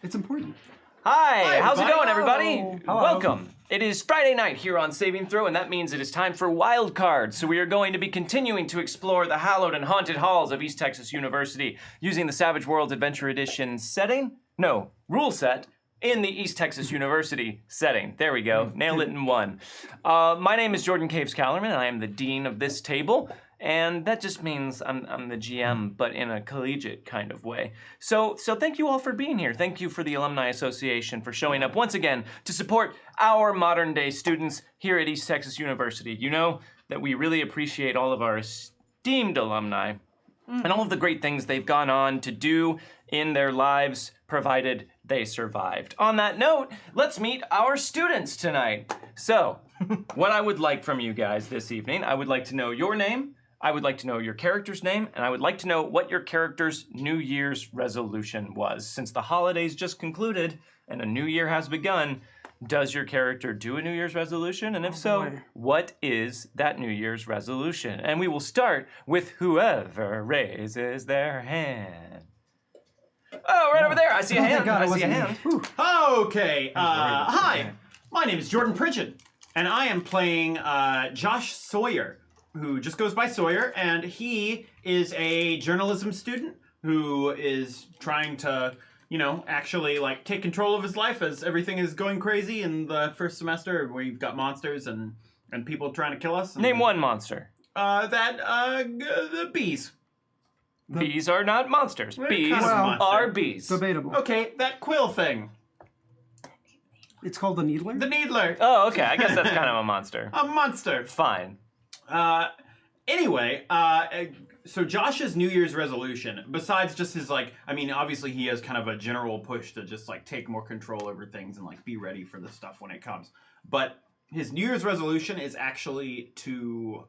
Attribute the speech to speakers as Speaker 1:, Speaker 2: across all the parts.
Speaker 1: It's important.
Speaker 2: Hi, how's it going, everybody?
Speaker 1: Hello.
Speaker 2: Welcome. It is Friday night here on Saving Throw, and that means it is time for Wildcards. So we are going to be continuing to explore the hallowed and haunted halls of East Texas University using the Savage Worlds Adventure Edition rule set in the East Texas University setting. There we go. Nailed it in one. My name is Jordan Caves-callarman, and I am the dean of this table. And that just means I'm the GM, but in a collegiate kind of way. So thank you all for being here. Thank you for the Alumni Association for showing up once again to support our modern day students here at East Texas University. You know that we really appreciate all of our esteemed alumni and all of the great things they've gone on to do in their lives, provided they survived. On that note, let's meet our students tonight. So, what I would like from you guys this evening, I would like to know your name, I would like to know your character's name, and I would like to know what your character's New Year's resolution was. Since the holidays just concluded and a new year has begun, does your character do a New Year's resolution? And if so, what is that New Year's resolution? And we will start with whoever raises their hand. Oh, right over there. I see a hand. I see a hand.
Speaker 3: Okay. Hi. My name is Jordan Pritchett, and I am playing Josh Sawyer, who just goes by Sawyer, and he is a journalism student who is trying to, actually take control of his life as everything is going crazy in the first semester where you've got monsters and people trying to kill us.
Speaker 2: Name one monster.
Speaker 3: The bees.
Speaker 2: Bees are not monsters. Bees
Speaker 3: kind of a monster.
Speaker 2: are bees.
Speaker 1: Debatable.
Speaker 3: Okay, that quill thing.
Speaker 1: It's called the Needler?
Speaker 3: The needler.
Speaker 2: Oh, okay. I guess that's kind of a monster.
Speaker 3: A monster.
Speaker 2: Fine.
Speaker 3: Anyway, so Josh's New Year's resolution, besides just his, obviously he has kind of a general push to just, take more control over things and, be ready for the stuff when it comes. But his New Year's resolution is actually to,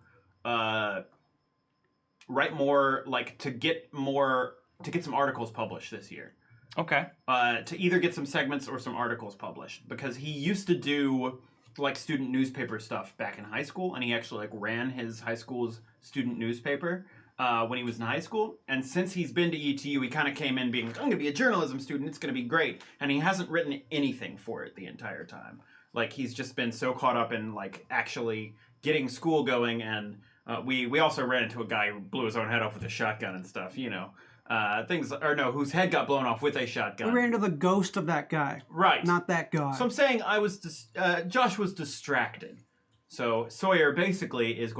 Speaker 3: write more, to get some articles published this year.
Speaker 2: Okay.
Speaker 3: To either get some segments or some articles published. Because he used to do student newspaper stuff back in high school, and he actually ran his high school's student newspaper when he was in high school. And since he's been to ETU, he kind of came in being I'm gonna be a journalism student, it's gonna be great, and he hasn't written anything for it the entire time. He's just been so caught up in actually getting school going, and we also ran into a guy who blew his own head off with a shotgun and stuff, whose head got blown off with a shotgun.
Speaker 1: We ran into the ghost of that guy.
Speaker 3: Right.
Speaker 1: Not that guy.
Speaker 3: So I'm saying Josh was distracted. So Sawyer basically is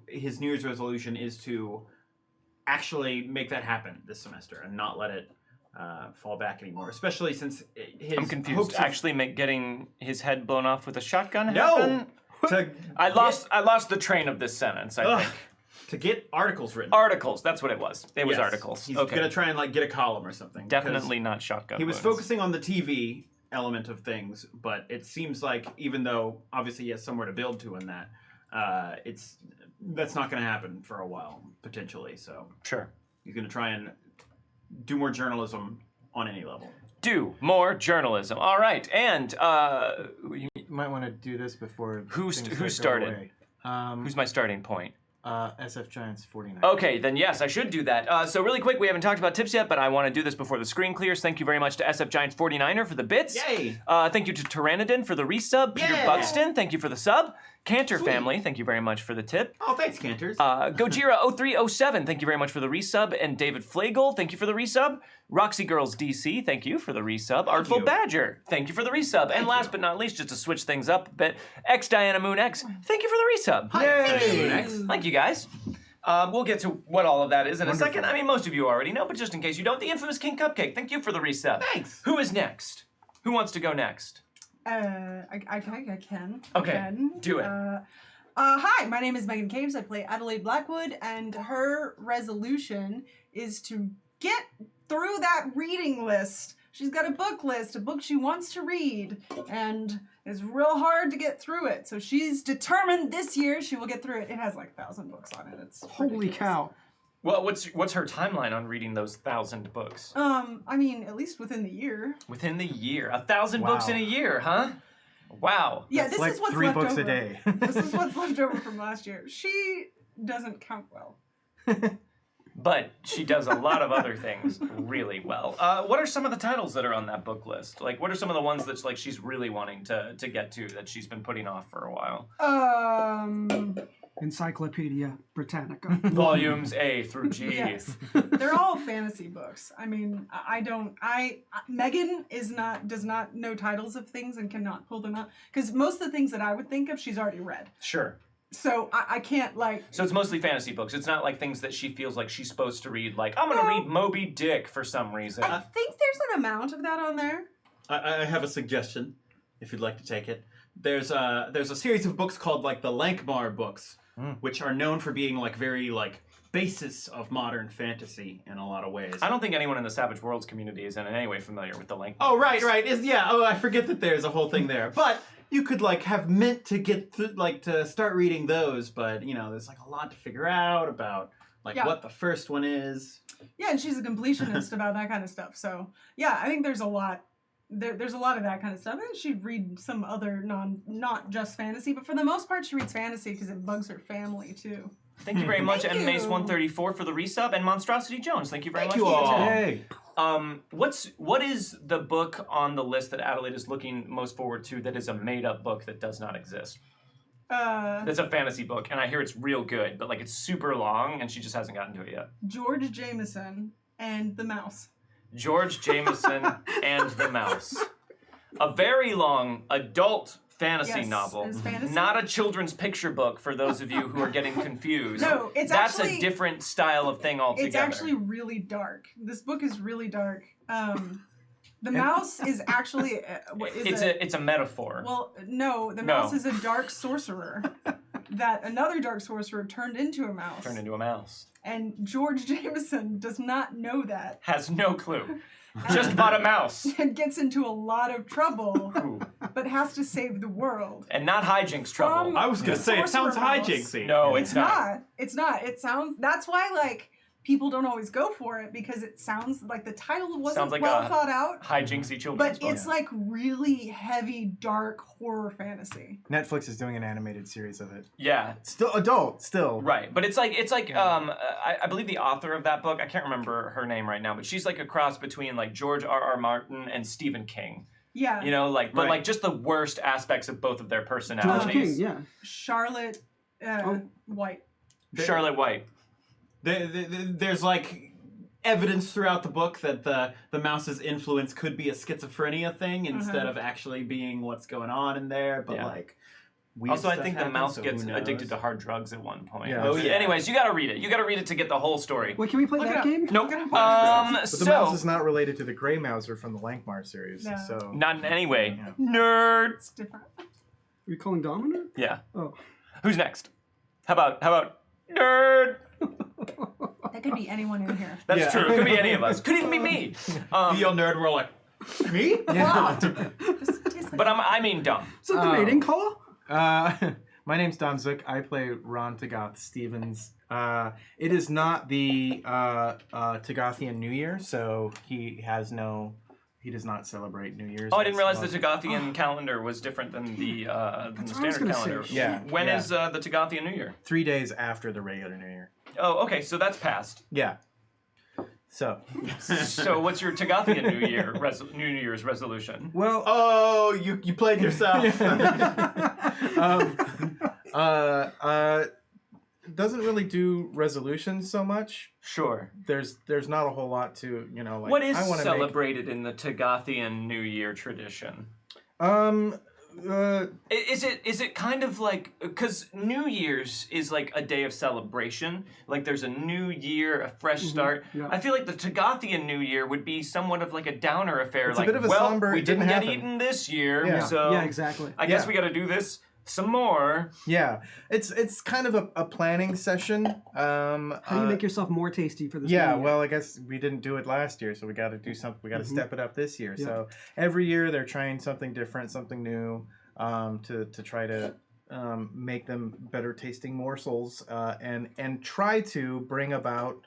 Speaker 3: his New Year's resolution is to actually make that happen this semester and not let it fall back anymore. Especially since
Speaker 2: I'm confused. Actually getting his head blown off with a shotgun
Speaker 3: No!
Speaker 2: I lost the train of this sentence, I think.
Speaker 3: To get articles written.
Speaker 2: Articles, that's what it was. It was
Speaker 3: Yes.
Speaker 2: articles.
Speaker 3: He's
Speaker 2: okay.
Speaker 3: gonna try and get a column or something.
Speaker 2: Definitely not shotgun.
Speaker 3: He was
Speaker 2: wounds.
Speaker 3: focusing on the TV element of things, but it seems like even though obviously he has somewhere to build to in that, that's not gonna happen for a while, potentially. So
Speaker 2: Sure.
Speaker 3: he's gonna try and do more journalism on any level.
Speaker 2: Do more journalism. All right, and
Speaker 4: You might want to do this before.
Speaker 2: Who
Speaker 4: things go
Speaker 2: started?
Speaker 4: away.
Speaker 2: Who's my starting point?
Speaker 4: SF Giants 49.
Speaker 2: Okay, then yes, I should do that. So really quick, we haven't talked about tips yet, but I want to do this before the screen clears. Thank you very much to SF Giants 49er for the bits.
Speaker 3: Yay!
Speaker 2: Thank you to Tyrannodon for the resub. Peter
Speaker 3: Yeah!
Speaker 2: Buxton, thank you for the sub. Cantor
Speaker 3: Sweet.
Speaker 2: family, thank you very much for the tip.
Speaker 3: Oh, thanks, Cantors.
Speaker 2: Gojira0307, thank you very much for the resub. And David Flagel, thank you for the resub. Roxy Girls DC, thank you for the resub. Artful
Speaker 3: you.
Speaker 2: Badger, thank you for the resub. And last but not least, just to switch things up a bit, X Diana Moon X, thank you for the resub.
Speaker 3: Yay!
Speaker 2: Thank you guys. We'll get to what all of that is in a second. I mean, most of you already know, but just in case you don't, the infamous King Cupcake, thank you for the resub.
Speaker 3: Thanks.
Speaker 2: Who is next? Who wants to go next?
Speaker 5: I can.
Speaker 2: Okay, do it.
Speaker 5: Hi, my name is Meghan Caves. I play Adelaide Blackwood, and her resolution is to get through that reading list. She's got a book list, a book she wants to read, and it's real hard to get through it. So she's determined this year she will get through it. It has 1,000 books on it. It's
Speaker 1: Holy
Speaker 5: ridiculous.
Speaker 1: cow.
Speaker 2: Well, what's her timeline on reading those 1,000 books?
Speaker 5: I mean, at least within the year.
Speaker 2: Within the year. 1,000 books in a year, huh? Wow.
Speaker 5: Yeah,
Speaker 4: That's
Speaker 5: this
Speaker 4: like
Speaker 5: is what's
Speaker 4: 3
Speaker 5: left
Speaker 4: books
Speaker 5: over.
Speaker 4: a day.
Speaker 5: This is what's left over from last year. She doesn't count well.
Speaker 2: but she does a lot of other things really well. What are some of the titles that are on that book list? Like, what are some of the ones that's like she's really wanting to get to that she's been putting off for a while?
Speaker 1: Encyclopedia Britannica.
Speaker 2: Volumes A through G.
Speaker 5: Yes. They're all fantasy books. I mean, Megan does not know titles of things and cannot pull them out. Because most of the things that I would think of, she's already read.
Speaker 2: Sure.
Speaker 5: So I can't, like...
Speaker 2: So it's mostly fantasy books. It's not like things that she feels like she's supposed to read. Like, I'm going to read Moby Dick for some reason.
Speaker 5: I think there's an amount of that on there.
Speaker 3: I have a suggestion, if you'd like to take it. There's a series of books called like the Lankmar books, which are known for being like very like basis of modern fantasy in a lot of ways.
Speaker 2: I don't think anyone in the Savage Worlds community is in any way familiar with the Lankmar.
Speaker 3: Oh, right. I forget that there's a whole thing there. But you could like have meant to get to start reading those, but you know, there's like a lot to figure out about like what the first one is.
Speaker 5: Yeah, and she's a completionist about that kind of stuff. So yeah, I think there's a lot. There's a lot of that kind of stuff. And she'd read some other not just fantasy, but for the most part, she reads fantasy because it bugs her family too.
Speaker 2: Thank you very much,
Speaker 5: Thank
Speaker 2: M Mace
Speaker 5: you.
Speaker 2: 134 for the resub, and Monstrosity Jones. Thank you very much.
Speaker 3: you
Speaker 2: for the
Speaker 3: all.
Speaker 2: tip.
Speaker 4: Hey.
Speaker 2: What is the book on the list that Adelaide is looking most forward to that is a made-up book that does not exist? That's a fantasy book, and I hear it's real good, but like it's super long, and she just hasn't gotten to it yet.
Speaker 5: George Jameson and the Mouse.
Speaker 2: George Jameson and the Mouse. A very long adult fantasy
Speaker 5: Yes,
Speaker 2: novel.
Speaker 5: it's fantasy.
Speaker 2: Not a children's picture book for those of you who are getting confused.
Speaker 5: No, it's
Speaker 2: That's
Speaker 5: actually-
Speaker 2: a different style of thing altogether.
Speaker 5: It's actually really dark. This book is really dark. The mouse is actually
Speaker 2: it's a metaphor.
Speaker 5: well, no, the mouse is a dark sorcerer that another dark sorcerer turned into a mouse.
Speaker 2: Turned into a mouse.
Speaker 5: And George Jameson does not know that
Speaker 2: Has no clue. Just bought a mouse.
Speaker 5: and gets into a lot of trouble,
Speaker 2: Ooh.
Speaker 5: but has to save the world.
Speaker 2: And not hijinks trouble.
Speaker 3: I was gonna say it sounds
Speaker 5: Sorcerer Mouse.
Speaker 3: hijinksy.
Speaker 2: No, it's not.
Speaker 5: It's not. It sounds. That's why like people don't always go for it because it sounds like the title wasn't
Speaker 2: Sounds like
Speaker 5: well
Speaker 2: a
Speaker 5: thought out.
Speaker 2: Hijinksy children's
Speaker 5: But
Speaker 2: book.
Speaker 5: it's like really heavy, dark horror fantasy.
Speaker 4: Netflix is doing an animated series of it.
Speaker 2: Yeah.
Speaker 4: Still adult, still.
Speaker 2: Right, but it's like I believe the author of that book, I can't remember her name right now, but she's like a cross between like George R.R. Martin and Stephen King.
Speaker 5: Yeah.
Speaker 2: You know, like but
Speaker 3: Right.
Speaker 2: like just the worst aspects of both of their
Speaker 1: George
Speaker 2: personalities.
Speaker 1: King, yeah.
Speaker 5: Charlotte White.
Speaker 2: Charlotte White.
Speaker 3: There's like evidence throughout the book that the mouse's influence could be a schizophrenia thing instead of actually being what's going on in there. But
Speaker 2: Yeah.
Speaker 3: like, weird
Speaker 2: Also, I
Speaker 3: stuff
Speaker 2: think the
Speaker 3: happens,
Speaker 2: mouse
Speaker 3: so
Speaker 2: gets
Speaker 3: who knows?
Speaker 2: addicted to hard drugs at one point.
Speaker 4: Yeah.
Speaker 3: Oh, yeah.
Speaker 2: Anyways, you gotta read it. You gotta read it to get the whole story.
Speaker 1: Wait, can we play
Speaker 5: Look it
Speaker 1: that
Speaker 5: up.
Speaker 1: game?
Speaker 2: Nope.
Speaker 5: Look it up.
Speaker 4: But the
Speaker 2: So
Speaker 4: mouse is not related to the Grey Mouser from the Lankmar series.
Speaker 5: No.
Speaker 4: So
Speaker 2: not in any way.
Speaker 4: Yeah.
Speaker 2: Nerds.
Speaker 5: It's different.
Speaker 1: Are you calling Domino?
Speaker 2: Yeah.
Speaker 1: Oh.
Speaker 2: Who's next? How about nerd?
Speaker 5: That could be anyone in here.
Speaker 2: That's
Speaker 4: Yeah.
Speaker 2: true. It could be any of us. Could even be me.
Speaker 3: You yell nerd, we're like, me?
Speaker 4: Yeah.
Speaker 5: Just like
Speaker 2: But I mean dumb.
Speaker 1: Is that the mating call?
Speaker 4: My name's Don Zook. I play Ron Tagath Stevens. It is not the Tagathian New Year, so he does not celebrate New Year's.
Speaker 2: Oh, I didn't realize the
Speaker 4: most-
Speaker 2: Tagathian calendar was different than the
Speaker 1: That's what I was
Speaker 2: standard
Speaker 1: gonna
Speaker 2: calendar.
Speaker 1: say.
Speaker 4: Yeah.
Speaker 2: When
Speaker 4: yeah.
Speaker 2: is the Tagathian New Year?
Speaker 4: 3 days after the regular New Year.
Speaker 2: Oh, okay, so that's past.
Speaker 4: Yeah. So,
Speaker 2: So what's your Tagathian New Year's resolution?
Speaker 4: well,
Speaker 3: Oh, you played yourself.
Speaker 4: doesn't really do resolutions so much.
Speaker 2: Sure.
Speaker 4: There's not a whole lot to, like,
Speaker 2: What is
Speaker 4: I wanna
Speaker 2: celebrated in the Tagathian New Year tradition? Is it kind of like, because New Year's is like a day of celebration, like there's a new year, a fresh start.
Speaker 1: yeah.
Speaker 2: I feel like the Tagathian New Year would be somewhat of like a downer affair.
Speaker 4: It's a
Speaker 2: like,
Speaker 4: bit of a
Speaker 2: well,
Speaker 4: somber,
Speaker 2: we
Speaker 4: it
Speaker 2: didn't
Speaker 4: didn't
Speaker 2: get
Speaker 4: happen.
Speaker 2: eaten this year,
Speaker 4: Yeah.
Speaker 2: so
Speaker 1: Yeah, exactly.
Speaker 2: I guess
Speaker 4: Yeah.
Speaker 2: we got to do this some more.
Speaker 4: Yeah, it's kind of a planning session.
Speaker 1: How do you make yourself more tasty for this?
Speaker 4: Yeah,
Speaker 1: new year?
Speaker 4: well, I guess we didn't do it last year, so we got to do something. We got to step it up this year.
Speaker 1: Yeah.
Speaker 4: So every year they're trying something different, something new, to try to make them better tasting morsels, and try to bring about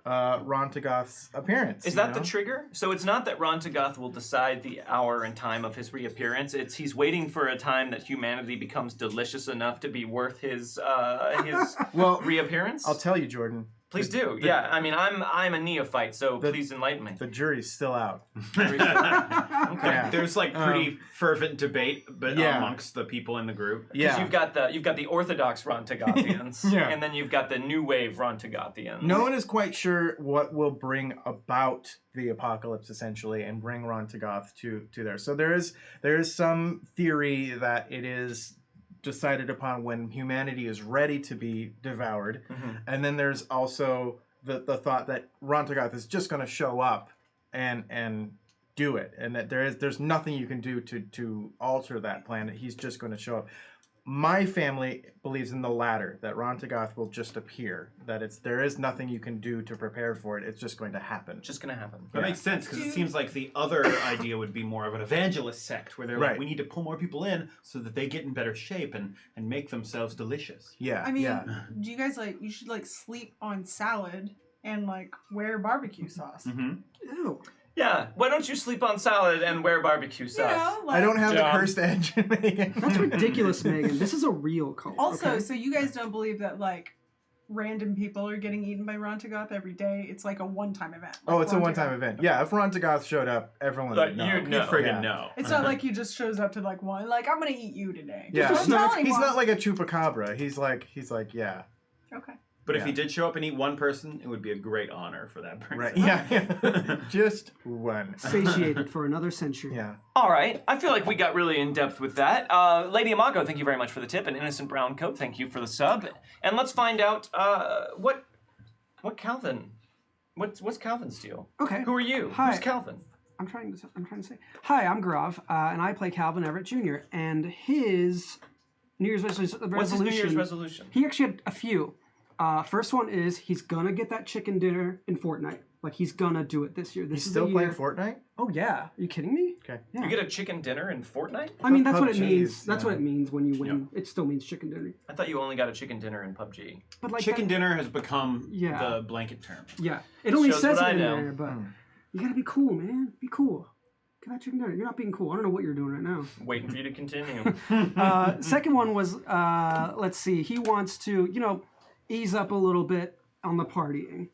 Speaker 4: Ron Tagath's appearance.
Speaker 2: Is that the trigger? So it's not that Ron Tagath will decide the hour and time of his reappearance. It's he's waiting for a time that humanity becomes delicious enough to be worth his
Speaker 4: Well,
Speaker 2: reappearance.
Speaker 4: I'll tell you, Jordan.
Speaker 2: Please do. Yeah, I mean, I'm a neophyte, so please enlighten me.
Speaker 4: The jury's still out.
Speaker 2: Okay.
Speaker 4: Yeah.
Speaker 3: There's like pretty fervent debate, but amongst the people in the group.
Speaker 2: Because you've got the Orthodox Rontagathians,
Speaker 4: Yeah.
Speaker 2: and then you've got the New Wave Rontagathians.
Speaker 4: No one is quite sure what will bring about the apocalypse, essentially, and bring Rontagoth to there. So there is some theory that it is decided upon when humanity is ready to be devoured, and then there's also the thought that Rontagoth is just going to show up and do it, and that there's nothing you can do to alter that plan. That he's just going to show up. My family believes in the latter, that Rontagoth will just appear, that there is nothing you can do to prepare for it. It's just going to happen.
Speaker 2: Just gonna happen.
Speaker 3: That makes sense, because it seems like the other idea would be more of an evangelist sect, where they're like, we need to pull more people in so that they get in better shape and make themselves delicious.
Speaker 4: Yeah.
Speaker 5: I mean, do you guys you should sleep on salad and wear barbecue sauce.
Speaker 1: Ew.
Speaker 2: Yeah, why don't you sleep on salad and wear barbecue sauce?
Speaker 4: I don't have the cursed edge, Megan.
Speaker 1: That's ridiculous, Megan. This is a real cult.
Speaker 5: Also,
Speaker 1: okay?
Speaker 5: so you guys don't believe that random people are getting eaten by Rontagoth every day? It's a one-time event.
Speaker 4: Oh, it's a one-time event. Yeah, if Rontagoth showed up, everyone would know.
Speaker 2: You'd know.
Speaker 3: Friggin' know.
Speaker 5: It's not like he just shows up to one, I'm gonna eat you today.
Speaker 4: Yeah,
Speaker 5: Just don't tell anyone.
Speaker 4: he's not like a chupacabra. He's like, yeah.
Speaker 5: Okay.
Speaker 3: But if he did show up and eat one person, it would be a great honor for that person.
Speaker 4: Right, yeah. Just one.
Speaker 1: Satiated for another century.
Speaker 4: Yeah.
Speaker 2: All right, I feel like we got really in depth with that. Lady Amago, thank you very much for the tip, and Innocent Brown Coat, thank you for the sub. And let's find out what Calvin. What's Calvin's deal?
Speaker 1: Okay.
Speaker 2: Who are you?
Speaker 1: Hi.
Speaker 2: Who's Calvin?
Speaker 1: I'm trying to say. Hi, I'm Grav, and I play Calvin Everett Jr. And his New Year's resolution.
Speaker 2: What's his New Year's resolution?
Speaker 1: He actually had a few. First one is he's gonna get that chicken dinner in Fortnite. He's gonna do it this year. This
Speaker 4: He's
Speaker 1: is
Speaker 4: still
Speaker 1: the
Speaker 4: playing
Speaker 1: year.
Speaker 4: Fortnite?
Speaker 1: Oh yeah, are you kidding me?
Speaker 4: Okay.
Speaker 1: Yeah.
Speaker 2: You get a chicken dinner in Fortnite?
Speaker 1: I mean, that's what it
Speaker 4: PUBG
Speaker 1: means.
Speaker 4: is,
Speaker 1: That's
Speaker 4: yeah.
Speaker 1: what it means when you win. It still means chicken dinner.
Speaker 2: I thought you only got a chicken dinner in PUBG.
Speaker 1: But
Speaker 3: Chicken dinner has become
Speaker 1: Yeah.
Speaker 3: the blanket term.
Speaker 1: Yeah, it only
Speaker 2: Shows
Speaker 1: says
Speaker 2: what
Speaker 1: it
Speaker 2: I
Speaker 1: in
Speaker 2: know.
Speaker 1: there, but you gotta be cool, man. Be cool. Get that chicken dinner. You're not being cool. I don't know what you're doing right now.
Speaker 2: Waiting for you to continue.
Speaker 1: Second one was, let's see, he wants to, ease up a little bit on the partying.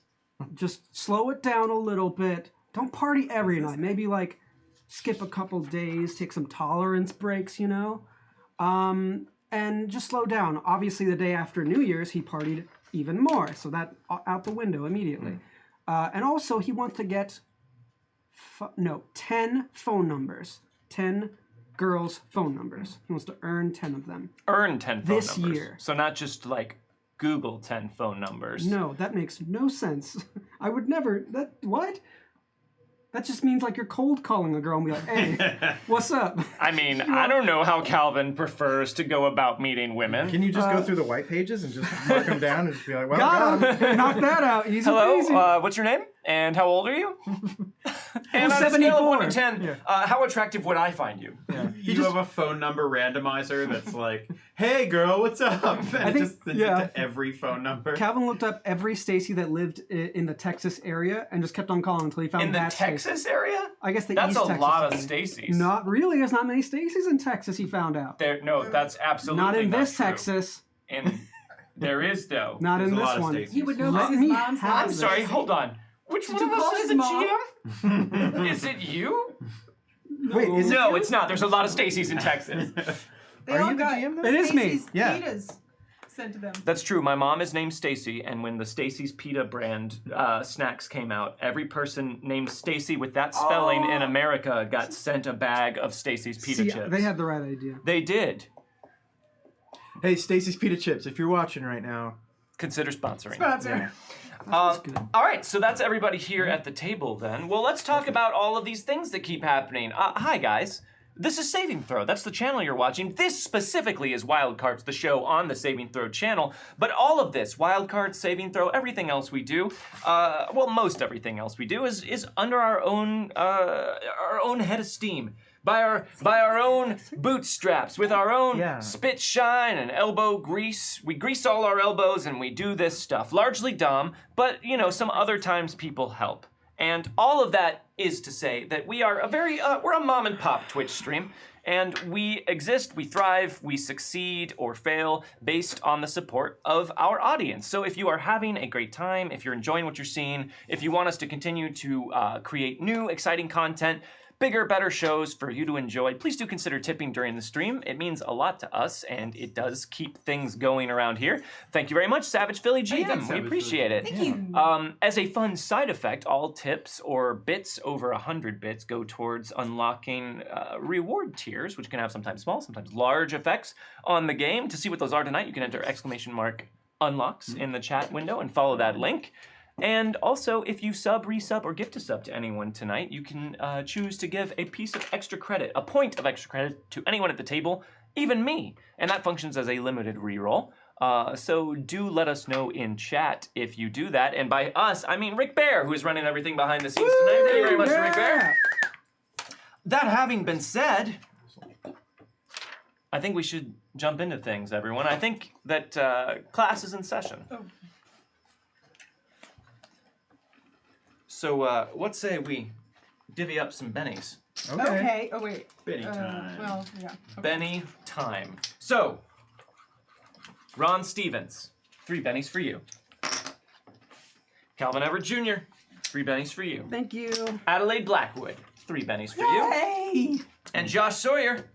Speaker 1: Just slow it down a little bit. Don't party every night. Maybe skip a couple days, take some tolerance breaks, and just slow down. Obviously, the day after New Year's, he partied even more. So that out the window immediately. And also, he wants to get 10 phone numbers. 10 girls' phone numbers. He wants to earn 10 of them.
Speaker 2: Earn 10 phone
Speaker 1: This
Speaker 2: numbers.
Speaker 1: year.
Speaker 2: So not just Google 10 phone numbers.
Speaker 1: No, that makes no sense. I would never. What? That just means you're cold calling a girl and be like, hey, what's up?
Speaker 2: I mean, I don't know how Calvin prefers to go about meeting women.
Speaker 4: Can you just go through the white pages and just mark them down and just be like, well,
Speaker 1: Got him. Knock that out. Easy
Speaker 2: Hello,
Speaker 1: peasy.
Speaker 2: what's your name? And how old are you? And on a scale of 1 to 10, how attractive would I find you?
Speaker 3: You have a phone number randomizer that's like, hey girl, what's up? And it just sends it to every phone number.
Speaker 1: Calvin looked up every Stacy that lived in the Texas area and just kept on calling until he found
Speaker 2: In the
Speaker 1: that
Speaker 2: Texas
Speaker 1: Stacey.
Speaker 2: area?
Speaker 1: I guess the
Speaker 2: That's
Speaker 1: East
Speaker 2: a
Speaker 1: Texas
Speaker 2: lot of
Speaker 1: area.
Speaker 2: Stacys.
Speaker 1: Not really. There's not many Stacys in Texas, he found out.
Speaker 2: No, that's absolutely
Speaker 1: Not in this
Speaker 2: true.
Speaker 1: Texas.
Speaker 2: There is, though.
Speaker 1: Not
Speaker 3: There's
Speaker 1: in
Speaker 3: a lot
Speaker 1: this
Speaker 3: of
Speaker 1: one.
Speaker 3: Stacys.
Speaker 5: He would know
Speaker 1: Let
Speaker 5: because his
Speaker 1: me
Speaker 5: mom's
Speaker 1: have
Speaker 5: not
Speaker 2: I'm
Speaker 1: this.
Speaker 2: sorry, hold on. Which
Speaker 5: Did
Speaker 2: one
Speaker 5: you
Speaker 2: of
Speaker 5: call
Speaker 2: us is
Speaker 5: his
Speaker 2: the
Speaker 5: mom?
Speaker 2: GM? Is it you?
Speaker 4: Wait, is
Speaker 2: No, it's not. There's a lot of Stacys in Texas.
Speaker 5: They
Speaker 4: Are
Speaker 5: all
Speaker 4: you the
Speaker 5: got
Speaker 4: GM?
Speaker 1: It is me.
Speaker 5: Stacey's
Speaker 4: Yeah.
Speaker 5: pitas sent to them.
Speaker 2: That's true. My mom is named Stacy, and when the Stacy's Pita brand snacks came out, every person named Stacy with that spelling in America got sent a bag of Stacy's Pita
Speaker 1: See,
Speaker 2: chips.
Speaker 1: they had the right idea.
Speaker 2: They did.
Speaker 4: Hey, Stacy's Pita Chips, if you're watching right now.
Speaker 2: Consider sponsoring.
Speaker 5: Sponsor.
Speaker 1: That's good.
Speaker 2: All right, so that's everybody here at the table then. Well, let's talk about all of these things that keep happening. Hi, guys. This is Saving Throw. That's the channel you're watching. This specifically is Wildcards, the show on the Saving Throw channel. But all of this, Wildcards, Saving Throw, everything else we do, well, most everything else we do is under our own head of steam. By our own bootstraps, with our own spit shine and elbow grease. We grease all our elbows and we do this stuff. Largely dumb, but some other times people help. And all of that is to say that we are we're a mom and pop Twitch stream, and we exist, we thrive, we succeed or fail based on the support of our audience. So if you are having a great time, if you're enjoying what you're seeing, if you want us to continue to create new, exciting content, bigger, better shows for you to enjoy, please do consider tipping during the stream. It means a lot to us, and it does keep things going around here. Thank you very much, Savage Philly GM. We appreciate it.
Speaker 5: Thank you.
Speaker 2: As a fun side effect, all tips or bits over 100 bits go towards unlocking reward tiers, which can have sometimes small, sometimes large effects on the game. To see what those are tonight, you can enter !unlocks in the chat window and follow that link. And also, if you sub, resub, or gift a sub to anyone tonight, you can choose to give a piece of extra credit, a point of extra credit to anyone at the table, even me. And that functions as a limited reroll. So do let us know in chat if you do that. And by us, I mean Rick Bear, who is running everything behind the scenes tonight. Thank you very much, Rick Bear. That having been said, I think we should jump into things, everyone. I think that class is in session.
Speaker 5: Oh.
Speaker 2: So what say we divvy up some bennies?
Speaker 5: Okay. Oh wait.
Speaker 3: Benny time.
Speaker 5: Well, yeah. Okay.
Speaker 2: Benny time. So, Ron Stevens, 3 bennies for you. Calvin Everett Jr., 3 bennies for you.
Speaker 1: Thank you.
Speaker 2: Adelaide Blackwood, 3 bennies for you.
Speaker 5: Yay!
Speaker 2: And Josh Sawyer,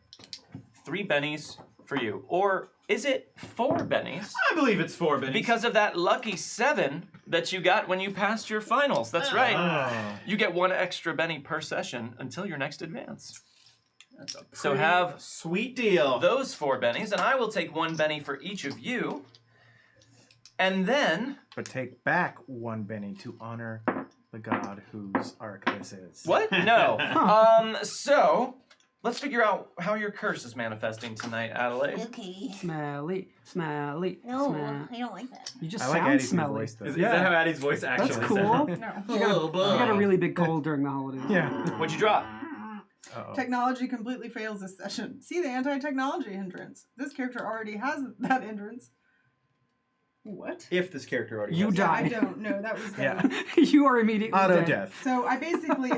Speaker 2: 3 bennies for you. Or is it 4 bennies?
Speaker 3: I believe it's 4 bennies.
Speaker 2: Because of that lucky 7 that you got when you passed your finals. That's right.
Speaker 4: Oh.
Speaker 2: You get 1 extra benny per session until your next advance.
Speaker 3: That's a
Speaker 2: So
Speaker 3: pretty
Speaker 2: have
Speaker 3: sweet deal.
Speaker 2: those 4 bennies, and I will take 1 benny for each of you. And then...
Speaker 4: But take back 1 Benny to honor the god whose arc this is.
Speaker 2: What? No. So, let's figure out how your curse is manifesting tonight, Adelaide.
Speaker 6: Okay.
Speaker 1: Smelly, smelly,
Speaker 6: No,
Speaker 1: smell.
Speaker 6: I don't like that.
Speaker 1: You just
Speaker 4: I like
Speaker 1: sound
Speaker 4: Addie's new
Speaker 1: smelly.
Speaker 4: voice though.
Speaker 3: Is
Speaker 1: Yeah.
Speaker 3: that how Addie's voice actually
Speaker 1: That's cool.
Speaker 3: sounds?
Speaker 5: No.
Speaker 3: Oh, boy.
Speaker 1: You got a really big cold during the holidays.
Speaker 4: Yeah.
Speaker 2: What'd you draw?
Speaker 4: Uh-oh.
Speaker 5: Technology completely fails this session. See the anti-technology hindrance. This character already has that hindrance. What?
Speaker 3: If this character already
Speaker 1: You
Speaker 3: has
Speaker 5: Yeah, I
Speaker 1: die.
Speaker 5: don't know. That was
Speaker 4: Yeah.
Speaker 5: dumb.
Speaker 1: You are immediately
Speaker 4: Auto
Speaker 1: dead.
Speaker 4: death.
Speaker 5: So I basically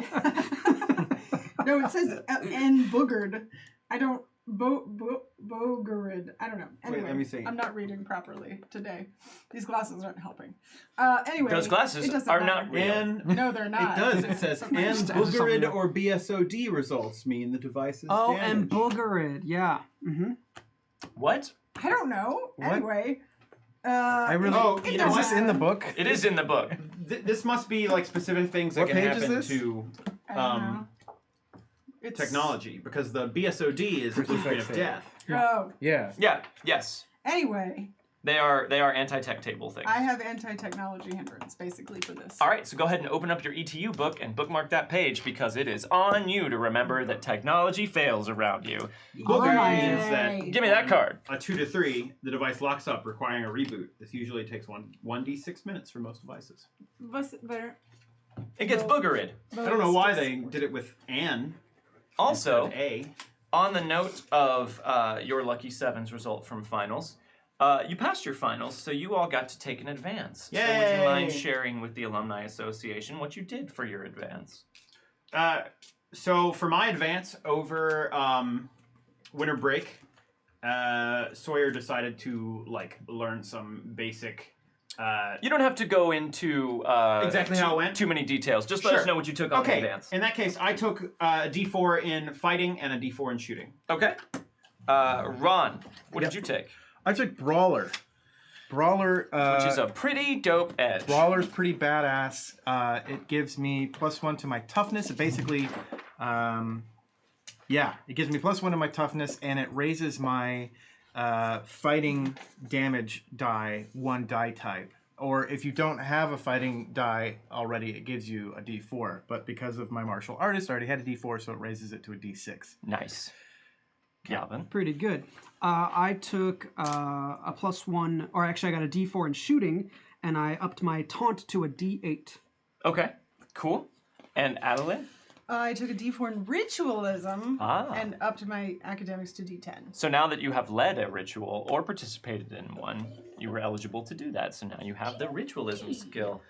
Speaker 5: no. It says N boogered. I don't boogered. I don't know. Anyway,
Speaker 3: let me see.
Speaker 5: I'm not reading properly today. These glasses aren't helping. Anyway,
Speaker 2: Those glasses
Speaker 5: it doesn't
Speaker 2: are
Speaker 5: matter.
Speaker 2: not real.
Speaker 3: And
Speaker 5: No, they're not.
Speaker 3: it does. It says,
Speaker 5: Something
Speaker 3: and
Speaker 5: like that.
Speaker 3: boogered or BSOD results mean the device is
Speaker 1: Oh,
Speaker 3: damaged.
Speaker 1: and boogered. Yeah. Mm-hmm.
Speaker 2: What?
Speaker 5: I don't know.
Speaker 4: What?
Speaker 5: Anyway.
Speaker 4: I really.
Speaker 3: Oh,
Speaker 5: it
Speaker 3: you know
Speaker 4: is
Speaker 3: what?
Speaker 4: this in the book?
Speaker 2: It is in the book.
Speaker 3: This must be like specific things that
Speaker 4: What
Speaker 3: can
Speaker 4: page is
Speaker 3: happen
Speaker 4: this?
Speaker 3: to
Speaker 5: I don't know. It's
Speaker 3: technology because the BSOD is the blueprint of
Speaker 4: Save.
Speaker 3: death.
Speaker 5: Oh.
Speaker 4: Yeah.
Speaker 2: Yeah, yes.
Speaker 5: Anyway,
Speaker 2: They are anti-tech table things.
Speaker 5: I have anti-technology hindrance basically for this.
Speaker 2: All right, so go ahead and open up your ETU book and bookmark that page because it is on you to remember that technology fails around you.
Speaker 3: Booger
Speaker 5: Yay.
Speaker 3: means that
Speaker 2: Give me that card.
Speaker 3: a 2 to 3, the device locks up, requiring a reboot. This usually takes 1d6 minutes for most devices.
Speaker 5: What's it better?
Speaker 2: It gets boogered.
Speaker 3: I don't know why they did it with an
Speaker 2: Also,
Speaker 3: instead of a.
Speaker 2: on the note of your Lucky Sevens result from finals, you passed your finals, so you all got to take an advance. So would you
Speaker 3: Yay.
Speaker 2: mind sharing with the Alumni Association what you did for your advance?
Speaker 3: So for my advance over winter break, Sawyer decided to learn some basic.
Speaker 2: You don't have to go into
Speaker 3: Exactly how it went?
Speaker 2: too many details. Just let us
Speaker 3: Sure.
Speaker 2: know what you took on the
Speaker 3: Okay,
Speaker 2: advance.
Speaker 3: in that case, I took a D4 in fighting and a D4 in shooting.
Speaker 2: Okay. Ron, what
Speaker 4: Yep.
Speaker 2: did you take?
Speaker 4: I took Brawler. Brawler.
Speaker 2: Which is a pretty dope edge.
Speaker 4: Brawler's pretty badass. It gives me +1 to my toughness. It basically, it gives me +1 to my toughness, and it raises my fighting damage die 1 die type. Or if you don't have a fighting die already, it gives you a D4. But because of my martial artist, I already had a D4, so it raises it to a D6.
Speaker 2: Nice. Calvin.
Speaker 1: Pretty good. I took a +1, or actually I got a D4 in shooting, and I upped my taunt to a D8.
Speaker 2: Okay. Cool. And Adelaide?
Speaker 5: I took a D4 in ritualism
Speaker 2: Ah.
Speaker 5: and upped my academics to D10.
Speaker 2: So now that you have led a ritual or participated in one, you were eligible to do that. So now you have the ritualism skill.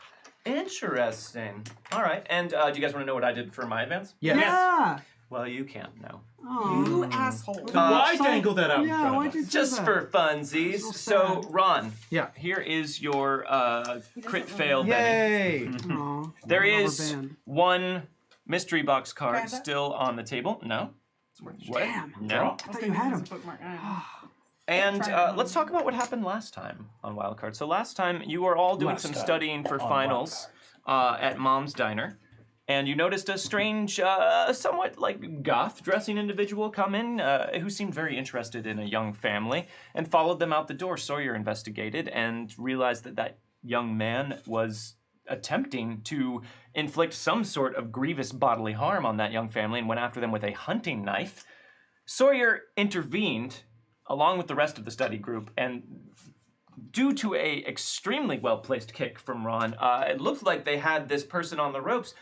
Speaker 2: Interesting. All right. And do you guys want to know what I did for my advance?
Speaker 1: Yeah.
Speaker 2: Well, you can't know.
Speaker 1: Oh.
Speaker 5: You asshole.
Speaker 3: Why dangle that out in
Speaker 1: Yeah,
Speaker 3: front
Speaker 1: why'd
Speaker 3: of
Speaker 1: you
Speaker 3: us?
Speaker 1: do
Speaker 2: Just
Speaker 1: that?
Speaker 2: for funsies.
Speaker 1: So
Speaker 2: So,
Speaker 1: sad.
Speaker 2: Ron.
Speaker 4: Yeah.
Speaker 2: Here is your crit fail, Benny.
Speaker 4: Yay!
Speaker 1: Aw,
Speaker 2: There
Speaker 1: rubber
Speaker 2: is
Speaker 1: band.
Speaker 2: one mystery box card
Speaker 5: Grab that?
Speaker 2: still on the table. No. What?
Speaker 1: Damn.
Speaker 2: No.
Speaker 1: I thought you had him.
Speaker 5: Bookmark. I don't know.
Speaker 2: And
Speaker 5: Try it.
Speaker 2: let's talk about what happened last time on Wildcard. So last time you were all doing some studying for finals at Mom's Diner, and you noticed a strange, somewhat like goth-dressing individual come in who seemed very interested in a young family, and followed them out the door. Sawyer investigated and realized that that young man was attempting to inflict some sort of grievous bodily harm on that young family and went after them with a hunting knife. Sawyer intervened along with the rest of the study group, and due to a extremely well-placed kick from Ron, it looked like they had this person on the ropes,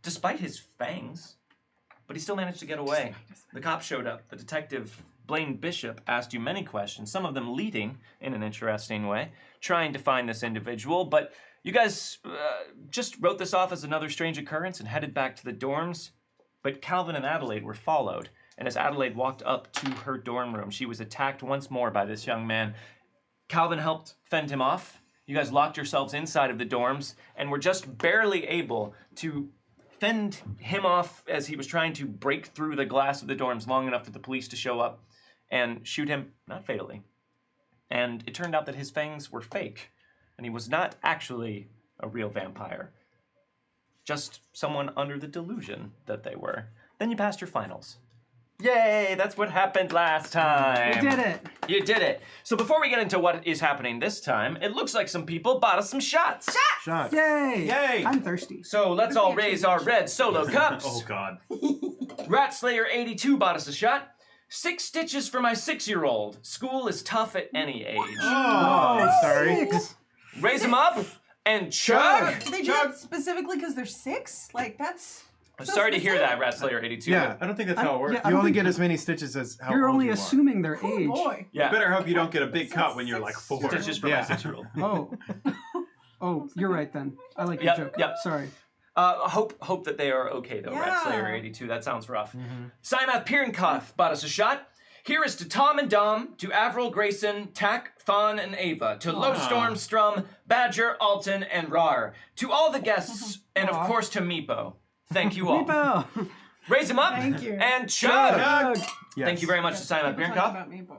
Speaker 2: despite his fangs, but he still managed to get away. The cops showed up. The detective, Blaine Bishop, asked you many questions, some of them leading in an interesting way, trying to find this individual, but you guys just wrote this off as another strange occurrence and headed back to the dorms, but Calvin and Adelaide were followed. And as Adelaide walked up to her dorm room, she was attacked once more by this young man. Calvin helped fend him off. You guys locked yourselves inside of the dorms and were just barely able to fend him off as he was trying to break through the glass of the dorms long enough for the police to show up and shoot him, not fatally. And it turned out that his fangs were fake, and he was not actually a real vampire. Just someone under the delusion that they were. Then you passed your finals. Yay, that's what happened last time.
Speaker 1: We did it.
Speaker 2: You did it. So before we get into what is happening this time, it looks like some people bought us some shots.
Speaker 4: Shot.
Speaker 1: Yay.
Speaker 3: Yay.
Speaker 1: I'm thirsty.
Speaker 2: So let's all raise our red solo cups.
Speaker 3: Oh God.
Speaker 2: Ratslayer82 bought us a shot. 6 stitches for my 6-year-old. School is tough at any age.
Speaker 4: Oh, sorry.
Speaker 2: Raise them up and chug.
Speaker 5: Do they do that specifically because they're 6? Like, that's...
Speaker 2: I'm sorry to hear that, Ratslayer82.
Speaker 4: Yeah.
Speaker 3: I don't think that's how it works.
Speaker 1: yeah, I
Speaker 4: You
Speaker 1: don't
Speaker 4: only
Speaker 1: think
Speaker 4: get as many stitches as how
Speaker 1: You're
Speaker 4: old
Speaker 1: only
Speaker 4: you are.
Speaker 1: assuming their
Speaker 5: Oh,
Speaker 1: age.
Speaker 5: boy.
Speaker 2: Yeah.
Speaker 3: You better hope you don't get a big cut when you're like 4.
Speaker 2: Stitches for my 6-year-old.
Speaker 1: Oh. Oh, you're right then. I like your
Speaker 2: Yep,
Speaker 1: joke.
Speaker 2: yep.
Speaker 1: Sorry.
Speaker 2: Hope that they are okay though,
Speaker 5: Yeah.
Speaker 2: Ratslayer82. That sounds rough. Simath Pierenkoff bought us a shot. Here is to Tom and Dom, to Avril, Grayson, Tack, Thon, and Ava, to Lowstorm, Strum, Badger, Alton, and Rar, to all the guests, and of course to Meepo. Thank you all.
Speaker 1: Meepo.
Speaker 2: Raise them up
Speaker 5: Thank you.
Speaker 2: and chug.
Speaker 1: Chug.
Speaker 4: Yes.
Speaker 2: Thank you very much to Simath
Speaker 5: People talk
Speaker 2: Pierenkoff.
Speaker 5: about me, but...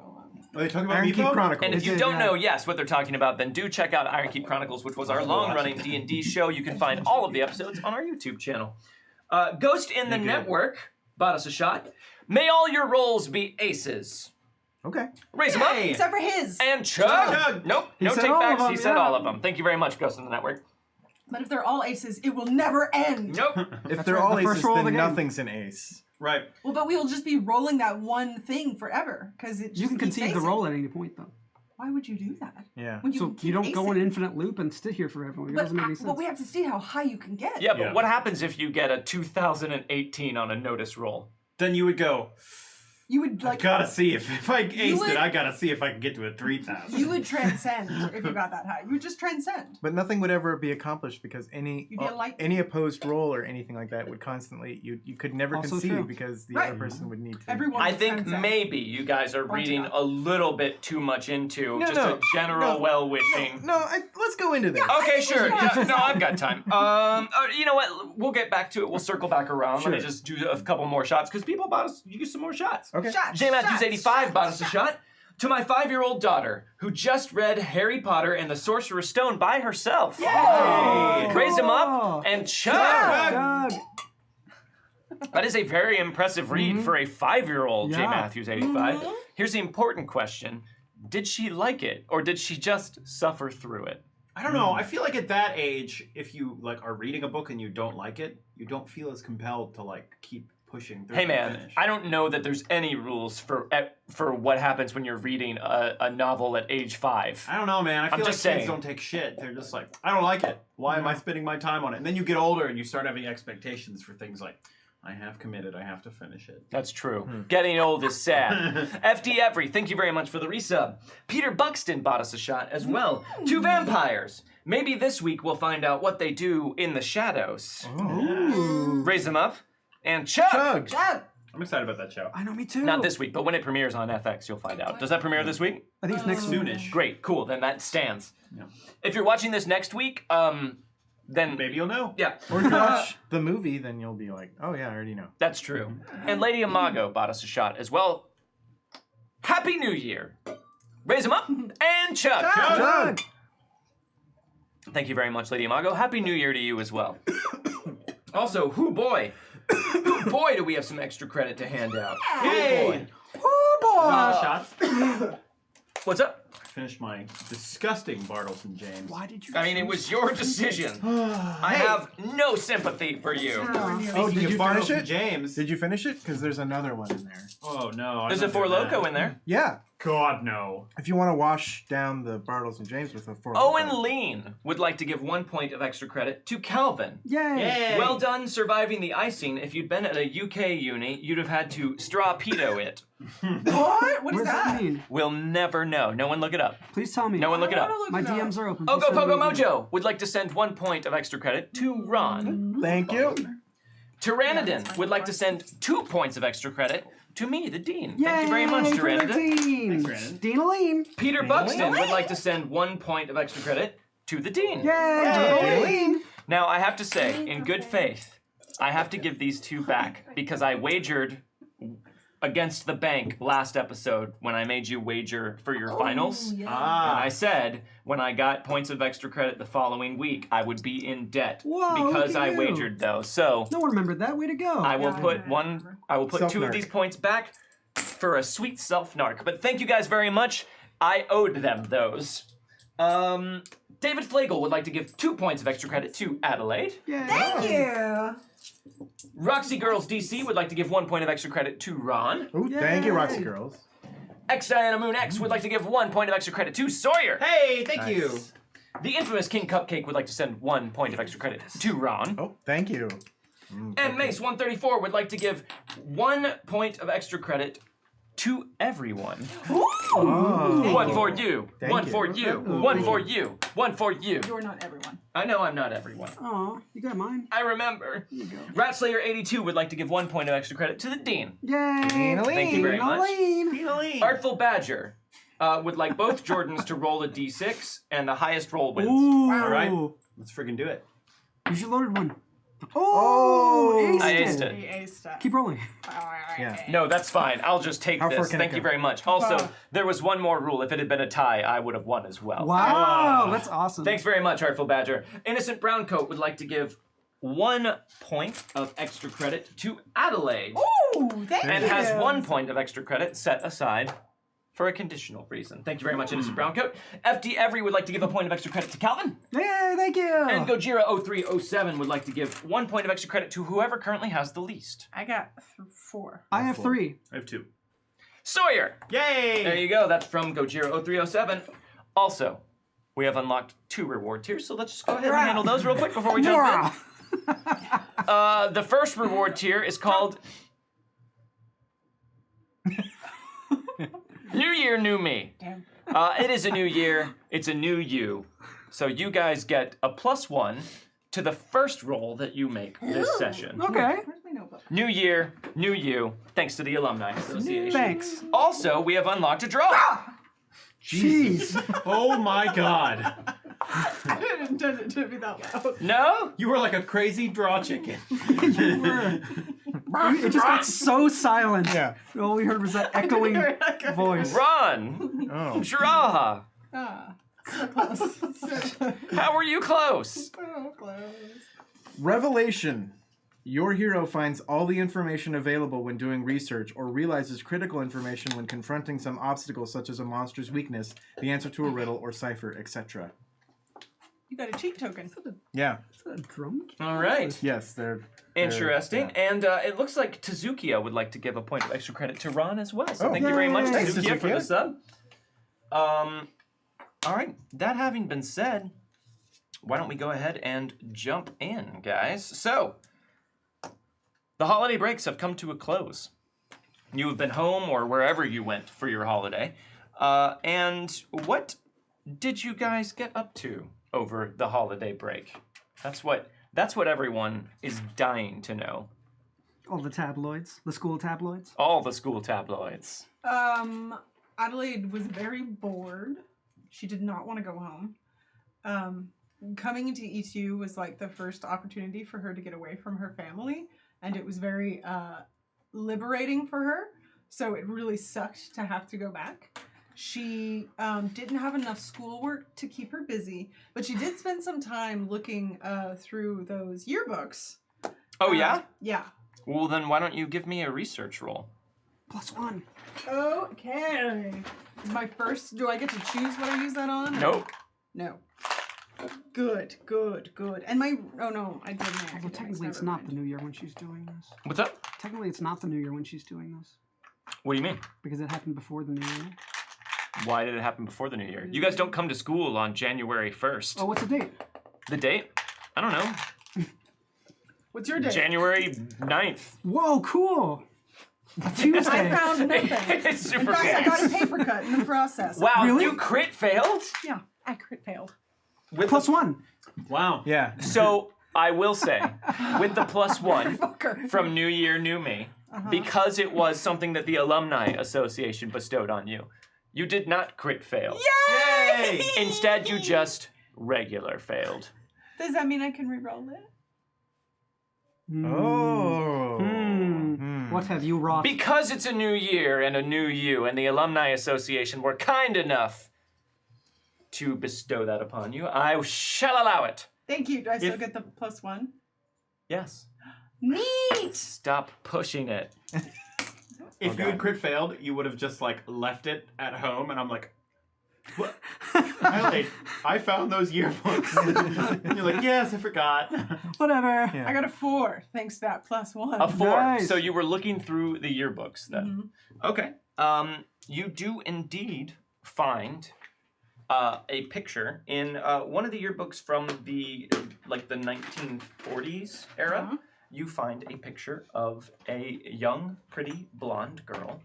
Speaker 3: Are they talking about
Speaker 4: Iron Keep
Speaker 3: Meepo?
Speaker 4: Chronicles.
Speaker 2: And if you
Speaker 1: did,
Speaker 2: don't
Speaker 1: yeah.
Speaker 2: know, yes, what they're talking about, then do check out Iron Keep Chronicles, which was our long-running D&D show. You can find all of the episodes on our YouTube channel. Ghost in the Network bought us a shot. May all your rolls be aces.
Speaker 4: Okay.
Speaker 2: Raise them up
Speaker 5: Except for his.
Speaker 2: and chug.
Speaker 3: Chug.
Speaker 2: Nope,
Speaker 1: He
Speaker 2: no
Speaker 1: said all of
Speaker 2: take-backs.
Speaker 1: them,
Speaker 2: He said
Speaker 1: yeah.
Speaker 2: all of them. Thank you very much, Ghost in the Network.
Speaker 5: But if they're all aces, it will never end.
Speaker 2: Nope.
Speaker 4: If
Speaker 1: That's
Speaker 4: they're
Speaker 1: right,
Speaker 4: all
Speaker 1: the first
Speaker 4: aces,
Speaker 1: roll of
Speaker 4: then
Speaker 1: the game.
Speaker 4: nothing's an ace.
Speaker 3: Right.
Speaker 5: Well, but we will just be rolling that one thing forever because it just
Speaker 1: You can
Speaker 5: keeps
Speaker 1: concede the
Speaker 5: acing.
Speaker 1: roll at any point, though.
Speaker 5: Why would you do that?
Speaker 4: Yeah.
Speaker 5: When
Speaker 1: So
Speaker 5: keep
Speaker 1: you don't go
Speaker 5: acing.
Speaker 1: in infinite loop and sit here forever. It
Speaker 5: But,
Speaker 1: doesn't make any sense.
Speaker 5: but we have to see how high you can get.
Speaker 2: Yeah, but
Speaker 3: Yeah.
Speaker 2: what happens if you get a 2018 on a notice roll?
Speaker 3: Then you would go,
Speaker 5: You would
Speaker 3: I
Speaker 5: like
Speaker 3: gotta see if I aced
Speaker 5: would-
Speaker 3: it, I gotta see if I can get to a 3,000.
Speaker 5: you would transcend if you got that high. You would just transcend.
Speaker 4: But nothing would ever be accomplished because any
Speaker 5: You'd be a light-
Speaker 4: any opposed roll or anything like that would constantly you could never
Speaker 1: Also
Speaker 4: concede
Speaker 1: true.
Speaker 4: because the
Speaker 5: Right.
Speaker 4: other person would need to.
Speaker 5: Everyone.
Speaker 2: I
Speaker 5: would
Speaker 2: think
Speaker 5: transcend.
Speaker 2: maybe you guys are reading a little bit too much into just
Speaker 4: no,
Speaker 2: a general
Speaker 4: no,
Speaker 2: well-wishing.
Speaker 4: No, let's go into this.
Speaker 2: Okay, sure.
Speaker 5: should
Speaker 2: Yeah, no, I've got time. You know what? We'll get back to it. We'll circle back around. Let me
Speaker 4: Sure.
Speaker 2: just do a couple more shots because people bought us. use some more shots.
Speaker 4: Okay.
Speaker 5: Shots,
Speaker 2: J Matthews
Speaker 5: shots,
Speaker 2: 85
Speaker 5: shots,
Speaker 2: bought us a
Speaker 5: shots.
Speaker 2: shot. To my 5-year-old daughter who just read Harry Potter and the Sorcerer's Stone by herself.
Speaker 1: Oh,
Speaker 2: Raise them
Speaker 1: cool.
Speaker 2: up and chug.
Speaker 1: Chug.
Speaker 2: That is a very impressive read for a 5-year-old J
Speaker 1: Yeah.
Speaker 2: Matthews 85. Here's the important question. Did she like it or did she just suffer through it?
Speaker 3: I don't know. I feel like at that age, if you like are reading a book and you don't like it, you don't feel as compelled to like keep pushing through.
Speaker 2: Hey
Speaker 3: and
Speaker 2: man,
Speaker 3: finish.
Speaker 2: I don't know that there's any rules for what happens when you're reading a novel at age 5.
Speaker 3: I don't know, man. I feel like
Speaker 2: just
Speaker 3: kids
Speaker 2: saying.
Speaker 3: don't take shit. They're just like, I don't like it. Why am I spending my time on it? And then you get older and you start having expectations for things like, I have committed. I have to finish it.
Speaker 2: That's true. Getting old is sad. FD Every, thank you very much for the resub. Peter Buxton bought us a shot as well. 2 vampires. Maybe this week we'll find out what they do in the shadows.
Speaker 1: Ooh.
Speaker 2: Raise them up. And chug!
Speaker 4: Chug.
Speaker 3: I'm excited about that show.
Speaker 1: I know, me too.
Speaker 2: Not this week, but when it premieres on FX, you'll find out. Does that premiere this week?
Speaker 1: I think it's next week.
Speaker 3: Soonish.
Speaker 2: Great, cool, then that stands.
Speaker 3: Yeah.
Speaker 2: If you're watching this next week, then
Speaker 3: Maybe you'll know.
Speaker 2: yeah.
Speaker 4: Or if you watch the movie, then you'll be like, oh yeah, I already know.
Speaker 2: That's true. And Lady Imago bought us a shot as well. Happy New Year! Raise them up and chug!
Speaker 4: Chug.
Speaker 2: Thank you very much, Lady Imago. Happy New Year to you as well. Also, hoo boy, do we have some extra credit to hand out.
Speaker 3: Hey!
Speaker 1: Oh boy!
Speaker 3: Shots.
Speaker 2: What's up?
Speaker 3: Finished my disgusting Bartles and James.
Speaker 1: Why did you?
Speaker 2: I mean, it was your decision. I have no sympathy for you.
Speaker 4: Oh, did
Speaker 3: Speaking
Speaker 4: you
Speaker 3: of
Speaker 4: finish
Speaker 3: Bartles and
Speaker 4: it?
Speaker 3: James.
Speaker 4: Did you finish it? Because there's another one in there.
Speaker 3: Oh no. I'm
Speaker 2: There's
Speaker 3: not
Speaker 2: a Four
Speaker 3: doing
Speaker 2: Loko
Speaker 3: that.
Speaker 2: in there.
Speaker 4: Yeah.
Speaker 3: God no.
Speaker 4: If you want to wash down the Bartles and James with a fork.
Speaker 2: Owen Lean would like to give 1 point of extra credit to Calvin.
Speaker 1: Yay!
Speaker 3: Yay.
Speaker 2: Well done surviving the icing. If you'd been at a UK uni, you'd have had to straw-pedo it.
Speaker 5: What? What is
Speaker 1: What does that mean?
Speaker 2: We'll never know. No one look it up.
Speaker 1: Please tell me.
Speaker 2: No one look it up.
Speaker 1: My DMs are open.
Speaker 2: Ogo
Speaker 1: Please send
Speaker 2: Pogo
Speaker 1: me a DM.
Speaker 2: Mojo would like to send 1 point of extra credit to Ron.
Speaker 4: Thank you.
Speaker 2: Tyrannodon would like to send 2 points of extra credit to me, the Dean. Thank you
Speaker 1: Yay
Speaker 2: very much,
Speaker 1: for the
Speaker 2: Tyrannodon.
Speaker 1: Dean.
Speaker 3: Brandon.
Speaker 1: Dean-a-leen.
Speaker 2: Peter Buxton would like to send 1 point of extra credit to the Dean.
Speaker 1: Yay! Dean-a-leen.
Speaker 2: Now, I have to say, in good faith, I have to give these 2 back because I wagered against the bank last episode when I made you wager for your finals. And I said when I got points of extra credit the following week, I would be in debt
Speaker 1: Whoa,
Speaker 2: because
Speaker 1: look at
Speaker 2: I
Speaker 1: you.
Speaker 2: wagered those. So
Speaker 1: No one remembered that. Way to go.
Speaker 2: I will
Speaker 5: Yeah,
Speaker 2: put
Speaker 5: I
Speaker 2: one.
Speaker 5: remember.
Speaker 2: I will put 2 of
Speaker 4: Self-narc.
Speaker 2: these points back for a sweet self-narc. But thank you guys very much. I owed them those. David Flagel would like to give 2 points of extra credit to Adelaide.
Speaker 1: Yay.
Speaker 5: Thank you.
Speaker 2: Roxy Girls DC would like to give 1 point of extra credit to Ron.
Speaker 4: Ooh, thank you,
Speaker 1: Yay.
Speaker 4: Roxy Girls.
Speaker 2: X Diana Moon X would like to give 1 point of extra credit to Sawyer.
Speaker 3: Hey, thank
Speaker 4: Nice.
Speaker 3: you.
Speaker 2: The infamous King Cupcake would like to send 1 point of extra credit to Ron.
Speaker 4: Oh, thank you.
Speaker 2: And Mace 134 would like to give 1 point of extra credit to everyone.
Speaker 4: Oh.
Speaker 2: 1 for you.
Speaker 4: Thank
Speaker 2: 1
Speaker 4: you.
Speaker 2: for you. 1 for you. 1 for you.
Speaker 5: You're not everyone.
Speaker 2: I know I'm not everyone.
Speaker 1: Aw, you got mine.
Speaker 2: I remember. Ratslayer 82 would like to give 1 point of extra credit to the Dean.
Speaker 1: Yay.
Speaker 2: Thank you very much.
Speaker 1: Dean-a-leen.
Speaker 2: Artful Badger would like both Jordans to roll a d6 and the highest roll wins.
Speaker 1: Ooh.
Speaker 3: All right. Let's friggin' do it.
Speaker 1: You should loaded one. Oh,
Speaker 2: I
Speaker 1: aced
Speaker 2: aced
Speaker 1: it.
Speaker 2: it.
Speaker 5: He aced it.
Speaker 1: Keep rolling.
Speaker 4: Yeah.
Speaker 2: No, that's fine. I'll just take
Speaker 4: How far
Speaker 2: this.
Speaker 4: can it
Speaker 2: Thank you
Speaker 4: go?
Speaker 2: very much. Also, there was one more rule. If it had been a tie, I would have won as well.
Speaker 1: Wow, that's awesome.
Speaker 2: Thanks very much, Artful Badger. Innocent Browncoat would like to give 1 point of extra credit to Adelaide.
Speaker 5: Ooh, thank
Speaker 2: And
Speaker 5: you.
Speaker 2: has 1 point of extra credit set aside for a conditional reason. Thank you very much, Innocent Browncoat. FD Every would like to give a point of extra credit to Calvin.
Speaker 1: Yay, thank you.
Speaker 2: And Gojira0307 would like to give 1 point of extra credit to whoever currently has the least.
Speaker 5: I got 4.
Speaker 1: I have 3.
Speaker 3: I have 2.
Speaker 2: Sawyer!
Speaker 3: Yay!
Speaker 2: There you go. That's from Gojira0307. Also, we have unlocked 2 reward tiers, so let's just go ahead and handle those real quick before we jump
Speaker 1: Wow.
Speaker 2: in. The first reward tier is called New Year, New Me.
Speaker 5: Damn.
Speaker 2: It is a new year. It's a new you. So you guys get a +1 to the first roll that you make this session.
Speaker 1: Okay.
Speaker 5: Where's my notebook?
Speaker 2: New year, new you, thanks to the Alumni Association.
Speaker 1: Thanks.
Speaker 2: Also, we have unlocked a draw.
Speaker 1: Jeez.
Speaker 3: Oh my god.
Speaker 5: I didn't intend it to be that loud.
Speaker 2: No?
Speaker 3: You were like a crazy draw chicken.
Speaker 1: You were. It just got so silent.
Speaker 4: Yeah.
Speaker 1: All we heard was that echoing voice.
Speaker 2: Run!
Speaker 4: Oh.
Speaker 2: Draw!
Speaker 5: Ah, so close. So
Speaker 2: How were you close?
Speaker 5: close.
Speaker 4: Revelation. Your hero finds all the information available when doing research or realizes critical information when confronting some obstacle such as a monster's weakness, the answer to a riddle or cipher, etc.
Speaker 5: You got a cheat token.
Speaker 4: Yeah.
Speaker 1: Is that a drum?
Speaker 2: All right.
Speaker 4: Yes, they're
Speaker 2: Interesting.
Speaker 4: yeah.
Speaker 2: And it looks like Tazukia would like to give a point of extra credit to Ron as well. So
Speaker 4: Oh.
Speaker 2: thank you very much,
Speaker 1: Thanks,
Speaker 2: Tazukia, for the
Speaker 4: Tazukia.
Speaker 2: sub. All right. That having been said, why don't we go ahead and jump in, guys? So, The holiday breaks have come to a close. You have been home or wherever you went for your holiday. And what did you guys get up to over the holiday break? That's what everyone is dying to know.
Speaker 1: All the tabloids, the school tabloids.
Speaker 2: All the school tabloids.
Speaker 5: Adelaide was very bored. She did not want to go home. Coming into ETU was like the first opportunity for her to get away from her family, and it was very liberating for her. So it really sucked to have to go back. She didn't have enough schoolwork to keep her busy, but she did spend some time looking through those yearbooks.
Speaker 2: Oh, yeah?
Speaker 5: Yeah.
Speaker 2: Well, then why don't you give me a research roll?
Speaker 1: +1.
Speaker 5: Okay. Is my first, do I get to choose what I use that on?
Speaker 2: Nope.
Speaker 5: No. Good. And my, oh no, I didn't.
Speaker 1: Although technically it's not the new year when she's doing this.
Speaker 2: What's up?
Speaker 1: Technically it's not the new year when she's doing this.
Speaker 2: What do you mean?
Speaker 1: Because it happened before the new year.
Speaker 2: Why did it happen before the new year? You guys don't come to school on January 1st.
Speaker 1: Oh, what's the date?
Speaker 2: The date? I don't know.
Speaker 5: What's your date?
Speaker 2: January 9th.
Speaker 1: Whoa, cool. Tuesday.
Speaker 5: I found nothing.
Speaker 2: It's super
Speaker 5: In fact, I got a
Speaker 2: close.
Speaker 5: paper cut in the process.
Speaker 2: Wow,
Speaker 1: Really?
Speaker 2: you crit failed?
Speaker 5: Yeah, I crit failed.
Speaker 2: With
Speaker 1: +1.
Speaker 3: Wow.
Speaker 4: Yeah.
Speaker 2: So, I will say, with the +1
Speaker 5: Fucker.
Speaker 2: from New Year, New Me, because it was something that the Alumni Association bestowed on you, you did not crit fail.
Speaker 3: Yay!
Speaker 2: Instead, you just regular failed.
Speaker 5: Does that mean I can re-roll it?
Speaker 4: Oh.
Speaker 1: What have you wrought?
Speaker 2: Because it's a new year and a new you, and the Alumni Association were kind enough to bestow that upon you, I shall allow it.
Speaker 5: Thank you. Do I still
Speaker 2: If-
Speaker 5: get the +1?
Speaker 2: Yes.
Speaker 5: Neat!
Speaker 2: Stop pushing it.
Speaker 3: If you had crit failed, you would have just like left it at home, and I'm like, what? Adelaide, I found those yearbooks. And you're like, yes, I forgot.
Speaker 1: Whatever.
Speaker 4: Yeah.
Speaker 5: I got a 4, thanks to that +1.
Speaker 2: A 4.
Speaker 1: Nice.
Speaker 2: So you were looking through the yearbooks then. Okay. You do indeed find a picture in one of the yearbooks from the the 1940s era. You find a picture of a young, pretty blonde girl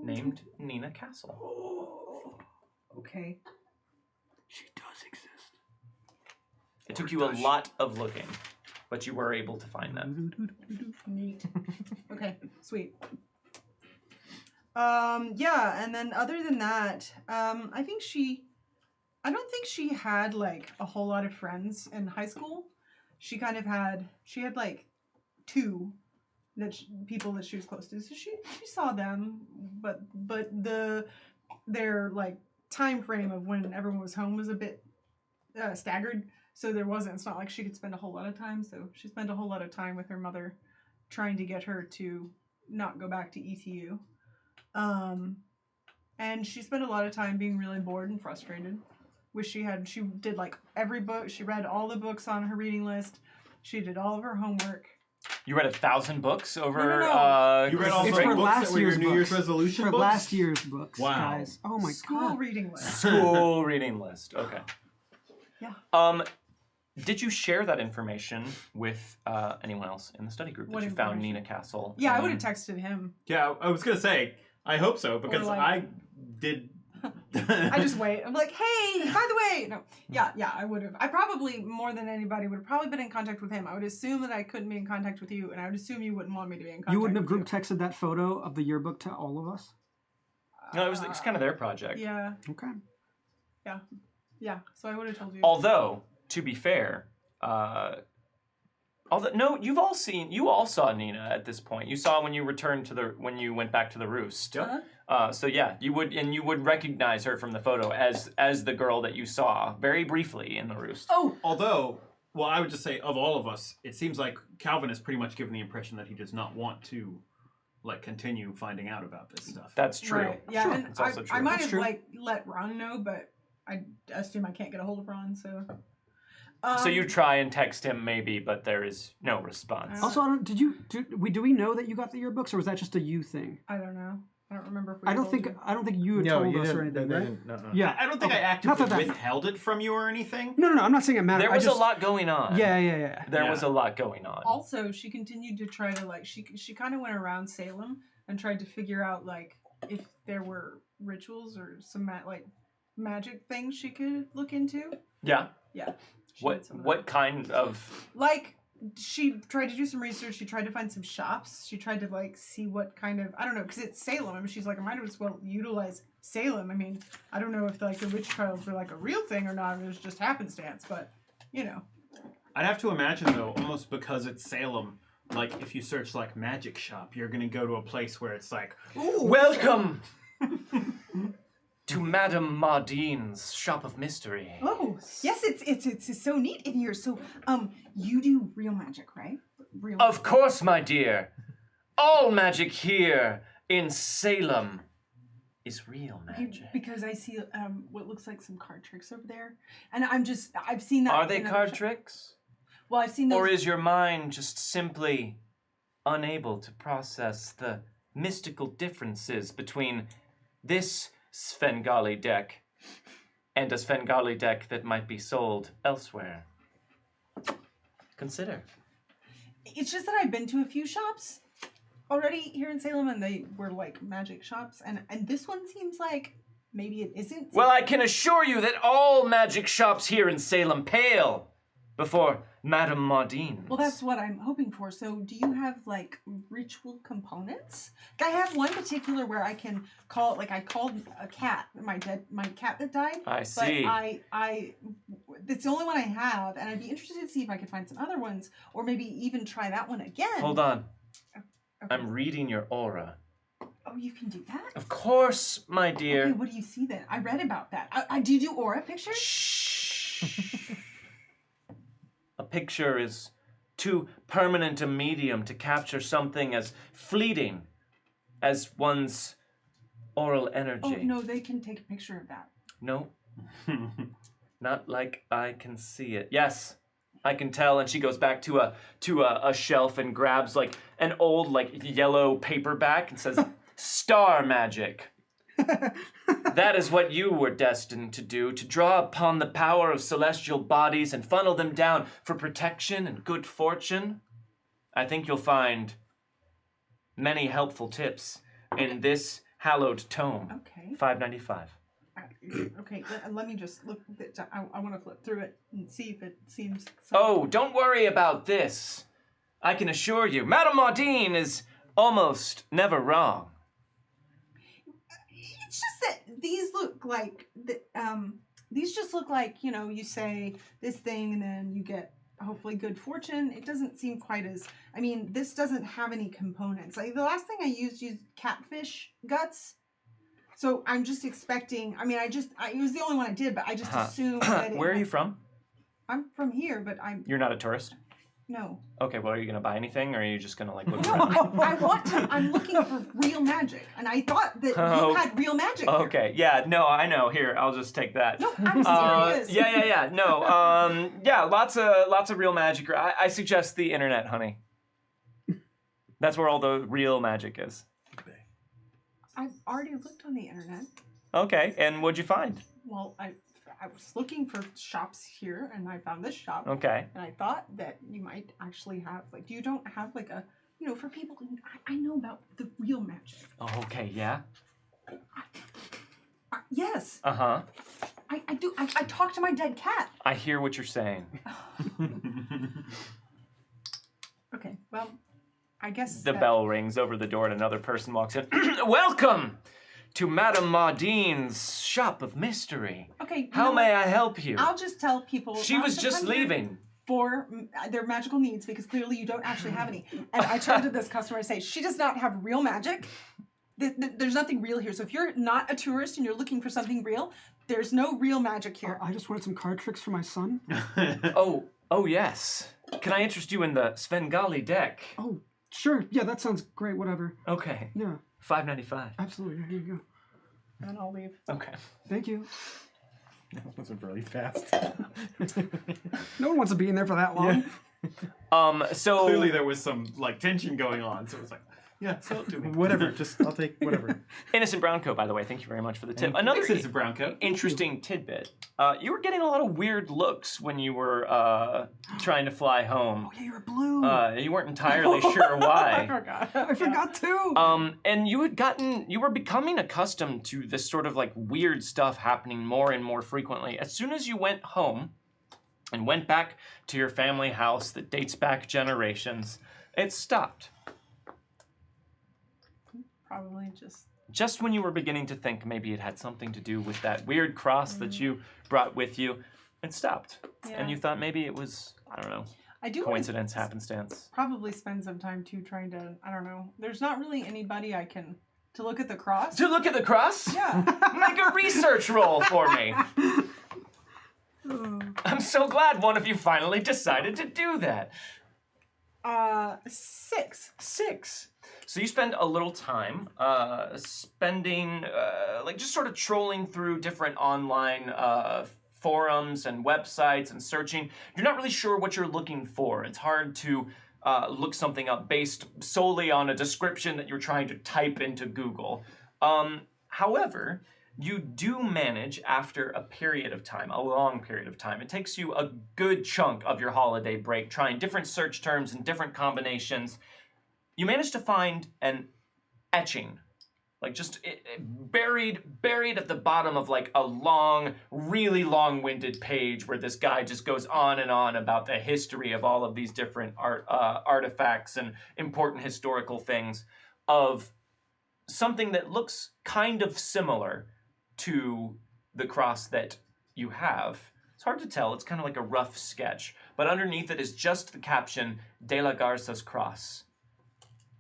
Speaker 2: named Nina Castle.
Speaker 5: Okay.
Speaker 1: She does exist.
Speaker 2: It took you a lot of looking, but you were able to find them.
Speaker 5: Neat. Okay, sweet. Yeah, and then other than that, I don't think she had like a whole lot of friends in high school. She kind of had, like 2 people that she was close to. So she saw them, but their like time frame of when everyone was home was a bit staggered. So it's not like she could spend a whole lot of time. So she spent a whole lot of time with her mother trying to get her to not go back to ETU. And she spent a lot of time being really bored and frustrated. She did like every book. She read all the books on her reading list. She did all of her homework.
Speaker 2: You read 1,000 books over.
Speaker 5: No.
Speaker 3: You read all
Speaker 1: It's
Speaker 3: the
Speaker 1: for
Speaker 3: books
Speaker 1: last
Speaker 3: that were your
Speaker 1: year's
Speaker 3: New Year's
Speaker 1: books.
Speaker 3: resolution
Speaker 1: For
Speaker 3: books?
Speaker 1: last year's books,
Speaker 3: Wow.
Speaker 1: guys. Oh my
Speaker 5: School
Speaker 1: god.
Speaker 5: reading list.
Speaker 2: School reading list. Okay.
Speaker 5: Yeah.
Speaker 2: Did you share that information with anyone else in the study group
Speaker 5: What
Speaker 2: that you found
Speaker 5: information?
Speaker 2: Nina Castle?
Speaker 5: Yeah, I
Speaker 2: and-
Speaker 5: would have texted him.
Speaker 3: Yeah, I was going to say, I hope so, because
Speaker 5: like-
Speaker 3: I did...
Speaker 5: I just wait. I'm like, hey, by the way, no, yeah, I would have. I probably, more than anybody, would have probably been in contact with him. I would assume that I couldn't be in contact with you, and I would assume you wouldn't want me to be in contact.
Speaker 1: You wouldn't have
Speaker 5: with
Speaker 1: group texted that photo of the yearbook to all of us?
Speaker 2: No, it was kind of their project.
Speaker 5: Yeah,
Speaker 1: Okay.
Speaker 5: yeah. So I would have told you.
Speaker 2: Although, to be fair, you all saw Nina at this point. You saw when you returned when you went back to the roost.
Speaker 3: Yep.
Speaker 2: So yeah, you would recognize her from the photo as the girl that you saw very briefly in the roost.
Speaker 5: Oh,
Speaker 3: Although, well, I would just say, of all of us, it seems like Calvin has pretty much given the impression that he does not want to, like, continue finding out about this stuff.
Speaker 2: That's true.
Speaker 5: right. Yeah,
Speaker 1: Sure.
Speaker 5: and
Speaker 2: It's also true.
Speaker 5: I might
Speaker 1: That's
Speaker 5: have
Speaker 1: true.
Speaker 5: like let Ron know, but I assume I can't get a hold of Ron. So.
Speaker 2: So you try and text him maybe, but there is no response.
Speaker 1: Also, do we know that you got the yearbooks, or was that just a you thing?
Speaker 5: I don't know. I don't remember if we
Speaker 1: I don't
Speaker 5: told
Speaker 1: think
Speaker 5: you.
Speaker 1: you had
Speaker 4: No,
Speaker 1: told
Speaker 4: you
Speaker 1: us
Speaker 4: didn't.
Speaker 1: or anything,
Speaker 4: They
Speaker 1: right?
Speaker 4: didn't. Uh-uh.
Speaker 1: Yeah.
Speaker 3: I don't think
Speaker 1: Okay.
Speaker 3: I
Speaker 1: Not
Speaker 3: actively
Speaker 1: that-
Speaker 3: withheld it from you or anything.
Speaker 1: No, I'm not saying it mattered.
Speaker 2: There was a lot going on.
Speaker 1: Yeah.
Speaker 2: There was a lot going on.
Speaker 5: Also, she continued to try to she kind of went around Salem and tried to figure out like if there were rituals or some magic things she could look into.
Speaker 2: Yeah.
Speaker 5: Yeah. She did some of
Speaker 2: What kind of?
Speaker 5: like she tried to do some research. She tried to find some shops. She tried to see what kind of, I don't know, because it's Salem. I mean, she's like, I might as well utilize Salem. I mean, I don't know if the witch trials were a real thing or not. It was just happenstance, but
Speaker 3: I'd have to imagine though, almost because it's Salem, if you search magic shop, you're gonna go to a place where it's ooh,
Speaker 2: Welcome to Madame Mardine's Shop of Mystery.
Speaker 6: Oh, yes, it's so neat in here. So, you do real magic, right? Real.
Speaker 2: Of course, my dear. All magic here in Salem is real magic.
Speaker 5: because I see what looks like some card tricks over there, and I've seen that.
Speaker 2: Are they
Speaker 5: in other
Speaker 2: card
Speaker 5: shops.
Speaker 2: tricks?
Speaker 5: Well, I've seen those.
Speaker 2: Or is your mind just simply unable to process the mystical differences between this Svengali deck and a Svengali deck that might be sold elsewhere? Consider.
Speaker 5: It's just that I've been to a few shops already here in Salem, and they were magic shops, and this one seems like maybe it isn't.
Speaker 2: Well, I can assure you that all magic shops here in Salem pale before Madame Mardine's.
Speaker 5: Well, that's what I'm hoping for. So, do you have ritual components? I have one particular where I can call it I called a cat, my cat that died.
Speaker 2: I see.
Speaker 5: But I it's the only one I have, and I'd be interested to see if I could find some other ones, or maybe even try that one again.
Speaker 2: Hold on.
Speaker 5: Okay.
Speaker 2: I'm reading your aura.
Speaker 5: Oh, you can do that?
Speaker 2: Of course, my dear.
Speaker 5: Okay, what do you see then? I read about that. Do you do aura pictures?
Speaker 2: Shh. A picture is too permanent a medium to capture something as fleeting as one's oral energy.
Speaker 5: Oh, no, they can take a picture of that.
Speaker 2: No. Not like I can see it. Yes, I can tell. And she goes back to a shelf and grabs an old yellow paperback and says, "Star magic." That is what you were destined to do, to draw upon the power of celestial bodies and funnel them down for protection and good fortune. I think you'll find many helpful tips in this hallowed tome.
Speaker 5: Okay.
Speaker 2: $5.95.
Speaker 5: Okay, let me just look. I want to flip through it and see if it seems.
Speaker 2: Oh, don't worry about this. I can assure you, Madame Mardine is almost never wrong.
Speaker 5: It's just that these look these just look like, you say this thing and then you get hopefully good fortune. It doesn't seem quite as, this doesn't have any components. The last thing I used catfish guts. So I'm just expecting, it was the only one I did, but I just assumed that
Speaker 2: Where are you from?
Speaker 5: I'm from here, but
Speaker 2: You're not a tourist?
Speaker 5: no.
Speaker 2: Okay, well, are you going to buy anything, or are you just going to look
Speaker 5: No,
Speaker 2: around?
Speaker 5: I'm looking for real magic, and I thought that you had real magic here.
Speaker 2: Okay, yeah, no, I know. Here, I'll just take that.
Speaker 5: No, I'm serious.
Speaker 2: Yeah. No, yeah, lots of real magic. I suggest the internet, honey. That's where all the real magic is.
Speaker 5: I've already looked on the internet.
Speaker 2: Okay, and what'd you find?
Speaker 5: Well, I was looking for shops here, and I found this shop.
Speaker 2: Okay.
Speaker 5: And I thought that you might actually have, you don't have for people who, I know about the real magic.
Speaker 2: Oh, okay, yeah.
Speaker 5: Yes.
Speaker 2: Uh-huh.
Speaker 5: I do. I talk to my dead cat.
Speaker 2: I hear what you're saying.
Speaker 5: Okay, well, I guess
Speaker 2: The bell rings over the door and another person walks in. Welcome to Madame Mardine's Shop of Mystery.
Speaker 5: Okay.
Speaker 2: How may I help you?
Speaker 5: I'll just tell people.
Speaker 2: She
Speaker 5: not
Speaker 2: was
Speaker 5: to
Speaker 2: just
Speaker 5: come here
Speaker 2: leaving.
Speaker 5: for their magical needs, because clearly you don't actually have any. And I turn to this customer and say, she does not have real magic. There's nothing real here. So if you're not a tourist and you're looking for something real, there's no real magic here.
Speaker 1: I just wanted some card tricks for my son.
Speaker 2: Oh yes. Can I interest you in the Svengali deck?
Speaker 1: Oh, sure. Yeah, that sounds great. Whatever.
Speaker 2: Okay.
Speaker 1: Yeah,
Speaker 2: $5.95.
Speaker 1: absolutely. Here you go.
Speaker 5: And I'll leave.
Speaker 2: Okay.
Speaker 1: Thank you.
Speaker 4: That was really fast.
Speaker 1: No one wants to be in there for that long.
Speaker 2: So
Speaker 3: Clearly there was some tension going on, so it's Yeah, sell it to me.
Speaker 4: Whatever. Just I'll take whatever.
Speaker 2: Innocent Brown Coat, by the way. Thank you very much for the tip. Another
Speaker 3: This is a brown coat.
Speaker 2: interesting tidbit. You were getting a lot of weird looks when you were trying to fly home.
Speaker 1: Oh yeah, you're blue.
Speaker 2: You weren't entirely sure why.
Speaker 1: I forgot too.
Speaker 2: And you were becoming accustomed to this sort of like weird stuff happening more and more frequently. As soon as you went home and went back to your family house that dates back generations, it stopped.
Speaker 5: Probably
Speaker 2: Just when you were beginning to think maybe it had something to do with that weird cross that you brought with you, it stopped.
Speaker 5: Yeah.
Speaker 2: And you thought maybe it was, I don't know,
Speaker 5: I do
Speaker 2: coincidence, happenstance.
Speaker 5: probably spend some time too trying to, I don't know. There's not really anybody to look at the cross.
Speaker 2: To look at the cross?
Speaker 5: Yeah.
Speaker 2: Make a research roll for me. I'm so glad one of you finally decided to do that.
Speaker 5: 6.
Speaker 2: 6. So you spend a little time like just sort of trolling through different online forums and websites and searching. You're not really sure what you're looking for. It's hard to look something up based solely on a description that you're trying to type into Google. However, you do manage after a period of time, a long period of time. It takes you a good chunk of your holiday break trying different search terms and different combinations. You manage to find an etching, like just buried at the bottom of like a long, really long-winded page where this guy just goes on and on about the history of all of these different artifacts and important historical things of something that looks kind of similar to the cross that you have. It's hard to tell. It's kind of like a rough sketch, but underneath it is just the caption, De la Garza's cross.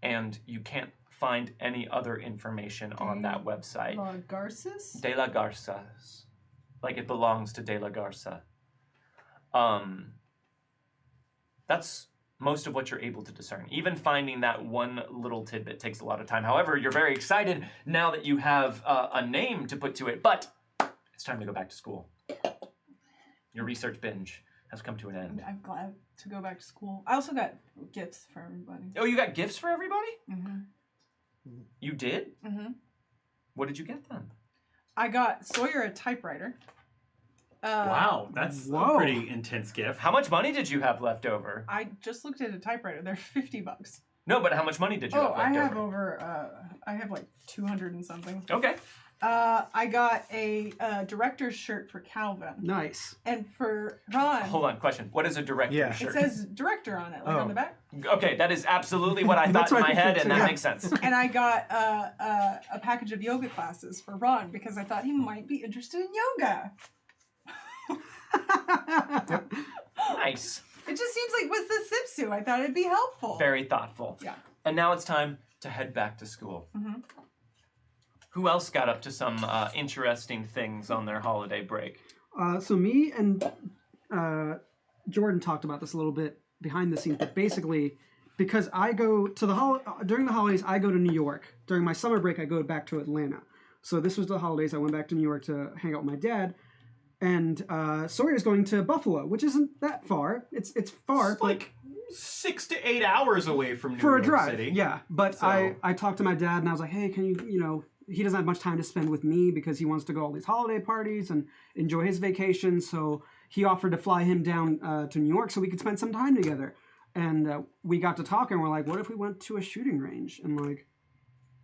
Speaker 2: And you can't find any other information on that website.
Speaker 5: Garces?
Speaker 2: De la Garza's. Like it belongs to De la Garza. That's most of what you're able to discern. Even finding that one little tidbit takes a lot of time. However, you're very excited now that you have a name to put to it, but it's time to go back to school. Your research binge has come to an end.
Speaker 5: I'm glad to go back to school. I also got gifts for everybody.
Speaker 2: Oh, you got gifts for everybody?
Speaker 5: Mm-hmm.
Speaker 2: You did?
Speaker 5: Mm-hmm.
Speaker 2: What did you get them?
Speaker 5: I got Sawyer a typewriter.
Speaker 3: Wow, that's a pretty intense gift.
Speaker 2: How much money did you have left over?
Speaker 5: I just looked at a typewriter. They're $50.
Speaker 2: No, but how much money did you have left over?
Speaker 5: I have like 200 and something.
Speaker 2: Okay.
Speaker 5: I got a director's shirt for Calvin.
Speaker 1: Nice.
Speaker 5: And for Ron,
Speaker 2: Hold on, question. What is a director's
Speaker 4: Yeah.
Speaker 2: shirt?
Speaker 5: it says director on it, like on the back.
Speaker 2: Okay, that is absolutely what I thought
Speaker 1: That's
Speaker 2: in
Speaker 1: what
Speaker 2: my
Speaker 1: I
Speaker 2: head,
Speaker 1: think
Speaker 2: and
Speaker 1: too,
Speaker 2: that
Speaker 1: yeah.
Speaker 2: makes sense.
Speaker 5: And I got a package of yoga classes for Ron because I thought he might be interested in yoga.
Speaker 2: Nice.
Speaker 5: It just seems like with the Sipsu, I thought it'd be helpful.
Speaker 2: Very thoughtful.
Speaker 5: Yeah.
Speaker 2: And now it's time to head back to school.
Speaker 5: Mm-hmm.
Speaker 2: Who else got up to some interesting things on their holiday break?
Speaker 1: So me and Jordan talked about this a little bit behind the scenes, but basically, because I go to during the holidays, I go to New York. During my summer break, I go back to Atlanta. So this was the holidays. I went back to New York to hang out with my dad. And Sawyer's going to Buffalo, which isn't that far. It's far,
Speaker 3: It's
Speaker 1: but
Speaker 3: like 6 to 8 hours away from New
Speaker 1: for
Speaker 3: York
Speaker 1: a drive.
Speaker 3: City.
Speaker 1: Yeah, but
Speaker 3: So-
Speaker 1: I talked to my dad and I was like, hey, can you he doesn't have much time to spend with me because he wants to go to all these holiday parties and enjoy his vacation. So he offered to fly him down to New York so we could spend some time together. And we got to talking. We're like, what if we went to a shooting range and like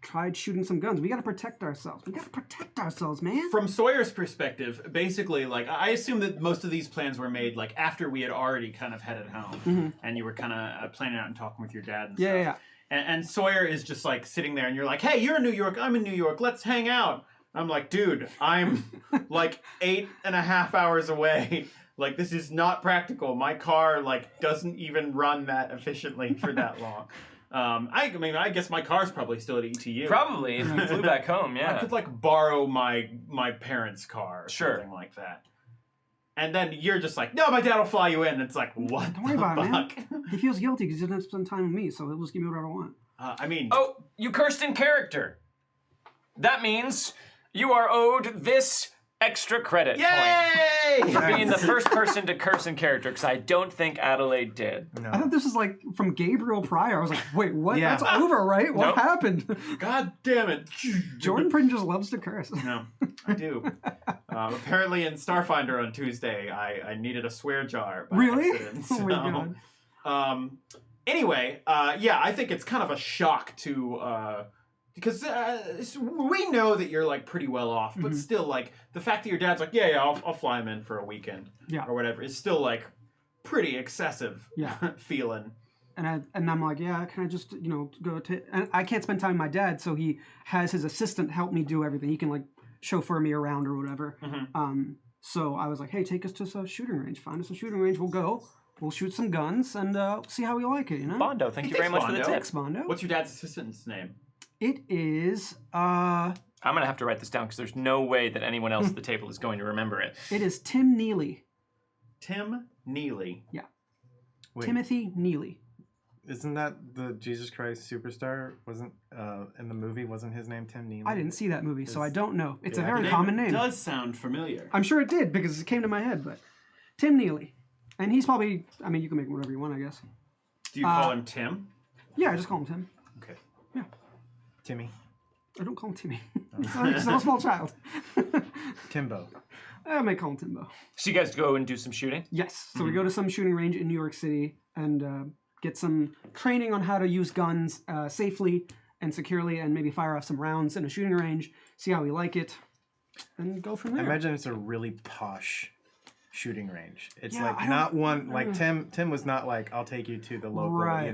Speaker 1: tried shooting some guns? We got to protect ourselves. We got to protect ourselves, man.
Speaker 3: From Sawyer's perspective, basically, like, I assume that most of these plans were made like after we had already kind of headed home, and you were kind of planning out and talking with your dad and stuff.
Speaker 1: Yeah.
Speaker 3: And Sawyer is just like sitting there, and you're like, "Hey, you're in New York. I'm in New York. Let's hang out." I'm like, "Dude, I'm like 8.5 hours away. Like, this is not practical. My car like doesn't even run that efficiently for that long." I mean, I guess my car's probably still at ETU.
Speaker 2: Probably, if you flew back home,
Speaker 3: I
Speaker 2: yeah.
Speaker 3: could like borrow my parents' car or
Speaker 2: Sure.
Speaker 3: something like that. And then you're just like, no, my dad will fly you in. And it's like, what?
Speaker 1: Don't worry about it, man.
Speaker 3: fuck?
Speaker 1: He feels guilty because he doesn't spend time with me, so he'll just give me whatever I want.
Speaker 3: I mean,
Speaker 2: Oh, you cursed in character. That means you are owed this extra credit point
Speaker 3: Yay!
Speaker 2: for being the first person to curse in character, because I don't think Adelaide did.
Speaker 1: I
Speaker 4: No.
Speaker 1: thought this was like from Gabriel Pryor. I was like, wait, what?
Speaker 4: Yeah.
Speaker 1: That's over, right? What
Speaker 2: Nope.
Speaker 1: happened?
Speaker 3: God damn it.
Speaker 1: Jordan Prince just loves to curse.
Speaker 3: No, I do. Apparently in Starfinder on Tuesday, I needed a swear jar. By
Speaker 1: Really?
Speaker 3: accident,
Speaker 1: Oh my god.
Speaker 3: Anyway, yeah, I think it's kind of a shock to because we know that you're like pretty well off, but still, like the fact that your dad's like, yeah, I'll fly him in for a weekend,
Speaker 1: Yeah.
Speaker 3: or whatever, is still like pretty excessive.
Speaker 1: Yeah.
Speaker 3: Feeling.
Speaker 1: And I'm like, yeah, can I just, go to... And I can't spend time with my dad, so he has his assistant help me do everything. He can, like, chauffeur me around or whatever. So I was like, hey, take us to a shooting range. Find us a shooting range. We'll go. We'll shoot some guns and see how we like it,
Speaker 2: Bondo, thank you very much for the
Speaker 3: Bondo.
Speaker 2: tip.
Speaker 1: Thanks, Mondo.
Speaker 3: What's your dad's assistant's name?
Speaker 1: It is,
Speaker 2: I'm going to have to write this down because there's no way that anyone else at the table is going to remember it.
Speaker 1: it is Tim Neely.
Speaker 3: Tim Neely.
Speaker 4: Wait,
Speaker 1: Timothy Neely.
Speaker 4: isn't that the Jesus Christ Superstar? Wasn't in the movie? Wasn't his name Tim Neely?
Speaker 1: I didn't see that movie, so I don't know. It's a
Speaker 4: Yeah,
Speaker 1: very
Speaker 3: Name
Speaker 1: common name.
Speaker 3: does sound familiar.
Speaker 1: I'm sure it did because it came to my head, but Tim Neely. And he's probably, I mean, you can make him whatever you want, I guess.
Speaker 3: Do you call him Tim?
Speaker 1: Yeah, I just call him Tim.
Speaker 3: Okay.
Speaker 4: Timmy.
Speaker 1: I don't call him Timmy. He's not a small child.
Speaker 4: Timbo.
Speaker 1: I may call him Timbo.
Speaker 2: So you guys go and do some shooting?
Speaker 1: Yes. So we go to some shooting range in New York City and get some training on how to use guns safely and securely and maybe fire off some rounds in a shooting range, see how we like it, and go from
Speaker 4: I
Speaker 1: there.
Speaker 4: imagine it's a really posh shooting range. It's
Speaker 1: Yeah, I
Speaker 4: like
Speaker 1: don't-
Speaker 4: not one like Tim was not like, I'll take you to the local,
Speaker 1: Right.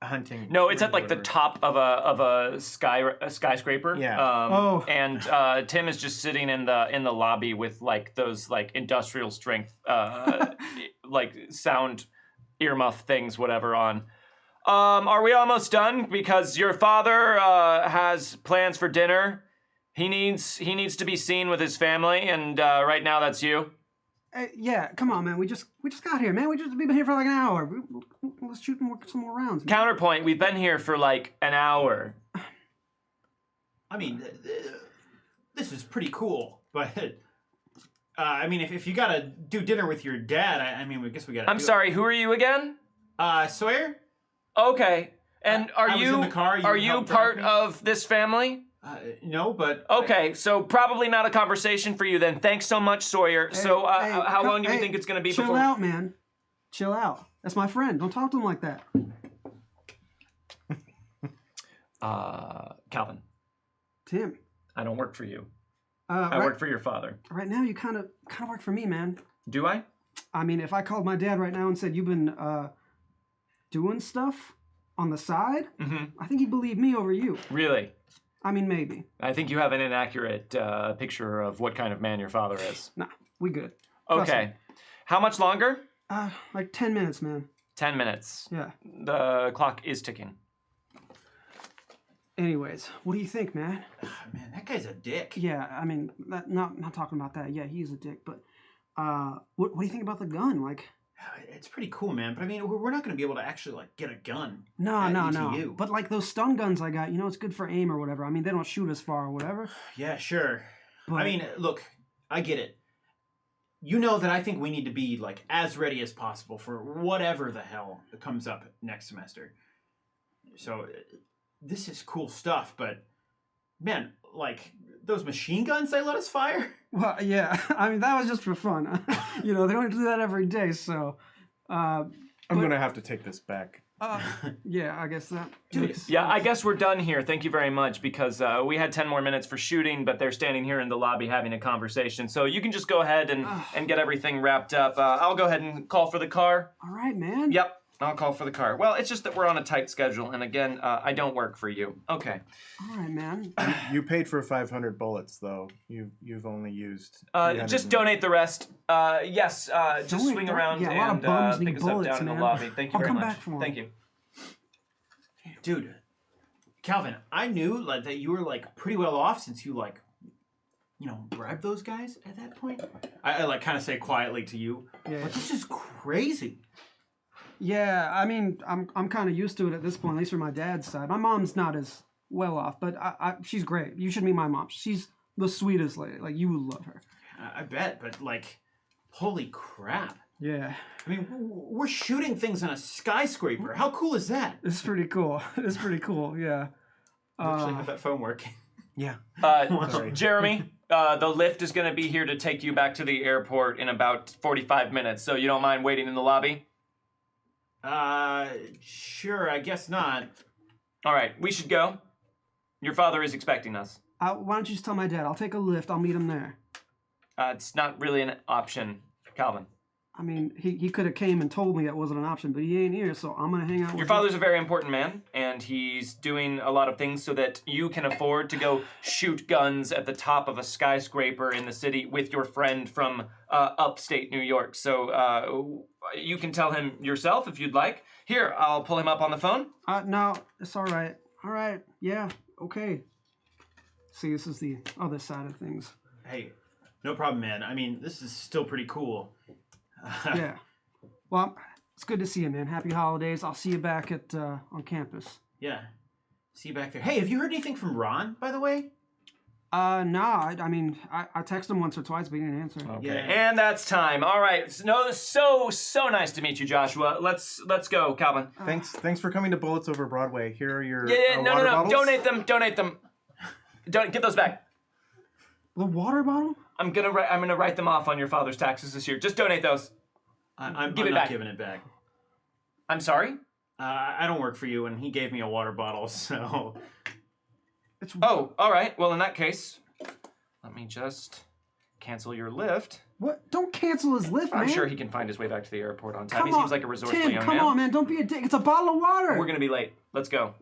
Speaker 4: hunting.
Speaker 2: No, it's at
Speaker 4: range,
Speaker 2: like the
Speaker 4: whatever.
Speaker 2: top of a skyscraper.
Speaker 4: Yeah.
Speaker 2: And Tim is just sitting in the lobby with like those like industrial strength like sound earmuff things, whatever on. Are we almost done? Because your father has plans for dinner. He needs to be seen with his family, and right now that's you.
Speaker 1: Yeah, come on, man. We just got here, man. We've been here for like an hour. Let's shoot some more rounds. Man.
Speaker 2: Counterpoint: we've been here for like an hour.
Speaker 3: I mean, this is pretty cool, but I mean, if you gotta do dinner with your dad, I mean, I guess we gotta.
Speaker 2: I'm sorry. Who are you again?
Speaker 3: Sawyer.
Speaker 2: Okay. And
Speaker 3: I
Speaker 2: are
Speaker 3: was
Speaker 2: you
Speaker 3: in the car, you
Speaker 2: are you
Speaker 3: helped drive
Speaker 2: part
Speaker 3: me?
Speaker 2: of this family?
Speaker 3: No, but
Speaker 2: Okay, so probably not a conversation for you then. Thanks so much, Sawyer. So,
Speaker 1: Hey,
Speaker 2: how long do you
Speaker 1: hey,
Speaker 2: think it's going to be
Speaker 1: chill
Speaker 2: before?
Speaker 1: out, man. Chill out. That's my friend. Don't talk to him like that.
Speaker 2: Calvin,
Speaker 1: Tim.
Speaker 2: I don't work for you.
Speaker 1: Uh,
Speaker 2: I
Speaker 1: right,
Speaker 2: work for your father.
Speaker 1: right now, you kind of work for me, man.
Speaker 2: Do I?
Speaker 1: I mean, if I called my dad right now and said you've been doing stuff on the side, I think he'd believe me over you.
Speaker 2: Really?
Speaker 1: I mean, maybe.
Speaker 2: I think you have an inaccurate picture of what kind of man your father is.
Speaker 1: Nah, we good. Trust
Speaker 2: Okay. How much longer?
Speaker 1: Like 10 minutes, man.
Speaker 2: 10 minutes.
Speaker 1: Yeah.
Speaker 2: The clock is ticking.
Speaker 1: Anyways, what do you think, man?
Speaker 3: man, that guy's a dick.
Speaker 1: Yeah, I mean, not talking about that. Yeah, he's a dick, but what do you think about the gun? Like,
Speaker 3: It's pretty cool, man. But I mean, we're not going to be able to actually like get a gun.
Speaker 1: no.
Speaker 3: at ETU.
Speaker 1: But like those stun guns I got, it's good for aim or whatever. I mean, they don't shoot as far or whatever.
Speaker 3: Yeah, sure.
Speaker 1: But
Speaker 3: I mean, look, I get it. You know that I think we need to be like as ready as possible for whatever the hell comes up next semester. So this is cool stuff, but man, like those machine guns they let us fire.
Speaker 1: well, yeah. I mean, that was just for fun. They don't do that every day, so.
Speaker 4: I'm gonna have to take this back.
Speaker 1: Yeah, I guess that.
Speaker 3: Dude,
Speaker 2: Yeah, I guess we're done here. Thank you very much, because we had 10 more minutes for shooting, but they're standing here in the lobby having a conversation. So you can just go ahead and get everything wrapped up. I'll go ahead and call for the car.
Speaker 1: All right, man.
Speaker 2: Yep, I'll call for the car. Well, it's just that we're on a tight schedule, and again, I don't work for you. Okay.
Speaker 1: All right, man.
Speaker 4: You paid for 500 bullets, though. You've only used.
Speaker 2: Just donate the rest. Yes, just
Speaker 1: Donate
Speaker 2: swing
Speaker 1: the-
Speaker 2: around
Speaker 1: yeah, a lot of
Speaker 2: and
Speaker 1: bums need
Speaker 2: pick us up
Speaker 1: bullets,
Speaker 2: down in the
Speaker 1: man.
Speaker 2: lobby. Thank you
Speaker 1: I'll
Speaker 2: very
Speaker 1: come
Speaker 2: much.
Speaker 1: back for 'em.
Speaker 2: Thank you.
Speaker 3: dude, Calvin, I knew like that you were like pretty well off since you like, bribed those guys at that point. I like kind of say quietly to you,
Speaker 1: Yeah.
Speaker 3: but this is crazy.
Speaker 1: Yeah, I mean, I'm kind of used to it at this point, at least from my dad's side. My mom's not as well off, but she's great. You should meet my mom. She's The sweetest lady. Like, you would love her.
Speaker 3: I bet, but like, holy crap.
Speaker 1: Yeah.
Speaker 3: I mean, we're shooting things on a skyscraper. How cool is that?
Speaker 1: It's pretty cool. It's pretty cool, yeah.
Speaker 3: I actually have that phone working.
Speaker 4: Yeah.
Speaker 2: Sorry. Jeremy, the lift is going to be here to take you back to the airport in about 45 minutes, so you don't mind waiting in the lobby?
Speaker 3: Sure, I guess not.
Speaker 2: All right, we should go. Your father is expecting us.
Speaker 1: Why don't you just tell my dad? I'll take a lift. I'll meet him there.
Speaker 2: It's not really an option, Calvin.
Speaker 1: I mean, he could have came and told me that wasn't an option, but he ain't here, so I'm going to hang out with
Speaker 2: Your father's a very important man, and he's doing a lot of things so that you can afford to go shoot guns at the top of a skyscraper in the city with your friend from upstate New York. So you can tell him yourself if you'd like. Here, I'll pull him up on the phone.
Speaker 1: No, it's all right. All right, yeah, okay. See, this is the other side of things.
Speaker 3: Hey, no problem, man. I mean, this is still pretty cool.
Speaker 1: Yeah. Well, it's good to see you, man. Happy holidays. I'll see you back at on campus.
Speaker 3: Yeah. See you back there. Hey, have you heard anything from Ron, by the way?
Speaker 1: Nah. I mean, I texted him once or twice, but he didn't answer.
Speaker 2: Okay.
Speaker 3: Yeah.
Speaker 2: And that's time. All right. No, so nice to meet you, Joshua. Let's go, Calvin.
Speaker 4: Thanks for coming to Bullets Over Broadway. Here are your
Speaker 2: No.
Speaker 4: water bottles.
Speaker 2: Donate them. Don't give those back.
Speaker 1: The water bottle?
Speaker 2: I'm gonna write them off on your father's taxes this year. Just donate those.
Speaker 3: I'm
Speaker 2: Give it
Speaker 3: not
Speaker 2: back.
Speaker 3: giving it back.
Speaker 2: I'm sorry.
Speaker 3: I don't work for you, and he gave me a water bottle, so...
Speaker 2: Oh, all right. Well, in that case, let me just cancel your lift.
Speaker 1: What? Don't cancel his lift, man.
Speaker 2: I'm sure he can find his way back to the airport on time.
Speaker 1: Come
Speaker 2: He
Speaker 1: on.
Speaker 2: seems like a resourceful
Speaker 1: Tim,
Speaker 2: young
Speaker 1: come
Speaker 2: man.
Speaker 1: on, man. Don't be a dick. It's a bottle of water.
Speaker 2: We're gonna be late. Let's go.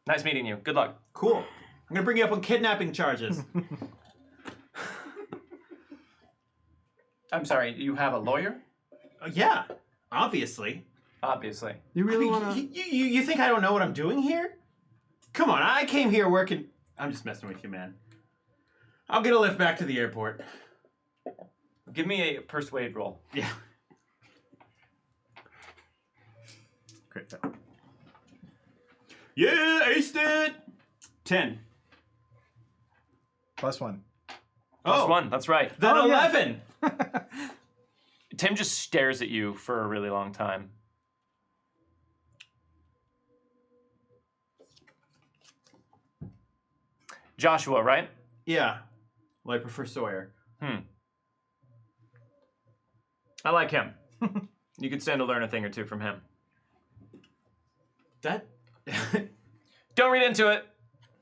Speaker 2: Nice meeting you. Good luck.
Speaker 3: Cool. I'm gonna bring you up on kidnapping charges.
Speaker 2: I'm sorry. You have a lawyer?
Speaker 3: Yeah, obviously.
Speaker 2: Obviously.
Speaker 1: You
Speaker 3: I
Speaker 1: really
Speaker 3: mean,
Speaker 1: want to...
Speaker 3: you think I don't know what I'm doing here? Come on, I came here working... I'm just messing with you, man. I'll get a lift back to the airport.
Speaker 2: Give me a persuade roll.
Speaker 3: Yeah.
Speaker 4: Great.
Speaker 3: Yeah, aced it! 10.
Speaker 4: +1.
Speaker 2: Plus one. That's right.
Speaker 3: Then
Speaker 1: Oh, yeah.
Speaker 3: 11!
Speaker 2: Tim just stares at you for a really long time. Joshua, right?
Speaker 3: Yeah. Well, I prefer Sawyer.
Speaker 2: I like him. You could stand to learn a thing or two from him.
Speaker 3: That...
Speaker 2: Don't read into it.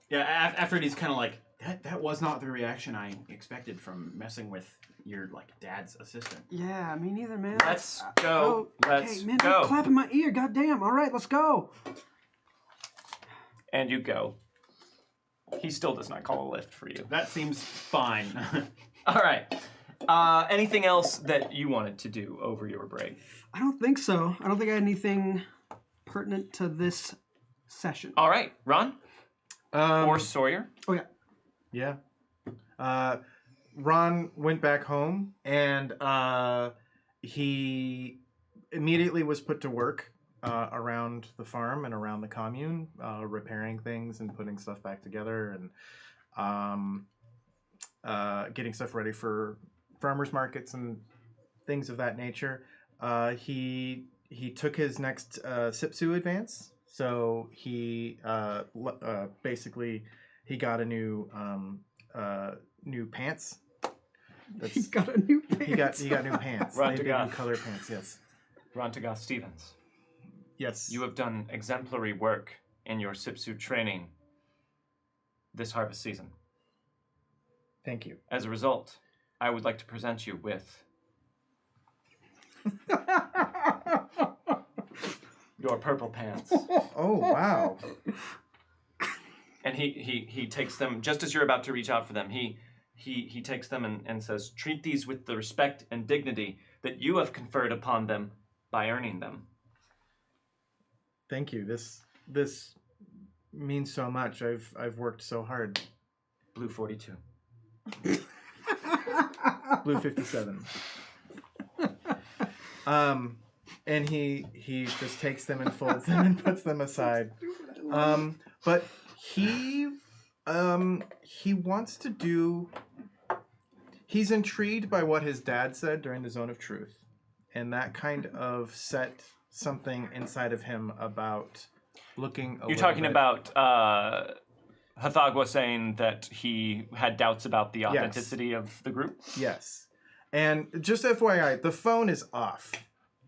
Speaker 3: yeah, after he's kind of like, that was not the reaction I expected from messing with your, like, dad's assistant.
Speaker 1: Yeah, me neither, man.
Speaker 2: Let's go. Let's
Speaker 1: okay, man,
Speaker 2: go.
Speaker 1: don't clap in my ear. Goddamn. All right, let's go.
Speaker 2: And you go. He still does not call a lift for you.
Speaker 3: That seems fine.
Speaker 2: All right. Anything else that you wanted to do over your break?
Speaker 1: I don't think so. I don't think I had anything pertinent to this session.
Speaker 2: All right, Ron or Sawyer.
Speaker 1: Oh, yeah.
Speaker 4: Yeah. Ron went back home and he immediately was put to work around the farm and around the commune, repairing things and putting stuff back together and getting stuff ready for farmers markets and things of that nature. He took his next SIPSU advance, so he basically he got a new pants.
Speaker 1: He got a new pants.
Speaker 4: He got new pants.
Speaker 2: Ron
Speaker 4: They did
Speaker 2: Degas.
Speaker 4: new color pants. Yes.
Speaker 2: Ron Degas Stevens.
Speaker 4: Yes.
Speaker 2: You have done exemplary work in your SIPSU training this harvest season.
Speaker 4: Thank you.
Speaker 2: As a result, I would like to present you with your purple pants.
Speaker 4: Oh wow.
Speaker 2: And he takes them just as you're about to reach out for them. He takes them and says, "Treat these with the respect and dignity that you have conferred upon them by earning them."
Speaker 4: Thank you. This means so much. I've worked so hard.
Speaker 2: Blue 42.
Speaker 4: Blue 57. And he just takes them and folds them and puts them aside. But he He wants to do. He's intrigued by what his dad said during the Zone of Truth, and that kind of set something inside of him about looking.
Speaker 2: You're talking about Hathagwa saying that he had doubts about the authenticity of the group?
Speaker 4: Yes. And just FYI, the phone is off.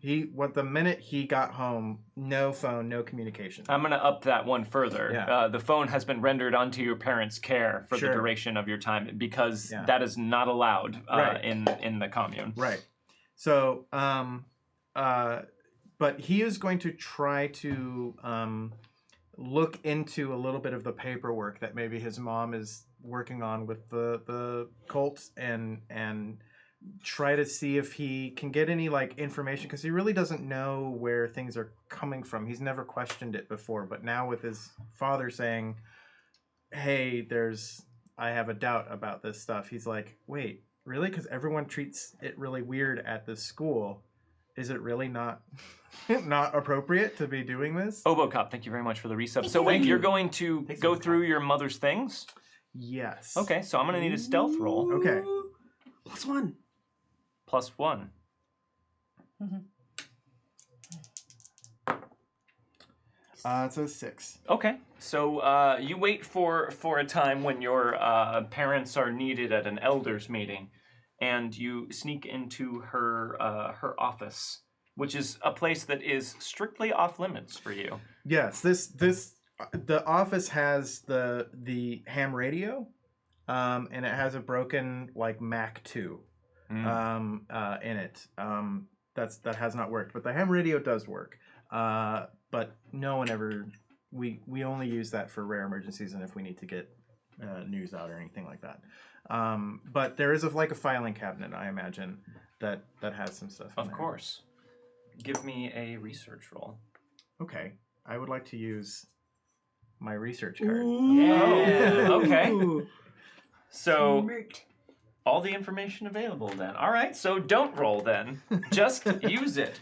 Speaker 4: The minute he got home, no phone, no communication.
Speaker 2: I'm going to up that one further.
Speaker 4: Yeah.
Speaker 2: The phone has been rendered onto your parents' care for the duration of your time because that is not allowed in the commune.
Speaker 4: Right. So, but he is going to try to look into a little bit of the paperwork that maybe his mom is working on with the cult and try to see if he can get any like information, because he really doesn't know where things are coming from. He's never questioned it before, but now with his father saying, hey, I have a doubt about this stuff, he's like, wait, really? Because everyone treats it really weird at this school. Is it really not not appropriate to be doing this?
Speaker 2: Obocop, thank you very much for the resub. So Wink, you're going to go through your mother's things?
Speaker 4: Yes.
Speaker 2: Okay, so I'm going to need a stealth roll.
Speaker 4: Okay.
Speaker 1: +1.
Speaker 2: +1.
Speaker 4: It's a 6.
Speaker 2: Okay, so you wait for a time when your parents are needed at an elders meeting, and you sneak into her office, which is a place that is strictly off limits for you.
Speaker 4: Yes, the office has the ham radio, and it has a broken like Mac 2 in it. That has not worked, but the ham radio does work. But no one ever. We only use that for rare emergencies and if we need to get news out or anything like that. But there is a filing cabinet, I imagine, that has some stuff in
Speaker 2: Of
Speaker 4: there.
Speaker 2: course. Give me a research roll.
Speaker 4: Okay, I would like to use my research card.
Speaker 2: Yeah. Okay.
Speaker 1: Ooh.
Speaker 2: So all the information available then. All right. So don't roll then. Just use it.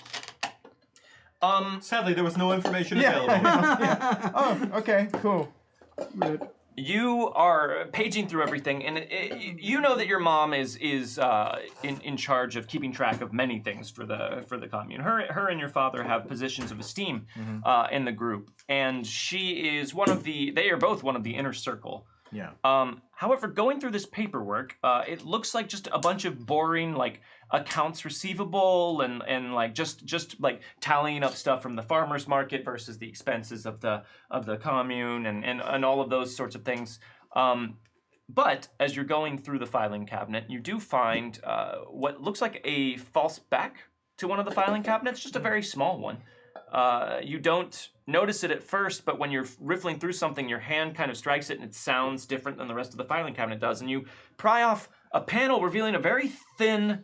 Speaker 3: Sadly, there was no information
Speaker 4: Yeah.
Speaker 3: available.
Speaker 4: Oh, okay, cool.
Speaker 2: You are paging through everything, and you know that your mom is in charge of keeping track of many things for the commune. Her and your father have positions of esteem in the group, and she is one of the. They are both one of the inner circle.
Speaker 4: Yeah.
Speaker 2: However, going through this paperwork, it looks like just a bunch of boring like accounts receivable and like just like tallying up stuff from the farmers market versus the expenses of the commune and all of those sorts of things. But as you're going through the filing cabinet, you do find what looks like a false back to one of the filing cabinets, just a very small one. You don't notice it at first, but when you're riffling through something, your hand kind of strikes it and it sounds different than the rest of the filing cabinet does. And you pry off a panel revealing a very thin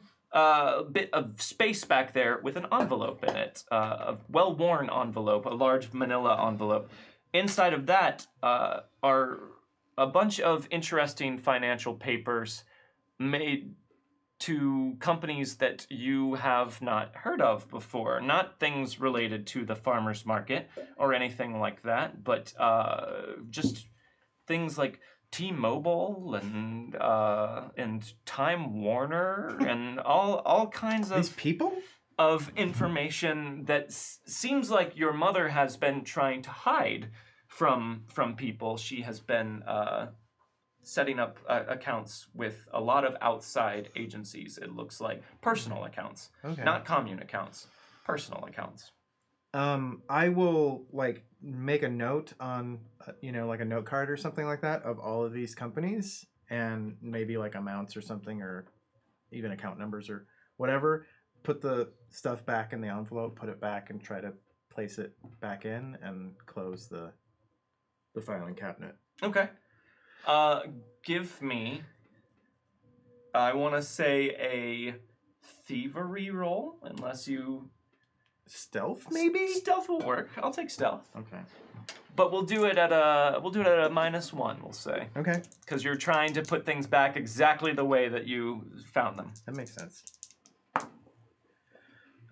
Speaker 2: bit of space back there with an envelope in it, a well-worn envelope, a large manila envelope. Inside of that are a bunch of interesting financial papers made to companies that you have not heard of before. Not things related to the farmer's market or anything like that, but just things like T-Mobile and Time Warner and all kinds of
Speaker 4: These people?
Speaker 2: of information that seems like your mother has been trying to hide from people. She has been setting up accounts with a lot of outside agencies, it looks like. Personal accounts.
Speaker 4: Okay.
Speaker 2: Not commune accounts. Personal accounts.
Speaker 4: I will like make a note on like a note card or something like that of all of these companies and maybe like amounts or something or even account numbers or whatever. Put the stuff back in the envelope, put it back and try to place it back in and close the filing cabinet.
Speaker 2: Okay. Give me, I want to say a thievery roll, unless you...
Speaker 4: Stealth, maybe?
Speaker 2: Stealth will work. I'll take stealth.
Speaker 4: Okay.
Speaker 2: But we'll do it at a -1, we'll say.
Speaker 4: Okay.
Speaker 2: Because you're trying to put things back exactly the way that you found them.
Speaker 4: That makes sense.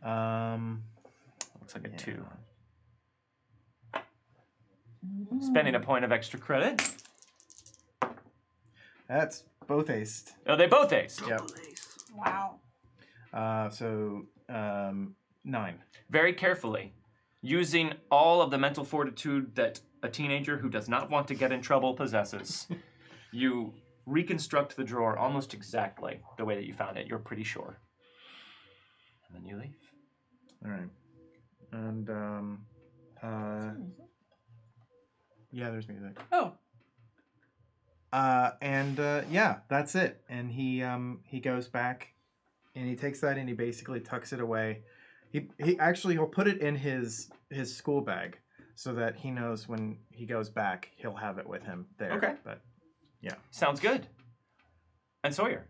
Speaker 2: Looks like a 2. Spending a point of extra credit.
Speaker 4: That's both aced.
Speaker 2: Oh, they both aced.
Speaker 4: Yep.
Speaker 5: Wow.
Speaker 4: So 9.
Speaker 2: Very carefully, using all of the mental fortitude that a teenager who does not want to get in trouble possesses, you reconstruct the drawer almost exactly the way that you found it. You're pretty sure. And then you leave.
Speaker 4: All right. And yeah, there's music.
Speaker 5: Oh.
Speaker 4: Yeah, that's it. And he goes back, and he takes that and he basically tucks it away. He'll put it in his school bag so that he knows when he goes back he'll have it with him there.
Speaker 2: Okay.
Speaker 4: But yeah.
Speaker 2: Sounds good. And Sawyer,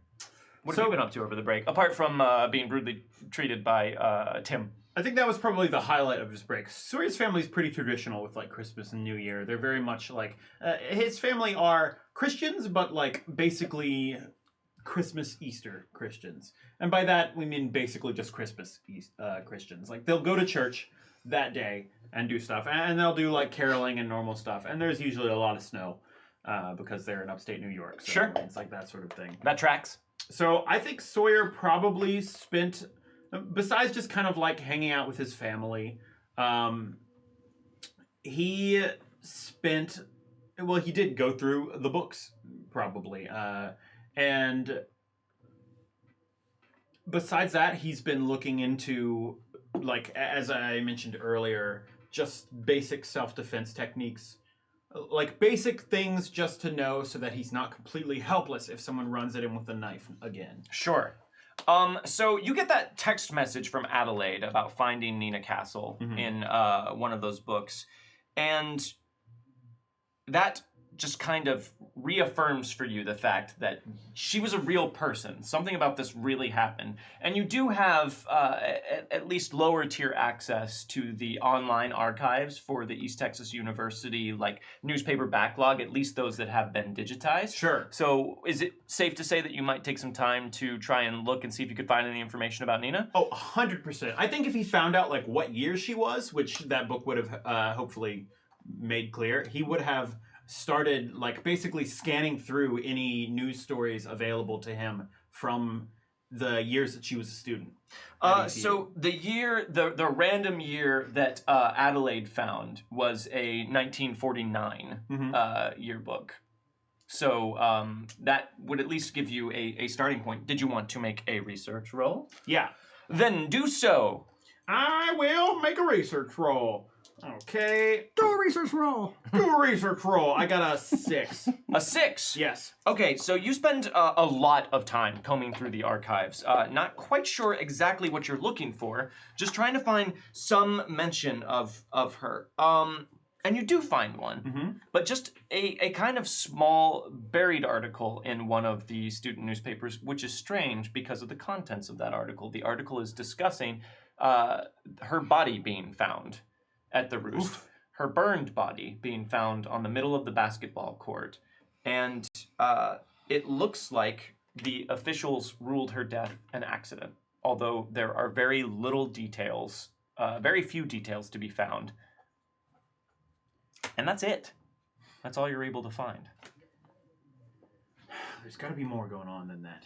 Speaker 2: what have you been up to over the break? Apart from being brutally treated by Tim.
Speaker 3: I think that was probably the highlight of his break. Sawyer's family is pretty traditional with like Christmas and New Year. They're very much like his family are Christians, but like basically Christmas Easter Christians, and by that we mean basically just Christmas Christians. Like they'll go to church that day and do stuff, and they'll do like caroling and normal stuff. And there's usually a lot of snow because they're in upstate New York. So
Speaker 2: Sure,
Speaker 3: it's like that sort of thing.
Speaker 2: That tracks.
Speaker 3: So I think Sawyer probably spent, besides just kind of like hanging out with his family, he spent, well, he did go through the books probably. And besides that, he's been looking into, like, as I mentioned earlier, just basic self-defense techniques. Like basic things just to know so that he's not completely helpless if someone runs at him with a knife again.
Speaker 2: Sure. So you get that text message from Adelaide about finding Nina Castle in one of those books. And that just kind of reaffirms for you the fact that she was a real person. Something about this really happened. And you do have at least lower tier access to the online archives for the East Texas University like newspaper backlog, at least those that have been digitized.
Speaker 3: Sure.
Speaker 2: So is it safe to say that you might take some time to try and look and see if you could find any information about Nina?
Speaker 3: Oh, 100%. I think if he found out like what year she was, which that book would have hopefully made clear, he would have started like basically scanning through any news stories available to him from the years that she was a student.
Speaker 2: So the random year that Adelaide found was a 1949 yearbook. So that would at least give you a starting point. Did you want to make a research roll?
Speaker 3: Yeah.
Speaker 2: Then do so.
Speaker 3: I will make a research roll. Okay.
Speaker 1: Do a research roll.
Speaker 3: Do a research roll. I got a 6.
Speaker 2: A 6?
Speaker 3: Yes.
Speaker 2: Okay, so you spend a lot of time combing through the archives, not quite sure exactly what you're looking for, just trying to find some mention of her. And you do find one, but just a kind of small buried article in one of the student newspapers, which is strange because of the contents of that article. The article is discussing her body being found at the roost, her burned body being found on the middle of the basketball court. And it looks like the officials ruled her death an accident, although there are very little details, very few details to be found. And that's it. That's all you're able to find.
Speaker 3: There's got to be more going on than that.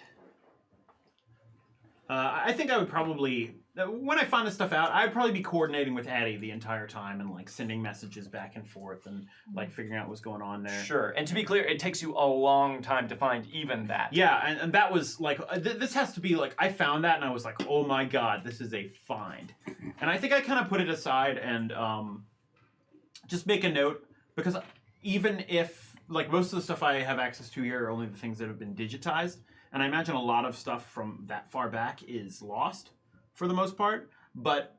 Speaker 3: I think I would probably, when I find this stuff out, I'd probably be coordinating with Addie the entire time and like sending messages back and forth and like figuring out what's going on there.
Speaker 2: Sure. And to be clear, it takes you a long time to find even that.
Speaker 3: Yeah, and that was like, this has to be like, I found that and I was like, oh my god, this is a find. And I think I kind of put it aside and just make a note, because even if, like most of the stuff I have access to here are only the things that have been digitized, and I imagine a lot of stuff from that far back is lost for the most part, but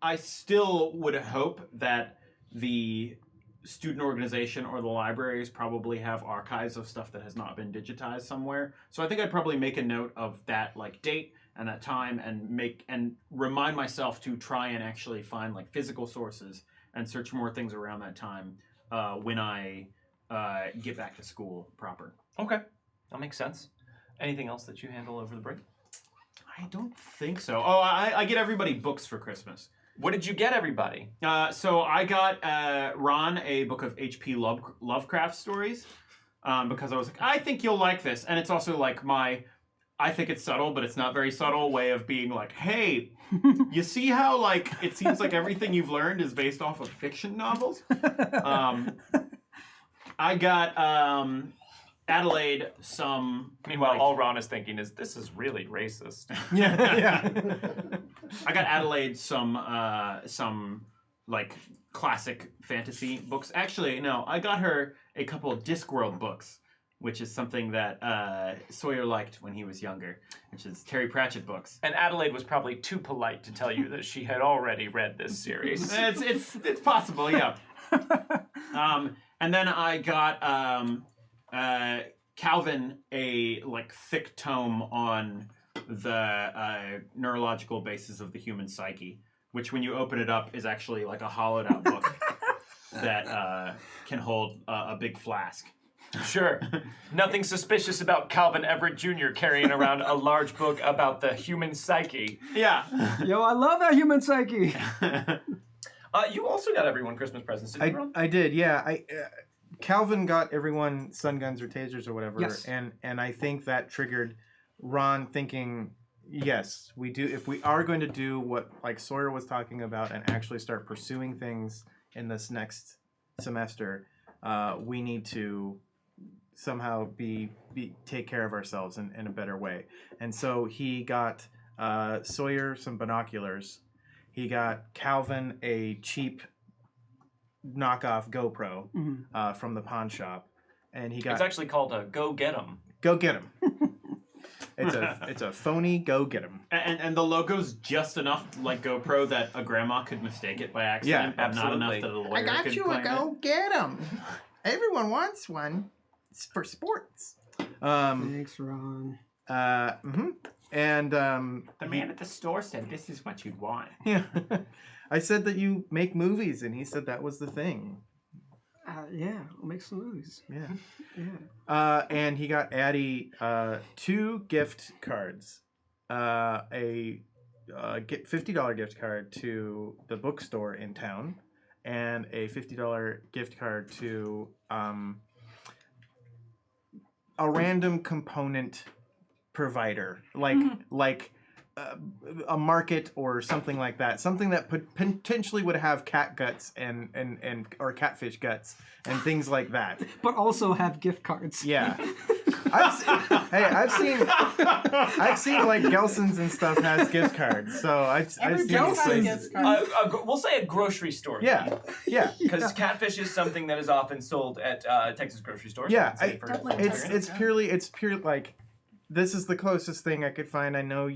Speaker 3: I still would hope that the student organization or the libraries probably have archives of stuff that has not been digitized somewhere. So I think I'd probably make a note of that like date and that time and remind myself to try and actually find like physical sources and search more things around that time when I get back to school proper.
Speaker 2: Okay. That makes sense. Anything else that you handle over the break?
Speaker 3: I don't think so. Oh, I get everybody books for Christmas.
Speaker 2: What did you get everybody?
Speaker 3: So I got Ron a book of H.P. Lovecraft stories. because I was like, I think you'll like this, and it's also like I think it's subtle, but it's not very subtle way of being like, hey, you see how like it seems like everything you've learned is based off of fiction novels? I got Adelaide some.
Speaker 2: Meanwhile,
Speaker 3: like-
Speaker 2: all Ron is thinking is, this is really racist.
Speaker 4: Yeah.
Speaker 3: I got Adelaide some like classic fantasy books. Actually, no, I got her a couple of Discworld books, which is something that Sawyer liked when he was younger, which is Terry Pratchett books.
Speaker 2: And Adelaide was probably too polite to tell you that she had already read this series.
Speaker 3: It's possible, yeah. And then I got Calvin a like thick tome on the neurological basis of the human psyche, which when you open it up is actually like a hollowed out book that can hold a big flask.
Speaker 2: Sure. Nothing suspicious about Calvin Everett Jr. carrying around a large book about the human psyche.
Speaker 3: Yeah.
Speaker 1: Yo, I love that human psyche.
Speaker 2: You also got everyone Christmas presents, didn't you, Ron?
Speaker 4: I did, yeah. Calvin got everyone sun guns or tasers or whatever,
Speaker 1: Yes.
Speaker 4: and I think that triggered Ron thinking, yes, we do. If we are going to do what like Sawyer was talking about and actually start pursuing things in this next semester, we need to somehow take care of ourselves in a better way. And so he got Sawyer some binoculars. He got Calvin a cheap knockoff GoPro from the pawn shop, and he got.
Speaker 2: It's actually called a Go Get 'em.
Speaker 4: Go get him. It's a phony. Go get him.
Speaker 3: And the logo's just enough like GoPro that a grandma could mistake it by accident,
Speaker 4: Yeah,
Speaker 3: but not enough
Speaker 2: absolutely.
Speaker 3: that a lawyer could claim it.
Speaker 4: get him. Everyone wants one. It's for sports.
Speaker 1: Thanks, Ron.
Speaker 4: And
Speaker 3: The man at the store said this is what you'd want.
Speaker 4: yeah, I said that you make movies, and he said that was the thing.
Speaker 1: Yeah, we'll make some movies.
Speaker 4: Yeah.
Speaker 1: Yeah.
Speaker 4: And he got Addie 2 gift cards, a $50 gift card to the bookstore in town, and a $50 gift card to a random component provider, like a market or something like that, something that potentially would have cat guts and or catfish guts and things like that.
Speaker 1: But also have gift cards.
Speaker 4: Yeah. I've seen like Gelson's and stuff has gift cards, so I've
Speaker 5: Every
Speaker 4: seen
Speaker 5: place has
Speaker 4: places.
Speaker 5: gift cards.
Speaker 2: We'll say a grocery store.
Speaker 4: Yeah, yeah,
Speaker 2: Because catfish is something that is often sold at Texas grocery stores.
Speaker 4: yeah.
Speaker 2: I'd say for
Speaker 5: Definitely.
Speaker 4: It's pure like this is the closest thing I could find. I know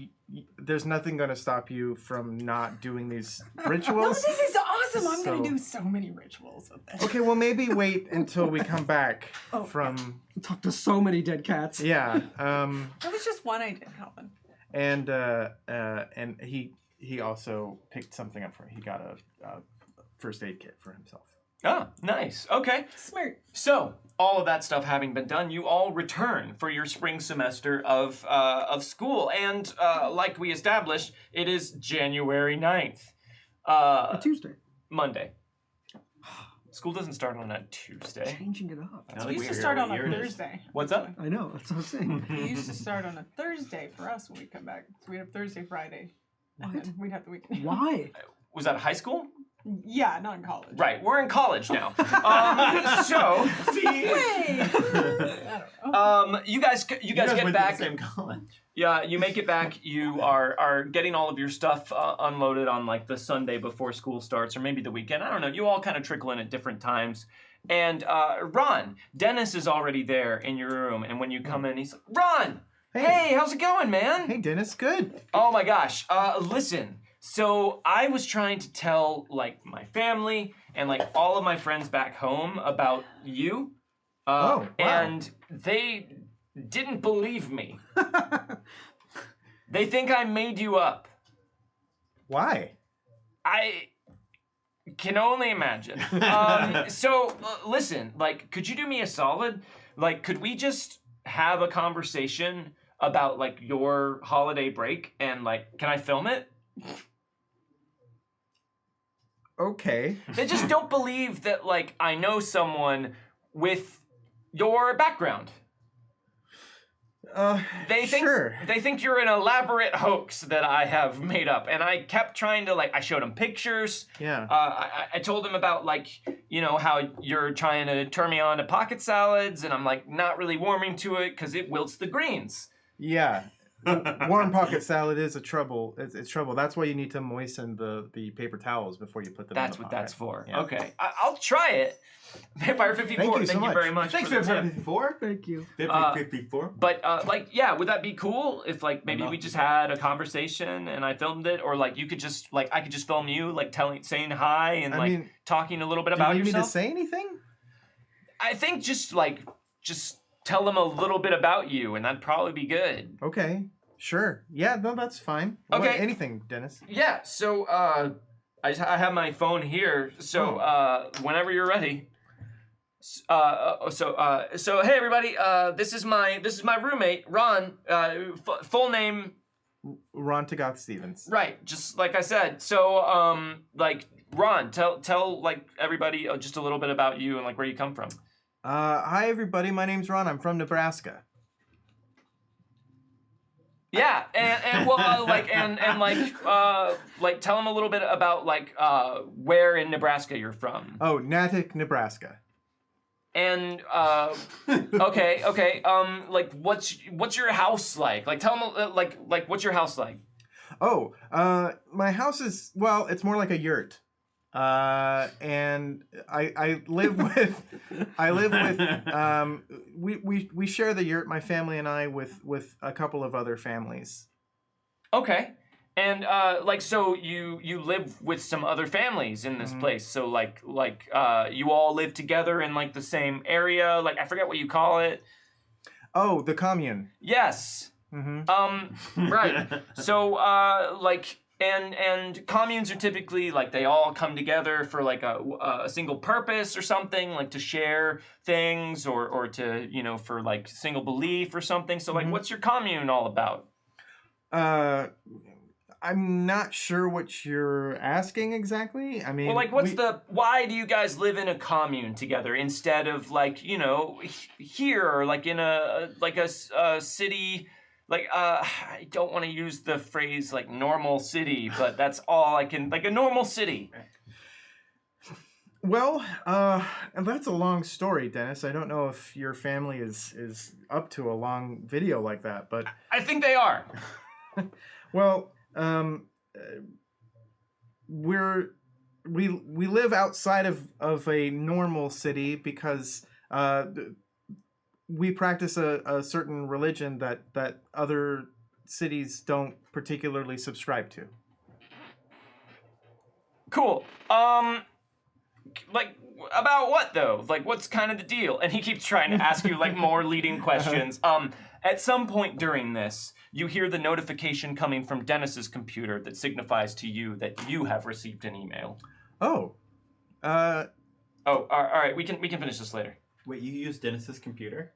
Speaker 4: there's nothing going to stop you from not doing these
Speaker 5: No,
Speaker 4: rituals.
Speaker 5: this is awesome. I'm
Speaker 4: So-
Speaker 5: gonna do so many rituals with this.
Speaker 4: Okay, well maybe wait until we come back
Speaker 5: Oh.
Speaker 4: from
Speaker 1: Talk to so many dead cats.
Speaker 4: yeah.
Speaker 5: That was just one I did, Calvin.
Speaker 4: And he also picked something up for he got a first aid kit for himself.
Speaker 2: Ah, nice. Okay.
Speaker 5: Smart.
Speaker 2: So, all of that stuff having been done, you all return for your spring semester of school. And like we established, it is January 9th.
Speaker 1: A Tuesday.
Speaker 2: Monday. School doesn't start on a Tuesday.
Speaker 1: Changing it up.
Speaker 3: Now that
Speaker 5: We used
Speaker 3: we
Speaker 5: to
Speaker 3: hear
Speaker 5: start
Speaker 3: what
Speaker 5: on a
Speaker 3: year it is.
Speaker 5: Thursday.
Speaker 2: What's up?
Speaker 1: I know, that's what I'm saying.
Speaker 5: We used to start on a Thursday for us when we come back. So we'd have Thursday, Friday. And
Speaker 1: What?
Speaker 5: then we'd have the weekend.
Speaker 1: Why?
Speaker 2: Was that high school?
Speaker 5: Yeah, not in college.
Speaker 2: Right, we're in college now. So,
Speaker 5: Wait. I don't know.
Speaker 2: you guys
Speaker 3: You
Speaker 2: get
Speaker 3: went to
Speaker 2: back.
Speaker 3: the same college.
Speaker 2: Yeah, you make it back. You are getting all of your stuff unloaded on like the Sunday before school starts, or maybe the weekend. I don't know. You all kind of trickle in at different times. And Ron, Dennis is already there in your room. And when you come in, he's like, Ron, hey, how's it going, man?
Speaker 4: Hey Dennis, good.
Speaker 2: Oh my gosh. Listen. So I was trying to tell like my family and like all of my friends back home about you.
Speaker 4: Oh, wow.
Speaker 2: And they didn't believe me. They think I made you up.
Speaker 4: Why?
Speaker 2: I can only imagine. Listen, like, could you do me a solid? Like, could we just have a conversation about like your holiday break and like, can I film it?
Speaker 4: Okay.
Speaker 2: They just don't believe that like I know someone with your background. They think
Speaker 4: Sure.
Speaker 2: they think you're an elaborate hoax that I have made up, and I kept trying to I showed them pictures.
Speaker 4: Yeah.
Speaker 2: I told them about how you're trying to turn me on to pocket salads, and I'm not really warming to it because it wilts the greens.
Speaker 4: Yeah. Warm pocket salad is a trouble. It's trouble. That's why you need to moisten the paper towels before you put them
Speaker 2: That's
Speaker 4: in the
Speaker 2: what
Speaker 4: pot,
Speaker 2: that's for.
Speaker 4: Yeah.
Speaker 2: Okay, I'll try it. Vampire 54.
Speaker 4: Thank you so much.
Speaker 2: very much.
Speaker 3: Thanks,
Speaker 2: for the tip.
Speaker 3: 54.
Speaker 1: Thank you.
Speaker 3: 54.
Speaker 2: But would that be cool if maybe we just had a conversation and I filmed it, or you could just I could just film you saying hi and talking a little bit about
Speaker 4: Do you need me
Speaker 2: yourself?
Speaker 4: to say anything?
Speaker 2: I think just tell them a little bit about you, and that'd probably be good.
Speaker 4: Okay. Sure. Yeah. No, that's fine.
Speaker 2: Okay.
Speaker 4: Anything, Dennis.
Speaker 2: Yeah. So I have my phone here. So whenever you're ready. So hey everybody. This is my roommate Ron. Full name.
Speaker 4: Ron Tagath Stevens.
Speaker 2: Right. Just like I said. So Ron, tell everybody just a little bit about you and where you come from.
Speaker 4: Hi everybody. My name's Ron. I'm from Nebraska.
Speaker 2: Yeah, and tell them a little bit about where in Nebraska you're from.
Speaker 4: Oh, Natick, Nebraska.
Speaker 2: And okay. What's your house like? Tell them what's your house like?
Speaker 4: Oh, my house is it's more like a yurt. And I live with we share the yurt, my family and I, with a couple of other families.
Speaker 2: Okay. And so you live with some other families in this place. So you all live together in the same area. I forget what you call it.
Speaker 4: Oh, the commune.
Speaker 2: Yes.
Speaker 4: Mm-hmm.
Speaker 2: Right. So and communes are typically they all come together for a single purpose or something, to share things or to for single belief or something. So what's your commune all about?
Speaker 4: I'm not sure what you're asking exactly. I mean,
Speaker 2: why do you guys live in a commune together instead of here or in a city? I don't want to use the phrase normal city, but that's all I can, a normal city.
Speaker 4: Well, and that's a long story, Dennis. I don't know if your family is up to a long video like that, but
Speaker 2: I think they are.
Speaker 4: Well, we live outside of a normal city because we practice a certain religion that other cities don't particularly subscribe to.
Speaker 2: Cool. About what though? What's kind of the deal? And he keeps trying to ask you more leading questions. At some point during this, you hear the notification coming from Dennis's computer that signifies to you that you have received an email.
Speaker 4: Oh.
Speaker 2: Oh, all right. We can finish this later.
Speaker 3: Wait, you use Dennis's computer?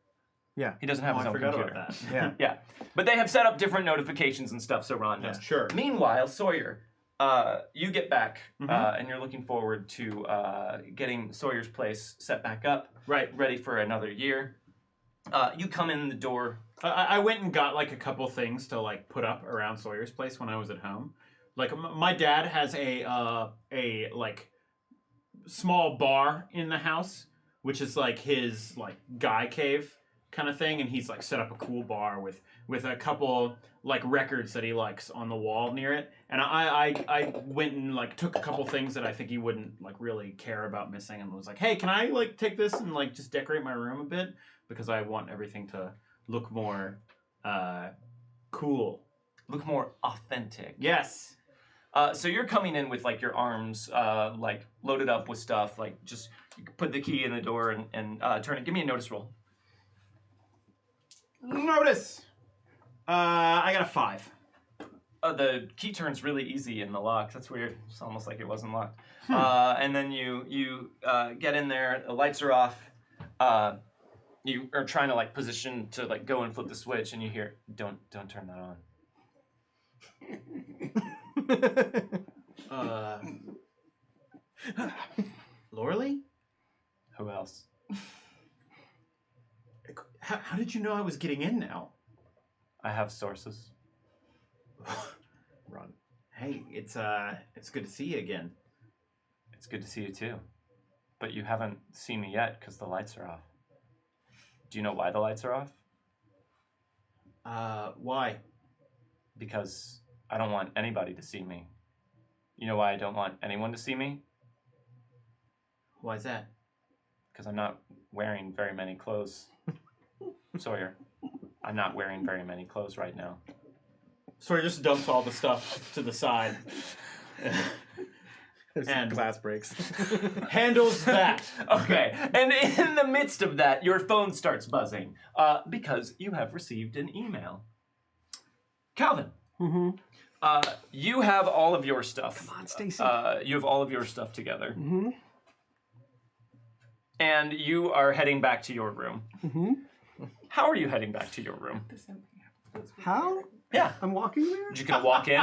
Speaker 4: Yeah.
Speaker 2: He doesn't have his
Speaker 3: I
Speaker 2: own
Speaker 3: forgot
Speaker 2: computer.
Speaker 3: about that.
Speaker 4: Yeah.
Speaker 2: Yeah. But they have set up different notifications and stuff, so Ron knows.
Speaker 3: Sure.
Speaker 2: Meanwhile, Sawyer, you get back, and you're looking forward to getting Sawyer's place set back up,
Speaker 3: Right.
Speaker 2: ready for another year. You come in the door.
Speaker 3: I went and got a couple things to put up around Sawyer's place when I was at home. My dad has a small bar in the house, which is his guy cave kind of thing, and he's set up a cool bar with a couple records that he likes on the wall near it. And I went and took a couple things that I think he wouldn't really care about missing, and was hey, can I take this and just decorate my room a bit, because I want everything to look more cool,
Speaker 2: Look more authentic.
Speaker 3: Yes.
Speaker 2: So you're coming in with your arms loaded up with stuff. Just you put the key in the door and turn it. Give me a notice roll.
Speaker 3: Notice. I got a 5.
Speaker 2: The key turns really easy in the lock. That's weird. It's almost like it wasn't locked. And then you get in there. The lights are off. You are trying to position to go and flip the switch, and you hear, "Don't turn that on."
Speaker 3: Lorley?
Speaker 2: Who else?
Speaker 3: How did you know I was getting in now?
Speaker 2: I have sources.
Speaker 4: Run.
Speaker 3: Hey, it's good to see you again.
Speaker 2: It's good to see you too. But you haven't seen me yet because the lights are off. Do you know why the lights are off?
Speaker 3: Why?
Speaker 2: Because I don't want anybody to see me. You know why I don't want anyone to see me?
Speaker 3: Why's that?
Speaker 2: Because I'm not wearing very many clothes. Sawyer, I'm not wearing very many clothes right now.
Speaker 3: Sawyer just dumps all the stuff to the side.
Speaker 4: There's some
Speaker 3: And-
Speaker 4: glass breaks.
Speaker 3: Handles that.
Speaker 2: Okay, and in the midst of that, your phone starts buzzing because you have received an email. Calvin,
Speaker 1: Mm-hmm.
Speaker 2: you have all of your stuff.
Speaker 1: Come on, Stacy.
Speaker 2: You have all of your stuff together,
Speaker 1: Mm-hmm.
Speaker 2: and you are heading back to your room.
Speaker 1: Mm-hmm.
Speaker 2: How are you heading back to your room?
Speaker 1: How?
Speaker 2: Yeah,
Speaker 1: I'm walking there?
Speaker 2: you're just gonna walk in.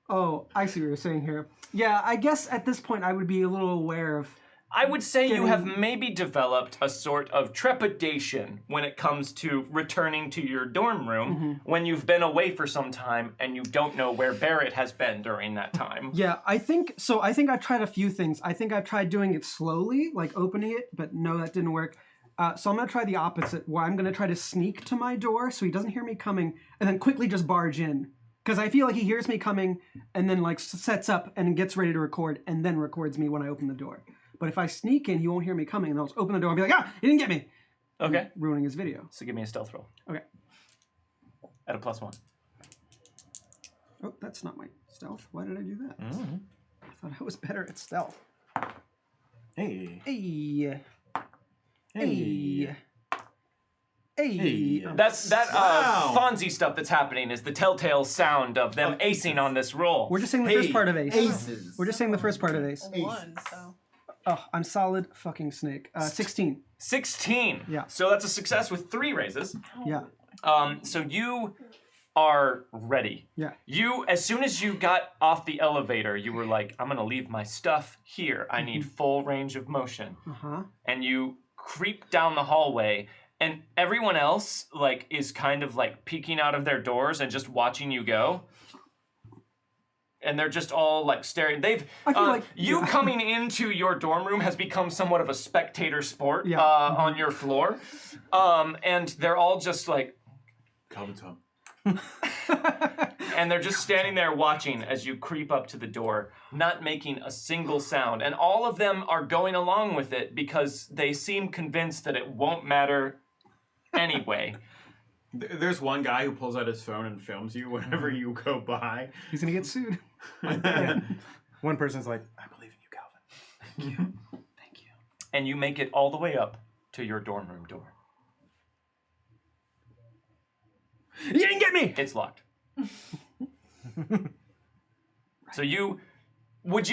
Speaker 1: Oh, I see what you're saying here. Yeah, I guess at this point I would be a little aware of.
Speaker 2: I would say you
Speaker 1: Getting-
Speaker 2: have maybe developed a sort of trepidation when it comes to returning to your dorm room when you've been away for some time and you don't know where Barrett has been during that time.
Speaker 1: Yeah, I think so. I think I've tried a few things. I think I've tried doing it slowly, like opening it, but no, that didn't work. So I'm gonna try the opposite, where I'm gonna try to sneak to my door so he doesn't hear me coming, and then quickly just barge in. Because I feel like he hears me coming, and then like sets up and gets ready to record, and then records me when I open the door. But if I sneak in, he won't hear me coming, and I'll just open the door and be like, ah, he didn't get me.
Speaker 2: Okay,
Speaker 1: Ruining his video.
Speaker 2: so give me a stealth roll.
Speaker 1: Okay.
Speaker 2: At a +1.
Speaker 1: Oh, that's not my stealth. Why did I do that? I thought I was better at stealth.
Speaker 4: Hey.
Speaker 1: Hey.
Speaker 4: Hey.
Speaker 1: Hey.
Speaker 2: That
Speaker 3: Wow.
Speaker 2: Fonzie stuff that's happening is the telltale sound of them acing on this roll.
Speaker 1: We're just saying the first part of Ace.
Speaker 3: Aces.
Speaker 1: We're just saying the first part of Ace.
Speaker 5: One, so.
Speaker 1: Oh, I'm solid fucking snake. 16.
Speaker 2: 16.
Speaker 1: Yeah.
Speaker 2: So that's a success with 3 raises.
Speaker 1: Yeah.
Speaker 2: So you are ready.
Speaker 1: Yeah.
Speaker 2: You, as soon as you got off the elevator, you were like, I'm gonna leave my stuff here. I need full range of motion.
Speaker 1: Uh-huh.
Speaker 2: And you creep down the hallway, and everyone else like is kind of like peeking out of their doors and just watching you go. And they're just all like staring. They've
Speaker 1: I feel like-
Speaker 2: you
Speaker 1: yeah.
Speaker 2: coming into your dorm room has become somewhat of a spectator sport
Speaker 1: Yeah.
Speaker 2: on your floor. And they're all just like,
Speaker 3: Calvin's home.
Speaker 2: and they're just standing there watching as you creep up to the door, not making a single sound. And all of them are going along with it because they seem convinced that it won't matter anyway.
Speaker 3: There's one guy who pulls out his phone and films you whenever you go by.
Speaker 1: He's gonna get sued.
Speaker 4: One person's like, I believe in you, Calvin.
Speaker 1: Thank you.
Speaker 2: And you make it all the way up to your dorm room door.
Speaker 1: You didn't get me!
Speaker 2: It's locked. So would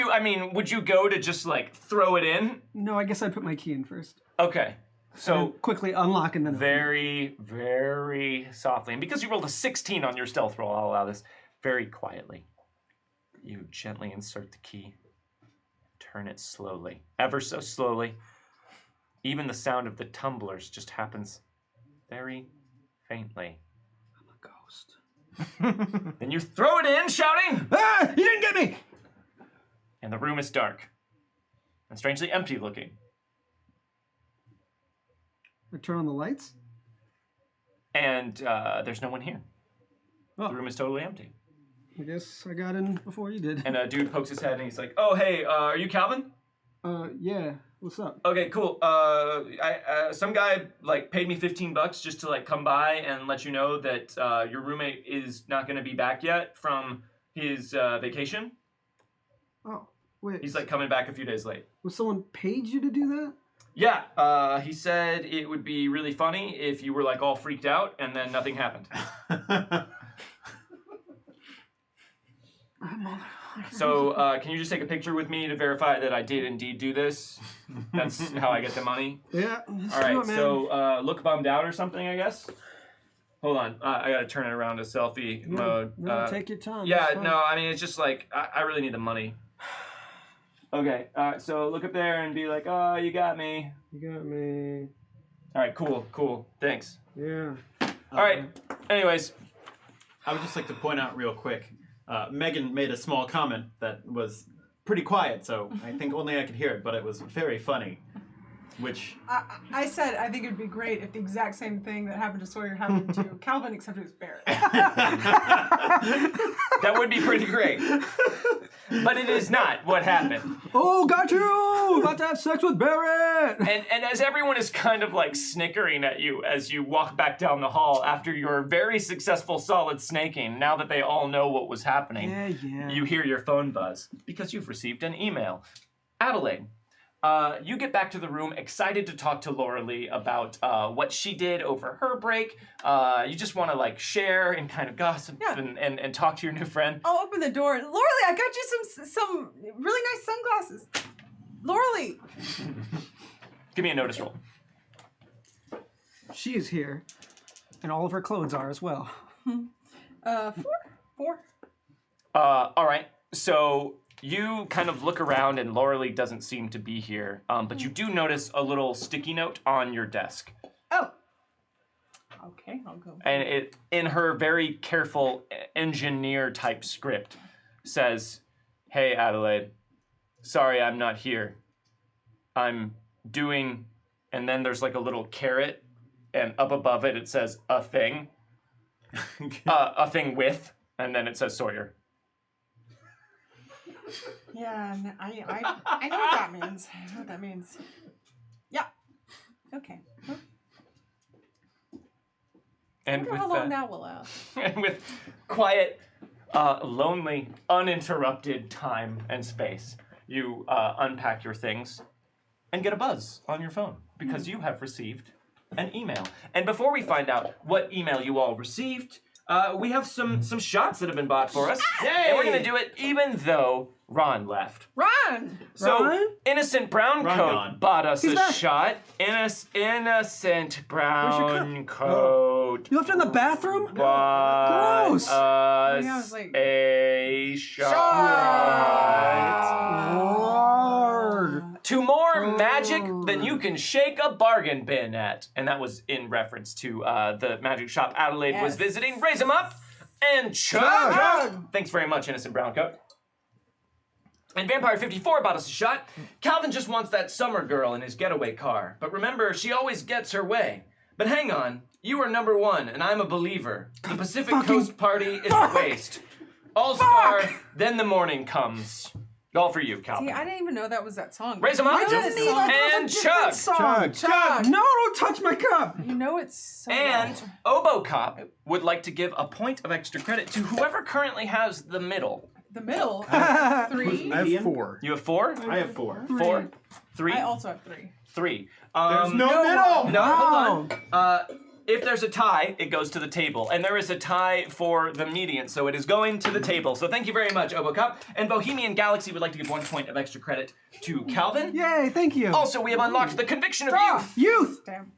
Speaker 2: you go to just like throw it in?
Speaker 1: No, I guess I put my key in first.
Speaker 2: Okay. So
Speaker 1: And quickly unlock and then open.
Speaker 2: very, very softly. And because you rolled a 16 on your stealth roll, I'll allow this. Very quietly, you gently insert the key, turn it slowly, ever so slowly. Even the sound of the tumblers just happens very faintly.
Speaker 1: I'm a ghost.
Speaker 2: Then you throw it in, shouting,
Speaker 1: Ah! You didn't get me!
Speaker 2: and the room is dark and strangely empty looking.
Speaker 1: I turn on the lights.
Speaker 2: And there's no one here.
Speaker 1: Oh.
Speaker 2: The room is totally empty.
Speaker 1: I guess I got in before you did.
Speaker 2: And a dude pokes his head and he's like, "Oh, hey, are you Calvin?"
Speaker 1: Yeah. What's up?
Speaker 2: Okay, cool. Some guy like paid me $15 just to like come by and let you know that your roommate is not going to be back yet from his vacation.
Speaker 1: Oh, wait.
Speaker 2: He's like coming back a few days late.
Speaker 1: Was someone paid you to do that?
Speaker 2: Yeah, he said it would be really funny if you were like all freaked out and then nothing happened. So can you just take a picture with me to verify that I did indeed do this? That's how I get the money.
Speaker 1: Yeah. Let's
Speaker 2: All
Speaker 1: do
Speaker 2: right,
Speaker 1: it, man.
Speaker 2: so look bummed out or something, I guess. Hold on, I gotta turn it around to selfie mode.
Speaker 1: No, take your time.
Speaker 2: Yeah,
Speaker 1: It's fine.
Speaker 2: no, I mean it's just like I really need the money. Okay, so look up there and be like, "Oh, you got me."
Speaker 1: You got me.
Speaker 2: All right, cool. Thanks.
Speaker 1: Yeah.
Speaker 2: All right. Anyways,
Speaker 3: I would just like to point out real quick, Megan made a small comment that was pretty quiet, so I think only I could hear it, but it was very funny. Which
Speaker 5: I said I think it'd be great if the exact same thing that happened to Sawyer happened to Calvin, except it was Barrett.
Speaker 2: that would be pretty great. But it is not what happened.
Speaker 1: Oh, got you! About to have sex with Barrett!
Speaker 2: And as everyone is kind of like snickering at you as you walk back down the hall after your very successful solid snaking, now that they all know what was happening, you hear your phone buzz because you've received an email. Adelaide. You get back to the room excited to talk to Laura Lee about what she did over her break. You just want to like share and kind of gossip and talk to your new friend.
Speaker 5: I'll open the door. Laura Lee, I got you some really nice sunglasses. Laura Lee.
Speaker 2: Give me a notice roll.
Speaker 1: She is here. And all of her clothes are as well.
Speaker 5: 4.
Speaker 2: All right. So you kind of look around and Laura Lee doesn't seem to be here, but you do notice a little sticky note on your desk.
Speaker 5: Oh. Okay, I'll go.
Speaker 2: And it, in her very careful engineer type script, says, "Hey Adelaide, sorry I'm not here. I'm doing," and then there's like a little caret, and up above it it says a thing. A thing with, and then it says Sawyer.
Speaker 5: Yeah, I know what that means. I know what that means. Yeah. Okay.
Speaker 2: And
Speaker 5: How long that will last?
Speaker 2: And with quiet, lonely, uninterrupted time and space, you unpack your things and get a buzz on your phone because you have received an email. And before we find out what email you all received, we have some shots that have been bought for us.
Speaker 3: Yay!
Speaker 2: And we're going to do it even though Ron left.
Speaker 5: Ron!
Speaker 2: So,
Speaker 1: Ron?
Speaker 2: Innocent Brown
Speaker 3: Ron
Speaker 2: Coat
Speaker 3: gone.
Speaker 2: bought us
Speaker 1: He's
Speaker 2: a
Speaker 1: back.
Speaker 2: shot. Innocent Brown
Speaker 1: cup?
Speaker 2: Coat
Speaker 1: You left it in the bathroom?
Speaker 2: bought
Speaker 1: Gross.
Speaker 2: us
Speaker 5: Yeah, I was like,
Speaker 2: a shot.
Speaker 1: Lord.
Speaker 2: To more magic than you can shake a bargain bin at. And that was in reference to the magic shop Adelaide was
Speaker 5: Yes.
Speaker 2: visiting. Raise them up and chug.
Speaker 1: Chug.
Speaker 2: Thanks very much, Innocent Browncoat. And Vampire 54 bought us a shot. Calvin just wants that summer girl in his getaway car. But remember, she always gets her way. But hang on, you are number one, and I'm a believer. The Pacific Coast Party is a waste. All-star, then the morning comes. All for you, Calvin.
Speaker 5: See, I didn't even know that was that song.
Speaker 2: Raise them up
Speaker 5: You know this song.
Speaker 2: and chug.
Speaker 1: Chug.
Speaker 5: Chug.
Speaker 1: No, don't touch my cup.
Speaker 5: You know it's so
Speaker 2: And
Speaker 5: well.
Speaker 2: Obocop would like to give a point of extra credit to whoever currently has the middle.
Speaker 5: The middle. 3.
Speaker 4: I have 4.
Speaker 2: You have 4?
Speaker 3: I have 4.
Speaker 2: 4? 3?
Speaker 5: I also have 3.
Speaker 2: 3.
Speaker 4: There's no middle!
Speaker 2: No, hold on. If there's a tie, it goes to the table. And there is a tie for the median, so it is going to the table. So thank you very much, Obocop. And Bohemian Galaxy would like to give 1 point of extra credit to Calvin.
Speaker 1: Yay, thank you.
Speaker 2: Also, we have unlocked the Conviction of Youth
Speaker 1: Youth.
Speaker 5: Damn.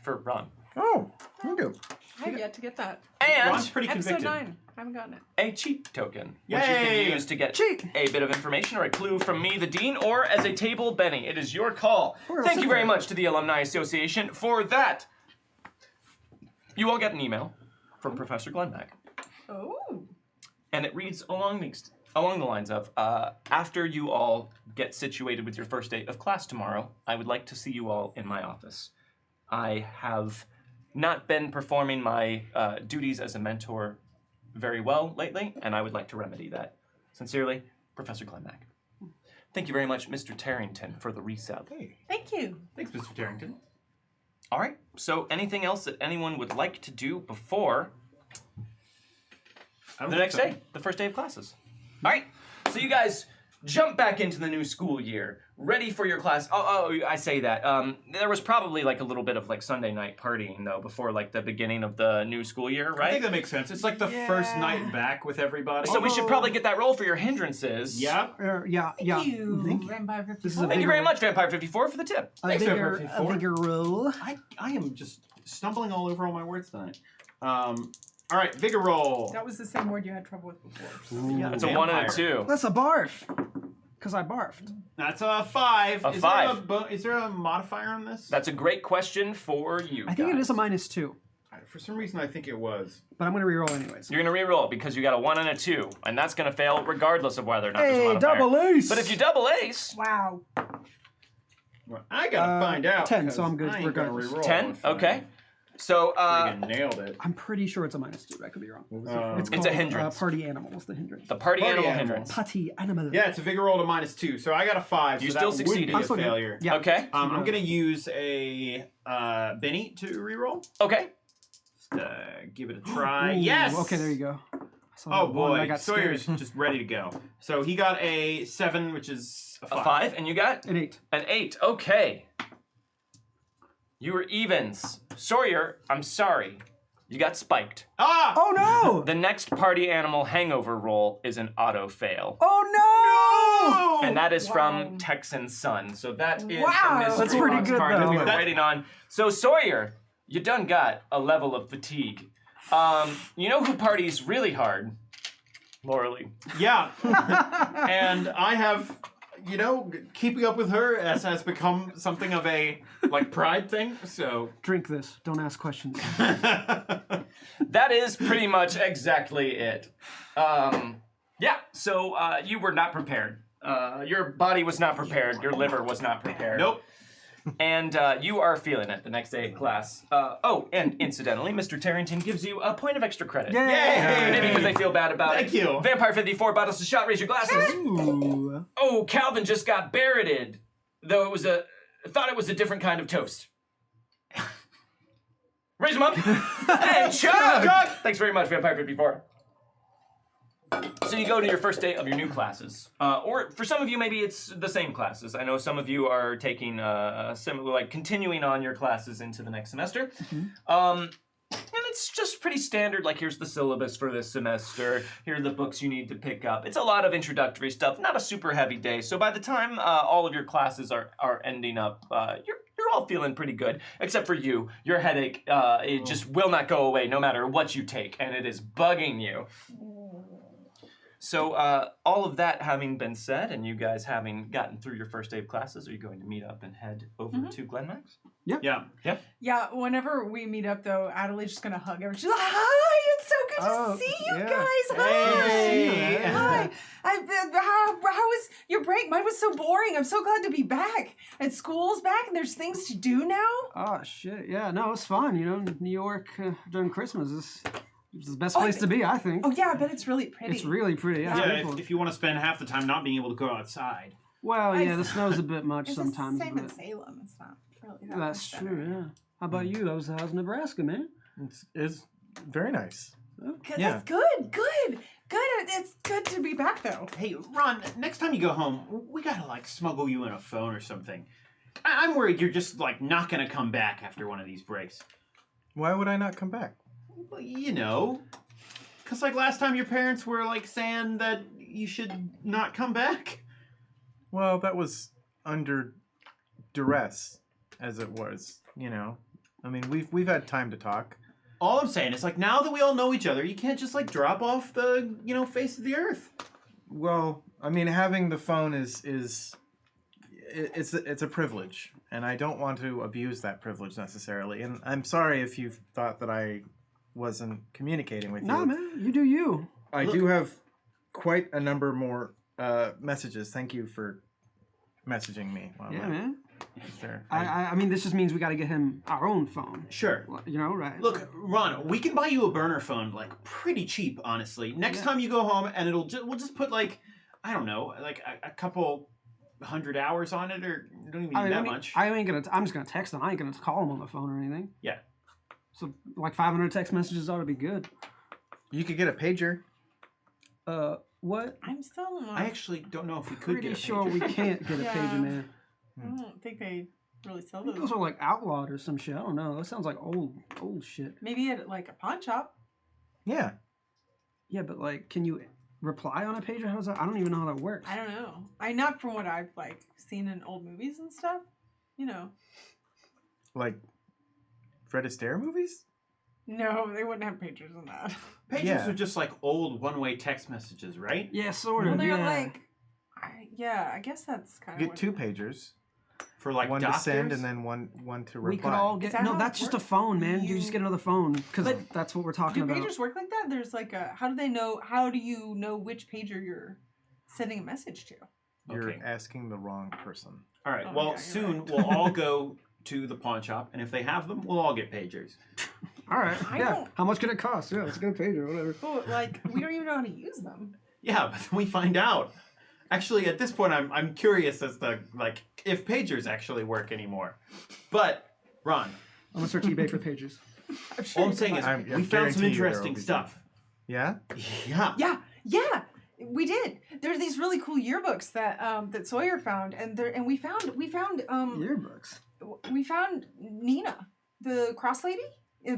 Speaker 2: for Ron.
Speaker 4: Oh, thank you.
Speaker 5: I have yet to get that.
Speaker 3: Ron's
Speaker 2: And
Speaker 3: pretty
Speaker 5: Episode
Speaker 3: convicted.
Speaker 5: 9. I haven't gotten it.
Speaker 2: a cheat token, which you
Speaker 3: Yay!
Speaker 2: can use to get
Speaker 1: Cheat.
Speaker 2: a bit of information or a clue from me, the dean, or as a table Benny. It is your call.
Speaker 1: Where
Speaker 2: Thank
Speaker 1: else
Speaker 2: you
Speaker 1: is
Speaker 2: very
Speaker 1: there?
Speaker 2: much to the Alumni Association for that. You all get an email from Professor Glenn Beck,
Speaker 5: Oh.
Speaker 2: and it reads along the lines of, after you all get situated with your first day of class tomorrow, I would like to see you all in my office. I have not been performing my duties as a mentor very well lately, and I would like to remedy that. Sincerely, Professor Glenn Beck. Thank you very much, Mr. Tarrington, for the resub.
Speaker 5: Thank you.
Speaker 3: Thanks, Mr. Tarrington.
Speaker 2: All right, so anything else that anyone would like to do before
Speaker 3: I don't
Speaker 2: the
Speaker 3: think
Speaker 2: next
Speaker 3: so.
Speaker 2: day, the first day of classes? All right, so you guys jump back into the new school year, ready for your class. Oh, I say that. There was probably like a little bit of like Sunday night partying though before like the beginning of the new school year,
Speaker 3: I
Speaker 2: right?
Speaker 3: think that makes sense. It's like the first night back with everybody.
Speaker 2: So we should probably get that roll for your hindrances.
Speaker 3: Yeah.
Speaker 1: Yeah.
Speaker 5: Thank you.
Speaker 1: Thank you.
Speaker 5: Vampire 54.
Speaker 1: This is a
Speaker 2: Thank you very much, Vampire 54, for the tip.
Speaker 1: A
Speaker 3: Thanks,
Speaker 1: bigger,
Speaker 3: Vampire
Speaker 1: a
Speaker 3: 54.
Speaker 1: bigger roll.
Speaker 3: I am just stumbling all over all my words tonight. All right, vigor roll.
Speaker 5: That was the same word you had trouble with before. So.
Speaker 1: Yeah.
Speaker 2: It's a 1 and a
Speaker 3: Vampire.
Speaker 2: 2.
Speaker 1: That's a barf. Because I barfed.
Speaker 3: That's a 5.
Speaker 2: A
Speaker 3: is
Speaker 2: 5.
Speaker 3: Is there a modifier on this?
Speaker 2: That's a great question for you.
Speaker 1: I think it
Speaker 2: guys.
Speaker 1: is a -2,
Speaker 3: For some reason, I think it was.
Speaker 1: but I'm going to reroll anyways.
Speaker 2: You're gonna re-roll because you got a 1 and a 2, and that's gonna fail regardless of whether or not there's a
Speaker 1: Hey,
Speaker 2: modifier.
Speaker 1: double ace!
Speaker 2: But if you double ace,
Speaker 5: Wow.
Speaker 3: Well, I gotta find out.
Speaker 1: 10, so I'm good
Speaker 3: I ain't gonna
Speaker 1: regardless.
Speaker 3: reroll
Speaker 2: 10,
Speaker 3: if I
Speaker 2: okay. So
Speaker 3: friggin' nailed it.
Speaker 1: I'm pretty sure it's a -2. I could be wrong.
Speaker 3: It's
Speaker 2: It's a hindrance.
Speaker 1: Party animals, the hindrance.
Speaker 2: the party
Speaker 3: Party
Speaker 2: animal
Speaker 3: animal.
Speaker 2: hindrance.
Speaker 1: Party animal.
Speaker 3: Yeah, it's a vigor roll to -2, so I got a 5.
Speaker 2: You
Speaker 3: so
Speaker 2: still
Speaker 3: that
Speaker 2: succeeded.
Speaker 3: Would be
Speaker 1: I'm
Speaker 3: a
Speaker 1: still good.
Speaker 3: failure.
Speaker 1: Yeah.
Speaker 2: Okay.
Speaker 3: I'm gonna use a Benny to reroll.
Speaker 2: Okay.
Speaker 3: Give it a try.
Speaker 1: Ooh,
Speaker 3: Yes.
Speaker 1: Okay, there you go. I saw
Speaker 3: Oh
Speaker 1: that one, I
Speaker 3: boy,
Speaker 1: got
Speaker 3: Sawyer's
Speaker 1: scared.
Speaker 3: just ready to go. So he got a 7, which is a 5.
Speaker 2: A 5, and you got
Speaker 1: An 8.
Speaker 2: an 8. Okay. You were evens. Sawyer, I'm sorry. You got spiked.
Speaker 3: Ah!
Speaker 1: Oh no!
Speaker 2: The next party animal hangover roll is an auto fail.
Speaker 1: Oh no!
Speaker 2: And that is
Speaker 5: Wow.
Speaker 2: from Texan Sun. So that is
Speaker 5: Wow.
Speaker 2: the mystery
Speaker 1: That's pretty
Speaker 2: box
Speaker 1: good,
Speaker 2: card that we were
Speaker 1: though.
Speaker 2: waiting on. So Sawyer, you done got a level of fatigue. You know who parties really hard? Laura Lee.
Speaker 3: Yeah. And I have, keeping up with her has become something of a pride thing. So
Speaker 1: Drink this. Don't ask questions.
Speaker 2: That is pretty much exactly it. Yeah, so you were not prepared. Your body was not prepared. Your liver was not prepared.
Speaker 3: nope.
Speaker 2: And you are feeling it the next day in class. Oh, and incidentally, Mr. Tarrington gives you a point of extra credit.
Speaker 1: Yay!
Speaker 2: Maybe because they feel bad about
Speaker 3: Thank
Speaker 2: it.
Speaker 3: you.
Speaker 2: Vampire 54 bottles to shot. Raise your glasses.
Speaker 1: Ooh.
Speaker 2: Oh, Calvin just got barreted. Though it was thought it was a different kind of toast. Raise them up. And chug! Thanks very much, Vampire 54. So you go to your first day of your new classes, or for some of you, maybe it's the same classes. I know some of you are taking similar, continuing on your classes into the next semester. And it's just pretty standard, here's the syllabus for this semester, here are the books you need to pick up. It's a lot of introductory stuff, not a super heavy day. So by the time all of your classes are ending up, you're all feeling pretty good, except for you. Your headache, it just will not go away no matter what you take, and it is bugging you. So all of that having been said, and you guys having gotten through your first day of classes, are you going to meet up and head over to Glenn Beck's?
Speaker 3: Yeah.
Speaker 5: Yeah, whenever we meet up, though, Adelaide's just going to hug everyone. She's like, hi, it's so good
Speaker 1: Oh,
Speaker 5: to see you
Speaker 1: yeah.
Speaker 5: guys. Hi.
Speaker 3: Hey.
Speaker 5: Hi. How was your break? Mine was so boring. I'm so glad to be back. And school's back, and there's things to do now.
Speaker 1: Oh shit! Yeah, no, it's fun. New York during Christmas is the best place to be, I think.
Speaker 5: Oh, yeah, I bet it's really pretty.
Speaker 1: It's really pretty. Yeah,
Speaker 3: Yeah,
Speaker 1: it's beautiful.
Speaker 3: if you want to spend half the time not being able to go outside.
Speaker 1: Well, yeah, the snow's a bit much
Speaker 5: It's
Speaker 1: sometimes.
Speaker 5: the same in
Speaker 1: But
Speaker 5: Salem. It's not really that
Speaker 1: that's
Speaker 5: much better.
Speaker 1: true. Yeah. How about you? How's Nebraska, man?
Speaker 4: It's very nice.
Speaker 5: Good,
Speaker 4: Yeah.
Speaker 5: That's good. It's good to be back, though.
Speaker 3: Hey, Ron, next time you go home, we gotta smuggle you in a phone or something. I'm worried you're just not gonna come back after one of these breaks.
Speaker 4: Why would I not come back?
Speaker 3: Well, because last time your parents were saying that you should not come back.
Speaker 4: Well, that was under duress, as it was. I mean, we've had time to talk.
Speaker 3: All I'm saying is now that we all know each other, you can't just drop off the face of the earth.
Speaker 4: Well, I mean, having the phone it's a privilege, and I don't want to abuse that privilege necessarily. And I'm sorry if you thought that I wasn't communicating with you.
Speaker 1: Nah, man, you do you.
Speaker 4: I do have quite a number more messages. Thank you for messaging me. While
Speaker 1: Yeah,
Speaker 4: I'm
Speaker 1: man.
Speaker 4: there.
Speaker 1: I mean, this just means we got to get him our own phone.
Speaker 3: Sure.
Speaker 1: Right?
Speaker 3: Look, Ron, we can buy you a burner phone pretty cheap, honestly. Next time you go home, and we'll just put I don't know, a couple 100 hours on it, or you don't even need that much.
Speaker 1: I'm just gonna text him. I ain't gonna call him on the phone or anything.
Speaker 3: Yeah.
Speaker 1: So 500 text messages ought to be good.
Speaker 4: You could get a pager.
Speaker 1: What?
Speaker 5: I'm still not.
Speaker 3: I actually don't know if we could
Speaker 1: Pretty
Speaker 3: get a
Speaker 1: sure
Speaker 3: pager.
Speaker 1: we can't get a
Speaker 5: Yeah.
Speaker 1: pager, man.
Speaker 5: I don't think they really sell
Speaker 1: Those
Speaker 5: those.
Speaker 1: are outlawed or some shit. I don't know. That sounds like old shit.
Speaker 5: Maybe at a pawn shop.
Speaker 4: Yeah.
Speaker 1: Yeah, but can you reply on a pager? How does that? I don't even know how that works.
Speaker 5: I don't know. Not from what I've seen in old movies and stuff.
Speaker 4: Like Fred Astaire movies?
Speaker 5: No, they wouldn't have pagers in that.
Speaker 3: Pages
Speaker 4: Yeah.
Speaker 3: are just old one-way text messages, right?
Speaker 1: Yeah, sort
Speaker 5: Well,
Speaker 1: of.
Speaker 5: they're
Speaker 1: Yeah.
Speaker 5: I guess that's kind
Speaker 4: You
Speaker 5: of
Speaker 4: get 2 pagers.
Speaker 3: For like
Speaker 4: One
Speaker 3: doctors?
Speaker 4: to send and then one to reply.
Speaker 1: We could all
Speaker 5: Is
Speaker 1: get
Speaker 5: that
Speaker 1: no.
Speaker 5: how
Speaker 1: That's
Speaker 5: it
Speaker 1: just a
Speaker 5: works?
Speaker 1: phone, man. You just get another phone because
Speaker 5: But
Speaker 1: that's what we're talking
Speaker 5: Do
Speaker 1: about.
Speaker 5: pagers work like that? There's like a how do you know which pager you're sending a message to?
Speaker 4: You're
Speaker 3: Okay.
Speaker 4: asking the wrong person.
Speaker 3: All right.
Speaker 5: Oh,
Speaker 3: Well,
Speaker 5: yeah, you're
Speaker 3: soon
Speaker 5: right.
Speaker 3: we'll all go to the pawn shop, and if they have them, we'll all get pagers.
Speaker 1: All right.
Speaker 5: I
Speaker 1: Yeah.
Speaker 5: don't-
Speaker 1: How much can it cost? Yeah, let's get a pager, whatever.
Speaker 5: But like we don't even know how to use them.
Speaker 3: Yeah, but then we find out. Actually, at this point, I'm curious as to like if pagers actually work anymore. But Ron,
Speaker 1: I'm gonna search eBay for pagers.
Speaker 5: I'm sure
Speaker 3: all I'm
Speaker 5: you
Speaker 3: saying
Speaker 5: can
Speaker 3: is
Speaker 5: find
Speaker 4: I
Speaker 3: we found some
Speaker 4: guarantee you there will
Speaker 3: interesting
Speaker 4: be
Speaker 3: stuff.
Speaker 4: Yeah?
Speaker 3: Yeah.
Speaker 5: Yeah, we did. There's these really cool yearbooks that that Sawyer found, and we found
Speaker 1: Yearbooks.
Speaker 5: we found Nina, the cross lady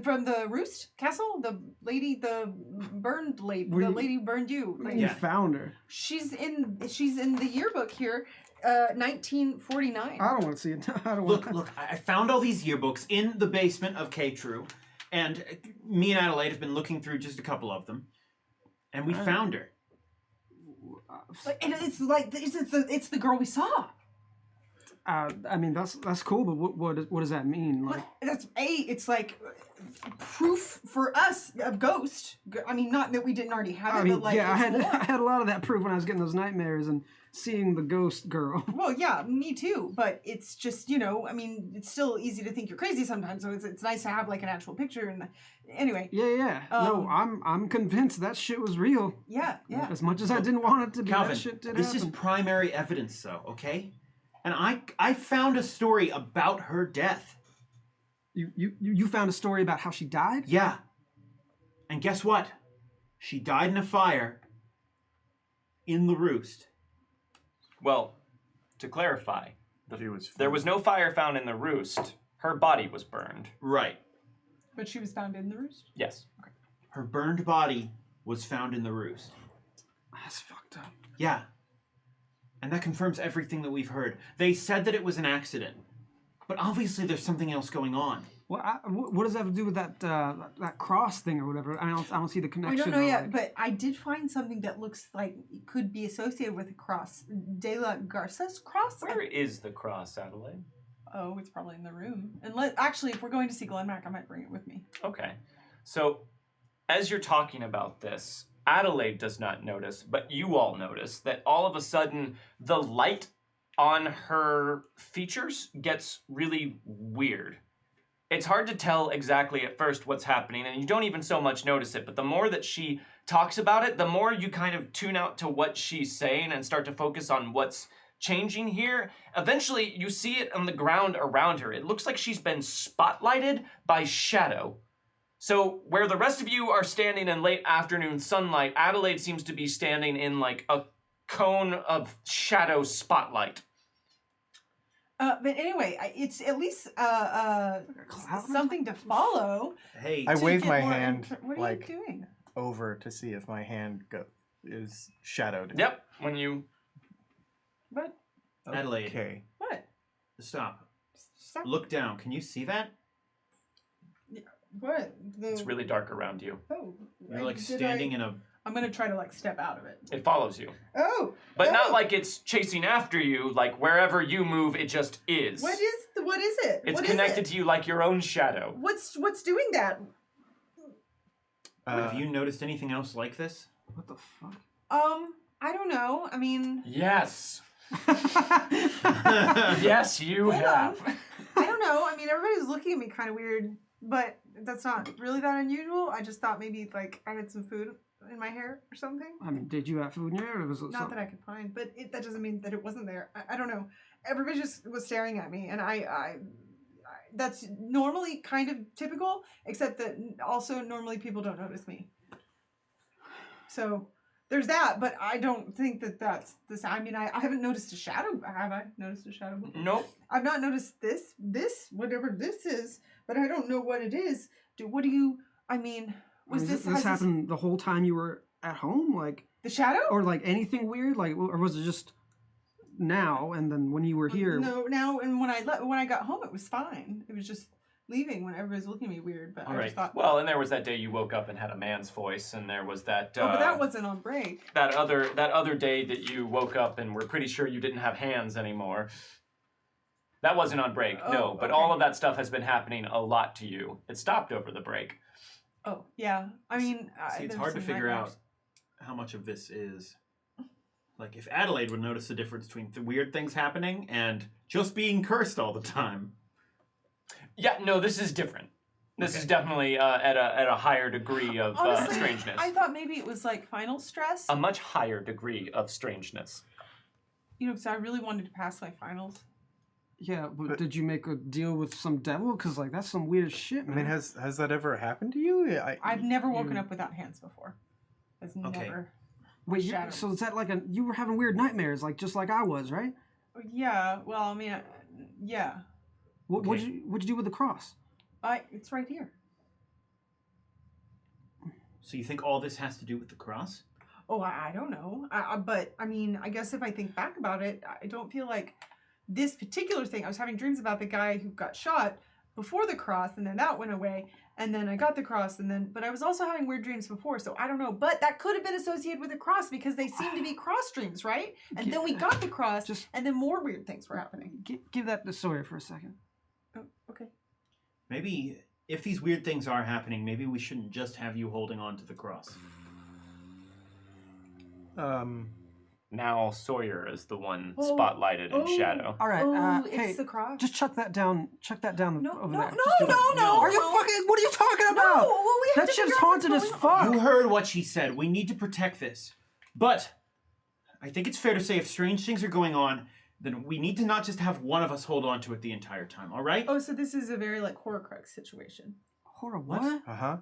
Speaker 5: from the Roost Castle, the burned lady,
Speaker 1: Were
Speaker 5: the
Speaker 1: you-
Speaker 5: lady who burned you. Like,
Speaker 1: You
Speaker 3: Yeah.
Speaker 1: found her.
Speaker 5: she's in the yearbook here, 1949.
Speaker 1: I don't want to see it. I don't
Speaker 3: Look,
Speaker 1: want.
Speaker 3: look! I found all these yearbooks in the basement of K-True, and me and Adelaide have been looking through just a couple of them, and we found her.
Speaker 5: And it's like it's the girl we saw.
Speaker 1: I mean, that's cool, but what does that mean? Like,
Speaker 5: It's like proof for us of ghost. I mean, not that we didn't already have it,
Speaker 1: I mean,
Speaker 5: but like
Speaker 1: yeah,
Speaker 5: it's more.
Speaker 1: I had a lot of that proof when I was getting those nightmares and seeing the ghost girl.
Speaker 5: Well, yeah, me too. But it's just, you know, I mean, it's still easy to think you're crazy sometimes. So it's nice to have like an actual picture. And anyway,
Speaker 1: Yeah. No, I'm convinced that shit was real.
Speaker 5: yeah.
Speaker 1: As much as I didn't want it to be,
Speaker 3: Calvin,
Speaker 1: that shit did
Speaker 3: this
Speaker 1: happen.
Speaker 3: is primary evidence, though. Okay, and I found a story about her death.
Speaker 1: You found a story about how she died?
Speaker 3: Yeah, and guess what? She died in a fire in the Roost.
Speaker 2: Well, to clarify, there was no fire found in the Roost. Her body was burned.
Speaker 3: Right.
Speaker 5: But she was found in the Roost.
Speaker 2: Yes.
Speaker 3: Her burned body was found in the Roost.
Speaker 1: That's fucked up.
Speaker 3: Yeah. And that confirms everything that we've heard. They said that it was an accident. But obviously there's something else going on.
Speaker 1: Well, what does that have to do with that cross thing or whatever? I don't see the
Speaker 5: We
Speaker 1: connection.
Speaker 5: don't know
Speaker 1: or,
Speaker 5: yet,
Speaker 1: like-
Speaker 5: but I did find something that looks like it could be associated with a cross. De la Garza's cross?
Speaker 2: Where is the cross, Adelaide?
Speaker 5: Oh, it's probably in the room. And actually, if we're going to see Glenn Beck, I might bring it with me.
Speaker 2: Okay. So, as you're talking about this, Adelaide does not notice, but you all notice that all of a sudden the light on her features gets really weird. It's hard to tell exactly at first what's happening, and you don't even so much notice it, but the more that she talks about it, the more you kind of tune out to what she's saying and start to focus on what's changing here. Eventually, you see it on the ground around her. It looks like she's been spotlighted by shadow. So where the rest of you are standing in late afternoon sunlight, Adelaide seems to be standing in like a cone of shadow spotlight.
Speaker 5: But anyway, it's at least
Speaker 1: cloud or
Speaker 5: something to follow.
Speaker 3: Hey,
Speaker 4: I
Speaker 5: to
Speaker 4: wave
Speaker 5: get
Speaker 4: my
Speaker 5: more
Speaker 4: hand
Speaker 5: what are
Speaker 4: like
Speaker 5: you doing?
Speaker 4: over to see if my hand is shadowed.
Speaker 2: Yep, when you...
Speaker 5: What?
Speaker 3: Adelaide,
Speaker 4: Okay.
Speaker 5: What?
Speaker 3: stop.
Speaker 5: Stop.
Speaker 3: Look down. Can you see that?
Speaker 5: What?
Speaker 2: It's really dark around you.
Speaker 5: Oh.
Speaker 3: You're like
Speaker 5: Did
Speaker 3: standing in a...
Speaker 5: I'm gonna try to like step out of it.
Speaker 2: It follows you.
Speaker 5: Oh.
Speaker 2: But
Speaker 5: oh.
Speaker 2: not like it's chasing after you, like wherever you move, it just is.
Speaker 5: What is it?
Speaker 2: It's
Speaker 5: What is
Speaker 2: connected
Speaker 5: it?
Speaker 2: to you like your own shadow.
Speaker 5: What's doing that?
Speaker 3: Have you noticed anything else like this?
Speaker 1: What the fuck?
Speaker 5: I don't know. I mean,
Speaker 2: Yes. Yes, you
Speaker 5: Hold
Speaker 2: have.
Speaker 5: I don't know. I mean, everybody's looking at me kind of weird, but that's not really that unusual. I just thought maybe like I had some food in my hair or something.
Speaker 1: I mean, did you have food in your hair? Or was it
Speaker 5: Not that I could find, but that doesn't mean that it wasn't there. I don't know. Everybody just was staring at me, and I that's normally kind of typical, except that also normally people don't notice me. So there's that, but I don't think that that's this. I mean, I haven't noticed a shadow. Have I noticed a shadow before?
Speaker 2: Nope.
Speaker 5: I've not noticed this, whatever this is, but I don't know what it is. What do you, I mean, was
Speaker 1: this
Speaker 5: has
Speaker 1: happened the whole time you were at home? Like,
Speaker 5: the shadow?
Speaker 1: or like anything weird? Like, or was it just now and then when you were here?
Speaker 5: No, now, and when I got home, it was fine. It was just leaving when everybody's looking at me weird, but
Speaker 3: All
Speaker 5: I
Speaker 3: right.
Speaker 5: just thought,
Speaker 2: Well, and there was that day you woke up and had a man's voice, and there was that.
Speaker 5: oh, but that wasn't on break.
Speaker 2: that other day that you woke up and were pretty sure you didn't have hands anymore. That wasn't on break, no.
Speaker 5: Oh,
Speaker 2: But
Speaker 5: okay.
Speaker 2: all of that stuff has been happening a lot to you. It stopped over the break.
Speaker 5: Oh, yeah. I mean,
Speaker 3: See, it's
Speaker 5: there's
Speaker 3: hard to
Speaker 5: some
Speaker 3: figure out
Speaker 5: nightmares.
Speaker 3: how much of this is like if Adelaide would notice the difference between the weird things happening and just being cursed all the time.
Speaker 2: Yeah, no, this is different. This
Speaker 3: Okay.
Speaker 2: is definitely at a higher degree of
Speaker 5: Honestly,
Speaker 2: strangeness.
Speaker 5: I thought maybe it was like final stress.
Speaker 2: A much higher degree of strangeness.
Speaker 5: You know, because I really wanted to pass my finals.
Speaker 1: Yeah, but did you make a deal with some devil? Because, like, that's some weird shit,
Speaker 4: I
Speaker 1: man.
Speaker 4: mean, has that ever happened to you?
Speaker 5: I've never woken up without hands before. It's
Speaker 3: Okay.
Speaker 5: never.
Speaker 1: Wait,
Speaker 5: shadow.
Speaker 1: so is that like you were having weird nightmares, like just like I was, right?
Speaker 5: Yeah. Well, I mean, yeah.
Speaker 1: What'd
Speaker 3: Okay.
Speaker 1: you do with the cross?
Speaker 5: It's right here.
Speaker 3: So you think all this has to do with the cross?
Speaker 5: Oh, I don't know. But I mean, I guess if I think back about it, I don't feel like this particular thing. I was having dreams about the guy who got shot before the cross, and then that went away, and then I got the cross, and then. But I was also having weird dreams before, so I don't know. But that could have been associated with the cross because they seem to be cross dreams, right? And then we got the cross, and then more weird things were happening.
Speaker 1: Give that to Sawyer for a second.
Speaker 5: Oh, okay.
Speaker 3: Maybe if these weird things are happening, maybe we shouldn't just have you holding on to the cross.
Speaker 2: Now Sawyer is the one
Speaker 5: Oh,
Speaker 2: spotlighted in
Speaker 5: oh.
Speaker 2: shadow.
Speaker 1: All right,
Speaker 5: Oh, it's
Speaker 1: hey,
Speaker 5: the cross.
Speaker 1: just chuck that down. Chuck that down
Speaker 5: no,
Speaker 1: over
Speaker 5: no,
Speaker 1: there.
Speaker 5: no,
Speaker 1: Just do that.
Speaker 5: no.
Speaker 1: Are you fucking? What are you talking
Speaker 5: No,
Speaker 1: about?
Speaker 5: well, we have
Speaker 1: That
Speaker 5: to
Speaker 1: shit's
Speaker 5: figure out what's
Speaker 1: haunted as
Speaker 5: going
Speaker 1: fuck.
Speaker 3: You heard what she said. We need to protect this. But I think it's fair to say if strange things are going on, then we need to not just have one of us hold on to it the entire time, all right?
Speaker 5: Oh, so this is a very like Horcrux situation.
Speaker 1: Horror, what?
Speaker 4: Uh-huh.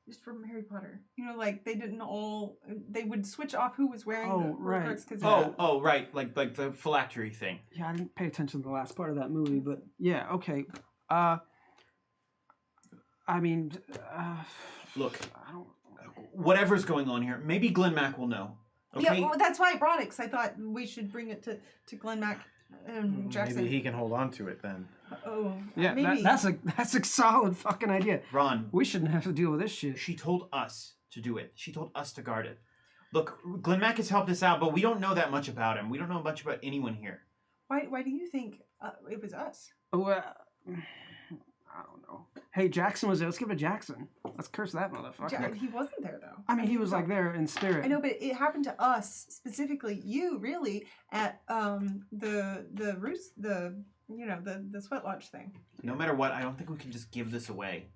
Speaker 5: Just from Harry Potter. You know, like they didn't all. They would switch off who was wearing
Speaker 1: Oh,
Speaker 5: the
Speaker 1: right.
Speaker 5: Horcrux because.
Speaker 3: Oh, right, like the phylactery thing.
Speaker 1: Yeah, I didn't pay attention to the last part of that movie, but yeah, okay. I mean,
Speaker 3: Look,
Speaker 1: I don't.
Speaker 3: whatever's going on here, maybe Glenn Mack will know. Okay?
Speaker 5: Yeah, well, that's why I brought it because I thought we should bring it to Glenn Mack and Jackson.
Speaker 4: Maybe he can hold on to it then.
Speaker 5: Oh,
Speaker 1: Yeah,
Speaker 5: maybe.
Speaker 1: that's a solid fucking idea.
Speaker 3: Ron,
Speaker 1: We shouldn't have to deal with this shit.
Speaker 3: she told us to do it. She told us to guard it. Look, Glenn Mack has helped us out, but we don't know that much about him. We don't know much about anyone here.
Speaker 5: Why do you think it was us?
Speaker 1: Oh, I don't know. Hey, Jackson was there. Let's give it to Jackson. Let's curse that motherfucker.
Speaker 5: He wasn't there though.
Speaker 1: I mean, he was like there in spirit.
Speaker 5: I know, but it happened to us specifically. You really at the roost the sweat lodge thing.
Speaker 3: No matter what, I don't think we can just give this away.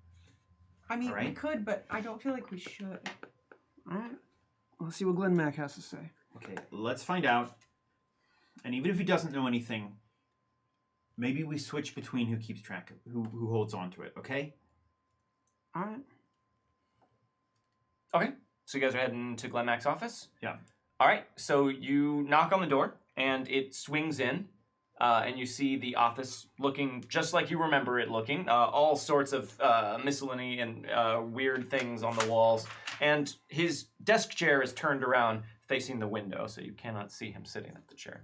Speaker 5: I mean, we
Speaker 3: Alright.
Speaker 5: could, but I don't feel like we should.
Speaker 1: All right. Let's see what Glenn Mack has to say.
Speaker 3: Okay, let's find out. And even if he doesn't know anything, maybe we switch between who keeps track of who holds on to it, okay?
Speaker 1: All right.
Speaker 2: Okay, so you guys are heading to Glenn Mack's office?
Speaker 3: Yeah.
Speaker 2: All right, so you knock on the door, and it swings in, and you see the office looking just like you remember it looking. All sorts of miscellany and weird things on the walls. And his desk chair is turned around facing the window, so you cannot see him sitting at the chair.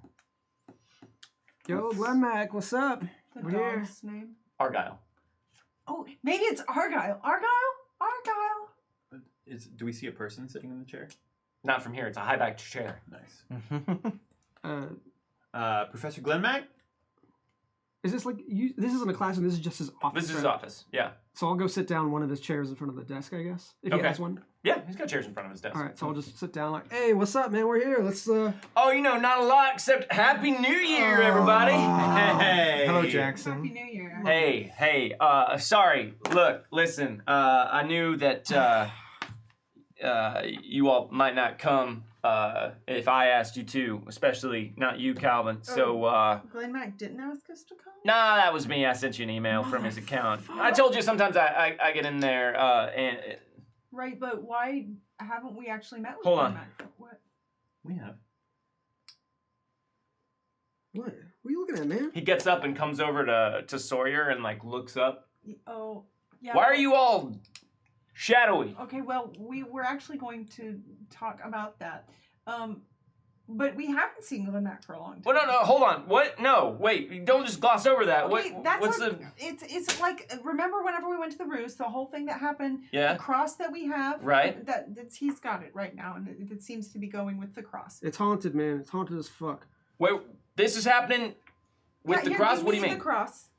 Speaker 1: Yo, Glenn Mack, what's up?
Speaker 5: The
Speaker 1: We're here.
Speaker 5: dog's name.
Speaker 2: Argyle.
Speaker 5: Oh, maybe it's Argyle. Argyle.
Speaker 3: Do we see a person sitting in the chair?
Speaker 2: Not from here, it's a high-backed chair.
Speaker 3: Nice. Professor Glenn Mack?
Speaker 1: Is this like you? This isn't a classroom. This is just his office.
Speaker 2: This is his
Speaker 1: right?
Speaker 2: office, yeah.
Speaker 1: So I'll go sit down in one of his chairs in front of the desk, I guess, if he
Speaker 2: Okay.
Speaker 1: has one.
Speaker 2: Yeah, he's got chairs in front of his desk.
Speaker 1: All right, so I'll just sit down like, hey, what's up, man? We're here. Let's
Speaker 2: Oh, you know, not a lot except Happy New Year, everybody!
Speaker 3: Hey!
Speaker 4: Hello,
Speaker 5: Happy
Speaker 4: Jackson.
Speaker 5: New Year.
Speaker 2: Hey, sorry. Look, listen, I knew that you all might not come if I asked you to, especially not you, Calvin. So,
Speaker 5: Glenn Mack didn't ask us to come.
Speaker 2: nah, that was me. I sent you an email from his account. I told you sometimes I get in there and
Speaker 5: Right, but why haven't we actually met with
Speaker 2: Hold
Speaker 5: Glenn
Speaker 2: on.
Speaker 5: Mack? What?
Speaker 3: We have.
Speaker 1: What? What are you looking at, man?
Speaker 2: he gets up and comes over to Sawyer and like looks up.
Speaker 5: Oh, yeah.
Speaker 2: Why are you all shadowy?
Speaker 5: Okay, well, we were actually going to talk about that. But we haven't seen Glenn Beck for a long time.
Speaker 2: Well, no, hold on. What? No, wait. Don't just gloss over that.
Speaker 5: Okay,
Speaker 2: What?
Speaker 5: that's
Speaker 2: What's
Speaker 5: like,
Speaker 2: the?
Speaker 5: It's like, remember whenever we went to the roost, the whole thing that happened,
Speaker 2: Yeah.
Speaker 5: the cross that we have,
Speaker 2: Right.
Speaker 5: That's he's got it right now, and it seems to be going with the cross.
Speaker 1: It's haunted, man. It's haunted as fuck.
Speaker 2: Wait, this is happening with
Speaker 5: Yeah,
Speaker 2: the
Speaker 5: here,
Speaker 2: cross?
Speaker 5: give
Speaker 2: What do you
Speaker 5: me
Speaker 2: mean?
Speaker 5: The cross.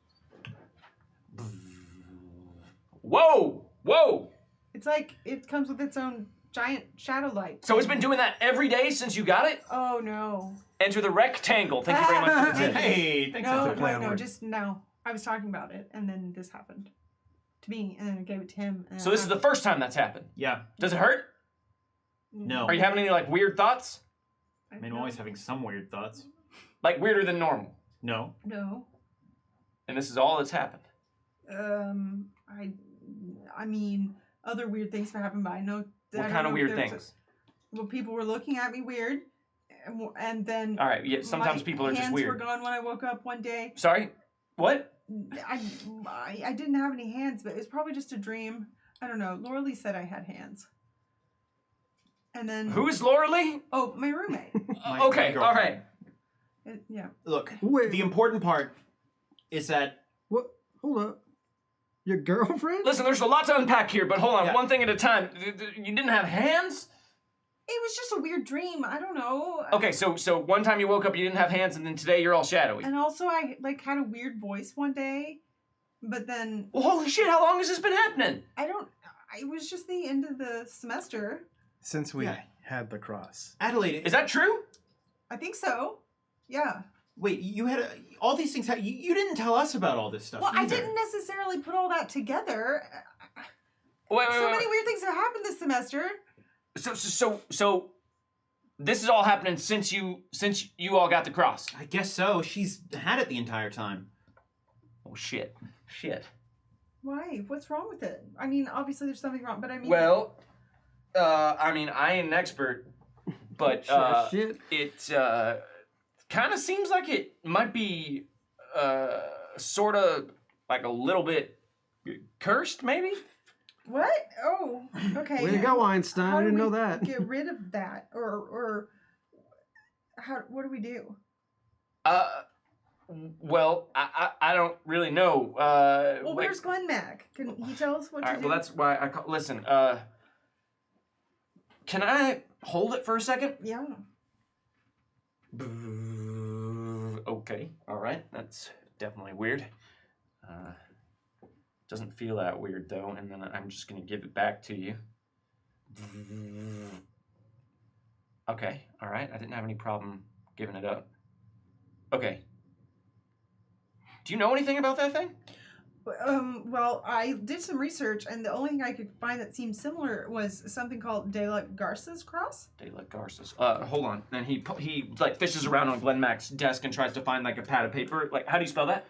Speaker 2: Whoa!
Speaker 5: It's like it comes with its own giant shadow light.
Speaker 2: So it's been doing that every day since you got it?
Speaker 5: Oh no.
Speaker 2: Enter the rectangle. Thank you very much for the tip.
Speaker 3: Hey, thanks.
Speaker 5: No,
Speaker 3: Anthony.
Speaker 4: play on
Speaker 5: no,
Speaker 4: words.
Speaker 5: just no. I was talking about it, and then this happened to me, and then I gave it to him. And
Speaker 2: So this is the first time that's happened.
Speaker 3: Yeah.
Speaker 2: Does it hurt?
Speaker 3: No.
Speaker 2: Are you having any like weird thoughts?
Speaker 3: I mean, I'm always having some weird thoughts.
Speaker 2: Like weirder than normal.
Speaker 3: No.
Speaker 5: No.
Speaker 2: And this is all that's happened.
Speaker 5: I mean, other weird things have happened, but I know. I
Speaker 2: What
Speaker 5: don't
Speaker 2: kind of
Speaker 5: know if
Speaker 2: weird
Speaker 5: there's
Speaker 2: things?
Speaker 5: Well, people were looking at me weird, and then.
Speaker 2: All right, yeah, sometimes
Speaker 5: my
Speaker 2: people are just
Speaker 5: hands were
Speaker 2: weird.
Speaker 5: gone when I woke up one day.
Speaker 2: Sorry? What?
Speaker 5: I didn't have any hands, but it was probably just a dream. I don't know. Laura Lee said I had hands. And then.
Speaker 2: Who is Laura Lee?
Speaker 5: Oh, my roommate.
Speaker 2: Okay,
Speaker 3: girlfriend.
Speaker 2: all right.
Speaker 5: Yeah.
Speaker 3: Look,
Speaker 1: Wait.
Speaker 3: the important part is that
Speaker 1: What? Hold up. Your girlfriend?
Speaker 2: Listen, there's a lot to unpack here, but hold on,
Speaker 3: Yeah.
Speaker 2: one thing at a time. You didn't have hands?
Speaker 5: It was just a weird dream. I don't know.
Speaker 2: Okay, so one time you woke up, you didn't have hands, and then today you're all shadowy.
Speaker 5: And also, I like had a weird voice one day, but then
Speaker 2: Well, holy shit, how long has this been happening?
Speaker 5: I don't. It was just the end of the semester.
Speaker 4: Since we
Speaker 3: Yeah.
Speaker 4: had the cross.
Speaker 3: Adelaide.
Speaker 2: Is that true?
Speaker 5: I think so. Yeah.
Speaker 3: Wait, you had all these things. You didn't tell us about all this stuff.
Speaker 5: Well, I
Speaker 3: either.
Speaker 5: didn't necessarily put all that together.
Speaker 2: Wait,
Speaker 5: So many weird things have happened this semester.
Speaker 2: So this is all happening since you all got the cross.
Speaker 3: I guess so. She's had it the entire time.
Speaker 2: Oh shit.
Speaker 5: Why? What's wrong with it? I mean, obviously there's something wrong, but I mean.
Speaker 2: Well, I mean, I ain't an expert, but
Speaker 1: Shit.
Speaker 2: it kind of seems like it might be sort of like a little bit cursed, maybe.
Speaker 5: What? Oh, okay.
Speaker 1: Way to go, Einstein.
Speaker 5: How
Speaker 1: I
Speaker 5: do
Speaker 1: didn't
Speaker 5: we
Speaker 1: know that.
Speaker 5: Get rid of that, or how? What do we do?
Speaker 2: Well, I don't really know.
Speaker 5: Well, where's Glenn Beck? Can he tell us what
Speaker 2: All
Speaker 5: to
Speaker 2: right,
Speaker 5: do?
Speaker 2: well, that's why I call. Listen, can I hold it for a second?
Speaker 5: Yeah.
Speaker 2: Okay, all right, that's definitely weird. Doesn't feel that weird though, and then I'm just gonna give it back to you. Okay, all right, I didn't have any problem giving it up. Okay. Do you know anything about that thing?
Speaker 5: Well, I did some research, and the only thing I could find that seemed similar was something called De La Garza's cross.
Speaker 2: De La Garza's. Hold on. And he like fishes around on Glenn Beck's desk and tries to find like a pad of paper. Like, how do you spell that?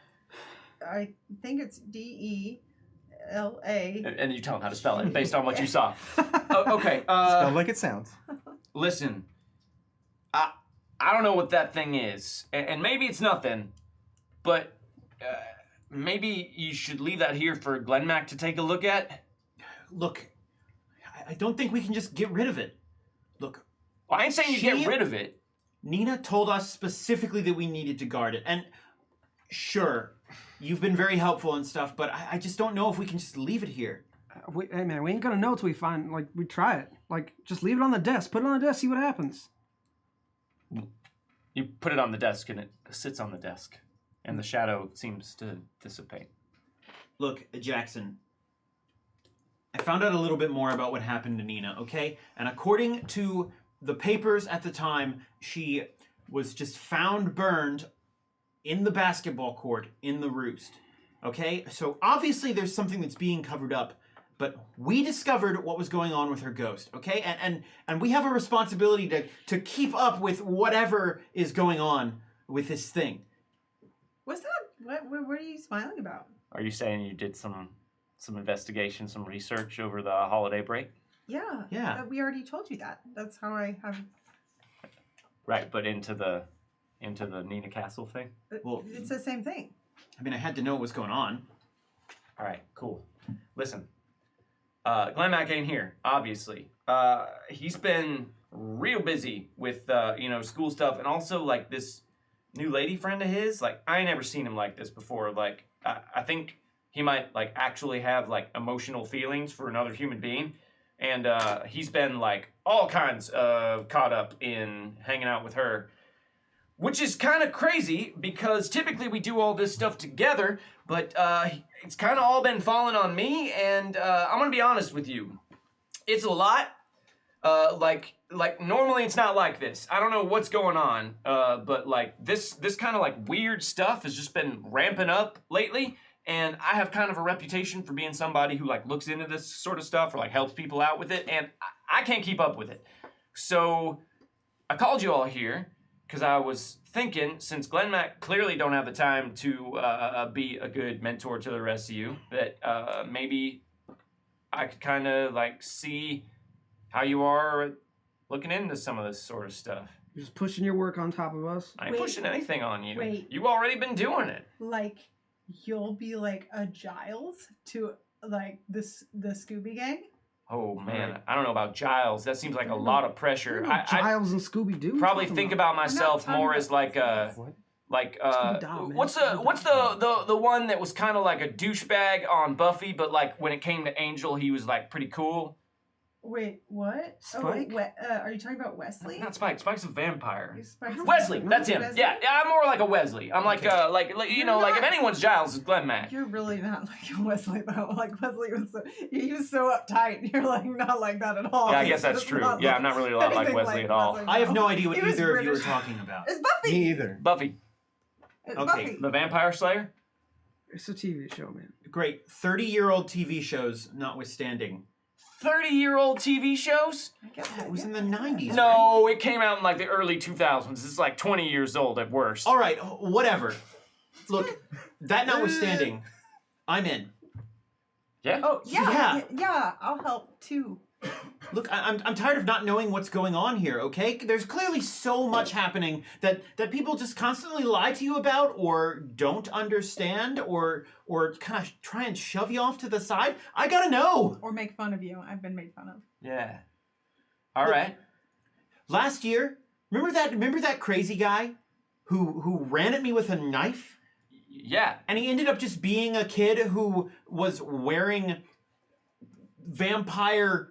Speaker 5: I think it's DELA.
Speaker 2: And you tell him how to spell it based on what you saw. Okay.
Speaker 4: Spelled like it sounds.
Speaker 2: Listen. I don't know what that thing is, and maybe it's nothing, but maybe you should leave that here for Glenn Beck to take a look at.
Speaker 3: Look, I don't think we can just get rid of it. Look,
Speaker 2: Well, I ain't saying you get rid of it.
Speaker 3: Nina told us specifically that we needed to guard it, and sure, you've been very helpful and stuff, but I just don't know if we can just leave it here.
Speaker 1: Hey man, we ain't gonna know till we find. Like, we try it. Like, just leave it on the desk. Put it on the desk. See what happens.
Speaker 2: You put it on the desk, and it sits on the desk, and the shadow seems to dissipate.
Speaker 3: Look, Jackson, I found out a little bit more about what happened to Nina, okay? And according to the papers at the time, she was just found burned in the basketball court in the roost, okay? So obviously there's something that's being covered up, but we discovered what was going on with her ghost, okay? And we have a responsibility to keep up with whatever is going on with this thing.
Speaker 5: What's that? What are you smiling about?
Speaker 2: Are you saying you did some investigation, some research over the holiday break?
Speaker 5: Yeah.
Speaker 3: Yeah.
Speaker 5: We already told you that. That's how I have.
Speaker 2: Right, but into the Nina Castle thing?
Speaker 3: Well,
Speaker 5: It's the same thing.
Speaker 3: I mean, I had to know what was going on.
Speaker 2: All right, cool. Listen, Glenn Beck ain't here, obviously. He's been real busy with school stuff, and also like this new lady friend of his. Like I ain't never seen him like this before. Like I think he might like actually have like emotional feelings for another human being, and he's been like all kinds caught up in hanging out with her, which is kind of crazy because typically we do all this stuff together, but it's kind of all been falling on me, and I'm gonna be honest with you, it's a lot. Like normally it's not like this. I don't know what's going on, but like this kind of like weird stuff has just been ramping up lately, and I have kind of a reputation for being somebody who like looks into this sort of stuff or like helps people out with it, and I can't keep up with it. So I called you all here because I was thinking, since Glenn Beck clearly don't have the time to be a good mentor to the rest of you, that maybe I could kind of like see how you are looking into some of this sort of stuff.
Speaker 1: You're just pushing your work on top of us.
Speaker 2: I ain't pushing anything on you.
Speaker 5: Wait.
Speaker 2: You've already been doing it.
Speaker 5: Like, you'll be like a Giles to like the Scooby Gang?
Speaker 2: Oh man, I don't know about Giles. That seems like a lot of pressure. I
Speaker 1: Giles and Scooby Doo.
Speaker 2: probably think about myself
Speaker 5: talking
Speaker 2: more
Speaker 5: about
Speaker 2: as like a
Speaker 1: What?
Speaker 2: like
Speaker 1: Scooby-Doo, man.
Speaker 2: what's the one that was kind of like a douchebag on Buffy, but like when it came to Angel, he was like pretty cool.
Speaker 5: Wait, what?
Speaker 1: Spike?
Speaker 5: Oh, are you talking about Wesley?
Speaker 2: Not Spike. Spike's a vampire.
Speaker 5: Spike's
Speaker 2: Wesley, that's him.
Speaker 5: Wesley?
Speaker 2: Yeah, I'm more like a Wesley. I'm like like you
Speaker 5: You're
Speaker 2: know, like if
Speaker 5: not-
Speaker 2: anyone's Giles, it's Glenn Beck.
Speaker 5: You're really not like a Wesley though. Like Wesley was he was so uptight. You're like not like that at all.
Speaker 2: Yeah, I guess that's
Speaker 5: It's
Speaker 2: true.
Speaker 5: not
Speaker 2: Yeah, I'm not really a lot like
Speaker 5: anything
Speaker 2: Wesley at all.
Speaker 5: Wesley,
Speaker 3: I have
Speaker 5: no.
Speaker 3: no idea what
Speaker 5: He was
Speaker 3: either of you are
Speaker 5: British.
Speaker 3: talking about.
Speaker 5: It's Buffy.
Speaker 4: Me either.
Speaker 2: Buffy,
Speaker 5: It's
Speaker 3: Okay,
Speaker 5: Buffy.
Speaker 2: the Vampire Slayer.
Speaker 1: It's a TV show, man.
Speaker 3: Great. 30-year-old TV shows notwithstanding.
Speaker 2: 30-year-old TV shows?
Speaker 5: I guess
Speaker 3: It was in the 90s. right?
Speaker 2: No, it came out in like the early 2000s. It's like 20 years old at worst.
Speaker 3: All right, whatever. Look, that notwithstanding, I'm in.
Speaker 2: Yeah.
Speaker 5: Oh
Speaker 3: Yeah.
Speaker 5: yeah. I'll help too.
Speaker 3: Look, I'm tired of not knowing what's going on here, okay? There's clearly so much happening that people just constantly lie to you about or don't understand or kind of try and shove you off to the side. I gotta know.
Speaker 5: Or make fun of you. I've been made fun of.
Speaker 2: Yeah. All right.
Speaker 3: Last year, remember that crazy guy who ran at me with a knife?
Speaker 2: Yeah.
Speaker 3: And he ended up just being a kid who was wearing vampire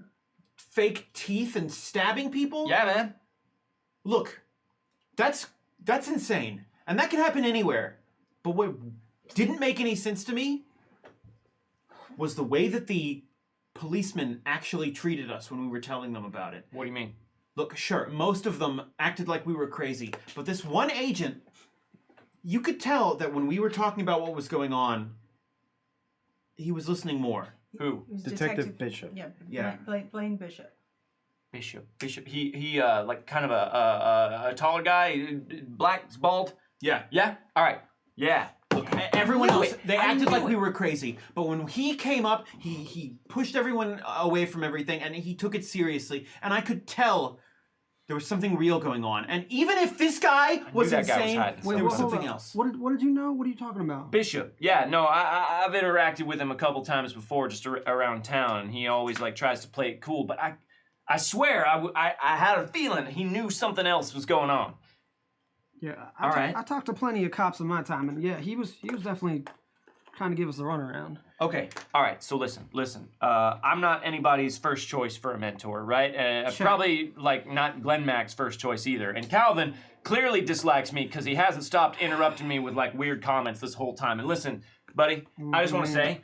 Speaker 3: fake teeth and stabbing people?
Speaker 2: Yeah, man.
Speaker 3: Look, that's insane. And that can happen anywhere. But what didn't make any sense to me was the way that the policemen actually treated us when we were telling them about it.
Speaker 2: What do you mean?
Speaker 3: Look, sure, most of them acted like we were crazy, but this one agent, you could tell that when we were talking about what was going on, he was listening more.
Speaker 2: Who?
Speaker 5: It was
Speaker 4: Detective Bishop.
Speaker 5: Yeah. Blaine Bishop.
Speaker 2: Bishop. He like kind of a taller guy, black, bald.
Speaker 3: Yeah.
Speaker 2: Yeah. All right. Yeah.
Speaker 3: Look, everyone
Speaker 2: knew
Speaker 3: else,
Speaker 2: it.
Speaker 3: they
Speaker 2: I
Speaker 3: acted
Speaker 2: knew
Speaker 3: like we
Speaker 2: it.
Speaker 3: were crazy. But when he came up, he pushed everyone away from everything, and he took it seriously. And I could tell there was something real going on. And even if this guy was
Speaker 2: that guy was
Speaker 3: insane,
Speaker 2: hiding
Speaker 3: there was
Speaker 1: hold
Speaker 3: something
Speaker 1: on.
Speaker 3: else.
Speaker 1: What did you know? What are you talking about?
Speaker 2: Bishop. Yeah. No, I've interacted with him a couple times before, just around town, and he always like tries to play it cool. But I swear, I had a feeling he knew something else was going on.
Speaker 1: Yeah,
Speaker 2: All right.
Speaker 1: I talked to plenty of cops in my time, and yeah, he was definitely trying to give us the runaround.
Speaker 2: Okay. All right. So listen. I'm not anybody's first choice for a mentor, right?
Speaker 1: Sure.
Speaker 2: Probably like not Glenn Beck's first choice either. And Calvin clearly dislikes me because he hasn't stopped interrupting me with like weird comments this whole time. And listen, buddy, I just want to say,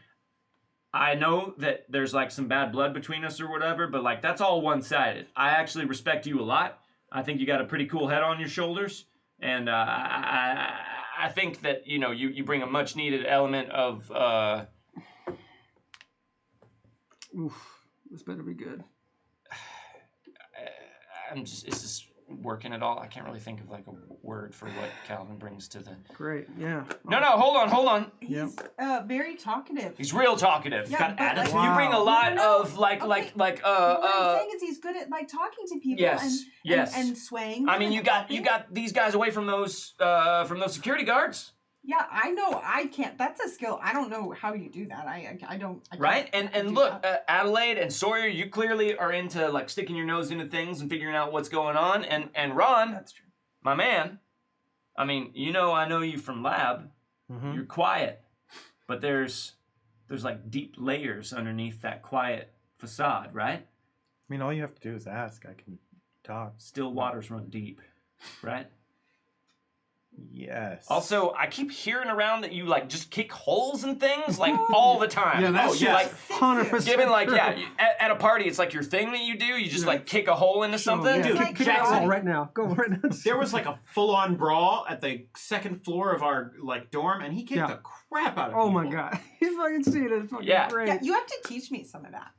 Speaker 2: I know that there's like some bad blood between us or whatever, but like that's all one-sided. I actually respect you a lot. I think you got a pretty cool head on your shoulders. And I think that, you know, you bring a much needed element of
Speaker 1: Oof, this better be good.
Speaker 2: is this working at all? I can't really think of like a word for what Calvin brings to the...
Speaker 1: Great, yeah.
Speaker 2: No, hold on.
Speaker 1: Yep.
Speaker 5: He's very taltalkative.
Speaker 2: He's real talkative.
Speaker 5: Yeah,
Speaker 3: got
Speaker 5: but, like,
Speaker 3: attitude.
Speaker 2: You bring a lot
Speaker 5: No,
Speaker 2: of like
Speaker 5: okay. What I'm saying is he's good at like talking to people
Speaker 2: Yes.
Speaker 5: and swaying.
Speaker 2: I mean,
Speaker 5: them
Speaker 2: you
Speaker 5: and
Speaker 2: got
Speaker 5: helping.
Speaker 2: these guys away from those security guards.
Speaker 5: Yeah, I know I can't. That's a skill. I don't know how you do that. I don't. I can't
Speaker 2: Right? And
Speaker 5: do
Speaker 2: look,
Speaker 5: that.
Speaker 2: Adelaide and Sawyer, you clearly are into like sticking your nose into things and figuring out what's going on. And Ron,
Speaker 5: That's true.
Speaker 2: my man, I mean, I know you from lab.
Speaker 4: Mm-hmm.
Speaker 2: You're quiet, but there's like deep layers underneath that quiet facade, right?
Speaker 4: I mean, all you have to do is ask. I can talk.
Speaker 2: Still waters run deep, right?
Speaker 4: Yes.
Speaker 2: Also, I keep hearing around that you like just kick holes in things like all the time.
Speaker 1: Yeah, that's
Speaker 2: oh, you like
Speaker 1: 100%.
Speaker 2: given like at a party, it's like your thing that you do. You just like kick a hole into something.
Speaker 1: Yeah,
Speaker 3: Dude,
Speaker 1: kick it
Speaker 3: Jackson-
Speaker 1: all right now. Go right now.
Speaker 3: There was like a full-on brawl at the second floor of our like dorm, and he kicked the crap out of
Speaker 1: Oh
Speaker 3: people.
Speaker 1: my god, he's fucking seen it. It's fucking
Speaker 2: Yeah.
Speaker 1: great.
Speaker 5: Yeah, you have to teach me some of that.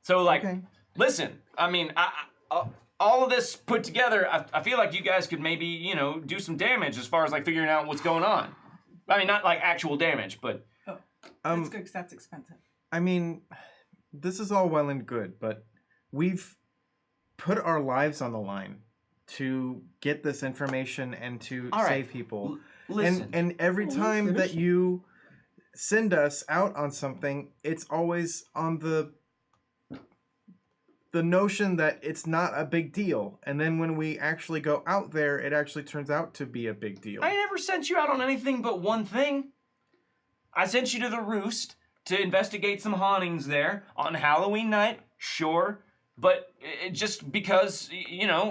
Speaker 2: So like,
Speaker 4: Okay.
Speaker 2: listen. I mean, all of this put together, I feel like you guys could maybe do some damage as far as like figuring out what's going on. I mean, not like actual damage, but
Speaker 5: That's good because that's expensive.
Speaker 4: I mean, this is all well and good, but we've put our lives on the line to get this information and to
Speaker 2: All right.
Speaker 4: save people.
Speaker 2: listen.
Speaker 4: And every time that you send us out on something, it's always on the notion that it's not a big deal. And then when we actually go out there, it actually turns out to be a big deal.
Speaker 2: I never sent you out on anything but one thing. I sent you to the Roost to investigate some hauntings there on Halloween night, sure. But just because,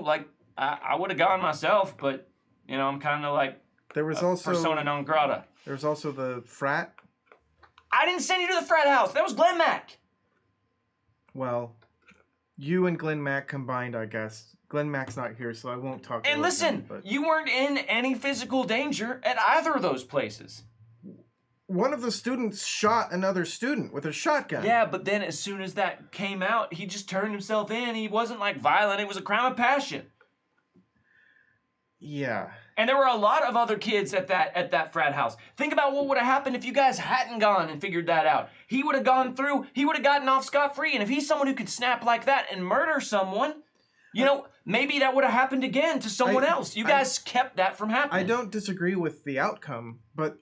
Speaker 2: like, I would have gone myself, but, I'm kind of like
Speaker 4: There was also
Speaker 2: persona non grata.
Speaker 4: there was also the frat.
Speaker 2: I didn't send you to the frat house. That was Glenn Beck.
Speaker 4: Well, you and Glenn Mack combined, I guess. Glenn Mack's not here, so I won't talk.
Speaker 2: And
Speaker 4: ill of him,
Speaker 2: listen,
Speaker 4: but
Speaker 2: you weren't in any physical danger at either of those places.
Speaker 4: one of the students shot another student with a shotgun.
Speaker 2: Yeah, but then as soon as that came out, he just turned himself in. He wasn't like violent. It was a crime of passion.
Speaker 4: Yeah.
Speaker 2: And there were a lot of other kids at that frat house. Think about what would have happened if you guys hadn't gone and figured that out. He would have gone through, he would have gotten off scot-free. And if he's someone who could snap like that and murder someone, maybe that would have happened again to someone else. You guys kept that from happening.
Speaker 4: I don't disagree with the outcome, but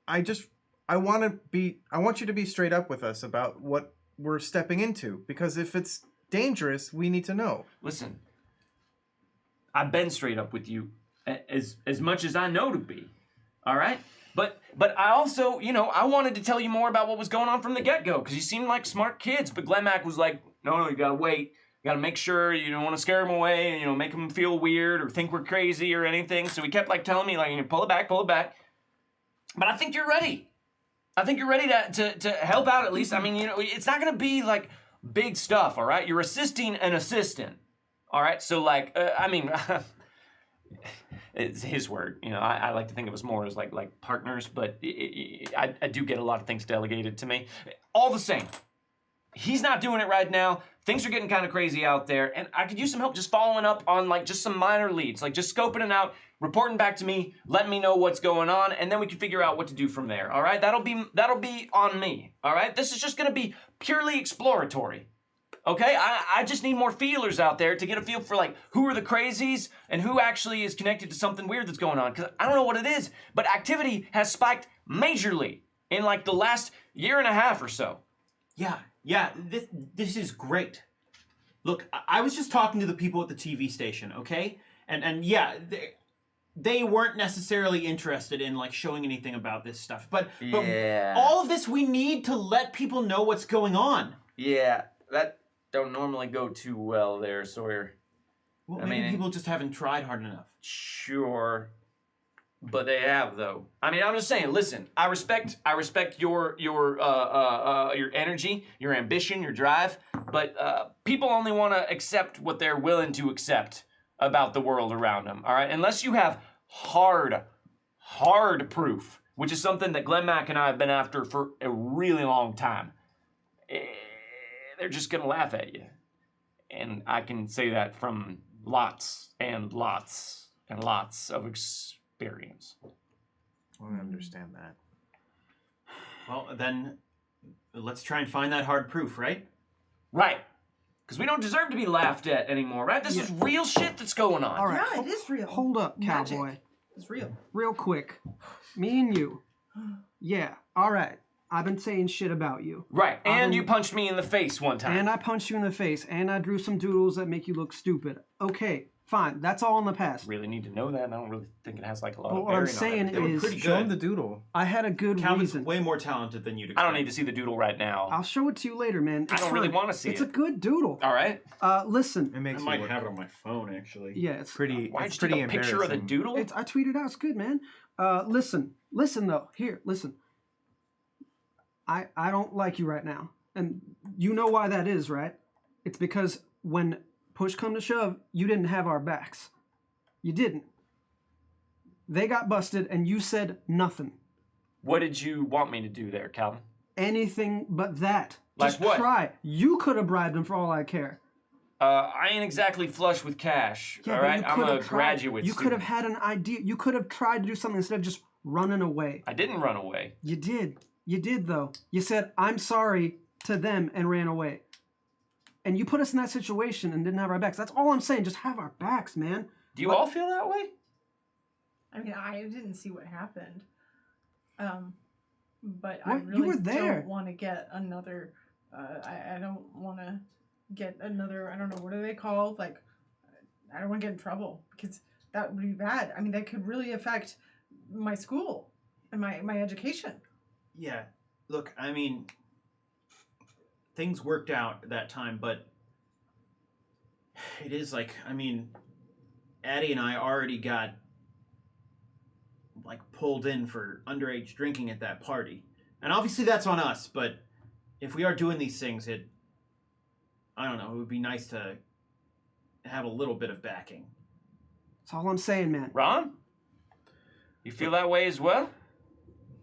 Speaker 4: I want you to be straight up with us about what we're stepping into, because if it's dangerous, we need to know.
Speaker 2: Listen, I've been straight up with you as much as I know to be, all right? But I also, I wanted to tell you more about what was going on from the get-go, because you seemed like smart kids, but Glenn Mack was like, no, you gotta wait. You gotta make sure you don't want to scare them away, and, make them feel weird or think we're crazy or anything. So he kept, telling me, pull it back. But I think you're ready. I think you're ready to help out at least. I mean, it's not gonna be, big stuff, all right? You're assisting an assistant, all right? So, it's his word. I like to think of us more as like partners, but I do get a lot of things delegated to me. All the same, he's not doing it right now. Things are getting kind of crazy out there, and I could use some help just following up on just some minor leads, just scoping it out, reporting back to me, letting me know what's going on, and then we can figure out what to do from there. All right, that'll be on me. All right, this is just gonna be purely exploratory. Okay, I just need more feelers out there to get a feel for who are the crazies and who actually is connected to something weird that's going on. Because I don't know what it is, but activity has spiked majorly in the last year and a half or so.
Speaker 3: Yeah, this is great. Look, I was just talking to the people at the TV station, okay? And yeah, they weren't necessarily interested in showing anything about this stuff. But
Speaker 2: Yeah.
Speaker 3: all of this, we need to let people know what's going on.
Speaker 2: Yeah, that don't normally go too well there, Sawyer.
Speaker 3: Well,
Speaker 2: I
Speaker 3: maybe
Speaker 2: mean,
Speaker 3: people just haven't tried hard enough.
Speaker 2: Sure, but they have though. I mean, I'm just saying. Listen, I respect your energy, your ambition, your drive. But people only want to accept what they're willing to accept about the world around them. All right, unless you have hard proof, which is something that Glenn Mack and I have been after for a really long time. They're just gonna laugh at you, and I can say that from lots and lots and lots of experience.
Speaker 4: I understand that.
Speaker 3: Well, then let's try and find that hard proof, right?
Speaker 2: Right, because we don't deserve to be laughed at anymore, right? This is real shit that's going on.
Speaker 1: All right.
Speaker 5: Yeah, it is real.
Speaker 1: Hold up,
Speaker 5: Magic.
Speaker 1: cowboy.
Speaker 5: It's real.
Speaker 1: Real quick. Me and you. Yeah, all right. I've been saying shit about you.
Speaker 2: Right, and you punched me in the face one time.
Speaker 1: And I punched you in the face, and I drew some doodles that make you look stupid. Okay, fine. That's all in the past.
Speaker 2: Really need to know that. I don't really think it has like a lot
Speaker 1: But
Speaker 2: of
Speaker 1: what I'm
Speaker 2: bearing on
Speaker 1: saying
Speaker 3: They were
Speaker 1: is,
Speaker 3: pretty
Speaker 4: Show him
Speaker 3: good.
Speaker 4: the doodle.
Speaker 1: I had a good
Speaker 3: Calvin's
Speaker 1: reason.
Speaker 3: way more talented than you'd expect.
Speaker 2: I don't need to see the doodle right now.
Speaker 1: I'll show it to you later, man.
Speaker 2: I
Speaker 1: It's
Speaker 2: don't really
Speaker 1: fine.
Speaker 2: want to see
Speaker 1: It's
Speaker 2: it.
Speaker 1: a good doodle.
Speaker 2: All right.
Speaker 1: Listen.
Speaker 4: It makes
Speaker 3: I
Speaker 4: you
Speaker 3: might
Speaker 4: look
Speaker 3: have it on my phone, actually.
Speaker 1: Yeah, it's
Speaker 4: pretty.
Speaker 2: Why'd
Speaker 4: It's
Speaker 2: you
Speaker 4: pretty
Speaker 2: take a picture of the
Speaker 4: embarrassing.
Speaker 2: doodle?
Speaker 1: I tweeted out. It's good, man. Listen though. Here, listen. I don't like you right now, and you know why that is, right? It's because when push come to shove, you didn't have our backs. You didn't. They got busted, and you said nothing.
Speaker 2: What did you want me to do there, Calvin?
Speaker 1: Anything but that.
Speaker 2: Like
Speaker 1: Just
Speaker 2: what?
Speaker 1: try. You could have bribed him for all I care.
Speaker 2: I ain't exactly flush with cash.
Speaker 1: Yeah,
Speaker 2: all
Speaker 1: but
Speaker 2: right,
Speaker 1: you
Speaker 2: I'm
Speaker 1: could
Speaker 2: a
Speaker 1: have tried.
Speaker 2: graduate.
Speaker 1: You could have
Speaker 2: student.
Speaker 1: had an idea. You could have tried to do something instead of just running away.
Speaker 2: I didn't run away.
Speaker 1: You did. You did, though. You said, I'm sorry to them and ran away. And you put us in that situation and didn't have our backs. That's all I'm saying. Just have our backs, man.
Speaker 2: Do you all feel that way?
Speaker 5: I mean, I didn't see what happened. But
Speaker 1: What?
Speaker 5: I
Speaker 1: You
Speaker 5: really
Speaker 1: were there.
Speaker 5: don't want to get another. I don't want to get another. I don't know what are they called? Like, I don't want to get in trouble because that would be bad. I mean, that could really affect my school and my education.
Speaker 3: Yeah. Look, I mean, things worked out that time, but it is like, I mean, Addie and I already got like pulled in for underage drinking at that party. And obviously that's on us, but if we are doing these things, I don't know, it would be nice to have a little bit of backing.
Speaker 1: That's all I'm saying, man.
Speaker 2: Ron? You feel that way as well,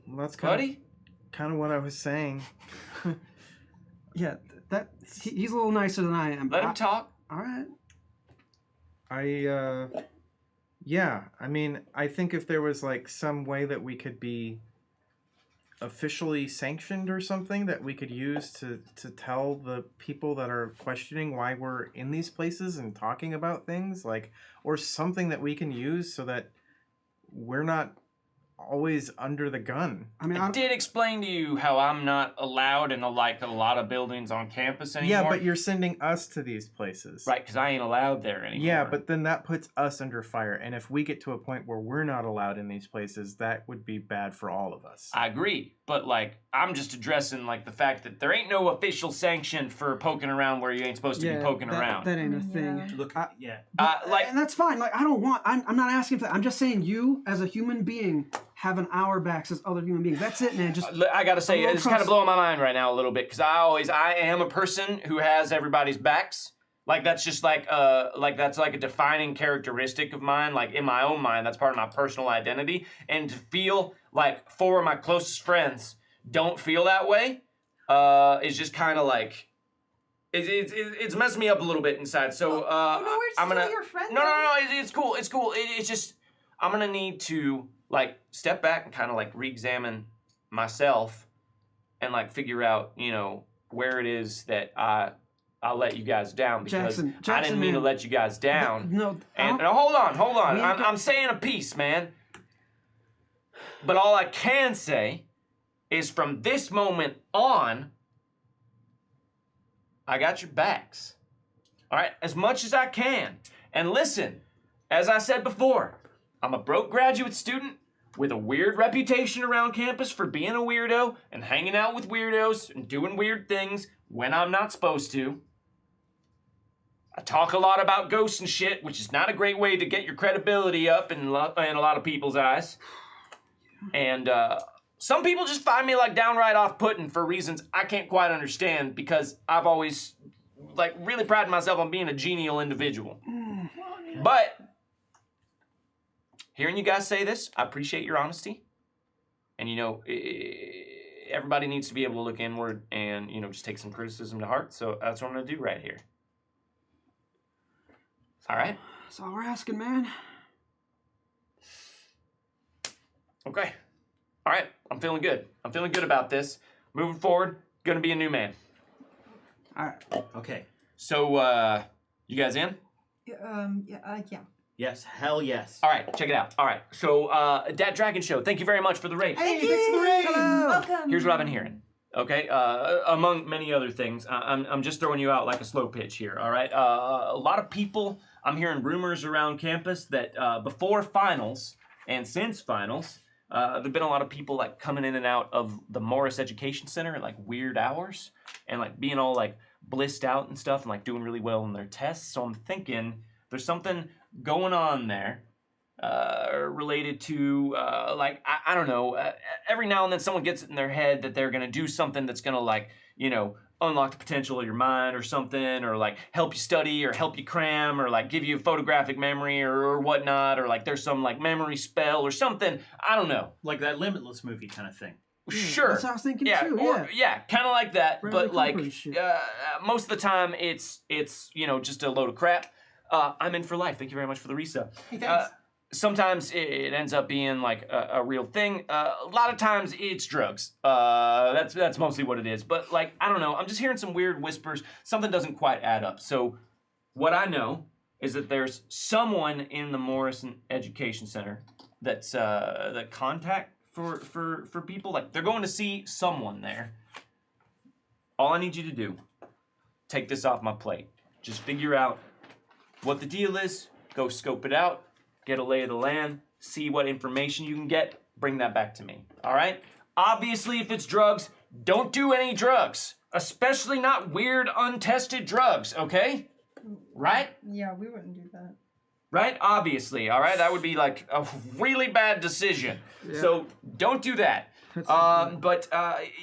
Speaker 4: Well, that's
Speaker 2: buddy?
Speaker 4: kind of what I was saying.
Speaker 1: Yeah, he's a little nicer than I am.
Speaker 2: Let him talk.
Speaker 1: All right.
Speaker 4: Yeah, I mean, I think if there was like some way that we could be officially sanctioned or something that we could use to tell the people that are questioning why we're in these places and talking about things, like, or something that we can use so that we're not always under the gun.
Speaker 1: I mean,
Speaker 2: I did explain to you how I'm not allowed in a lot of buildings on campus anymore.
Speaker 4: Yeah, but you're sending us to these places.
Speaker 2: right, because I ain't allowed there anymore.
Speaker 4: Yeah, but then that puts us under fire. And if we get to a point where we're not allowed in these places, that would be bad for all of us.
Speaker 2: I agree, but like I'm just addressing like the fact that there ain't no official sanction for poking around where you ain't supposed to be poking around.
Speaker 1: That ain't a thing.
Speaker 5: Yeah.
Speaker 3: Look, yeah.
Speaker 1: And that's fine. Like, I don't want. I'm not asking for that. I'm just saying you, as a human being, having our backs as other human beings. That's it, man. Just
Speaker 2: I gotta say,
Speaker 1: a little
Speaker 2: it's kind of
Speaker 1: trust.
Speaker 2: blowing my mind right now a little bit because I am a person who has everybody's backs. Like that's just like that's like a defining characteristic of mine. Like in my own mind, that's part of my personal identity. And to feel like four of my closest friends don't feel that way is just kind of like it's messed me up a little bit inside. So
Speaker 5: no, we're
Speaker 2: I'm gonna
Speaker 5: still your friend,
Speaker 2: no, it's cool. It's just I'm gonna need to like step back and kind of like re-examine myself and like figure out, you know, where it is that I'll let you guys down because
Speaker 1: Jackson,
Speaker 2: I didn't mean to
Speaker 1: man.
Speaker 2: let you guys down.
Speaker 1: No.
Speaker 2: And hold on.
Speaker 1: We
Speaker 2: I'm saying a piece, man. But all I can say is from this moment on, I got your backs. All right, as much as I can. And listen, as I said before, I'm a broke graduate student with a weird reputation around campus for being a weirdo and hanging out with weirdos and doing weird things when I'm not supposed to. I talk a lot about ghosts and shit, which is not a great way to get your credibility up in a lot of people's eyes. And some people just find me like downright off-putting for reasons I can't quite understand because I've always like really prided myself on being a genial individual. But hearing you guys say this, I appreciate your honesty. And you know, everybody needs to be able to look inward and, you know, just take some criticism to heart. So that's what I'm going to do right here. All right?
Speaker 1: That's all we're asking, man.
Speaker 2: Okay. All right. I'm feeling good. I'm feeling good about this. Moving forward, going to be a new man.
Speaker 1: All right.
Speaker 3: Okay.
Speaker 2: So, you guys in?
Speaker 5: Yeah.
Speaker 3: Yes, hell yes.
Speaker 2: All right, check it out. All right, so Dat Dragon Show, thank you very much for the raid.
Speaker 3: Hey, thanks for the raid.
Speaker 6: Welcome.
Speaker 2: Here's what I've been hearing. Okay, among many other things, I'm just throwing you out like a slow pitch here. All right, a lot of people. I'm hearing rumors around campus that before finals and since finals, there've been a lot of people like coming in and out of the Morris Education Center at like weird hours and like being all like blissed out and stuff and like doing really well in their tests. So I'm thinking there's something going on there related to like I don't know. Every now and then someone gets it in their head that they're gonna do something that's gonna like unlock the potential of your mind or something, or like help you study or help you cram or like give you a photographic memory or whatnot, or like there's some like memory spell or something. I don't know.
Speaker 3: Like that Limitless movie kind of thing.
Speaker 2: Sure.
Speaker 1: That's what I was thinking
Speaker 2: Yeah,
Speaker 1: too.
Speaker 2: or, yeah, kind of like that.
Speaker 1: Bradley
Speaker 2: but like
Speaker 1: Cooper and shit.
Speaker 2: most of the time, it's just a load of crap. I'm in for life. Thank you very much for the resub.
Speaker 6: Hey, thanks.
Speaker 2: Sometimes it ends up being like a real thing. A lot of times it's drugs. That's mostly what it is. But like I don't know. I'm just hearing some weird whispers. Something doesn't quite add up. So what I know is that there's someone in the Morrison Education Center that's the contact for people. Like they're going to see someone there. All I need you to do, take this off my plate. Just figure out what the deal is. Go scope it out. Get a lay of the land, see what information you can get, bring that back to me, all right? Obviously, if it's drugs, don't do any drugs, especially not weird, untested drugs, okay? Right?
Speaker 5: Yeah, we wouldn't do that.
Speaker 2: Right? Obviously, all right? That would be like a really bad decision.
Speaker 1: Yeah.
Speaker 2: So don't do that. But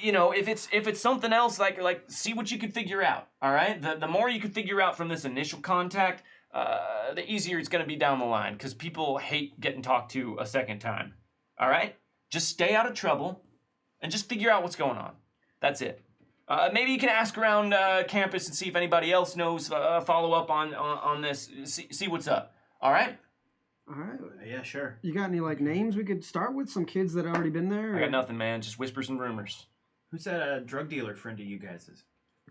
Speaker 2: if it's something else, like see what you can figure out, all right? The more you can figure out from this initial contact, the easier it's going to be down the line, because people hate getting talked to a second time. All right? Just stay out of trouble and just figure out what's going on. That's it. Maybe you can ask around campus and see if anybody else knows, follow up on this, see what's up. All right?
Speaker 1: All right.
Speaker 3: Yeah, sure.
Speaker 1: You got any like names we could start with? Some kids that already been there?
Speaker 2: I got nothing, man. Just whispers and rumors.
Speaker 3: Who's that drug dealer friend of you guys'?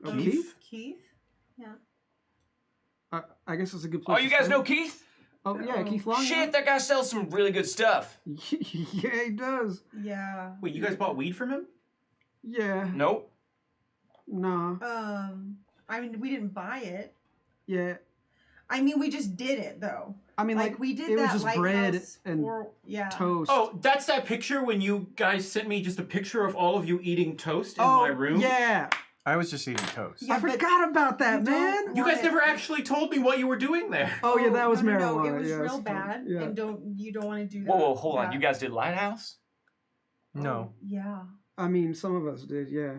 Speaker 1: Oh, Keith?
Speaker 5: Keith? Yeah.
Speaker 1: I guess it's a good place.
Speaker 2: Oh, you
Speaker 1: to
Speaker 2: guys
Speaker 1: start.
Speaker 2: know Keith?
Speaker 1: Oh yeah, Keith Long.
Speaker 2: Shit, that guy sells some really good stuff.
Speaker 1: Yeah, he does.
Speaker 5: Yeah.
Speaker 3: Wait, you guys bought weed from him?
Speaker 1: Yeah.
Speaker 2: Nope.
Speaker 1: Nah.
Speaker 5: I mean, we didn't buy it.
Speaker 1: Yeah.
Speaker 5: I mean, we just did it though.
Speaker 1: I mean, like
Speaker 5: we did
Speaker 1: it
Speaker 5: that
Speaker 1: was just bread
Speaker 5: lighthouse
Speaker 1: and
Speaker 5: yeah.
Speaker 1: toast.
Speaker 3: Oh, that's that picture when you guys sent me just a picture of all of you eating toast in my room?
Speaker 1: Yeah.
Speaker 4: I was just eating toast.
Speaker 5: Yeah,
Speaker 1: I
Speaker 5: but
Speaker 1: forgot about that,
Speaker 5: you don't
Speaker 1: man.
Speaker 3: You guys
Speaker 5: want
Speaker 3: never
Speaker 5: it.
Speaker 3: actually told me what you were doing there.
Speaker 1: Oh yeah, that was
Speaker 5: no,
Speaker 1: marijuana.
Speaker 5: No, it was
Speaker 1: yeah,
Speaker 5: real
Speaker 1: it's fine.
Speaker 5: bad,
Speaker 1: Yeah.
Speaker 5: and you don't want to do that.
Speaker 2: Whoa, hold on.
Speaker 5: Yeah.
Speaker 2: You guys did Lighthouse?
Speaker 4: No.
Speaker 5: Yeah.
Speaker 1: I mean, some of us did. Yeah.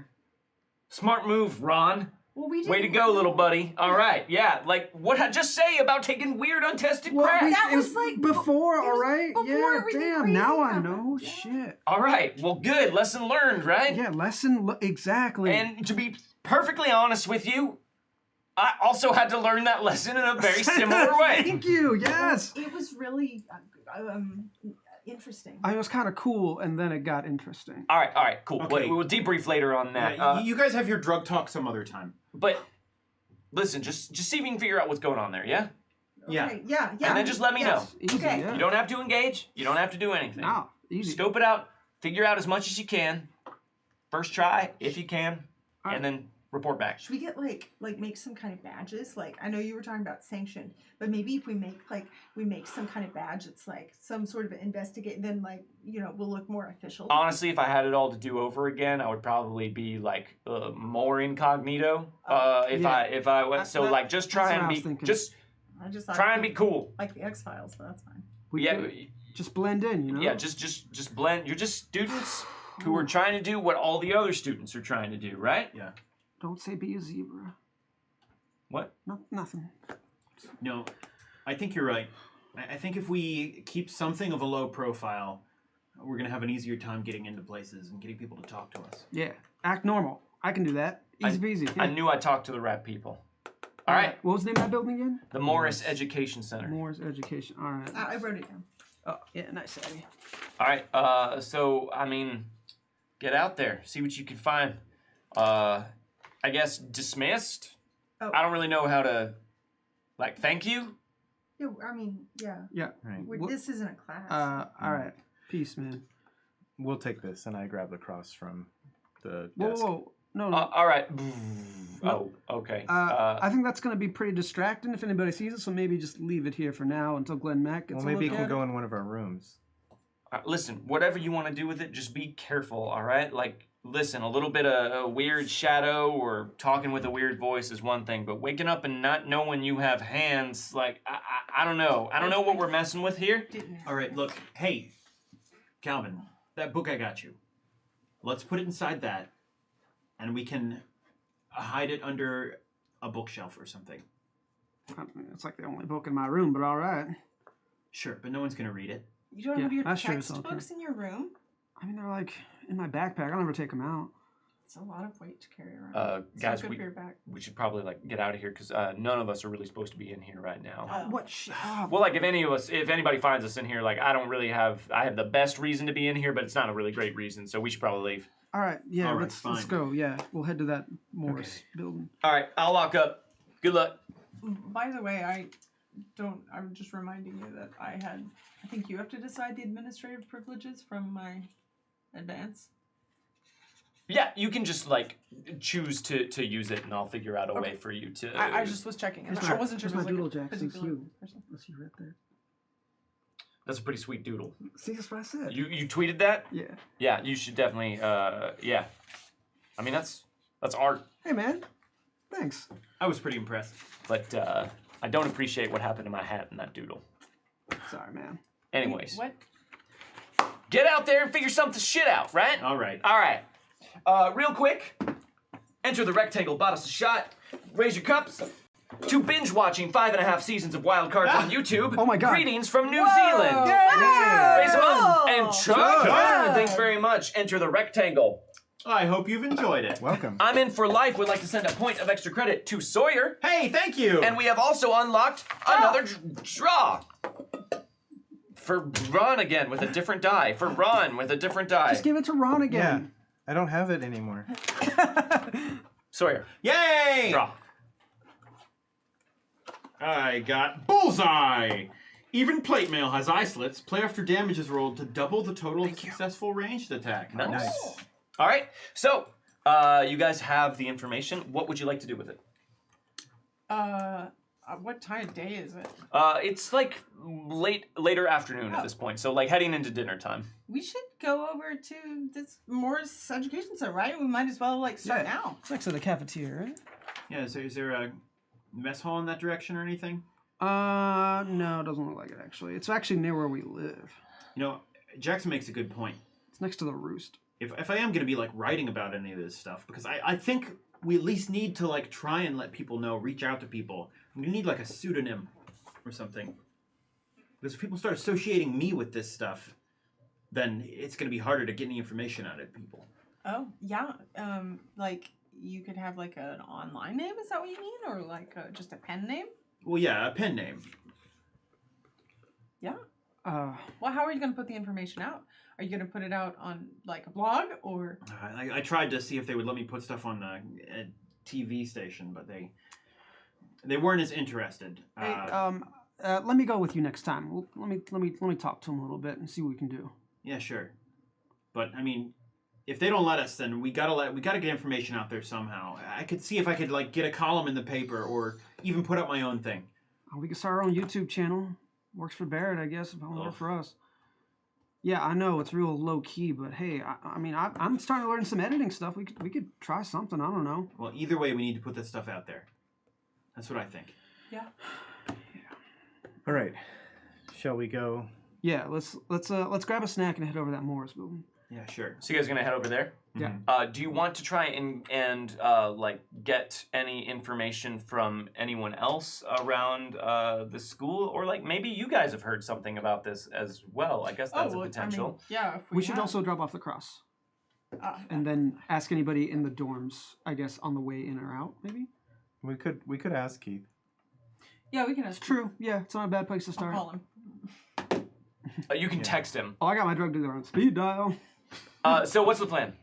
Speaker 2: Smart move, Ron.
Speaker 5: Well, we did.
Speaker 2: Way to go, little buddy. All right, yeah. Like, what I just say about taking weird, untested crap?
Speaker 5: that
Speaker 1: it
Speaker 5: was like
Speaker 1: before.
Speaker 5: it was
Speaker 1: All right.
Speaker 5: before
Speaker 1: Yeah.
Speaker 5: everything
Speaker 1: Damn.
Speaker 5: crazy
Speaker 1: Now I
Speaker 5: happened.
Speaker 1: know.
Speaker 5: Yeah.
Speaker 1: Shit.
Speaker 2: All right, well, good. Lesson learned, right?
Speaker 1: Yeah. Exactly.
Speaker 2: And to be perfectly honest with you, I also had to learn that lesson in a very similar way.
Speaker 1: Thank you. Yes.
Speaker 5: It was really interesting.
Speaker 1: I was kind of cool, and then it got interesting.
Speaker 2: All right, cool.
Speaker 3: Okay.
Speaker 2: We'll debrief later on that.
Speaker 3: Yeah, you guys have your drug talk some other time.
Speaker 2: But listen, just see if you can figure out what's going on there, yeah?
Speaker 3: Yeah.
Speaker 5: Okay, yeah.
Speaker 2: And then just let me know.
Speaker 1: Easy,
Speaker 5: Okay.
Speaker 1: Yeah.
Speaker 2: You don't have to engage. You don't have to do anything.
Speaker 1: No. Easy.
Speaker 2: Scope it out. Figure out as much as you can. First try, if you can,
Speaker 1: All right.
Speaker 2: and then report back.
Speaker 5: Should we get like make some kind of badges? Like I know you were talking about sanctioned, but maybe if we make some kind of badge that's like some sort of investigate, then we'll look more official.
Speaker 2: Honestly, if I had it all to do over again, I would probably be like more incognito. If
Speaker 1: Yeah.
Speaker 2: I went so like just try
Speaker 1: that's
Speaker 2: and
Speaker 1: what I
Speaker 2: be
Speaker 1: was thinking.
Speaker 2: just
Speaker 5: I just thought
Speaker 2: try and be cool.
Speaker 5: like the X-Files, but that's fine.
Speaker 1: We
Speaker 2: Yeah,
Speaker 1: could just blend in, you know.
Speaker 2: yeah. Just blend. You're just students who are trying to do what all the other students are trying to do, right?
Speaker 3: Yeah.
Speaker 1: Don't say be a zebra.
Speaker 2: What?
Speaker 1: No, nothing.
Speaker 3: No, I think you're right. I think if we keep something of a low profile, we're going to have an easier time getting into places and getting people to talk to us.
Speaker 1: Yeah. Act normal. I can do that. Easy peasy.
Speaker 2: I
Speaker 1: Yeah.
Speaker 2: knew I talked to the right people. All right,
Speaker 1: What was the name of that building again?
Speaker 2: the Morris Education Center.
Speaker 1: Moore's Education. All right.
Speaker 5: I wrote it down.
Speaker 1: Oh, yeah, nice, Abby.
Speaker 2: All right. So I mean, get out there, see what you can find. I guess dismissed.
Speaker 5: Oh.
Speaker 2: I don't really know how to, like, thank you.
Speaker 6: Yeah, I mean, yeah.
Speaker 1: Yeah.
Speaker 4: Right.
Speaker 6: This isn't a class.
Speaker 1: All right. Peace, man.
Speaker 4: We'll take this, and I grab the cross from the
Speaker 1: Whoa,
Speaker 4: desk.
Speaker 1: whoa. No.
Speaker 2: All right.
Speaker 1: No.
Speaker 2: Oh, okay.
Speaker 1: I think that's going to be pretty distracting if anybody sees it, so maybe just leave it here for now until Glenn Beck gets
Speaker 4: Well,
Speaker 1: a
Speaker 4: maybe it
Speaker 1: look
Speaker 4: can
Speaker 1: at
Speaker 4: go in one of our rooms.
Speaker 2: Listen, whatever you want to do with it, just be careful, all right? Like, listen, a little bit of a weird shadow or talking with a weird voice is one thing, but waking up and not knowing you have hands, like, I don't know. I don't know what we're messing with here.
Speaker 3: All right, look. Hey, Calvin, that book I got you. Let's put it inside that, and we can hide it under a bookshelf or something.
Speaker 1: I mean, it's like the only book in my room, but all right.
Speaker 3: Sure, but no one's going to read it.
Speaker 5: You don't
Speaker 1: Yeah,
Speaker 5: have your
Speaker 1: that's true, it's
Speaker 5: textbooks in your room?
Speaker 1: I mean, they're like in my backpack. I'll never take them out.
Speaker 5: It's a lot of weight to carry around. It's
Speaker 2: Guys,
Speaker 5: not good for your back.
Speaker 2: we should probably, like, get out of here, because none of us are really supposed to be in here right now.
Speaker 1: What? Shut up.
Speaker 2: Well, like, if anybody finds us in here, like, I have the best reason to be in here, but it's not a really great reason, so we should probably leave.
Speaker 1: All right. Yeah,
Speaker 3: All right,
Speaker 1: let's
Speaker 3: fine.
Speaker 1: go. Yeah, we'll head to that Morris building.
Speaker 2: All right, I'll lock up. Good luck.
Speaker 5: By the way, I'm just reminding you that I think you have to decide the administrative privileges from my advance.
Speaker 2: Yeah, you can just, like, choose to use it, and I'll figure out a way for you to...
Speaker 5: I just was checking.
Speaker 1: Here's
Speaker 5: I wasn't sure if
Speaker 1: here's
Speaker 5: it
Speaker 1: my
Speaker 5: was
Speaker 1: doodle
Speaker 5: like a
Speaker 1: jack. It's
Speaker 5: particular
Speaker 1: you.
Speaker 5: person.
Speaker 1: Let's see right there.
Speaker 2: That's a pretty sweet doodle.
Speaker 1: See, that's what I said.
Speaker 2: You tweeted that?
Speaker 1: Yeah.
Speaker 2: Yeah, you should definitely, yeah. I mean, that's art,
Speaker 1: Hey, man. Thanks.
Speaker 3: I was pretty impressed.
Speaker 2: but I don't appreciate what happened to my hat in that doodle.
Speaker 1: Sorry, man.
Speaker 2: Anyways,
Speaker 5: What?
Speaker 2: get out there and figure some shit out, right?
Speaker 3: All right.
Speaker 2: All right. Real quick, enter the rectangle, bottles a shot, raise your cups. To binge watching 5.5 seasons of Wildcards on YouTube.
Speaker 1: Oh my God.
Speaker 2: Greetings from New Zealand. Raise them up and chug. Thanks very much. Enter the rectangle.
Speaker 3: I hope you've enjoyed it.
Speaker 4: Welcome.
Speaker 2: I'm in for life. Would like to send a point of extra credit to Sawyer.
Speaker 3: Hey, thank you.
Speaker 2: And we have also unlocked another draw. For Ron again with a different die. For Ron with a different die.
Speaker 1: Just give it to Ron
Speaker 4: Yeah,
Speaker 1: again.
Speaker 4: I don't have it anymore.
Speaker 2: Sawyer.
Speaker 3: Yay!
Speaker 2: Draw.
Speaker 3: I got bullseye. Even plate mail has eye slits. Play after damage is rolled to double the total of successful ranged attack.
Speaker 2: Nice. All right. So, you guys have the information. What would you like to do with it?
Speaker 5: What time of day is it?
Speaker 2: It's like later afternoon at this point. So like heading into dinner time.
Speaker 5: We should go over to this Morris Education Center, right? We might as well like start
Speaker 1: Yeah.
Speaker 5: now.
Speaker 1: It's next to the cafeteria, right?
Speaker 3: Yeah, so is there a mess hall in that direction or anything?
Speaker 1: No, it doesn't look like it, actually. It's actually near where we live.
Speaker 3: You know, Jackson makes a good point.
Speaker 1: It's next to the Roost.
Speaker 3: If I am going to be like writing about any of this stuff, because I think we at least need to like try and let people know, reach out to people. We need like a pseudonym or something. Because if people start associating me with this stuff, then it's going to be harder to get any information out of people.
Speaker 5: Oh, yeah. Like you could have like an online name, is that what you mean? Or like just a pen name?
Speaker 3: Well, yeah, a pen name.
Speaker 5: Yeah.
Speaker 1: Uh,
Speaker 5: Well, how are you going to put the information out? Are you going to put it out on like a blog or?
Speaker 3: I tried to see if they would let me put stuff on a TV station, but they weren't as interested.
Speaker 1: hey, let me go with you next time. Let me talk to him a little bit and see what we can do.
Speaker 3: Yeah, sure. But I mean, if they don't let us, then we gotta get information out there somehow. I could see if I could like get a column in the paper or even put up my own thing.
Speaker 1: We can start our own YouTube channel. Works for Barrett, I guess. If it won't work
Speaker 3: Ugh.
Speaker 1: for us. Yeah, I know it's real low key, but hey, I'm starting to learn some editing stuff. We could try something. I don't know.
Speaker 3: Well, either way, we need to put this stuff out there. That's what I think.
Speaker 5: Yeah.
Speaker 4: All right. Shall we go?
Speaker 1: Yeah, let's grab a snack and head over to that Morris building.
Speaker 3: Yeah, sure.
Speaker 2: So you guys gonna head over there?
Speaker 1: Yeah.
Speaker 2: Do you want to try and like get any information from anyone else around the school, or like maybe you guys have heard something about this as well? I guess that's a potential.
Speaker 5: I mean, yeah. If
Speaker 1: We should
Speaker 5: have.
Speaker 1: also drop off the cross and
Speaker 5: Uh,
Speaker 1: then ask anybody in the dorms. I guess on the way in or out, maybe.
Speaker 4: We could ask Keith.
Speaker 5: yeah, we can ask.
Speaker 1: True. Yeah, it's not a bad place to
Speaker 5: I'll
Speaker 1: start.
Speaker 5: call him.
Speaker 2: You can text him.
Speaker 1: Oh, I got my drug dealer on speed dial.
Speaker 2: So what's the plan?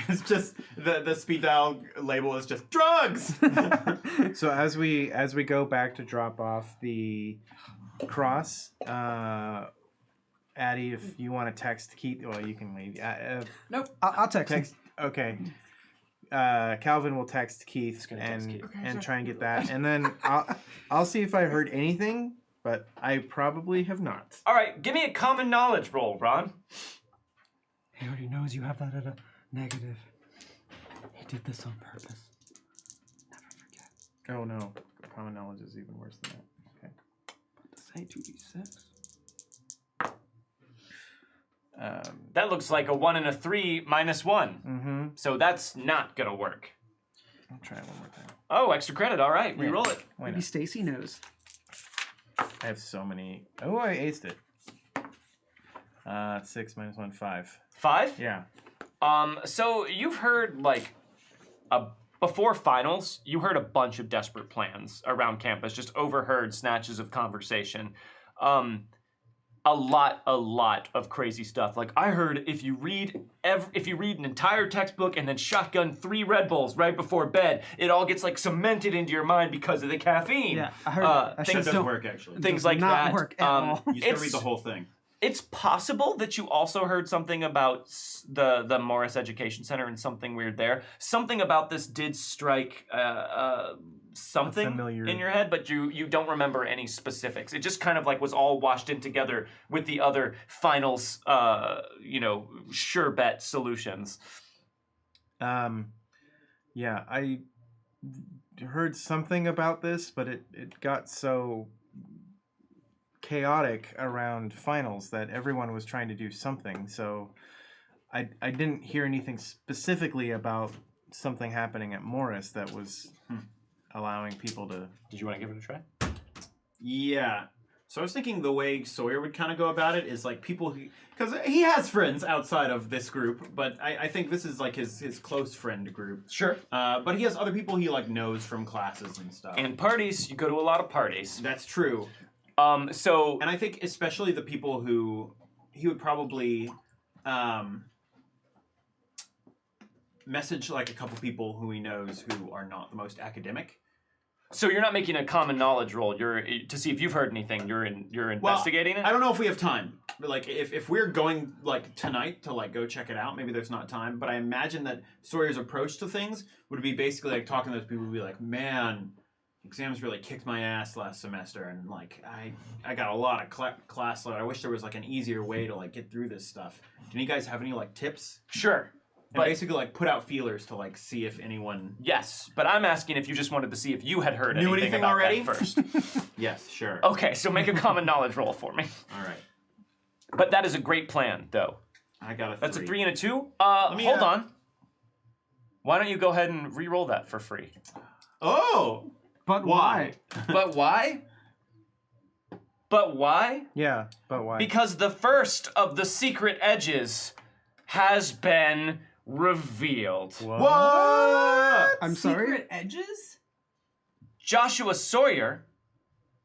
Speaker 3: It's just the speed dial label is just drugs.
Speaker 4: So as we go back to drop off the Cross. Addie, if you want to text Keith, well, you can leave.
Speaker 5: Nope.
Speaker 1: I'll text him.
Speaker 4: Text. Okay. Calvin will text Keith
Speaker 2: gonna text Keith.
Speaker 5: Okay,
Speaker 4: and
Speaker 5: sure.
Speaker 4: try and get that, and then I'll see if I heard anything, but I probably have not.
Speaker 2: All right, give me a common knowledge roll, Ron.
Speaker 1: He already knows you have that at a negative. He did this on purpose. Never forget.
Speaker 4: Oh no, common knowledge is even worse than that. Okay.
Speaker 1: Say 2d6.
Speaker 2: That looks like a 1 and a 3 minus 1.
Speaker 4: Mm-hmm.
Speaker 2: So that's not gonna work.
Speaker 4: I'll try it one more time.
Speaker 2: Oh, extra credit. All right,
Speaker 4: Yeah.
Speaker 2: reroll it.
Speaker 4: Why
Speaker 1: Maybe
Speaker 4: not?
Speaker 1: Stacy knows.
Speaker 4: I have so many. Oh, I aced it. 6 minus 1, 5.
Speaker 2: 5.
Speaker 4: Yeah.
Speaker 2: So you've heard before finals, you heard a bunch of desperate plans around campus. Just overheard snatches of conversation. A lot of crazy stuff. Like I heard if you read an entire textbook and then shotgun 3 Red Bulls right before bed, it all gets like cemented into your mind because of the caffeine.
Speaker 1: Yeah, I heard
Speaker 3: That
Speaker 2: things
Speaker 3: does
Speaker 1: don't-
Speaker 3: work, actually.
Speaker 2: things
Speaker 1: does
Speaker 2: like
Speaker 1: not
Speaker 2: that.
Speaker 1: work at all.
Speaker 3: You still
Speaker 2: It's-
Speaker 3: read the whole thing.
Speaker 2: It's possible that you also heard something about the Morris Education Center and something weird there. Something about this did strike something
Speaker 4: familiar-
Speaker 2: in your head, but you don't remember any specifics. It just kind of like was all washed in together with the other finals, sure bet solutions.
Speaker 4: Yeah, I heard something about this, but it got so chaotic around finals that everyone was trying to do something. So I didn't hear anything specifically about something happening at Morris that was allowing people to.
Speaker 2: Did you want to give it a try?
Speaker 3: Yeah. So I was thinking the way Sawyer would kind of go about it is like people because he has friends outside of this group, but I think this is like his close friend group.
Speaker 2: Sure.
Speaker 3: But he has other people he like knows from classes and stuff.
Speaker 2: And parties, you go to a lot of parties.
Speaker 3: That's true.
Speaker 2: So
Speaker 3: And I think especially the people who he would probably message like a couple people who he knows who are not the most academic.
Speaker 2: So you're not making a common knowledge roll. You're to see if you've heard anything. You're investigating it.
Speaker 3: I don't know if we have time. But like if we're going like tonight to like go check it out, maybe there's not time. But I imagine that Sawyer's approach to things would be basically like talking to those people would be like, man, exams really kicked my ass last semester, and like I got a lot of class load. I wish there was like an easier way to like get through this stuff. Do you guys have any like tips?
Speaker 2: Sure.
Speaker 3: And
Speaker 2: But
Speaker 3: basically like put out feelers to like see if anyone.
Speaker 2: yes, but I'm asking if you just wanted to see if you had heard
Speaker 3: Knew
Speaker 2: anything
Speaker 3: anything
Speaker 2: about
Speaker 3: already?
Speaker 2: that first.
Speaker 3: Yes, sure.
Speaker 2: Okay, so make a common knowledge roll for me.
Speaker 3: All right.
Speaker 2: But that is a great plan, though.
Speaker 3: I got a 3.
Speaker 2: That's a 3 and a 2.
Speaker 3: me,
Speaker 2: Hold on. Why don't you go ahead and re-roll that for free?
Speaker 3: Oh,
Speaker 1: But
Speaker 3: why?
Speaker 2: But why? But why?
Speaker 4: Yeah, but why?
Speaker 2: Because the first of the secret edges has been revealed.
Speaker 3: What?
Speaker 1: I'm sorry.
Speaker 5: Secret edges?
Speaker 2: Joshua Sawyer,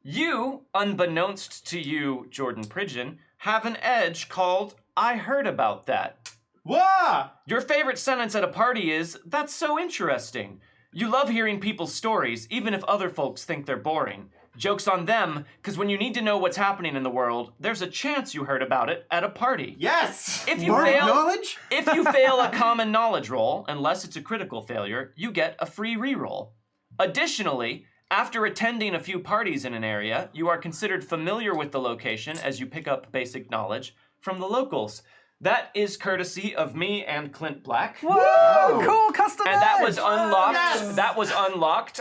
Speaker 2: you, unbeknownst to you, Jordan Pridgeon, have an edge called I heard about that.
Speaker 3: What?
Speaker 2: Your favorite sentence at a party is, that's so interesting. You love hearing people's stories, even if other folks think they're boring. Joke's on them, because when you need to know what's happening in the world, there's a chance you heard about it at a party.
Speaker 3: Yes.
Speaker 2: If you
Speaker 1: Bardic
Speaker 2: fail,
Speaker 1: knowledge?
Speaker 2: if you fail a common knowledge roll, unless it's a critical failure, you get a free reroll. Additionally, after attending a few parties in an area, you are considered familiar with the location as you pick up basic knowledge from the locals. That is courtesy of me and Clint Black.
Speaker 1: Whoa! Cool custom
Speaker 2: And that
Speaker 1: edge!
Speaker 2: was unlocked.
Speaker 3: Yes!
Speaker 2: That was unlocked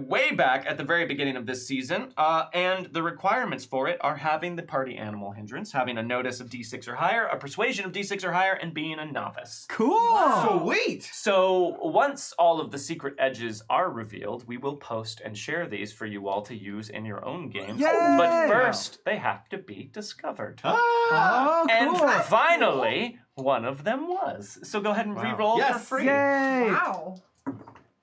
Speaker 2: way back at the very beginning of this season. And the requirements for it are having the party animal hindrance, having a notice of D6 or higher, a persuasion of D6 or higher, and being a novice.
Speaker 1: Cool!
Speaker 3: Sweet.
Speaker 2: So once all of the secret edges are revealed, we will post and share these for you all to use in your own games.
Speaker 1: Yay!
Speaker 2: But first, they have to be discovered.
Speaker 3: Ah.
Speaker 1: Oh,
Speaker 2: And
Speaker 1: cool!
Speaker 2: finally, one of them was. So go ahead and
Speaker 4: Wow.
Speaker 2: re-roll
Speaker 3: Yes.
Speaker 2: for free.
Speaker 1: Yay!
Speaker 5: Wow.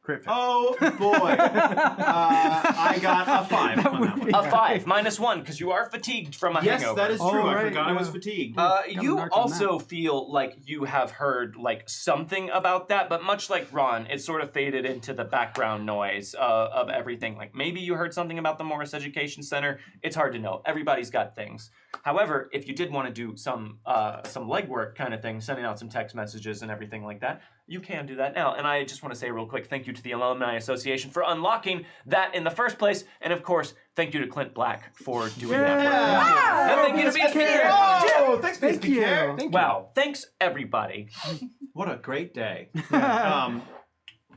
Speaker 4: Crit fail.
Speaker 3: Oh boy. I got a 5 on that one.
Speaker 2: A 5 minus 1 because you are fatigued from a
Speaker 3: Yes,
Speaker 2: hangover.
Speaker 3: that is true.
Speaker 1: Oh,
Speaker 3: I
Speaker 1: right,
Speaker 3: forgot I was
Speaker 1: yeah.
Speaker 3: fatigued.
Speaker 2: You
Speaker 1: dark on
Speaker 2: also feel like you have heard like something about that, but much like Ron, it sort of faded into the background noise of everything. Like maybe you heard something about the Morris Education Center. It's hard to know. Everybody's got things. However, if you did want to do some legwork kind of thing, sending out some text messages and everything like that, you can do that now. And I just want to say real quick, thank you to the Alumni Association for unlocking that in the first place. And of course, thank you to Clint Black for doing that work.
Speaker 1: Yeah.
Speaker 2: And thank you to BSP.
Speaker 4: Oh, thanks,
Speaker 1: Thank
Speaker 4: BSP
Speaker 1: you.
Speaker 4: Care.
Speaker 2: Wow, thanks everybody.
Speaker 3: What a great day.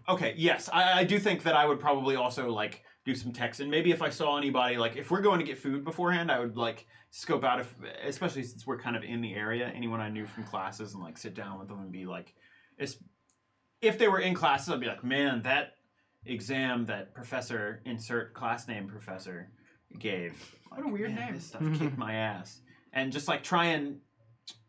Speaker 3: Okay, yes, I do think that I would probably also like do some text, and maybe if I saw anybody, like if we're going to get food beforehand, I would like scope out, especially since we're kind of in the area, anyone I knew from classes, and like sit down with them and be like, if they were in classes, I'd be like, man, that exam that professor, insert class name professor, gave. Like,
Speaker 5: What a weird
Speaker 3: man,
Speaker 5: name.
Speaker 3: This stuff kicked my ass. And just like try and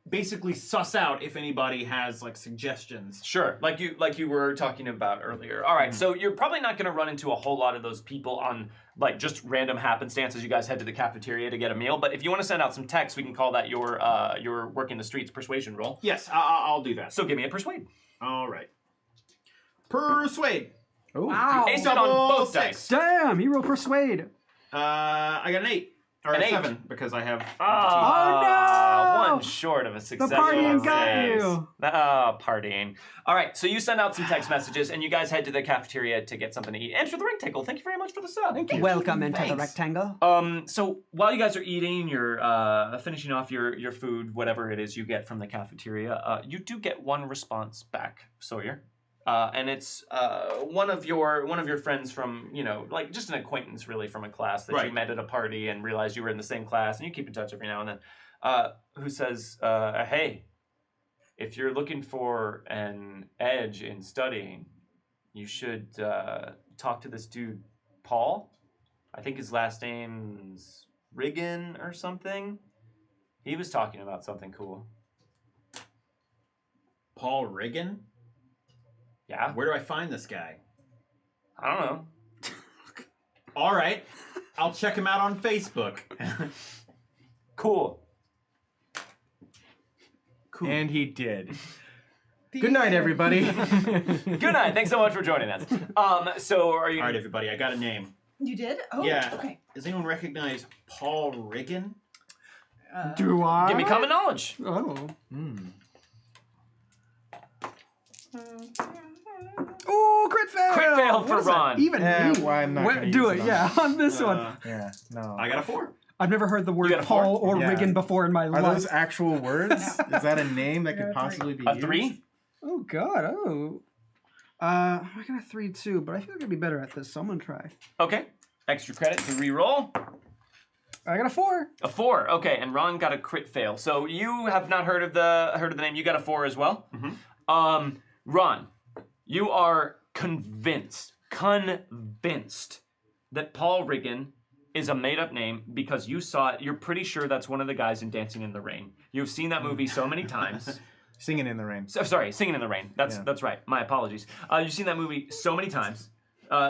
Speaker 3: basically suss out if anybody has like suggestions.
Speaker 2: Sure, like you were talking about earlier. All right, so you're probably not going to run into a whole lot of those people on like just random happenstance as you guys head to the cafeteria to get a meal. But if you want to send out some text, we can call that your working the streets persuasion roll.
Speaker 3: Yes, I'll do that.
Speaker 2: So give me a persuade.
Speaker 3: All right. Persuade.
Speaker 1: Oh.
Speaker 5: Wow.
Speaker 2: Ace it on both dice.
Speaker 1: Damn, he rolled persuade.
Speaker 3: I got an 8. Or
Speaker 2: An
Speaker 3: a
Speaker 2: 8.
Speaker 3: 7 because I have.
Speaker 1: Oh, no!
Speaker 2: One short of a success.
Speaker 1: partying got you.
Speaker 2: Partying. All right, so you send out some text messages, and you guys head to the cafeteria to get something to eat. Enter the rectangle. Thank you very much for the sub. Thank you.
Speaker 1: Welcome into the
Speaker 3: Thanks.
Speaker 1: rectangle.
Speaker 2: So while you guys are eating, you're finishing off your food, whatever it is you get from the cafeteria. You do get one response back, Sawyer. And it's one of your friends from, like just an acquaintance really from a class that you
Speaker 3: Right.
Speaker 2: met at a party and realized you were in the same class, and you keep in touch every now and then, who says, hey, if you're looking for an edge in studying, you should talk to this dude, Paul. I think his last name's Riggin or something. He was talking about something cool.
Speaker 3: Paul Riggin?
Speaker 2: Yeah?
Speaker 3: Where do I find this guy?
Speaker 2: I don't know.
Speaker 3: All right. I'll check him out on Facebook.
Speaker 2: Cool.
Speaker 3: Cool.
Speaker 4: And he did. Good night, everybody.
Speaker 2: Good night. Thanks so much for joining us. So are you...
Speaker 3: All right, everybody. I got a name.
Speaker 5: You did? Oh,
Speaker 3: Yeah.
Speaker 5: okay.
Speaker 3: Does anyone recognize Paul Riggin?
Speaker 1: Do I?
Speaker 2: Give me common knowledge.
Speaker 1: Oh.
Speaker 4: Mm.
Speaker 1: Ooh, crit fail!
Speaker 2: Crit fail
Speaker 1: What
Speaker 2: for
Speaker 1: is that?
Speaker 2: Ron.
Speaker 1: Even
Speaker 4: Yeah,
Speaker 1: me.
Speaker 4: well, I'm not
Speaker 1: Where-
Speaker 4: gonna
Speaker 1: do
Speaker 4: use
Speaker 1: it,
Speaker 4: it on
Speaker 1: yeah,
Speaker 4: this.
Speaker 1: on this one.
Speaker 4: Yeah, no.
Speaker 3: I got a 4.
Speaker 1: I've never heard the word
Speaker 2: got a
Speaker 1: Paul
Speaker 2: 4?
Speaker 1: or
Speaker 4: Yeah.
Speaker 1: Riggin before in my
Speaker 4: Are
Speaker 1: life.
Speaker 4: those actual words? Is that a name that
Speaker 5: Yeah,
Speaker 4: could
Speaker 5: 3.
Speaker 4: possibly be
Speaker 2: A
Speaker 4: used?
Speaker 2: 3?
Speaker 1: Oh God! Oh. I got a 3 too, but I feel like I'd be better at this, so I'm gonna try.
Speaker 2: Okay. Extra credit to re-roll.
Speaker 1: I got a 4.
Speaker 2: A 4. Okay, and Ron got a crit fail. So you have not heard of the name. You got a 4 as well.
Speaker 3: Mhm.
Speaker 2: Ron, you are convinced that Paul Riggin is a made-up name because you saw it. You're pretty sure that's one of the guys in Dancing in the Rain. You've seen that movie so many times.
Speaker 4: Singing in the Rain.
Speaker 2: Sorry, Singing in the Rain. That's right. My apologies. You've seen that movie so many times.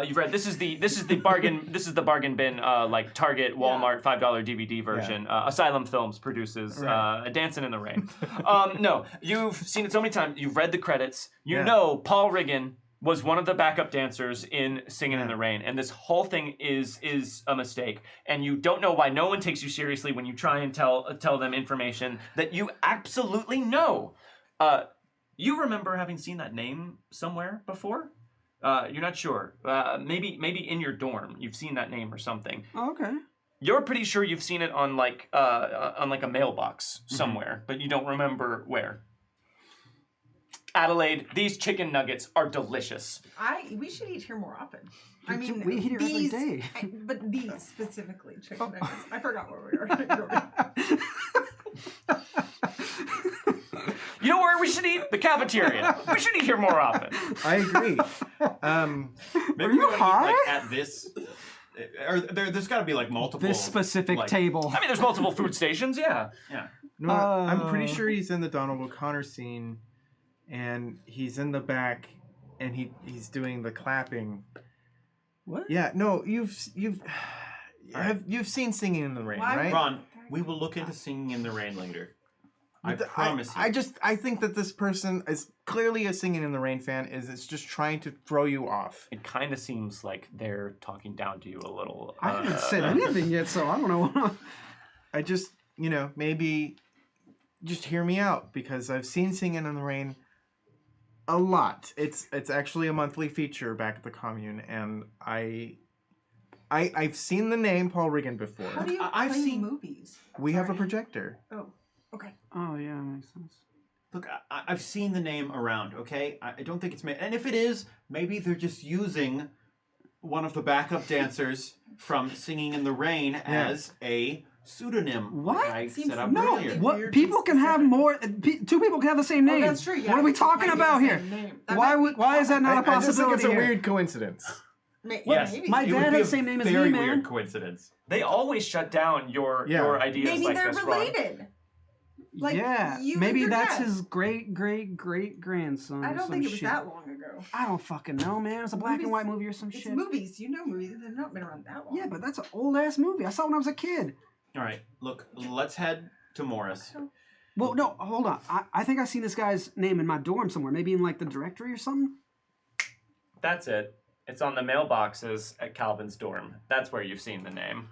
Speaker 2: You've read this is the bargain bin like Target, Walmart $5 DVD version. Asylum Films produces Dancing in the Rain. No, you've seen it so many times. You've read the credits. You know Paul Riggin was one of the backup dancers in Singing in the Rain, and this whole thing is a mistake. And you don't know why no one takes you seriously when you try and tell them information that you absolutely know. You remember having seen that name somewhere before? You're not sure. Maybe in your dorm you've seen that name or something.
Speaker 1: Oh, okay.
Speaker 2: You're pretty sure you've seen it on like a mailbox somewhere, but you don't remember where. Adelaide, these chicken nuggets are delicious.
Speaker 5: We should eat here more often. I mean,
Speaker 1: We eat here every
Speaker 5: these,
Speaker 1: day.
Speaker 5: But these specifically, chicken nuggets. I forgot where we are.
Speaker 2: You know where we should eat? The cafeteria. We should eat here more often.
Speaker 4: I agree.
Speaker 3: Maybe
Speaker 1: Are you
Speaker 3: we wanna eat,
Speaker 1: high?
Speaker 3: like, at this? Or there's got to be like multiple.
Speaker 1: This specific
Speaker 3: like,
Speaker 1: table.
Speaker 2: I mean, there's multiple food stations, yeah.
Speaker 3: Yeah.
Speaker 4: No, I'm pretty
Speaker 1: Oh.
Speaker 4: sure he's in the Donald O'Connor scene, and he's in the back he's doing the clapping.
Speaker 1: What?
Speaker 4: Yeah, no, you've seen Singing in the Rain,
Speaker 5: Why-
Speaker 4: right?
Speaker 3: Ron, we will look into Singing in the Rain later. I promise you.
Speaker 4: I think that this person is clearly a Singing in the Rain fan. It's just trying to throw you off.
Speaker 2: It kind of seems like they're talking down to you a little.
Speaker 1: I haven't said anything yet, so I don't know.
Speaker 4: I just, maybe just hear me out because I've seen Singing in the Rain a lot. It's actually a monthly feature back at the commune, and I've seen the name Paul Regan before.
Speaker 5: How do you
Speaker 3: I've
Speaker 5: play
Speaker 3: seen-
Speaker 5: movies?
Speaker 4: We have a
Speaker 5: Sorry.
Speaker 4: projector.
Speaker 5: Oh, okay.
Speaker 1: Oh yeah, makes sense.
Speaker 3: Look, I've seen the name around, okay? I don't think it's... And if it is, maybe they're just using one of the backup dancers from Singing in the Rain as a pseudonym.
Speaker 1: What?
Speaker 3: Like I
Speaker 5: Seems
Speaker 3: set up
Speaker 1: No,
Speaker 3: earlier.
Speaker 1: what
Speaker 5: Weird
Speaker 1: people can have
Speaker 5: specific.
Speaker 1: more. Two people can have the same name.
Speaker 5: Oh, that's true. Yeah.
Speaker 1: What are we talking
Speaker 5: Might be the
Speaker 1: about
Speaker 5: same
Speaker 1: here?
Speaker 5: name. That
Speaker 1: Why?
Speaker 5: might be
Speaker 1: Why is that not a
Speaker 4: I just think
Speaker 1: possibility?
Speaker 4: it's a
Speaker 1: here?
Speaker 4: weird coincidence.
Speaker 3: Yes,
Speaker 5: Maybe.
Speaker 1: My
Speaker 3: it
Speaker 1: dad
Speaker 3: would
Speaker 1: had
Speaker 3: be
Speaker 1: the
Speaker 3: a
Speaker 1: same name as
Speaker 3: very
Speaker 1: me, man.
Speaker 3: weird coincidence.
Speaker 2: They always shut down your ideas
Speaker 5: Maybe
Speaker 2: like
Speaker 5: they're
Speaker 2: this, Ron.
Speaker 5: related. Like,
Speaker 1: yeah,
Speaker 5: you and
Speaker 1: maybe
Speaker 5: your
Speaker 1: that's
Speaker 5: dad.
Speaker 1: his great grandson.
Speaker 5: I
Speaker 1: or
Speaker 5: don't
Speaker 1: some
Speaker 5: think it was
Speaker 1: shit.
Speaker 5: that long ago.
Speaker 1: I don't fucking know, man. It's a black and
Speaker 5: Movies-
Speaker 1: white movie or some
Speaker 5: It's
Speaker 1: shit.
Speaker 5: movies. You know movies. They've not been around that long.
Speaker 1: Yeah, but that's an old ass movie. I saw it when I was a kid.
Speaker 3: All right, look, let's head to Morris.
Speaker 1: Well, no, hold on. I think I seen this guy's name in my dorm somewhere. Maybe in like the directory or something.
Speaker 2: That's it. It's on the mailboxes at Calvin's dorm. That's where you've seen the name.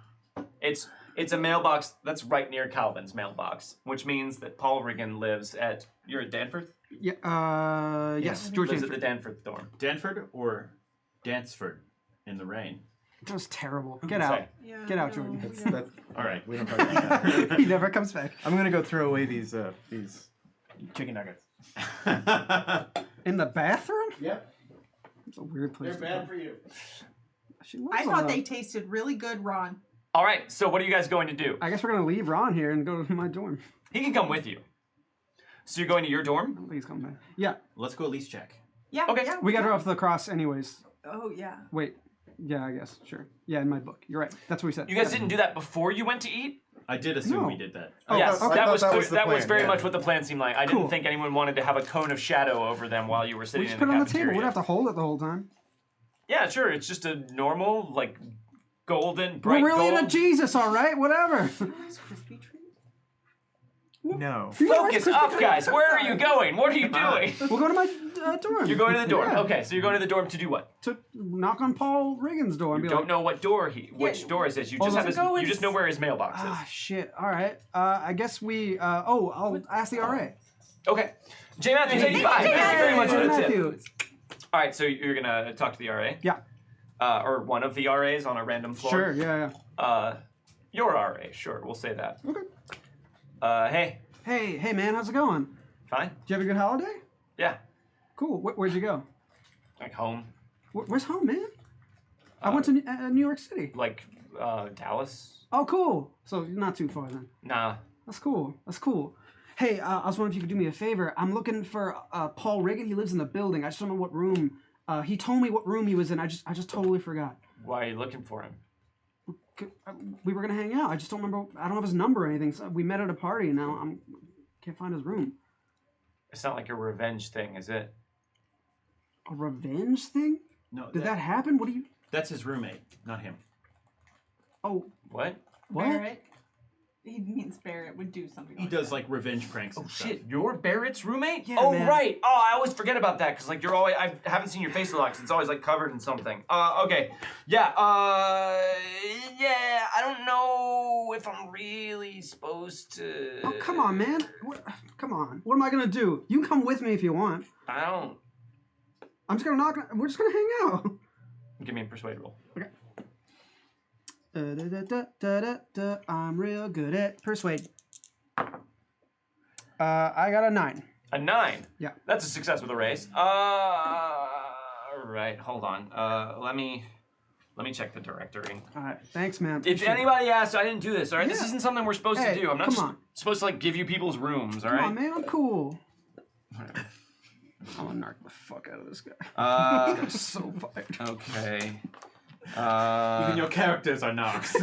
Speaker 2: It's a mailbox that's right near Calvin's mailbox, which means that Paul Regan lives at... You're at Danforth?
Speaker 1: Yeah. Yes, George
Speaker 2: Lives at
Speaker 1: Danford.
Speaker 2: the Danforth dorm.
Speaker 3: Danford or Danceford in the rain?
Speaker 1: That was terrible.
Speaker 2: Who
Speaker 1: Get
Speaker 2: can
Speaker 1: out.
Speaker 2: say?
Speaker 5: Yeah,
Speaker 1: Get out,
Speaker 5: no,
Speaker 1: Jordan.
Speaker 5: we
Speaker 4: That's,
Speaker 5: don't-
Speaker 4: that's,
Speaker 3: All right.
Speaker 4: we don't talk about that.
Speaker 1: He never comes back.
Speaker 4: I'm gonna go throw away these chicken nuggets.
Speaker 1: In the bathroom?
Speaker 4: Yep,
Speaker 1: It's a weird place.
Speaker 4: they're bad for you.
Speaker 1: She loves
Speaker 5: I
Speaker 1: all
Speaker 5: thought
Speaker 1: that.
Speaker 5: they tasted really good, Ron.
Speaker 2: All right, so what are you guys going to do?
Speaker 1: I guess we're gonna leave Ron here and go to my dorm.
Speaker 2: He can come with you. So you're going to your
Speaker 1: I
Speaker 2: dorm?
Speaker 1: don't think he's coming back. Yeah,
Speaker 3: Let's go at least check.
Speaker 5: Yeah.
Speaker 2: Okay,
Speaker 5: Yeah,
Speaker 1: we got her
Speaker 5: can.
Speaker 1: off the cross anyways.
Speaker 5: Oh yeah.
Speaker 1: Wait. Yeah, I guess. Sure. Yeah, in my book. You're right. That's what we said.
Speaker 2: You guys didn't do that before you went to eat?
Speaker 3: I did assume
Speaker 1: No.
Speaker 3: we did that.
Speaker 1: Oh,
Speaker 2: Yes,
Speaker 1: okay.
Speaker 2: that was
Speaker 4: that
Speaker 2: clear,
Speaker 4: was the
Speaker 2: that was
Speaker 4: plan,
Speaker 2: very
Speaker 4: yeah.
Speaker 2: much what the plan seemed like. I
Speaker 1: Cool.
Speaker 2: didn't think anyone wanted to have a cone of shadow over them while you were
Speaker 1: We
Speaker 2: sitting
Speaker 1: just
Speaker 2: in
Speaker 1: put
Speaker 2: the
Speaker 1: it on the
Speaker 2: cafeteria.
Speaker 1: table. We'd have to hold it the whole time.
Speaker 2: Yeah, sure. It's just a normal, like, golden, bright
Speaker 1: We're really
Speaker 2: gold.
Speaker 1: into Jesus, all right? Whatever.
Speaker 5: Rice Krispie treat?
Speaker 4: No.
Speaker 2: Focus up, guys. Where are you going? What are you doing?
Speaker 1: We'll go to my dorm.
Speaker 2: You're going to the dorm.
Speaker 1: Yeah.
Speaker 2: Okay, so you're going to the dorm to do what?
Speaker 1: To knock on Paul Regan's door and
Speaker 2: You
Speaker 1: be
Speaker 2: don't
Speaker 1: like,
Speaker 2: know what door which door is this. You
Speaker 1: Oh,
Speaker 2: just have
Speaker 1: let's
Speaker 2: his,
Speaker 5: go
Speaker 2: you
Speaker 5: and
Speaker 2: just know where his mailbox is.
Speaker 1: ah, shit. All right. I guess we. I'll ask the RA.
Speaker 2: Okay. J. Matthews 85. Thank you very much for the tip.
Speaker 1: Matthews.
Speaker 2: All right, so you're gonna talk to the RA.
Speaker 1: Yeah.
Speaker 2: Or one of the RAs on a random floor.
Speaker 1: Sure. Yeah.
Speaker 2: Your RA. Sure, we'll say that.
Speaker 1: Okay.
Speaker 2: Hey.
Speaker 1: Hey, man. How's it going?
Speaker 2: Fine.
Speaker 1: Did you have a good holiday?
Speaker 2: Yeah.
Speaker 1: Cool. Where'd you go?
Speaker 2: Like home.
Speaker 1: Where's home, man? I went to New York City.
Speaker 2: Like Dallas.
Speaker 1: Oh, cool. So you're not too far then.
Speaker 2: Nah.
Speaker 1: That's cool. That's cool. Hey, I was wondering if you could do me a favor. I'm looking for Paul Regan. He lives in the building. I just don't know what room. He told me what room he was in. I just totally forgot.
Speaker 2: Why are you looking for him?
Speaker 1: We were gonna hang out. I just don't remember. I don't have his number or anything. So we met at a party, and now I can't find his room.
Speaker 2: It's not like a revenge thing, is it?
Speaker 1: A revenge thing?
Speaker 3: No,
Speaker 1: Did that happen? What do you?
Speaker 3: That's his roommate, not him.
Speaker 1: Oh,
Speaker 2: What?
Speaker 1: what?
Speaker 5: Barrett. He means Barrett would do something.
Speaker 3: He
Speaker 5: like
Speaker 3: does
Speaker 5: that.
Speaker 3: like revenge pranks.
Speaker 2: Oh
Speaker 3: and stuff.
Speaker 2: shit! You're Barrett's roommate?
Speaker 1: Yeah,
Speaker 2: oh
Speaker 1: man.
Speaker 2: right. Oh, I always forget about that because like you're always. I haven't seen your face a lot 'cause it's always like covered in something. Okay. Yeah. Yeah. I don't know if I'm really supposed to.
Speaker 1: Oh, come on, man. Come on. What am I gonna do? You can come with me if you want.
Speaker 2: I don't.
Speaker 1: I'm just gonna knock. We're just gonna hang out.
Speaker 2: Give me a persuade roll.
Speaker 1: I'm real good at persuade. I got a 9.
Speaker 2: A 9.
Speaker 1: Yeah.
Speaker 2: That's a success with a raise. Right. Hold on. Let me check the directory.
Speaker 1: All right, thanks, man.
Speaker 2: If
Speaker 1: Appreciate it.
Speaker 2: anybody asks, I didn't do this. All right. This
Speaker 1: Yeah.
Speaker 2: isn't something we're supposed
Speaker 1: Hey,
Speaker 2: to do. I'm not
Speaker 1: come
Speaker 2: just
Speaker 1: on.
Speaker 2: supposed to like give you people's rooms. All
Speaker 1: Come
Speaker 2: right.
Speaker 1: on, man. I'm cool. I'm gonna narc the fuck out of this guy.
Speaker 2: Uh,
Speaker 1: So fired.
Speaker 2: okay.
Speaker 3: Even your characters are knocks.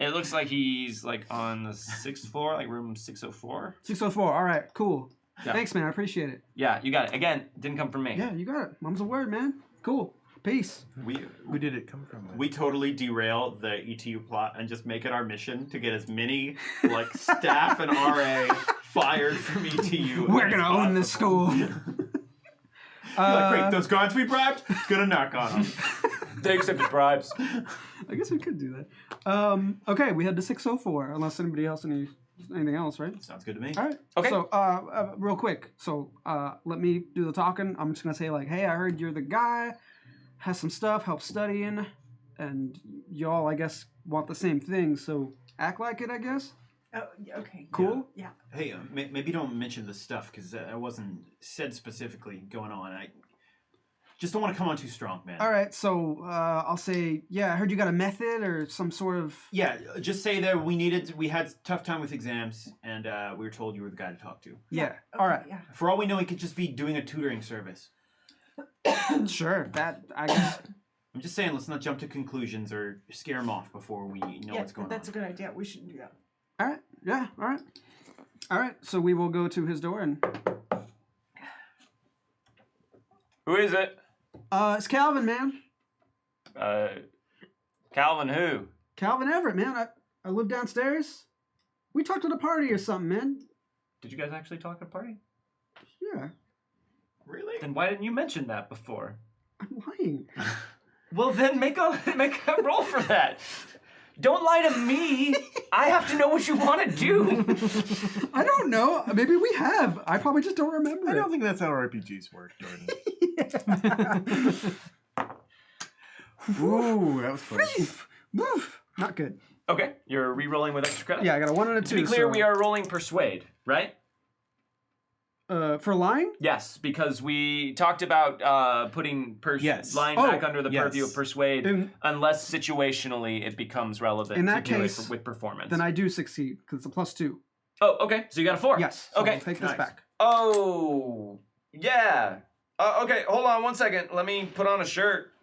Speaker 2: It looks like he's like on the 6th floor, like room 604.
Speaker 1: 604. All right, cool.
Speaker 3: Yeah.
Speaker 1: Thanks, man. I appreciate it.
Speaker 2: Yeah, you got it. Again, didn't come from me.
Speaker 1: Yeah, you got it. Mom's a word, man. Cool. Peace.
Speaker 4: Who did it come from?
Speaker 3: We totally derail the ETU plot and just make it our mission to get as many like staff and RA fired from ETU.
Speaker 1: We're
Speaker 3: as
Speaker 1: gonna own this
Speaker 3: possible.
Speaker 1: school.
Speaker 3: Like, great, those guards we bribed, gonna knock on them.
Speaker 2: They accepted bribes.
Speaker 1: I guess we could do that. Okay, we had the 604. Unless anybody else anything else, right?
Speaker 3: Sounds good to me.
Speaker 1: All right.
Speaker 2: Okay.
Speaker 1: So, real quick. So, let me do the talking. I'm just gonna say like, hey, I heard you're the guy. Has some stuff, help studying, and y'all, I guess, want the same thing. So act like it, I guess.
Speaker 6: Oh, okay.
Speaker 1: Cool.
Speaker 6: Yeah.
Speaker 3: Hey, maybe don't mention the stuff because that wasn't said specifically going on. I just don't want to come on too strong, man.
Speaker 1: All right. So I'll say, yeah, I heard you got a method or some sort of.
Speaker 3: Yeah, just say that we had tough time with exams, and we were told you were the guy to talk to.
Speaker 1: Yeah.
Speaker 6: Okay,
Speaker 1: All right.
Speaker 6: Yeah.
Speaker 3: For all we know, he could just be doing a tutoring service.
Speaker 1: Sure. That I guess.
Speaker 3: I'm just saying, let's not jump to conclusions or scare him off before we know what's going
Speaker 5: That's
Speaker 3: on.
Speaker 5: a good idea. We shouldn't do that.
Speaker 1: All right. Yeah. All right. All right. So we will go to his door and.
Speaker 2: Who is it?
Speaker 1: It's Calvin, man.
Speaker 2: Calvin who?
Speaker 1: Calvin Everett, man. I live downstairs. We talked at a party or something, man.
Speaker 2: Did you guys actually talk at a party?
Speaker 1: Yeah.
Speaker 3: Really?
Speaker 2: Then why didn't you mention that before?
Speaker 1: I'm lying.
Speaker 2: Well, then make a roll for that. Don't lie to me. I have to know what you want to do.
Speaker 1: I don't know. Maybe we have. I probably just don't remember.
Speaker 4: I don't think that's how RPGs work, Jordan. Ooh, that was funny.
Speaker 1: Woof. Not good.
Speaker 2: Okay, you're re-rolling with extra credit.
Speaker 1: Yeah, I got a 1 and a 2.
Speaker 2: To be clear,
Speaker 1: so,
Speaker 2: we are rolling persuade, right?
Speaker 1: for lying.
Speaker 2: Yes, because we talked about putting
Speaker 4: Yes.
Speaker 2: lying
Speaker 1: Oh,
Speaker 2: back under the
Speaker 4: yes.
Speaker 2: purview of persuade, unless situationally it becomes relevant
Speaker 1: In
Speaker 2: to
Speaker 1: that
Speaker 2: dealing
Speaker 1: case,
Speaker 2: with performance.
Speaker 1: Then I do succeed because it's a +2.
Speaker 2: Oh, okay. So you got a 4.
Speaker 1: Yes. So
Speaker 2: Okay.
Speaker 1: I'll take
Speaker 3: Nice.
Speaker 1: this back.
Speaker 2: Oh, yeah. Okay, hold on one second. Let me put on a shirt.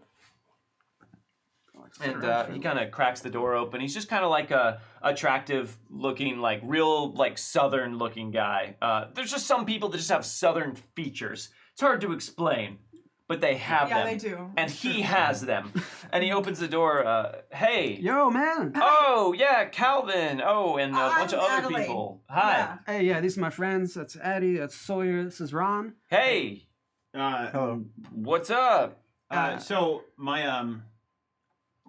Speaker 2: And he kind of cracks the door open. He's just kind of like a attractive looking, like real like southern looking guy. There's just some people that just have southern features. It's hard to explain, but they have
Speaker 5: Yeah,
Speaker 2: them.
Speaker 5: they do.
Speaker 2: And he has them. And he opens the door. Hey.
Speaker 1: Yo, man.
Speaker 2: Oh, yeah, Calvin. Oh, and a bunch of
Speaker 5: I'm
Speaker 2: other
Speaker 5: Adelaide.
Speaker 2: people. Hi.
Speaker 5: Yeah.
Speaker 1: Hey, yeah, these are my friends. That's Addie. That's Sawyer. This is Ron.
Speaker 2: Hey.
Speaker 4: Hello.
Speaker 2: What's up?
Speaker 3: So my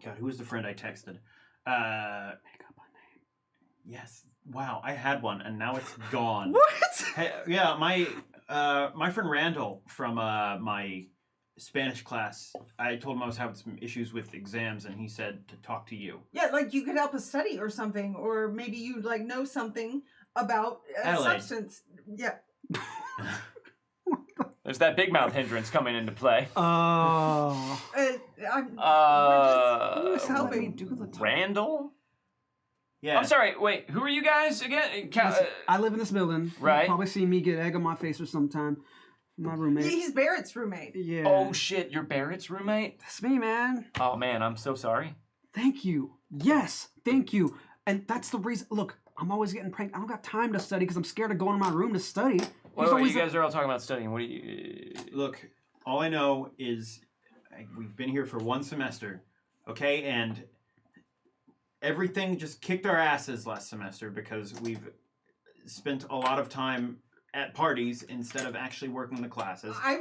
Speaker 3: God, who was the friend I texted?
Speaker 1: Make up a name.
Speaker 3: Yes. Wow, I had one and now it's gone.
Speaker 1: What?
Speaker 3: Hey, yeah, my friend Randall from my Spanish class. I told him I was having some issues with exams, and he said to talk to you.
Speaker 5: Yeah, like you could help us study or something, or maybe you like know something about a
Speaker 3: Adelaide.
Speaker 5: substance. Yeah.
Speaker 2: There's that big mouth hindrance coming into play.
Speaker 1: Oh.
Speaker 5: We're just helping.
Speaker 1: do the talk.
Speaker 2: Randall?
Speaker 3: Yeah.
Speaker 2: I'm sorry, wait, who are you guys again?
Speaker 1: Listen, I live in this building.
Speaker 2: Right.
Speaker 1: You've probably seen me get egg on my face or sometime. My roommate.
Speaker 5: He's Barrett's roommate.
Speaker 1: Yeah.
Speaker 2: Oh shit, you're Barrett's roommate?
Speaker 1: That's me, man.
Speaker 2: Oh man, I'm so sorry.
Speaker 1: Thank you. Yes, thank you. And that's the reason. Look, I'm always getting pranked. I don't got time to study because I'm scared to go in my room to study.
Speaker 2: Wait, you guys are all talking about studying. What do you...
Speaker 3: Look, all I know is we've been here for one semester, okay? And everything just kicked our asses last semester because we've spent a lot of time at parties instead of actually working the classes.
Speaker 5: I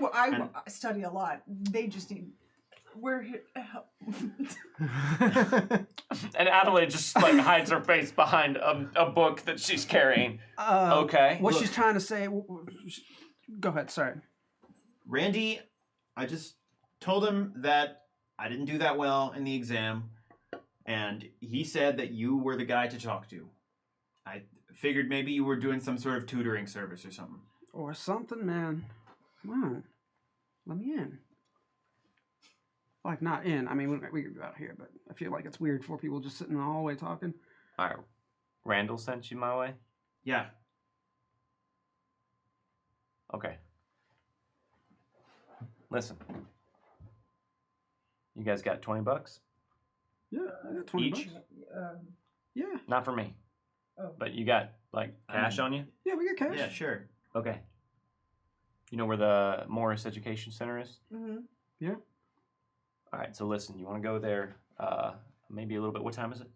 Speaker 5: study a lot. They just need. We're here to help.
Speaker 2: And Adelaide just like hides her face behind a book that she's carrying. Okay.
Speaker 1: What
Speaker 3: Look.
Speaker 1: she's trying to say. Go ahead. Sorry.
Speaker 3: Randy, I just told him that I didn't do that well in the exam, and he said that you were the guy to talk to. I figured maybe you were doing some sort of tutoring service or something.
Speaker 1: Or something, man. Come on. Let me in. Like, not in. I mean, we could go out here, but I feel like it's weird for people just sitting in the hallway talking.
Speaker 2: All right. Randall sent you my way?
Speaker 3: Yeah.
Speaker 2: Okay. Listen. You guys got $20?
Speaker 1: Yeah, I got 20
Speaker 2: Each?
Speaker 1: bucks. Yeah.
Speaker 2: Not for me.
Speaker 5: Oh.
Speaker 2: But you got like cash on you?
Speaker 1: Yeah, we got cash.
Speaker 3: Yeah, sure.
Speaker 2: Okay. You know where the Morris Education Center is?
Speaker 5: Mm-hmm.
Speaker 1: Yeah.
Speaker 2: All right, so listen, you want to go there maybe a little bit. What time is it?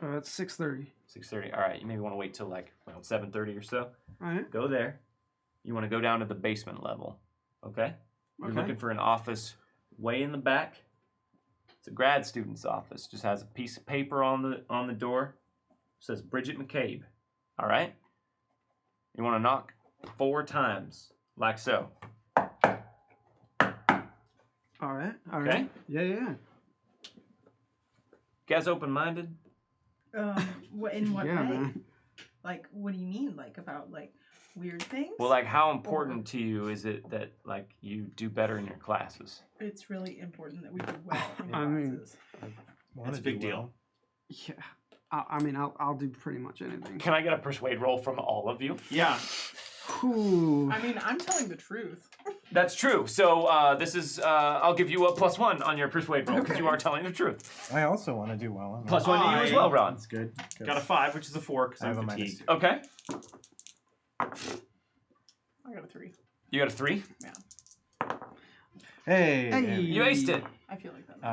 Speaker 1: It's 6:30.
Speaker 2: 6:30. All right, you maybe want to wait till like around 7:30 or so.
Speaker 1: All right.
Speaker 2: Go there. You want to go down to the basement level, okay? You're
Speaker 1: Okay.
Speaker 2: looking for an office way in the back. It's a grad student's office. Just has a piece of paper on the door. It says Bridget McCabe. All right? You want to knock 4 times, like so.
Speaker 1: All right. All
Speaker 2: Okay.
Speaker 1: right. Yeah.
Speaker 2: You guys open-minded?
Speaker 6: In what
Speaker 1: Yeah,
Speaker 6: way?
Speaker 1: man.
Speaker 6: Like, what do you mean? Like about like weird things?
Speaker 2: Well, like how important to you is it that like you do better in your classes?
Speaker 6: It's really important that we do well in
Speaker 1: I mean-
Speaker 6: classes.
Speaker 4: Wanna
Speaker 3: It's a big
Speaker 4: do
Speaker 3: deal.
Speaker 4: well.
Speaker 1: Yeah. I mean, I'll do pretty much anything.
Speaker 2: Can I get a persuade roll from all of you?
Speaker 3: Yeah.
Speaker 1: Ooh.
Speaker 5: I mean, I'm telling the truth.
Speaker 2: That's true. So this is I'll give you a +1 on your persuade roll because you are telling the truth.
Speaker 4: I also want to do well. I'm
Speaker 2: +1 to you as well, Ron.
Speaker 4: That's good.
Speaker 3: Got a 5, which is a 4 because
Speaker 4: I have
Speaker 3: I'm
Speaker 4: a minus
Speaker 3: fatigued.
Speaker 2: Okay.
Speaker 5: I got a 3.
Speaker 2: You got a 3.
Speaker 4: Hey.
Speaker 1: Hey.
Speaker 2: You aced it.
Speaker 5: I feel like that.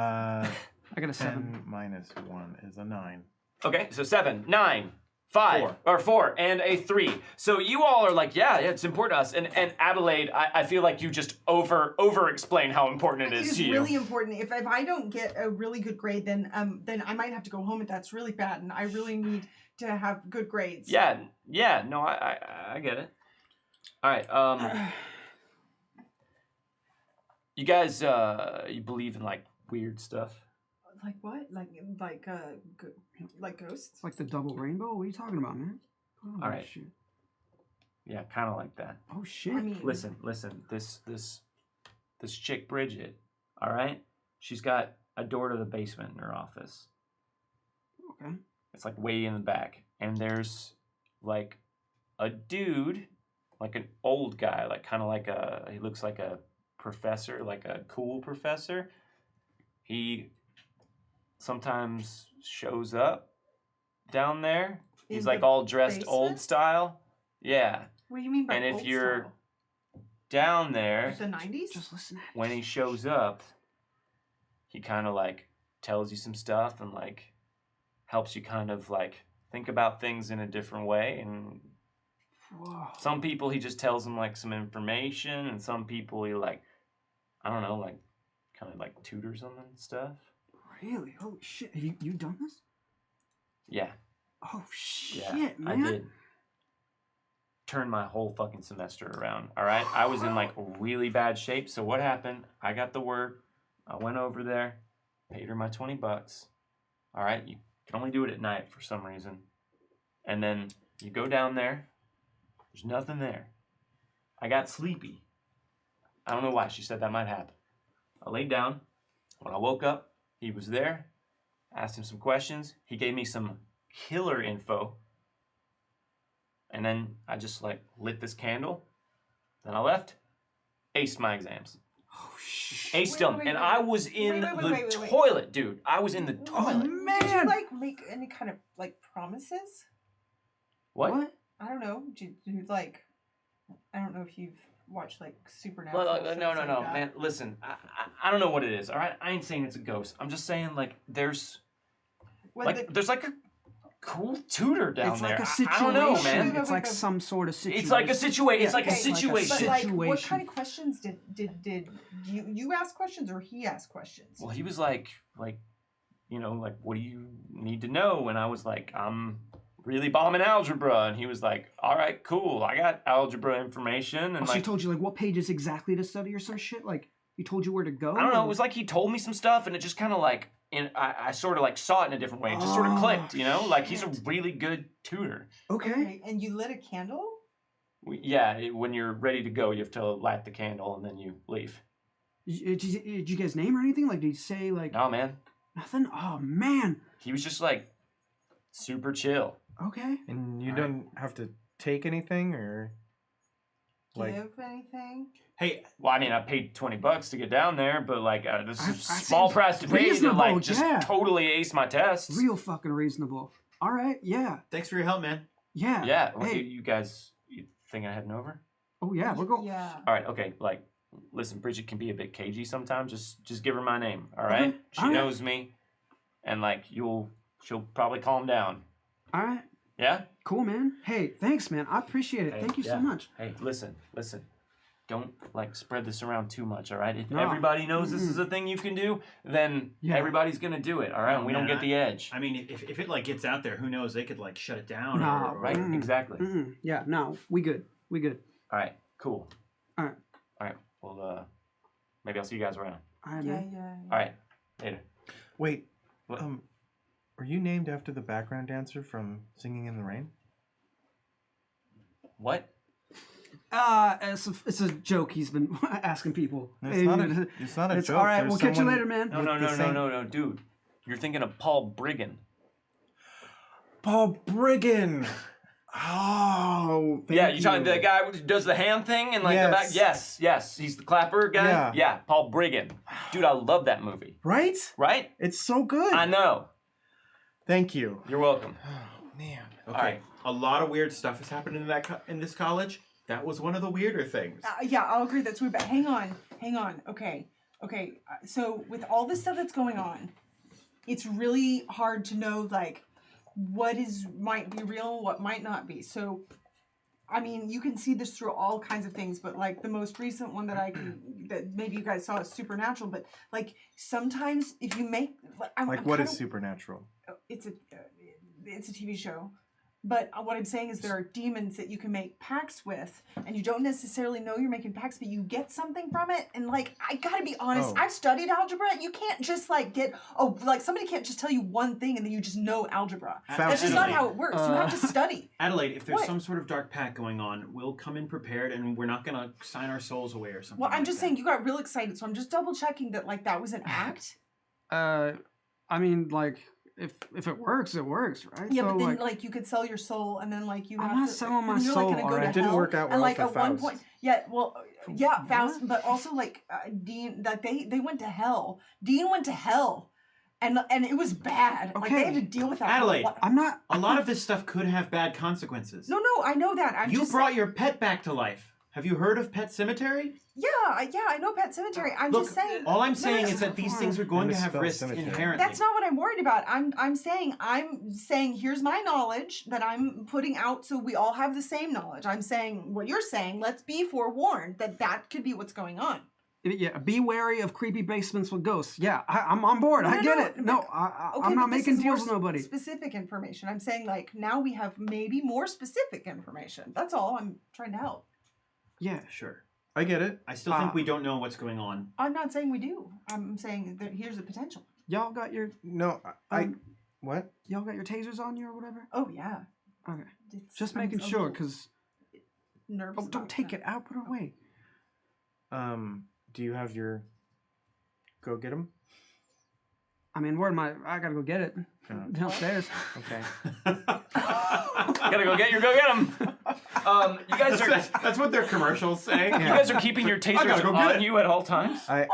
Speaker 1: I got a 7.
Speaker 4: 10 minus 1 is a 9.
Speaker 2: Okay, so 7, 9, 5, or 4, and a 3. So you all are like, yeah, it's important to us. And Adelaide, I feel like you just over explain how important it
Speaker 6: It
Speaker 2: is
Speaker 6: is
Speaker 2: to you.
Speaker 6: really important. If I don't get a really good grade, then I might have to go home, and that's really bad. And I really need to have good grades.
Speaker 2: Yeah, no, I get it. All right, you guys, you believe in like weird stuff?
Speaker 6: Like what? Like ghosts?
Speaker 1: Like the double rainbow? What are you talking about, man? Oh,
Speaker 2: All right.
Speaker 1: Shit.
Speaker 2: Yeah, kind of like that.
Speaker 1: Oh shit.
Speaker 6: I mean,
Speaker 2: Listen. This chick Bridget, all right? She's got a door to the basement in her office.
Speaker 1: Okay.
Speaker 2: It's like way in the back, and there's like a dude, like an old guy, like kind of like he looks like a professor, like a cool professor. He sometimes shows up down there. He's
Speaker 6: In
Speaker 2: like
Speaker 6: the
Speaker 2: all dressed old
Speaker 6: basement?
Speaker 2: style. Yeah.
Speaker 6: What do you mean by
Speaker 2: And if
Speaker 6: old
Speaker 2: you're
Speaker 6: style?
Speaker 2: down there,
Speaker 6: Like the 90s?
Speaker 1: Just listen.
Speaker 2: when he shows up, he kind of like tells you some stuff and like helps you kind of like think about things in a different way. And
Speaker 1: Whoa.
Speaker 2: some people he just tells them like some information, and some people he like, I don't know, like kind of like tutors them and stuff.
Speaker 1: Really? Holy shit. Have you done this?
Speaker 2: Yeah,
Speaker 1: Oh shit,
Speaker 2: yeah,
Speaker 1: man.
Speaker 2: I did. Turn my whole fucking semester around. All right, I was in like really bad shape. So what happened? I got the word. I went over there, paid her my $20. All right, you can only do it at night for some reason. And then you go down there. There's nothing there. I got sleepy. I don't know why. She said that might happen. I laid down. When I woke up, he was there. Asked him some questions. He gave me some killer info. And then I just like lit this candle. Then I left. Aced my exams.
Speaker 1: Oh shit.
Speaker 2: Aced them.
Speaker 6: wait,
Speaker 2: and
Speaker 6: wait.
Speaker 2: I was in
Speaker 6: Wait.
Speaker 2: the toilet, dude. I was in the
Speaker 1: Oh
Speaker 2: toilet.
Speaker 6: Did you
Speaker 1: man.
Speaker 6: like make any kind of like promises?
Speaker 2: What?
Speaker 6: I don't know. Did you like? I don't know if you've watched like Supernatural.
Speaker 2: No,
Speaker 6: shows
Speaker 2: no,
Speaker 6: like that.
Speaker 2: man. Listen, I don't know what it is. All right, I ain't saying it's a ghost. I'm just saying like there's
Speaker 6: When
Speaker 2: like there's like a cool tutor down
Speaker 1: It's
Speaker 2: there.
Speaker 1: like a
Speaker 2: I
Speaker 1: situation.
Speaker 2: don't know, man.
Speaker 1: It's like some sort of situation.
Speaker 2: It's like a situation. It's
Speaker 1: Yeah,
Speaker 2: like a
Speaker 1: it's like a
Speaker 2: situation.
Speaker 6: But like, what
Speaker 1: situation.
Speaker 6: kind of questions did you ask questions or he asked questions?
Speaker 2: Well, he was like, you know, like, what do you need to know? And I was like, I'm really bombing algebra. And he was like, all right, cool. I got algebra information. And
Speaker 1: Oh, so he
Speaker 2: like,
Speaker 1: told you like what pages exactly to study or some shit? Like he told you where to go?
Speaker 2: I don't know.
Speaker 1: or-
Speaker 2: It was like he told me some stuff, and it just kind of like, I sort of like saw it in a different way. It just sort of
Speaker 1: Oh,
Speaker 2: clicked, you know? Like he's a
Speaker 6: shit.
Speaker 2: really good tutor.
Speaker 1: Okay.
Speaker 6: And you lit a candle?
Speaker 2: When you're ready to go, you have to light the candle and then you leave.
Speaker 1: Did you guys name or anything? Like did he say like
Speaker 2: No, man.
Speaker 1: nothing? Oh man.
Speaker 2: He was just like super chill.
Speaker 1: Okay.
Speaker 4: And you
Speaker 2: All
Speaker 4: don't have to take anything or like
Speaker 6: Give anything?
Speaker 3: Hey,
Speaker 2: Well, I mean, I paid $20 to get down there, but like, this is a
Speaker 1: I
Speaker 2: small
Speaker 1: seems
Speaker 2: price to pay to
Speaker 1: reasonable,
Speaker 2: like just
Speaker 1: yeah.
Speaker 2: totally ace my tests.
Speaker 1: Real fucking reasonable. All right. Yeah.
Speaker 3: thanks for your help, man.
Speaker 1: Yeah.
Speaker 2: Yeah. Well,
Speaker 1: Hey.
Speaker 2: you guys, you think I'm heading over?
Speaker 1: Oh yeah, we're going.
Speaker 5: Yeah.
Speaker 2: All right, okay. Like, listen, Bridget can be a bit cagey sometimes. Just give her my name. All right.
Speaker 1: Okay,
Speaker 2: She
Speaker 1: all right.
Speaker 2: knows me, and like she'll probably calm down.
Speaker 1: All right,
Speaker 2: Yeah.
Speaker 1: cool, man. Hey, thanks, man. I appreciate it.
Speaker 2: Hey,
Speaker 1: Thank you
Speaker 2: yeah.
Speaker 1: so much.
Speaker 2: Hey, listen. Don't like spread this around too much, all right? If
Speaker 1: No.
Speaker 2: everybody knows this is a thing you can do, then
Speaker 1: Yeah.
Speaker 2: everybody's gonna do it, all right?
Speaker 3: Oh,
Speaker 2: And we don't
Speaker 3: man,
Speaker 2: get the edge.
Speaker 3: I mean, if it like gets out there, who knows? They could like shut it down.
Speaker 1: Nah,
Speaker 3: or,
Speaker 2: Right?
Speaker 1: Mm-mm.
Speaker 2: Exactly.
Speaker 1: Yeah, no, we good. We good.
Speaker 2: All right. Cool.
Speaker 1: All right.
Speaker 2: All right. Well, maybe I'll see you guys around.
Speaker 1: All right,
Speaker 5: Yeah,
Speaker 1: man.
Speaker 5: yeah.
Speaker 2: All right. Later.
Speaker 4: Wait,
Speaker 2: What?
Speaker 4: are you named after the background dancer from Singing in the Rain?
Speaker 2: What?
Speaker 1: It's a joke he's been asking people.
Speaker 4: No, it's not a, it's not a
Speaker 1: It's
Speaker 4: joke.
Speaker 1: all right.
Speaker 4: There's
Speaker 1: We'll catch you
Speaker 4: someone-
Speaker 1: later, man.
Speaker 2: No,
Speaker 4: With
Speaker 2: no,
Speaker 4: the
Speaker 2: no, no,
Speaker 4: same-
Speaker 2: no, no, dude. You're thinking of Paul Brigham.
Speaker 4: Paul Brigham. Oh,
Speaker 2: Yeah,
Speaker 4: thank
Speaker 2: you talking the guy who does the hand thing and like the back? Yes. He's the clapper guy.
Speaker 4: Yeah.
Speaker 2: Paul Brigham. Dude, I love that movie.
Speaker 4: Right?
Speaker 2: Right?
Speaker 4: It's so good.
Speaker 2: I know.
Speaker 4: Thank you.
Speaker 2: You're welcome.
Speaker 4: Oh man.
Speaker 3: Okay.
Speaker 2: All right.
Speaker 3: A lot of weird stuff has happened in this college. That was one of the weirder things.
Speaker 5: Yeah, I'll agree that's weird. But hang on. Okay. So with all this stuff that's going on, it's really hard to know like what might be real, what might not be. So, I mean, you can see this through all kinds of things, but like the most recent one that that maybe you guys saw is Supernatural. But like sometimes if you make I'm
Speaker 4: What is
Speaker 5: kinda-
Speaker 4: supernatural?
Speaker 5: it's a TV show. But what I'm saying is there are demons that you can make pacts with, and you don't necessarily know you're making pacts, but you get something from it. And like, I gotta be honest,
Speaker 4: Oh.
Speaker 5: I've studied algebra. You can't just like like somebody can't just tell you one thing and then you just know algebra. That's just not how it works. You have to study.
Speaker 3: Adelaide, if there's
Speaker 5: What?
Speaker 3: some sort of dark pact going on, we'll come in prepared, and we're not gonna sign our souls away or something.
Speaker 5: Well, I'm
Speaker 3: like
Speaker 5: just
Speaker 3: that.
Speaker 5: saying you got real excited, so I'm just double checking that like that was an act.
Speaker 1: I mean, like, if it works, right?
Speaker 5: Yeah,
Speaker 1: So,
Speaker 5: but then
Speaker 1: like,
Speaker 5: like you could sell your soul, and then like you
Speaker 1: I'm
Speaker 5: have
Speaker 1: not
Speaker 5: to.
Speaker 1: selling my
Speaker 5: and you're, like,
Speaker 1: soul,
Speaker 5: gonna go
Speaker 1: alright.
Speaker 5: to
Speaker 4: It didn't
Speaker 5: hell,
Speaker 4: work out
Speaker 5: and
Speaker 4: well
Speaker 5: like
Speaker 4: for
Speaker 5: at one
Speaker 4: Faust.
Speaker 5: point, yeah,
Speaker 1: For
Speaker 5: Faust,
Speaker 1: what?
Speaker 5: but also like Dean, that they went to hell. Dean went to hell, and it was bad. Like they had to deal with that.
Speaker 3: Adelaide.
Speaker 1: I'm not.
Speaker 3: A lot of this stuff could have bad consequences.
Speaker 5: No, I know that. I'm
Speaker 3: You
Speaker 5: just
Speaker 3: brought your pet back to life. Have you heard of Pet Cemetery?
Speaker 5: yeah, I know Pet Cemetery. I'm
Speaker 3: Look,
Speaker 5: just saying.
Speaker 3: all I'm
Speaker 5: No,
Speaker 3: saying
Speaker 5: no,
Speaker 3: is that these things are going
Speaker 4: I
Speaker 3: to have
Speaker 4: misspelled
Speaker 3: risks
Speaker 4: cemetery.
Speaker 3: inherently.
Speaker 5: That's not what I'm worried about. I'm saying here's my knowledge that I'm putting out so we all have the same knowledge. I'm saying what you're saying, let's be forewarned that could be what's going on.
Speaker 1: Yeah, be wary of creepy basements with ghosts. Yeah, I'm on board.
Speaker 5: No,
Speaker 1: I get
Speaker 5: no,
Speaker 1: it.
Speaker 5: but-
Speaker 1: No,
Speaker 5: Okay,
Speaker 1: I'm not
Speaker 5: but this
Speaker 1: making
Speaker 5: is more
Speaker 1: deals with nobody.
Speaker 5: Specific information. I'm saying like now we have maybe more specific information. That's all. I'm trying to help.
Speaker 1: Yeah,
Speaker 3: Sure.
Speaker 4: I get it.
Speaker 3: I still think we don't know what's going on.
Speaker 5: I'm not saying we do. I'm saying that here's the potential.
Speaker 1: y'all got your
Speaker 4: No, what?
Speaker 1: y'all got your tasers on you or whatever.
Speaker 5: Oh yeah.
Speaker 1: Okay,
Speaker 5: It's-
Speaker 1: just
Speaker 5: I'm
Speaker 1: making
Speaker 5: a
Speaker 1: sure,
Speaker 5: little
Speaker 1: cause
Speaker 5: nervous.
Speaker 1: don't
Speaker 5: about
Speaker 1: take
Speaker 5: that.
Speaker 1: it out. Put it away.
Speaker 4: Do you have your go get him?
Speaker 1: I mean, where am I? I gotta go get it downstairs.
Speaker 4: Okay.
Speaker 2: Gotta go get them. You guys
Speaker 3: That's what their commercials say.
Speaker 2: you guys are keeping your tasers
Speaker 3: gotta go get
Speaker 2: on
Speaker 3: it.
Speaker 2: you at all times.
Speaker 5: I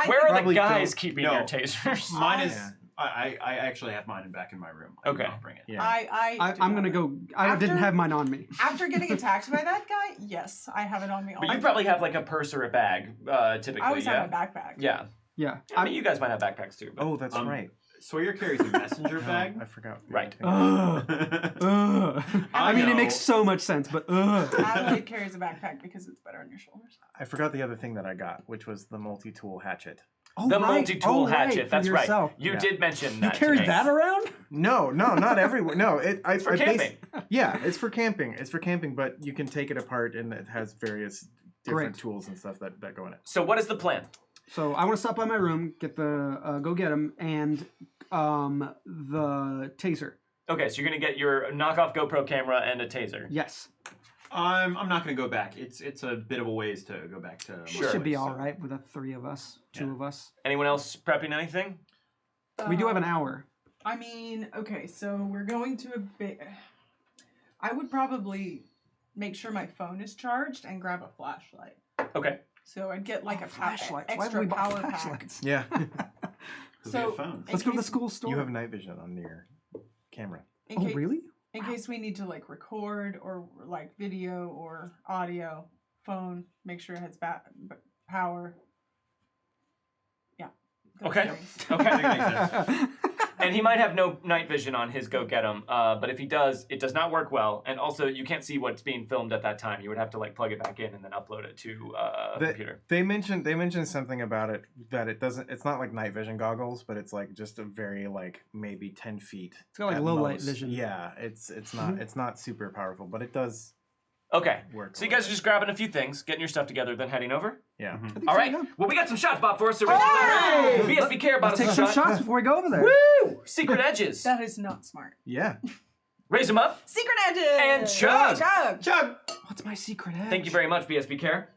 Speaker 2: Where are the
Speaker 4: probably
Speaker 2: guys
Speaker 4: don't-
Speaker 2: keeping
Speaker 3: No.
Speaker 2: your tasers?
Speaker 3: Mine is.
Speaker 4: Yeah.
Speaker 3: I actually have mine back in my room.
Speaker 2: Okay.
Speaker 3: I'll bring it.
Speaker 4: Yeah.
Speaker 1: I'm gonna go. I didn't
Speaker 5: After-
Speaker 1: have mine on me.
Speaker 5: After getting attacked by that guy, yes, I have it on me all
Speaker 2: But
Speaker 5: the
Speaker 2: you
Speaker 5: time.
Speaker 2: probably have like a purse or a bag, typically.
Speaker 5: I always
Speaker 2: yeah.
Speaker 5: have my backpack.
Speaker 2: Yeah.
Speaker 1: Yeah.
Speaker 2: I mean, you guys might have backpacks too. But...
Speaker 4: Oh, that's
Speaker 3: Um,
Speaker 4: right.
Speaker 3: Sawyer carries a messenger
Speaker 4: No,
Speaker 3: bag.
Speaker 4: I forgot.
Speaker 2: Right.
Speaker 1: I mean, it
Speaker 3: know.
Speaker 1: makes so much sense, but
Speaker 5: Adelaide carries a backpack because it's better on your shoulders.
Speaker 4: I forgot the other thing that I got, which was the multi-tool hatchet.
Speaker 1: Oh,
Speaker 2: The
Speaker 1: right.
Speaker 2: multi-tool
Speaker 1: Oh, right,
Speaker 2: hatchet.
Speaker 1: for
Speaker 2: That's right.
Speaker 1: yourself.
Speaker 2: You
Speaker 4: Yeah.
Speaker 2: did mention
Speaker 1: You
Speaker 2: that.
Speaker 1: carried
Speaker 2: today.
Speaker 1: that around?
Speaker 4: No, not everywhere. No,
Speaker 2: For camping.
Speaker 4: Yeah, it's for camping. It's for camping, but you can take it apart, and it has various different
Speaker 1: Great.
Speaker 4: tools and stuff that go in it.
Speaker 2: So what is the plan?
Speaker 1: So I want to stop by my room, get the go get him, and the taser.
Speaker 2: Okay, so you're gonna get your knockoff GoPro camera and a taser.
Speaker 1: Yes,
Speaker 3: I'm not going to go back. It's a bit of a ways to go back to.
Speaker 2: Sure.
Speaker 1: should be
Speaker 3: so-
Speaker 1: all right with the three of us, two
Speaker 3: Yeah.
Speaker 1: of us.
Speaker 2: Anyone else prepping anything?
Speaker 1: We do have an hour.
Speaker 5: I mean, okay, so we're going to a bit. I would probably make sure my phone is charged and grab a flashlight.
Speaker 2: Okay.
Speaker 5: So I'd get like a
Speaker 1: flashlights. Why have
Speaker 5: extra
Speaker 1: we bought
Speaker 5: power pack.
Speaker 1: flashlights?
Speaker 4: Yeah.
Speaker 3: Because
Speaker 5: So-
Speaker 3: we have phones.
Speaker 1: Let's go to the school store.
Speaker 4: You have night vision on your camera.
Speaker 5: In
Speaker 1: Oh,
Speaker 5: case,
Speaker 1: really?
Speaker 5: In case we need to like record or like video or audio. phone. Make sure it has power. Yeah. those
Speaker 2: Okay.
Speaker 5: things.
Speaker 2: Okay.
Speaker 3: That makes sense.
Speaker 2: And he might have no night vision on his Go Get 'em, but if he does, it does not work well. And also, you can't see what's being filmed at that time. You would have to like plug it back in and then upload it to a computer.
Speaker 4: They mentioned something about it that it doesn't. It's not like night vision goggles, but it's like just a very like maybe 10 feet.
Speaker 1: It's got like
Speaker 4: at
Speaker 1: low light
Speaker 4: most.
Speaker 1: vision.
Speaker 4: Yeah, it's not super powerful, but it does
Speaker 2: Okay.
Speaker 4: work.
Speaker 2: So you guys are just grabbing a few things, getting your stuff together, then heading over.
Speaker 4: Yeah.
Speaker 1: I think
Speaker 2: All
Speaker 1: so,
Speaker 2: right.
Speaker 1: yeah.
Speaker 2: Well, we got some shots, Bob, for us. So BSB Care about
Speaker 1: Let's
Speaker 2: us
Speaker 1: take
Speaker 2: a
Speaker 1: some
Speaker 2: shot.
Speaker 1: shots before we go over there.
Speaker 2: Woo! Secret edges.
Speaker 5: That is not smart.
Speaker 4: Yeah.
Speaker 2: Raise them up.
Speaker 5: Secret edges.
Speaker 2: And chug.
Speaker 5: Chug.
Speaker 3: Chug!
Speaker 1: What's my secret edge?
Speaker 2: Thank you very much, BSB Care.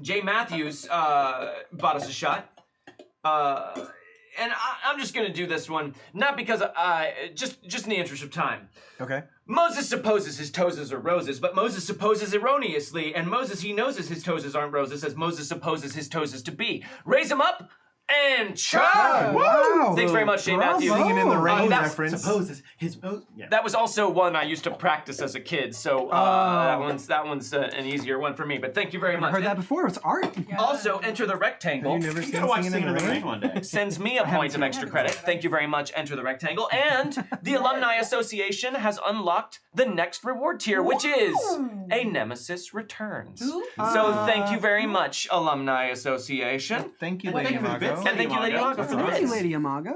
Speaker 2: Jay Matthews bought us a shot. And I'm just going to do this one, not because just in the interest of time.
Speaker 4: Okay.
Speaker 2: Moses supposes his toes are roses, but Moses supposes erroneously, and Moses, he knows his toes aren't roses, as Moses supposes his toes to be. Raise them up and chug!
Speaker 1: Wow.
Speaker 2: Thanks very much, Jay
Speaker 1: Bravo.
Speaker 2: Matthews.
Speaker 4: Singing in the rain
Speaker 2: that-
Speaker 4: reference.
Speaker 3: Supposes his yeah.
Speaker 2: That was also one I used to practice as a kid, so that one's an easier one for me. But thank you very
Speaker 1: I've
Speaker 2: much.
Speaker 1: heard that before. It's art.
Speaker 5: Yeah.
Speaker 2: Also, enter the rectangle.
Speaker 4: Have you never
Speaker 3: You
Speaker 4: seen
Speaker 3: gotta watch
Speaker 4: Singing in the Rain?
Speaker 3: one day.
Speaker 2: Sends me a point of extra credit. Thank you very much. Enter the rectangle. And the Alumni Association has unlocked the next reward tier, which is a Nemesis Returns.
Speaker 5: Ooh.
Speaker 2: So thank you very much, Alumni Association.
Speaker 4: Thank you,
Speaker 3: Well,
Speaker 4: Lady
Speaker 3: thank you for the
Speaker 4: Mago.
Speaker 3: bits.
Speaker 2: And thank you, Lady Mago, for the
Speaker 1: Thank you,
Speaker 2: bits.
Speaker 1: Lady Amago.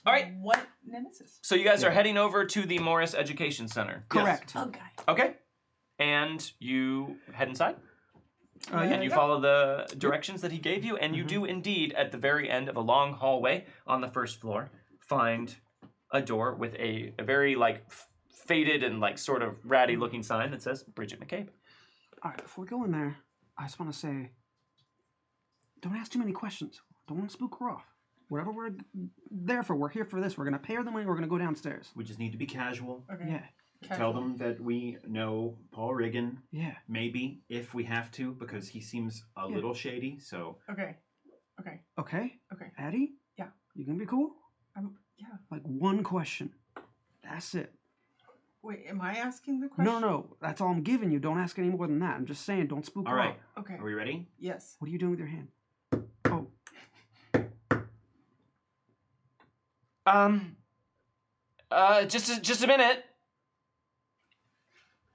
Speaker 2: All right.
Speaker 5: What nemesis?
Speaker 2: So you guys are heading over to the Morris Education Center.
Speaker 1: Correct.
Speaker 5: Oh, guy.
Speaker 2: Okay. And you head inside.
Speaker 1: Yeah.
Speaker 2: And you follow the directions that he gave you, and you
Speaker 1: Mm-hmm.
Speaker 2: do indeed, at the very end of a long hallway on the first floor, find a door with a very like faded and like sort of ratty looking sign that says Bridget McCabe.
Speaker 1: All right, before we go in there, I just want to say, don't ask too many questions. Don't want to spook her off. Whatever we're there for, we're here for this. We're going to pay her the money. We're going to go downstairs.
Speaker 3: We just need to be casual.
Speaker 5: Okay.
Speaker 1: Yeah,
Speaker 3: Tell them that we know Paul Riggin,
Speaker 1: yeah.
Speaker 3: maybe, if we have to, because he seems a
Speaker 1: Yeah.
Speaker 3: little shady, so...
Speaker 5: Okay. Okay.
Speaker 1: Okay,
Speaker 5: Okay.
Speaker 1: Addie?
Speaker 5: Yeah.
Speaker 1: You going to be cool?
Speaker 5: Yeah.
Speaker 1: Like one question. That's it.
Speaker 5: Wait, am I asking the question?
Speaker 1: No. That's all I'm giving you. Don't ask any more than that. I'm just saying, don't spook
Speaker 3: All
Speaker 1: her
Speaker 3: right.
Speaker 1: off.
Speaker 5: Okay.
Speaker 3: Are we ready?
Speaker 5: Yes.
Speaker 1: What are you doing with your hand? Oh,
Speaker 2: Just a minute.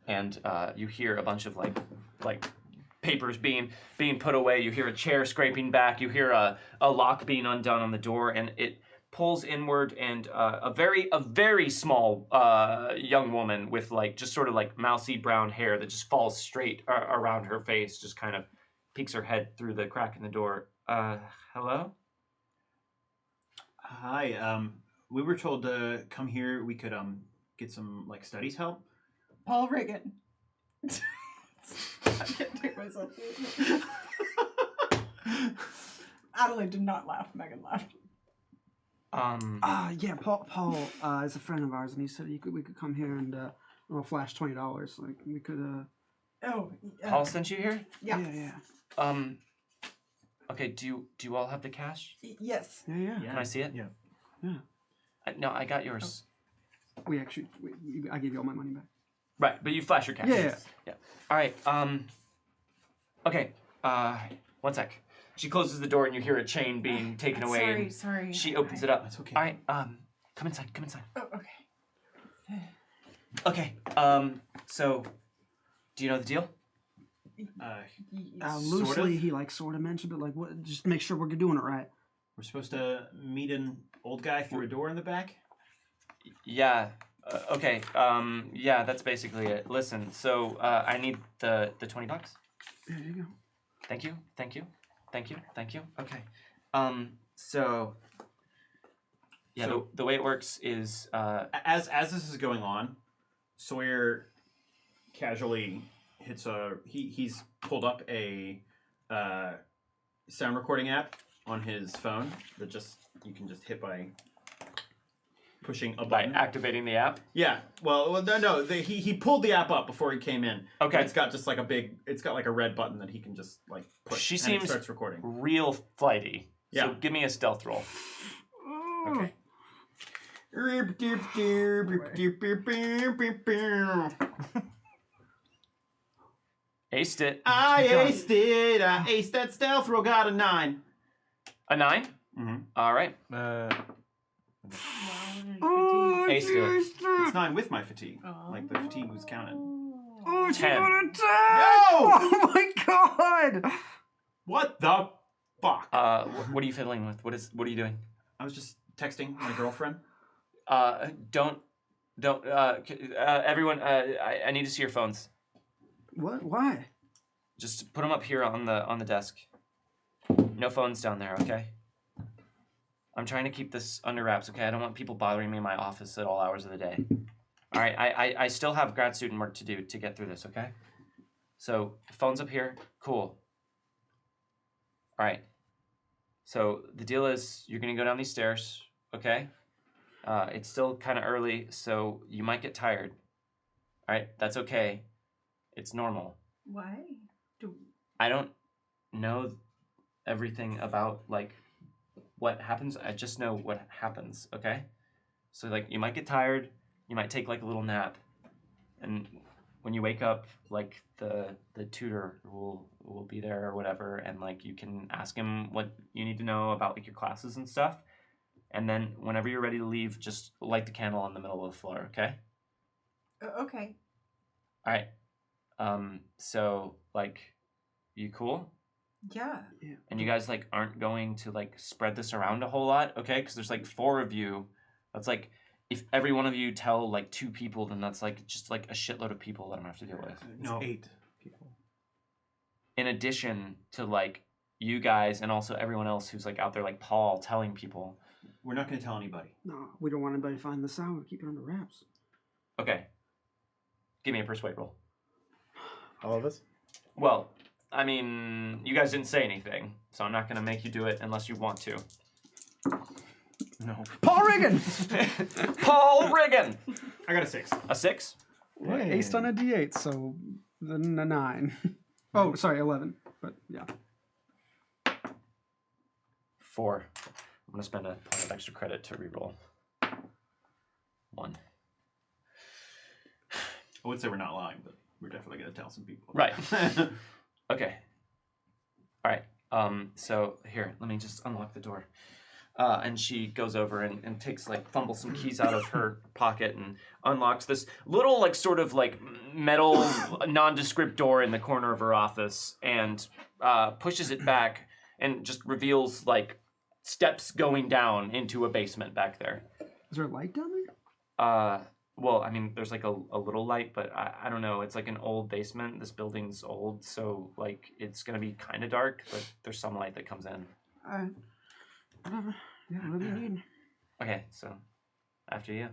Speaker 2: And you hear a bunch of like papers being put away. You hear a chair scraping back. You hear a lock being undone on the door, and it pulls inward, and a very small young woman with like just sort of like mousy brown hair that just falls straight around her face, just kind of peeks her head through the crack in the door. Hello?
Speaker 3: Hi, we were told to come here. We could get some like studies help.
Speaker 5: Paul Riggin. I can't take myself seriously. Adelaide did not laugh. Megan laughed.
Speaker 1: yeah. Paul is a friend of ours, and he said we could come here and flash $20. Like we could.
Speaker 5: Oh.
Speaker 2: Paul sent you here?
Speaker 5: Yeah.
Speaker 1: Yeah.
Speaker 2: Okay. Do you all have the cash?
Speaker 5: Yes.
Speaker 1: Yeah.
Speaker 2: Can I see it?
Speaker 4: Yeah.
Speaker 1: Yeah.
Speaker 2: No, I got yours.
Speaker 1: I gave you all my money back.
Speaker 2: Right, but you flash your cash.
Speaker 1: Yeah.
Speaker 2: All right. Okay. 1 sec. She closes the door, and you hear a chain being taken away. and
Speaker 5: Sorry.
Speaker 2: She opens it up.
Speaker 3: That's okay.
Speaker 2: All right. Come inside. Come inside.
Speaker 5: Oh, okay.
Speaker 2: Okay. So, do you know the deal?
Speaker 1: Loosely,
Speaker 3: sort of.
Speaker 1: he like sort of mentioned, but like, what? Just make sure we're doing it right.
Speaker 3: We're supposed to meet an old guy through a door in the back.
Speaker 2: Yeah. Okay. Yeah, that's basically it. Listen. So, I need the $20.
Speaker 1: There you go.
Speaker 2: Thank you. Okay. So. Yeah.
Speaker 3: So-
Speaker 2: the way it works is.
Speaker 3: As this is going on, Sawyer casually hits he's pulled up a sound recording app on his phone that you can just hit by pushing a
Speaker 2: By
Speaker 3: button.
Speaker 2: activating the app.
Speaker 3: Yeah. Well, no. He pulled the app up before he came in.
Speaker 2: Okay.
Speaker 3: And it's got just like it's got like a red button that he can just like push.
Speaker 2: She
Speaker 3: and
Speaker 2: seems
Speaker 3: it starts recording.
Speaker 2: real flighty.
Speaker 3: Yeah.
Speaker 2: So give me a stealth roll.
Speaker 3: Okay.
Speaker 2: Aced it.
Speaker 3: I aced it. I aced that stealth roll. Got a 9.
Speaker 2: A 9?
Speaker 3: Mm-hmm.
Speaker 2: All right.
Speaker 1: Oh,
Speaker 2: Aced it.
Speaker 3: It's 9 with my fatigue. Like the fatigue was counted.
Speaker 1: Oh, she
Speaker 2: 10.
Speaker 1: got a 10!
Speaker 3: No!
Speaker 1: Oh my god!
Speaker 3: What the fuck?
Speaker 2: What are you fiddling with? What are you doing?
Speaker 3: I was just texting my girlfriend.
Speaker 2: Don't, everyone, I need to see your phones.
Speaker 1: What? Why?
Speaker 2: Just put them up here on the desk. No phones down there, okay? I'm trying to keep this under wraps, okay? I don't want people bothering me in my office at all hours of the day. All right, I still have grad student work to do to get through this, okay? So, phones up here, cool. All right. So, the deal is you're going to go down these stairs, okay? It's still kind of early, so you might get tired. All right, that's okay. It's normal.
Speaker 5: Why?
Speaker 2: I don't know everything about, like, what happens. I just know what happens, okay? So, like, you might get tired. You might take, like, a little nap. And when you wake up, like, the tutor will be there or whatever, and, like, you can ask him what you need to know about, like, your classes and stuff. And then whenever you're ready to leave, just light the candle in the middle of the floor, okay?
Speaker 5: Okay.
Speaker 2: All right. So, like, you cool?
Speaker 5: Yeah.
Speaker 2: And you guys, like, aren't going to, like, spread this around a whole lot, okay? Because there's, like, 4 of you. That's, like, if every one of you tell, like, 2 people, then that's, like, just, like, a shitload of people that I'm going to have to deal with.
Speaker 3: No.
Speaker 4: 8 people.
Speaker 2: In addition to, like, you guys and also everyone else who's, like, out there, like Paul, telling people.
Speaker 3: We're not going to tell anybody.
Speaker 1: No, we don't want anybody to find this out. We keep it under wraps.
Speaker 2: Okay. Give me a persuade roll.
Speaker 4: All of us?
Speaker 2: Well, I mean, you guys didn't say anything, so I'm not going to make you do it unless you want to.
Speaker 4: No.
Speaker 1: Paul Riggin!
Speaker 2: Paul Riggin!
Speaker 3: I got a 6.
Speaker 2: A 6?
Speaker 1: Hey. Aced on a D8, so then a 9. Oh, sorry, 11. But yeah.
Speaker 2: 4. I'm going to spend a point of extra credit to reroll. 1.
Speaker 3: I would say we're not lying, but we're definitely going to tell some people.
Speaker 2: Right. Okay. All right. So here, let me just unlock the door. And she goes over and takes, like, fumbles some keys out of her pocket and unlocks this little, like, sort of, like, metal nondescript door in the corner of her office and pushes it back and just reveals, like, steps going down into a basement back there.
Speaker 1: Is there a light down there?
Speaker 2: Well, I mean, there's, like, a little light, but I don't know. It's, like, an old basement. This building's old, so, like, it's going to be kind of dark, but there's some light that comes in.
Speaker 1: Whatever. Yeah, whatever you need.
Speaker 2: Okay, so after you.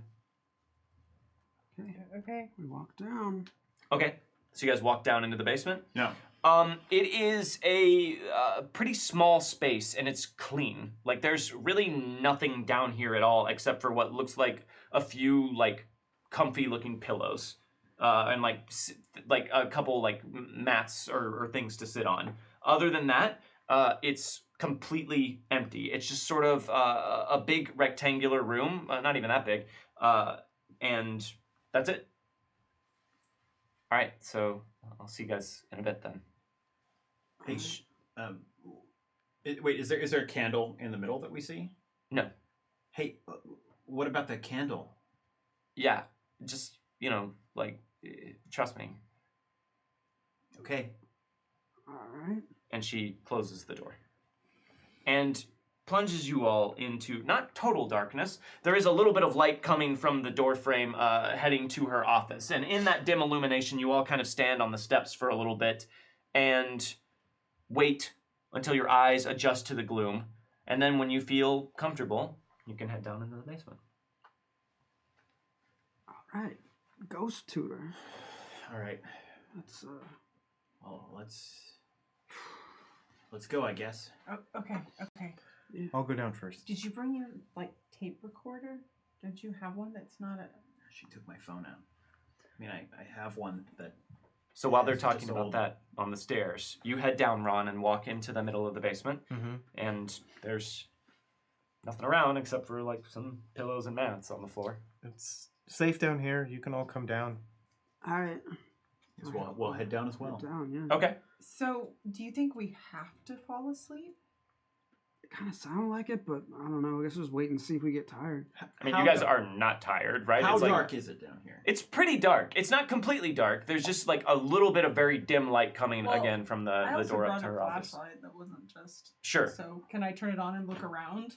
Speaker 5: Okay.
Speaker 1: We walk down.
Speaker 2: Okay, so you guys walk down into the basement.
Speaker 3: No.
Speaker 2: It is a pretty small space, and it's clean. Like, there's really nothing down here at all except for what looks like a few, like, comfy-looking pillows, and like a couple, like, mats or things to sit on. Other than that, it's completely empty. It's just sort of a big rectangular room, not even that big, and that's it. All right, so I'll see you guys in a bit then.
Speaker 3: Hey, wait, is there a candle in the middle that we see?
Speaker 2: No.
Speaker 3: Hey, what about the candle?
Speaker 2: Yeah, just, like, trust me.
Speaker 3: Okay.
Speaker 1: All right.
Speaker 2: And she closes the door. And plunges you all into, not total darkness, there is a little bit of light coming from the door frame heading to her office. And in that dim illumination, you all kind of stand on the steps for a little bit and wait until your eyes adjust to the gloom. And then when you feel comfortable, you can head down into the basement.
Speaker 1: All right. Ghost tutor.
Speaker 3: All right.
Speaker 1: Let's
Speaker 3: Well, let's go, I guess.
Speaker 5: Oh, okay.
Speaker 4: I'll go down first.
Speaker 5: Did you bring your, like, tape recorder? Don't you have one that's not a...
Speaker 3: She took my phone out. I mean, I have one that...
Speaker 2: So while they're
Speaker 3: It's
Speaker 2: talking
Speaker 3: just
Speaker 2: about
Speaker 3: old.
Speaker 2: that on the stairs, you head down, Ron, and walk into the middle of the basement.
Speaker 4: Mm-hmm.
Speaker 2: And there's nothing around except for, like, some pillows and mats on the floor.
Speaker 4: It's safe down here. You can all come down.
Speaker 1: all right.
Speaker 3: Guess we'll head down as well.
Speaker 1: Down, yeah.
Speaker 2: Okay.
Speaker 5: So, do you think we have to fall asleep?
Speaker 1: It kind of sounded like it, but I don't know. I guess we'll just wait and see if we get tired.
Speaker 2: I mean,
Speaker 3: How
Speaker 2: you guys
Speaker 3: dark-
Speaker 2: are not tired, right?
Speaker 3: How
Speaker 2: It's like-
Speaker 3: dark is it down here?
Speaker 2: It's pretty dark. It's not completely dark. There's just like a little bit of very dim light coming
Speaker 5: Well,
Speaker 2: again from
Speaker 5: I
Speaker 2: the
Speaker 5: also
Speaker 2: door up
Speaker 5: brought
Speaker 2: to
Speaker 5: a
Speaker 2: her office.
Speaker 5: flashlight that wasn't just.
Speaker 2: Sure.
Speaker 5: So, can I turn it on and look around?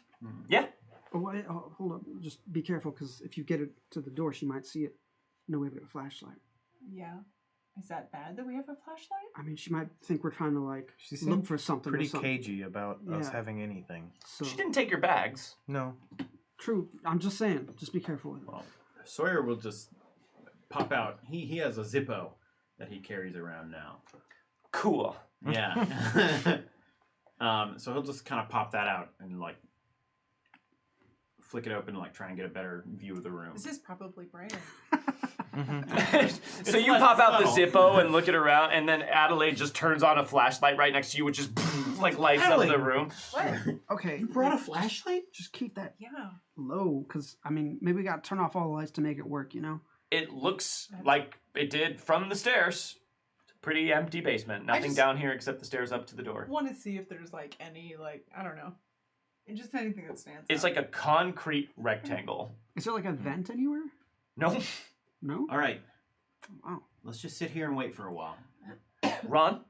Speaker 2: Yeah.
Speaker 1: Oh, wait, hold up. Just be careful, because if you get it to the door, she might see it. No, we have a flashlight.
Speaker 5: Yeah. Is that bad that we have a flashlight?
Speaker 1: I mean, she might think we're trying to, like,
Speaker 4: She
Speaker 1: look
Speaker 4: seemed
Speaker 1: for something.
Speaker 4: pretty
Speaker 1: or something.
Speaker 4: cagey about us
Speaker 1: Yeah.
Speaker 4: having anything.
Speaker 1: So,
Speaker 2: She didn't take your bags.
Speaker 4: No.
Speaker 1: true. I'm just saying. Just be careful with it.
Speaker 3: Well, Sawyer will just pop out. He has a Zippo that he carries around now.
Speaker 2: Cool.
Speaker 3: Yeah. So he'll just kind of pop that out and like flick it open and like try and get a better view of the room.
Speaker 5: This is probably brighter.
Speaker 2: So you
Speaker 3: less
Speaker 2: pop out the
Speaker 3: subtle.
Speaker 2: Zippo and look it around, and then Adelaide just turns on a flashlight right next to you, which just like lights up the
Speaker 3: Adelaide.
Speaker 2: room.
Speaker 5: What?
Speaker 1: Okay.
Speaker 3: You brought a flashlight?
Speaker 1: Just keep that
Speaker 5: Yeah.
Speaker 1: low, because, I mean, maybe we got to turn off all the lights to make it work, you know?
Speaker 2: It looks like it did from the stairs. Pretty empty basement. Nothing
Speaker 5: just-
Speaker 2: down here except the stairs up to the door.
Speaker 5: Want to see if there's like any I don't know, just anything that stands.
Speaker 2: It's
Speaker 5: out.
Speaker 2: like a concrete rectangle.
Speaker 1: Is there, like, a vent anywhere?
Speaker 2: No,
Speaker 1: No?
Speaker 3: All right.
Speaker 1: Wow.
Speaker 3: Let's just sit here and wait for a while.
Speaker 2: Ron,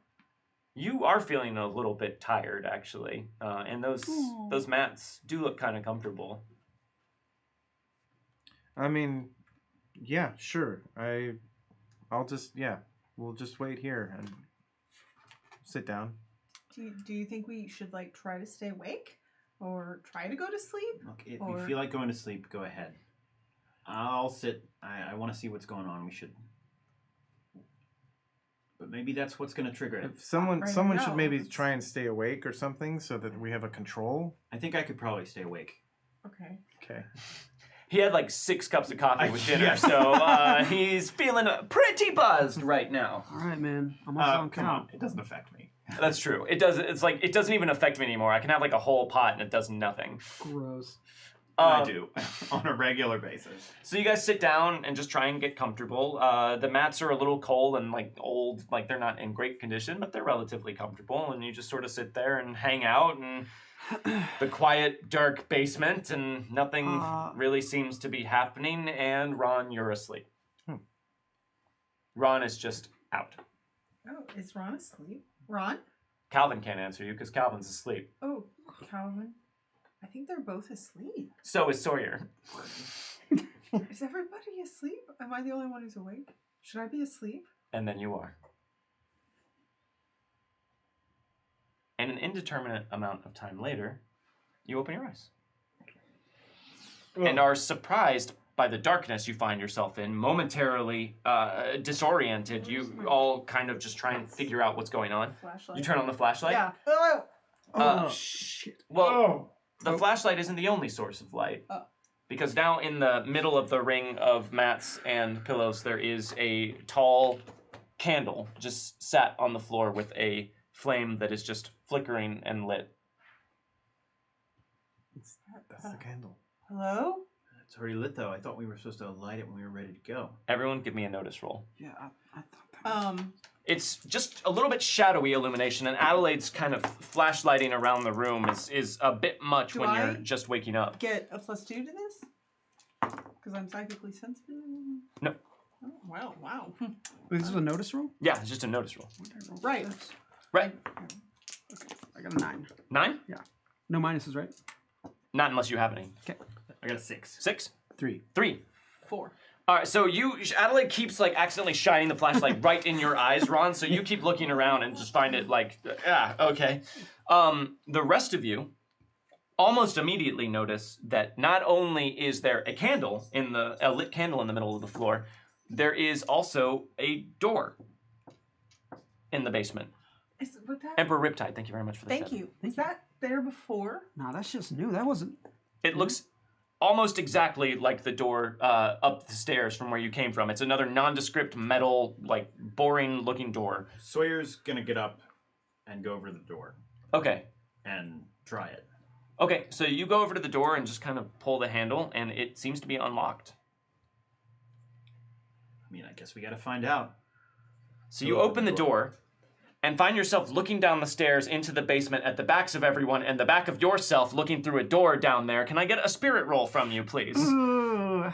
Speaker 2: you are feeling a little bit tired actually, and those mats do look kind of comfortable.
Speaker 4: I mean, yeah, sure. I'll just, we'll just wait here and sit down.
Speaker 5: Do you think we should like try to stay awake or try to go to sleep?
Speaker 3: Look, if
Speaker 5: Or-
Speaker 3: you feel like going to sleep, go ahead. I'll sit. I want to see what's going on. We should. But maybe that's what's going to trigger it.
Speaker 4: If someone
Speaker 5: Right,
Speaker 4: someone
Speaker 5: no,
Speaker 4: should maybe
Speaker 5: it's-
Speaker 4: try and stay awake or something so that we have a control.
Speaker 3: I think I could probably stay awake.
Speaker 5: Okay.
Speaker 4: Okay.
Speaker 2: He had like 6 cups of coffee with dinner,
Speaker 3: Yeah.
Speaker 2: so he's feeling pretty buzzed right now.
Speaker 1: All right, man. I'm also on
Speaker 3: Come
Speaker 1: count.
Speaker 3: on, it doesn't affect me.
Speaker 2: That's true. It doesn't. It's like it doesn't even affect me anymore. I can have like a whole pot and it does nothing.
Speaker 1: Gross.
Speaker 3: I do on a regular basis.
Speaker 2: So you guys sit down and just try and get comfortable. The mats are a little cold and like old, like they're not in great condition, but they're relatively comfortable. And you just sort of sit there and hang out in the quiet, dark basement, and nothing really seems to be happening. And Ron, you're asleep. Ron is just out.
Speaker 5: Oh, is Ron asleep? Ron?
Speaker 2: Calvin can't answer you because Calvin's asleep.
Speaker 5: Oh, Calvin. I think they're both asleep.
Speaker 2: So is Sawyer.
Speaker 5: Is everybody asleep? Am I the only one who's awake? Should I be asleep?
Speaker 2: And then you are. And an indeterminate amount of time later, you open your eyes. And are surprised by the darkness you find yourself in, momentarily disoriented. You all kind of just try and figure out what's going on.
Speaker 5: Flashlight.
Speaker 2: You turn on the flashlight?
Speaker 5: Yeah. Oh.
Speaker 2: Uh,
Speaker 1: Shit.
Speaker 2: Well, the flashlight isn't the only source of light.
Speaker 5: Oh.
Speaker 2: Because now in the middle of the ring of mats and pillows, there is a tall candle just sat on the floor with a flame that is just flickering and lit.
Speaker 4: That's the candle.
Speaker 5: Hello?
Speaker 3: It's already lit though. I thought we were supposed to light it when we were ready to go.
Speaker 2: Everyone give me a notice roll.
Speaker 1: Yeah, I thought that.
Speaker 2: It's just a little bit shadowy illumination, and Adelaide's kind of flashlighting around the room is a bit much
Speaker 5: Do
Speaker 2: when
Speaker 5: I
Speaker 2: you're just waking up.
Speaker 5: Get a +2 to this? Because I'm psychically sensitive?
Speaker 2: No.
Speaker 5: Oh, wow, wow.
Speaker 1: Wait, this is a notice roll?
Speaker 2: Yeah, it's just a notice roll.
Speaker 1: What did I roll?
Speaker 5: Right.
Speaker 1: Six.
Speaker 2: Right.
Speaker 1: I got a 9.
Speaker 2: 9?
Speaker 1: No minuses, right?
Speaker 2: Not unless you have any.
Speaker 3: I got a 6.
Speaker 2: 6?
Speaker 4: 3.
Speaker 2: 3.
Speaker 5: 4.
Speaker 2: All right, so Adelaide keeps like accidentally shining the flashlight right in your eyes, Ron. So you keep looking around and just find it like, okay. The rest of you almost immediately notice that not only is there a candle a lit candle in the middle of the floor, there is also a door in the basement.
Speaker 5: Is with that?
Speaker 2: Emperor Riptide, thank you very much for the
Speaker 5: Thank you. Was that there before?
Speaker 1: Nah, that's just new. That wasn't.
Speaker 2: It looks almost exactly like the door up the stairs from where you came from. It's another nondescript metal, like boring-looking door.
Speaker 3: Sawyer's gonna get up and go over to the door
Speaker 2: Okay.
Speaker 3: and try it.
Speaker 2: Okay, so you go over to the door and just kind of pull the handle, and it seems to be unlocked.
Speaker 3: I mean, I guess we gotta find out.
Speaker 2: So you open the door and find yourself looking down the stairs into the basement at the backs of everyone and the back of yourself looking through a door down there. Can I get a spirit roll from you, please?
Speaker 1: Ooh. You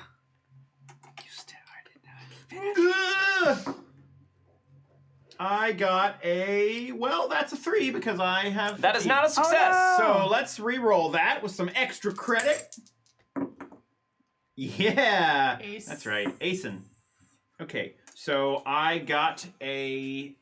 Speaker 1: started.
Speaker 3: I got that's a 3 because I have.
Speaker 2: That is
Speaker 3: 15.
Speaker 2: not a success.
Speaker 1: Oh, no.
Speaker 3: So let's re-roll that with some extra credit. Yeah,
Speaker 5: Ace.
Speaker 3: that's right, Acen. Okay, so I got a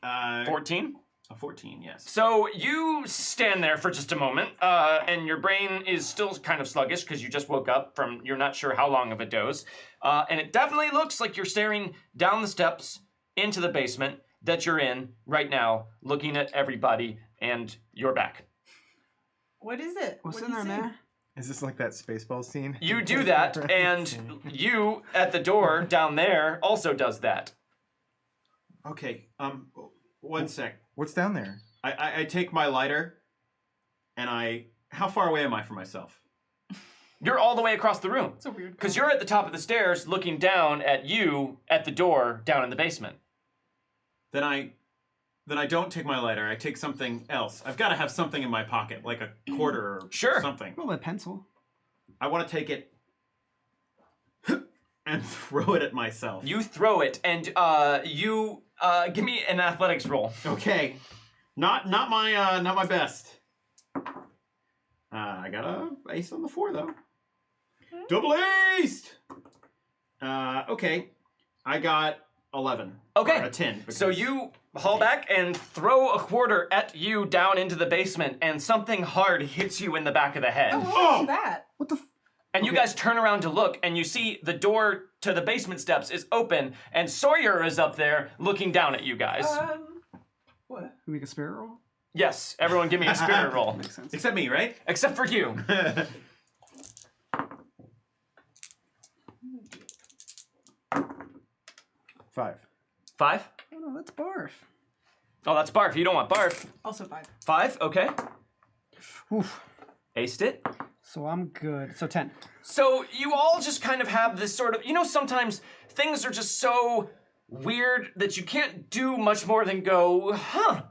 Speaker 2: 14.
Speaker 3: A 14, yes.
Speaker 2: So you stand there for just a moment, and your brain is still kind of sluggish because you just woke up from you're not sure how long of a doze. And it definitely looks like you're staring down the steps into the basement that you're in right now, looking at everybody and your back.
Speaker 5: What is it?
Speaker 1: What's
Speaker 5: What
Speaker 1: in
Speaker 5: do
Speaker 1: there,
Speaker 5: you see?
Speaker 1: man?
Speaker 4: Is this like that Spaceball scene?
Speaker 2: You do that, and you at the door down there also does that.
Speaker 3: Okay, 1 sec.
Speaker 4: What's down there?
Speaker 3: I take my lighter, and how far away am I from myself?
Speaker 2: You're all the way across the room.
Speaker 5: It's a weird.
Speaker 2: Because you're at the top of the stairs looking down at you at the door down in the basement.
Speaker 3: Then I don't take my lighter. I take something else. I've got to have something in my pocket, like a quarter or
Speaker 2: Sure.
Speaker 3: something.
Speaker 1: Roll a pencil.
Speaker 3: I want to take it and throw it at myself.
Speaker 2: You throw it, and you give me an athletics roll.
Speaker 3: Okay, not my best. I got a ace on the 4 though. Double aced. Okay, I got 11.
Speaker 2: Okay.
Speaker 3: Or a 10.
Speaker 2: So you haul back and throw a quarter at you down into the basement, and something hard hits you in the back of the head.
Speaker 5: Oh, what was that?
Speaker 1: What the?
Speaker 2: And you guys turn around to look, and you see the door to the basement steps is open, and Sawyer is up there looking down at you guys.
Speaker 5: What?
Speaker 1: Can we make a spirit roll?
Speaker 2: Yes, everyone give me a spirit roll.
Speaker 1: Makes sense.
Speaker 3: Except me, right?
Speaker 2: Except for you.
Speaker 4: 5.
Speaker 2: 5?
Speaker 1: Oh no, that's barf.
Speaker 2: Oh, that's barf. You don't want barf.
Speaker 5: Also 5.
Speaker 2: 5? Okay.
Speaker 1: Oof.
Speaker 2: Aced it.
Speaker 1: So I'm good. So 10.
Speaker 2: So you all just kind of have this sort of, sometimes things are just so weird that you can't do much more than go, huh.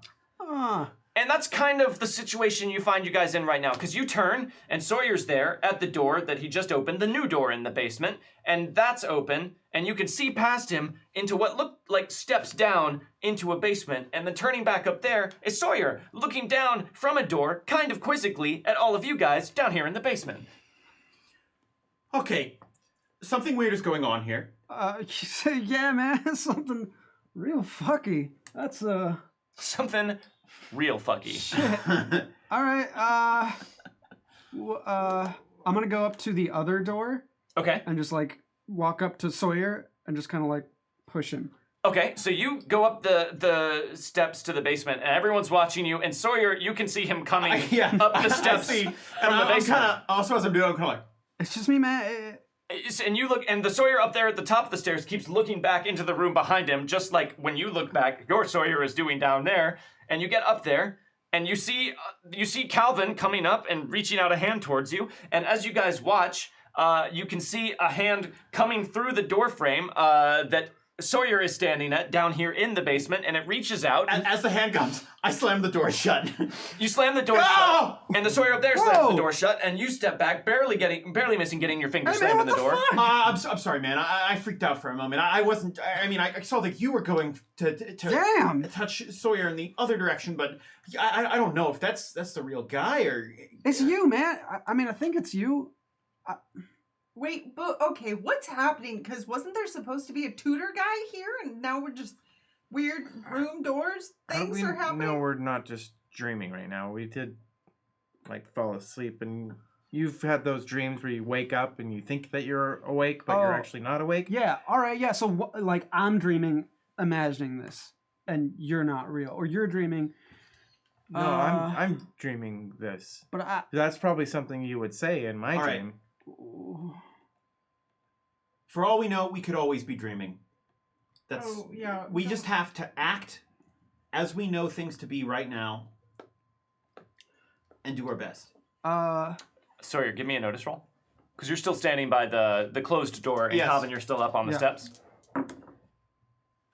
Speaker 1: Ah.
Speaker 2: And that's kind of the situation you find you guys in right now, because you turn, and Sawyer's there at the door that he just opened, the new door in the basement, and that's open, and you can see past him into what looked like steps down into a basement, and then turning back up there is Sawyer, looking down from a door, kind of quizzically, at all of you guys down here in the basement.
Speaker 3: Okay, something weird is going on here.
Speaker 1: You say, yeah, man, something real fucky. That's
Speaker 2: Something real fucky.
Speaker 1: All right. I'm gonna go up to the other door
Speaker 2: Okay.
Speaker 1: and just like walk up to Sawyer and just kind of like push him.
Speaker 2: Okay, so you go up the steps to the basement, and everyone's watching you, and Sawyer, you can see him coming up the steps
Speaker 3: See,
Speaker 2: from
Speaker 3: and
Speaker 2: the
Speaker 3: I'm
Speaker 2: basement.
Speaker 3: kind of also as I'm doing, I'm kind of like,
Speaker 1: It's just me, man.
Speaker 2: And you look, and the Sawyer up there at the top of the stairs keeps looking back into the room behind him, just like when you look back, your Sawyer is doing down there. And you get up there, and you see Calvin coming up and reaching out a hand towards you. And as you guys watch, you can see a hand coming through the door frame that Sawyer is standing at down here in the basement, and it reaches out.
Speaker 3: and as the hand comes, I slam the door shut.
Speaker 2: You slam the door
Speaker 3: Oh!
Speaker 2: shut, and the Sawyer up there slams
Speaker 1: Whoa!
Speaker 2: the door shut, and you step back, barely missing getting your finger
Speaker 1: Hey,
Speaker 2: slammed
Speaker 1: man,
Speaker 2: in the
Speaker 1: what
Speaker 2: door.
Speaker 1: the fuck?
Speaker 3: I'm sorry, man. I freaked out for a moment. I wasn't. I mean, I saw that you were going to
Speaker 1: Damn.
Speaker 3: touch Sawyer in the other direction, but I don't know if that's the real guy or.
Speaker 1: It's you, man. I mean, I think it's you.
Speaker 5: Wait, but okay, what's happening? Because wasn't there supposed to be a tutor guy here, and now we're just weird room doors things are happening?
Speaker 4: No, we're not just dreaming right now. We did like fall asleep, and you've had those dreams where you wake up and you think that you're awake, but you're
Speaker 1: Oh.
Speaker 4: actually not awake.
Speaker 1: Yeah. All right. Yeah. So like I'm dreaming, imagining this, and you're not real, or you're dreaming.
Speaker 4: No, I'm dreaming this.
Speaker 1: But
Speaker 4: That's probably something you would say in my
Speaker 3: All right.
Speaker 4: dream.
Speaker 3: For all we know, we could always be dreaming. That's.
Speaker 5: Oh, yeah.
Speaker 3: We just have to act as we know things to be right now, and do our best.
Speaker 2: Sawyer, give me a notice roll. Because you're still standing by the closed door, and
Speaker 3: Yes.
Speaker 2: Calvin, you're still up on the
Speaker 1: Yeah.
Speaker 2: steps.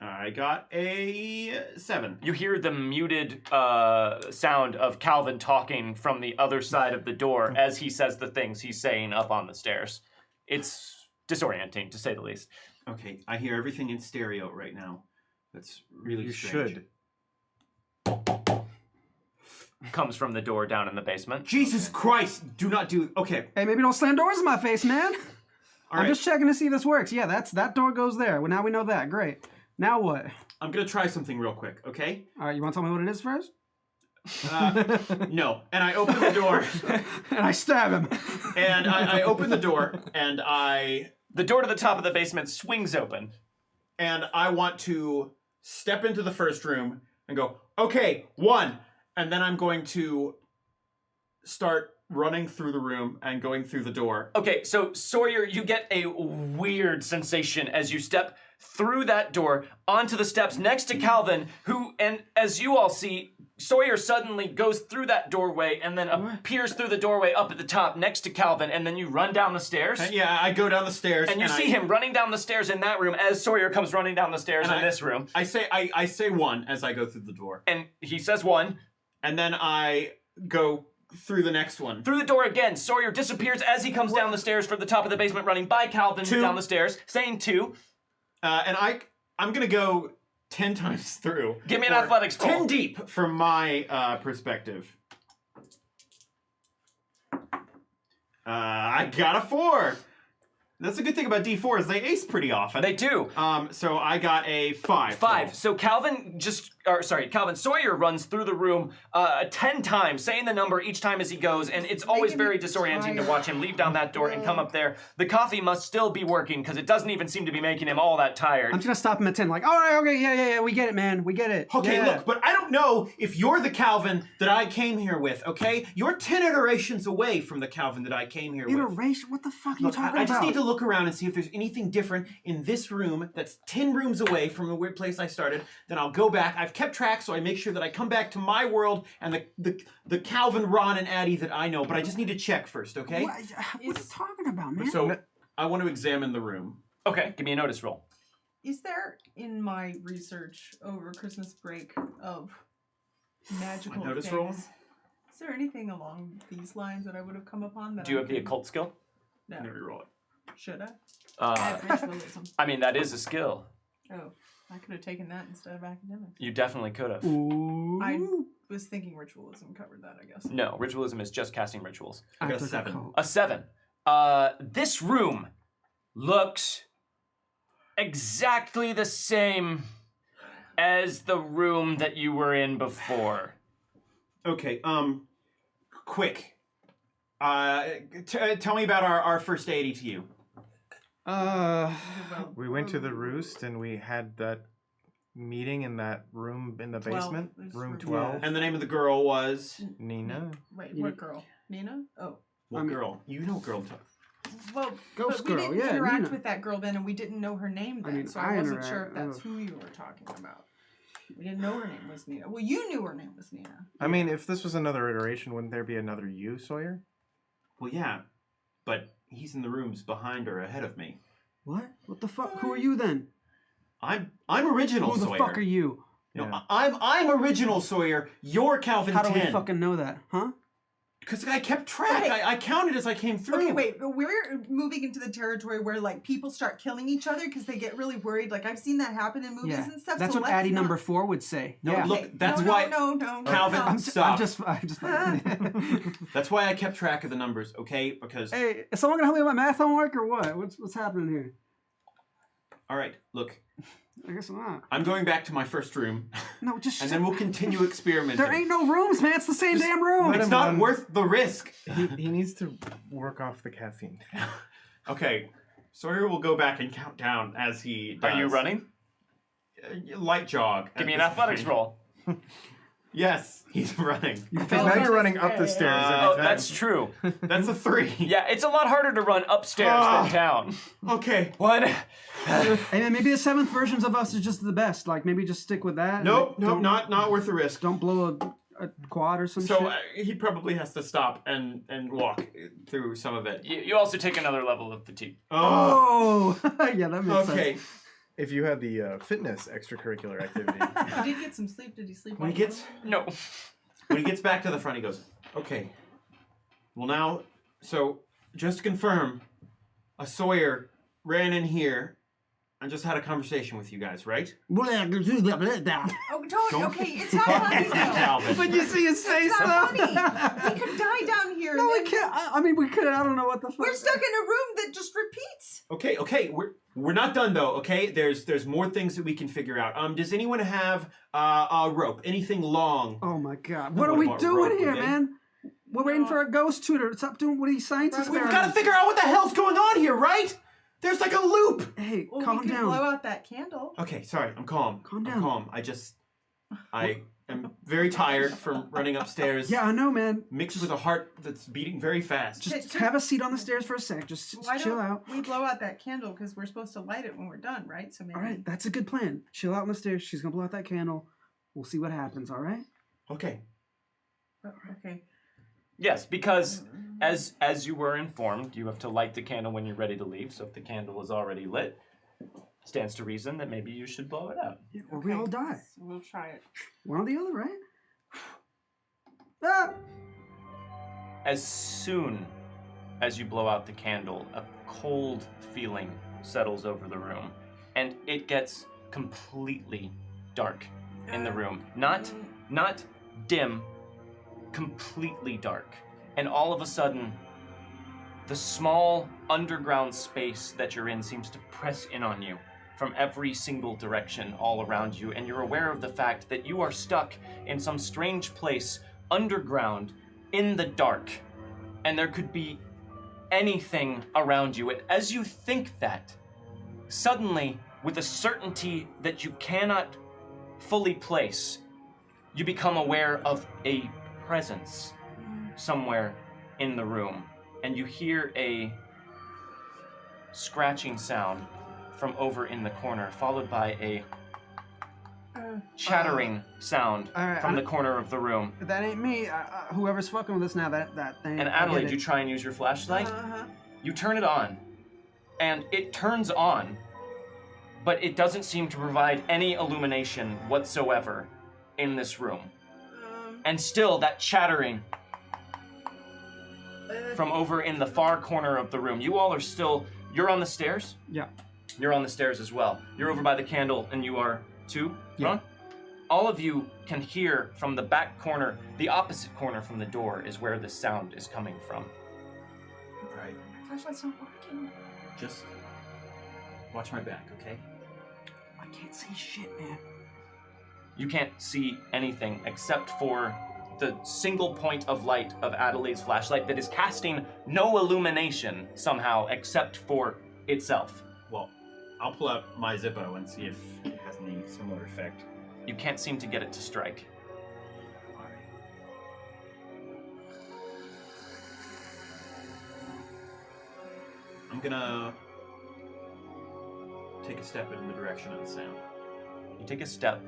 Speaker 3: I got a 7.
Speaker 2: You hear the muted sound of Calvin talking from the other side of the door as he says the things he's saying up on the stairs. It's disorienting, to say the least.
Speaker 3: Okay, I hear everything in stereo right now. That's really
Speaker 4: You
Speaker 3: strange.
Speaker 4: should.
Speaker 2: Comes from the door down in the basement.
Speaker 3: Jesus Christ! Do not do. Okay.
Speaker 1: Hey, maybe don't slam doors in my face, man.
Speaker 3: All
Speaker 1: I'm
Speaker 3: right.
Speaker 1: just checking to see if this works. Yeah, that door goes there. Well, now we know that. Great. Now what?
Speaker 3: I'm gonna try something real quick. Okay.
Speaker 1: All right, you want to tell me what it is first?
Speaker 3: No. And I open the door.
Speaker 1: And I stab him.
Speaker 3: And I open the door, and
Speaker 2: The door to the top of the basement swings open.
Speaker 3: I want to step into the first room and go, okay, 1. And then I'm going to start running through the room and going through the door.
Speaker 2: Okay, so Sawyer, you get a weird sensation as you step through that door onto the steps next to Calvin, who, and as you all see, Sawyer suddenly goes through that doorway and then appears through the doorway up at the top next to Calvin, and then you run down the stairs.
Speaker 3: Yeah, I go down the stairs.
Speaker 2: And you see him running down the stairs in that room as Sawyer comes running down the stairs in this room.
Speaker 3: I say 1 as I go through the door.
Speaker 2: And he says 1.
Speaker 3: And then I go through the next one.
Speaker 2: Through the door again, Sawyer disappears as he comes down the stairs from the top of the basement, running by Calvin
Speaker 3: 2.
Speaker 2: down the stairs, saying 2.
Speaker 3: And I'm gonna go 10 times through.
Speaker 2: Give me an
Speaker 3: Or
Speaker 2: athletics roll.
Speaker 3: 10 deep from my perspective. I got a 4. That's a good thing about D4 is they ace pretty often.
Speaker 2: They do.
Speaker 3: So I got a 5.
Speaker 2: 5. So Calvin Sawyer runs through the room 10 times, saying the number each time as he goes, and it's always very disorienting to watch him leave down that door and come up there. The coffee must still be working because it doesn't even seem to be making him all that tired.
Speaker 1: I'm just gonna stop him at 10. Like, all right, okay, yeah, we get it, man, we get it.
Speaker 3: Okay,
Speaker 1: yeah.
Speaker 3: look, but I don't know if you're the Calvin that I came here with, okay? You're 10 iterations away from the Calvin that I came here with.
Speaker 1: Iteration? What the fuck are you
Speaker 3: Look,
Speaker 1: talking
Speaker 3: I
Speaker 1: about?
Speaker 3: just need to look around and see if there's anything different in this room that's 10 rooms away from the weird place I started. Then I'll go back. I've kept track, so I make sure that I come back to my world and the Calvin, Ron, and Addie that I know. But I just need to check first, okay?
Speaker 1: What are you talking about, man?
Speaker 3: So I want to examine the room.
Speaker 2: Okay, give me a notice roll.
Speaker 5: Is there in my research over Christmas break of magical
Speaker 3: notice
Speaker 5: things?
Speaker 3: roll?
Speaker 5: Is there anything along these lines that I would have come upon? That
Speaker 2: Do you
Speaker 5: I
Speaker 2: have the
Speaker 5: could-
Speaker 2: occult skill?
Speaker 5: No.
Speaker 3: I'm gonna reroll it.
Speaker 5: Should I? I have ritualism.
Speaker 2: I mean, that is a skill.
Speaker 5: Oh, I could have taken that instead of academics.
Speaker 2: You definitely could have.
Speaker 1: Ooh.
Speaker 5: I was thinking ritualism covered that, I guess.
Speaker 2: No, ritualism is just casting rituals.
Speaker 3: I got a
Speaker 1: took
Speaker 3: 7.
Speaker 1: cult.
Speaker 2: A 7. This room looks exactly the same as the room that you were in before.
Speaker 3: Okay, quick. Tell me about our first day at ETU.
Speaker 4: We went to the Roost and we had that meeting in that room in the
Speaker 5: 12.
Speaker 4: basement,
Speaker 5: There's
Speaker 4: room
Speaker 5: room
Speaker 4: 12.
Speaker 3: And the name of the girl was...
Speaker 4: Nina.
Speaker 5: Wait, what girl? Nina? Oh.
Speaker 3: What girl? You know girl talk.
Speaker 5: Well,
Speaker 1: Ghost
Speaker 5: but we
Speaker 1: girl,
Speaker 5: didn't
Speaker 1: yeah,
Speaker 5: interact
Speaker 1: Nina.
Speaker 5: with that girl then, and we didn't know her name then,
Speaker 1: mean,
Speaker 5: so I wasn't sure if
Speaker 1: interact-
Speaker 5: that's who you were talking about. We didn't know her name was Nina. Well, you knew her name was Nina.
Speaker 4: I mean, if this was another iteration, wouldn't there be another you, Sawyer?
Speaker 3: Well, yeah, but he's in the rooms behind or ahead of me.
Speaker 1: What? What the fuck? Who are you then?
Speaker 3: I'm original
Speaker 1: Who the
Speaker 3: Sawyer.
Speaker 1: fuck are you?
Speaker 3: No,
Speaker 4: Yeah.
Speaker 3: I'm original Sawyer. You're Calvin
Speaker 1: How do
Speaker 3: 10.
Speaker 1: we fucking know that? Huh?
Speaker 3: Because I kept track.
Speaker 5: Okay.
Speaker 3: I counted as I came through.
Speaker 5: Okay, wait. We're moving into the territory where like people start killing each other because they get really worried. Like I've seen that happen in movies
Speaker 1: Yeah.
Speaker 5: and stuff.
Speaker 1: That's
Speaker 5: so
Speaker 1: what
Speaker 5: let's
Speaker 1: Addie
Speaker 5: not.
Speaker 1: number 4 would say.
Speaker 3: No,
Speaker 1: yeah.
Speaker 3: look,
Speaker 5: Okay,
Speaker 3: that's
Speaker 5: no,
Speaker 3: why-
Speaker 5: No,
Speaker 3: Calvin,
Speaker 5: no.
Speaker 1: I'm
Speaker 3: stop.
Speaker 1: just
Speaker 3: That's why I kept track of the numbers, okay? Because,
Speaker 1: Hey, is someone gonna help me with my math homework or what? What's happening here?
Speaker 3: all right, look,
Speaker 1: I guess not.
Speaker 3: I'm going back to my first room,
Speaker 1: No, just
Speaker 3: and then we'll continue experimenting.
Speaker 1: there ain't no rooms, man. It's the same
Speaker 3: Just
Speaker 1: damn room.
Speaker 3: It's
Speaker 4: him
Speaker 3: not
Speaker 4: run.
Speaker 3: worth the risk.
Speaker 4: He needs to work off the caffeine.
Speaker 3: Okay, Sawyer will go back and count down as he does.
Speaker 2: Are you running?
Speaker 3: Light jog.
Speaker 2: Give me
Speaker 3: at
Speaker 2: an
Speaker 3: this
Speaker 2: athletics
Speaker 3: point.
Speaker 2: roll.
Speaker 3: Yes, he's running.
Speaker 4: Because now you're running up the stairs every
Speaker 2: Oh,
Speaker 4: time.
Speaker 2: that's true.
Speaker 3: That's a 3.
Speaker 2: Yeah, it's a lot harder to run upstairs
Speaker 3: Ah.
Speaker 2: than down.
Speaker 3: Okay.
Speaker 2: What?
Speaker 1: Hey man, maybe the 7th versions of us is just the best. Like maybe just stick with that.
Speaker 3: Nope,
Speaker 1: Don't-
Speaker 3: not worth the risk.
Speaker 1: Don't blow a quad or some
Speaker 3: So
Speaker 1: shit.
Speaker 3: he probably has to stop and walk through some of it.
Speaker 2: You also take another level of fatigue.
Speaker 3: Oh,
Speaker 1: Oh, yeah, that makes
Speaker 3: okay.
Speaker 1: sense.
Speaker 4: If you had the fitness extracurricular activity.
Speaker 5: He did get some sleep. Did he sleep?
Speaker 3: When he
Speaker 5: well?
Speaker 3: gets
Speaker 2: No.
Speaker 3: when he gets back to the front, he goes, "Okay. Well, now, so just to confirm, a Sawyer ran in here and just had a conversation with you guys, right?"
Speaker 5: Oh, Tony.
Speaker 3: Don't
Speaker 5: Okay, it's not funny though.
Speaker 3: Calvin.
Speaker 1: But you see his face,
Speaker 5: It's not
Speaker 1: though.
Speaker 5: funny. We could die down here.
Speaker 1: No,
Speaker 5: and
Speaker 1: we
Speaker 5: then
Speaker 1: can't. I mean, we could. I don't know what the fuck.
Speaker 5: We're stuck in a room that just repeats.
Speaker 3: Okay, we're not done though. Okay, there's more things that we can figure out. Does anyone have a rope? Anything long?
Speaker 1: Oh my god!
Speaker 3: No
Speaker 1: What are
Speaker 3: one
Speaker 1: we
Speaker 3: bought
Speaker 1: doing
Speaker 3: rope,
Speaker 1: here,
Speaker 3: did they?
Speaker 1: man? We're waiting for a ghost tutor. Stop doing what he's science
Speaker 5: We've
Speaker 3: We've got to
Speaker 1: experiments.
Speaker 3: figure out what the hell's going on here, right? There's like a loop.
Speaker 1: Hey,
Speaker 5: Well,
Speaker 1: calm
Speaker 5: we could
Speaker 1: down.
Speaker 5: blow out that candle.
Speaker 3: Okay, sorry, I'm calm.
Speaker 1: Calm
Speaker 3: I'm
Speaker 1: down.
Speaker 3: calm. I am very tired from running upstairs.
Speaker 1: Yeah, I know, man.
Speaker 3: Mixed with a heart that's beating very fast.
Speaker 1: Just have a seat on the stairs for a sec. Just
Speaker 5: Why
Speaker 1: chill
Speaker 5: don't
Speaker 1: out.
Speaker 5: we blow out that candle? Because we're supposed to light it when we're done, right? So maybe.
Speaker 1: All right, that's a good plan. Chill out on the stairs. She's gonna blow out that candle. We'll see what happens. All right.
Speaker 3: Okay.
Speaker 5: Okay.
Speaker 2: Yes, because as you were informed, you have to light the candle when you're ready to leave. So if the candle is already lit, stands to reason that maybe you should blow it out.
Speaker 1: Yeah, or we all die.
Speaker 5: So we'll try it.
Speaker 1: One or the other, right? Ah!
Speaker 2: As soon as you blow out the candle, a cold feeling settles over the room, and it gets completely dark in the room. Not dim, completely dark. And all of a sudden, the small underground space that you're in seems to press in on you from every single direction all around you, and you're aware of the fact that you are stuck in some strange place underground in the dark, and there could be anything around you. And as you think that, suddenly, with a certainty that you cannot fully place, you become aware of a presence somewhere in the room, and you hear a scratching sound from over in the corner, followed by a chattering sound
Speaker 1: all right,
Speaker 2: from the corner of the room.
Speaker 1: That ain't me. Whoever's fucking with us now, that thing.
Speaker 2: And
Speaker 1: I
Speaker 2: Adelaide,
Speaker 1: get
Speaker 2: you
Speaker 1: it.
Speaker 2: try and use your flashlight.
Speaker 5: Uh-huh.
Speaker 2: You turn it on, and it turns on, but it doesn't seem to provide any illumination whatsoever in this room. And still, that chattering from over in the far corner of the room. You all are still, you're on the stairs?
Speaker 1: Yeah.
Speaker 2: You're on the stairs as well. You're over by the candle, and you are too,
Speaker 1: Yeah.
Speaker 2: Ron? All of you can hear from the back corner, the opposite corner from the door is where this sound is coming from.
Speaker 3: Alright.
Speaker 5: Flashlight's not working.
Speaker 3: Just watch my back, okay?
Speaker 1: I can't see shit, man.
Speaker 2: You can't see anything except for the single point of light of Adelaide's flashlight that is casting no illumination somehow except for itself.
Speaker 3: Well, I'll pull out my Zippo and see if it has any similar effect.
Speaker 2: You can't seem to get it to strike.
Speaker 3: Alright. I'm gonna take a step in the direction of the sound.
Speaker 2: You take a step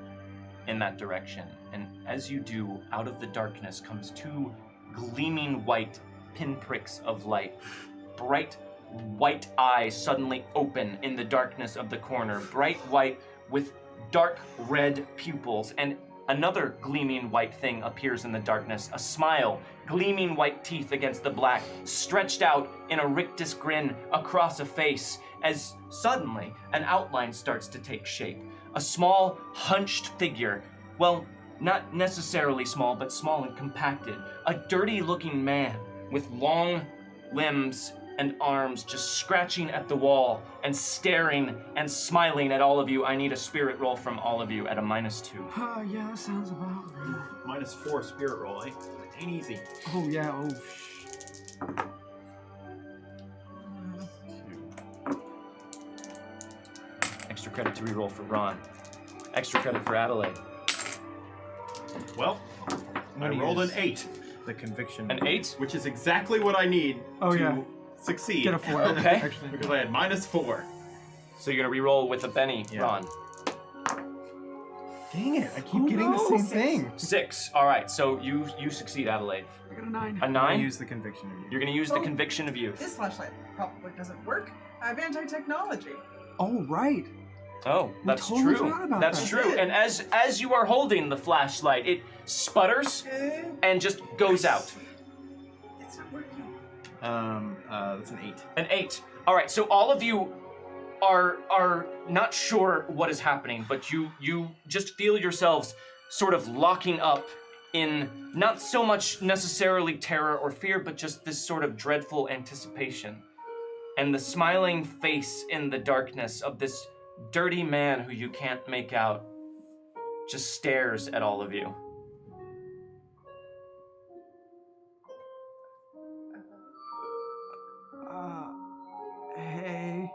Speaker 2: in that direction, and as you do, out of the darkness comes two gleaming white pinpricks of light. Bright white eyes suddenly open in the darkness of the corner, bright white with dark red pupils, and another gleaming white thing appears in the darkness, a smile, gleaming white teeth against the black, stretched out in a rictus grin across a face, as suddenly an outline starts to take shape. A small, hunched figure, well, not necessarily small, but small and compacted. A dirty-looking man with long limbs and arms just scratching at the wall and staring and smiling at all of you. I need a spirit roll from all of you at a -2.
Speaker 1: Oh, yeah, that sounds about right.
Speaker 3: -4 spirit roll, eh? Ain't easy.
Speaker 1: Oh, yeah, oh,
Speaker 2: Extra credit to reroll for Ron. Extra credit for Adelaide.
Speaker 3: Well, I rolled an 8,
Speaker 4: The conviction.
Speaker 2: An 8?
Speaker 3: which is exactly what I need
Speaker 1: Oh,
Speaker 3: to
Speaker 1: yeah.
Speaker 3: succeed.
Speaker 1: Get a 4.
Speaker 2: Okay.
Speaker 1: Actually.
Speaker 3: Because I had -4.
Speaker 2: So you're gonna reroll with a Benny,
Speaker 4: Yeah.
Speaker 2: Ron.
Speaker 4: Dang it! I keep
Speaker 1: Oh,
Speaker 4: getting
Speaker 1: no.
Speaker 4: the same thing.
Speaker 2: 6. All right. So you succeed, Adelaide.
Speaker 1: I got a 9.
Speaker 2: A
Speaker 4: I
Speaker 2: 9.
Speaker 4: use the conviction of you.
Speaker 2: You're gonna use the conviction of youth.
Speaker 5: This flashlight probably doesn't work. I have anti-technology.
Speaker 1: Oh, right.
Speaker 2: Oh, that's
Speaker 1: totally
Speaker 2: true.
Speaker 1: forgot about
Speaker 2: That's
Speaker 1: that.
Speaker 2: true. And as you are holding the flashlight, it sputters and just goes out.
Speaker 5: It's not working.
Speaker 4: That's an 8.
Speaker 2: An 8. All right, so all of you are not sure what is happening, but you just feel yourselves sort of locking up in not so much necessarily terror or fear, but just this sort of dreadful anticipation. And the smiling face in the darkness of this dirty man who you can't make out just stares at all of you.
Speaker 1: Hey.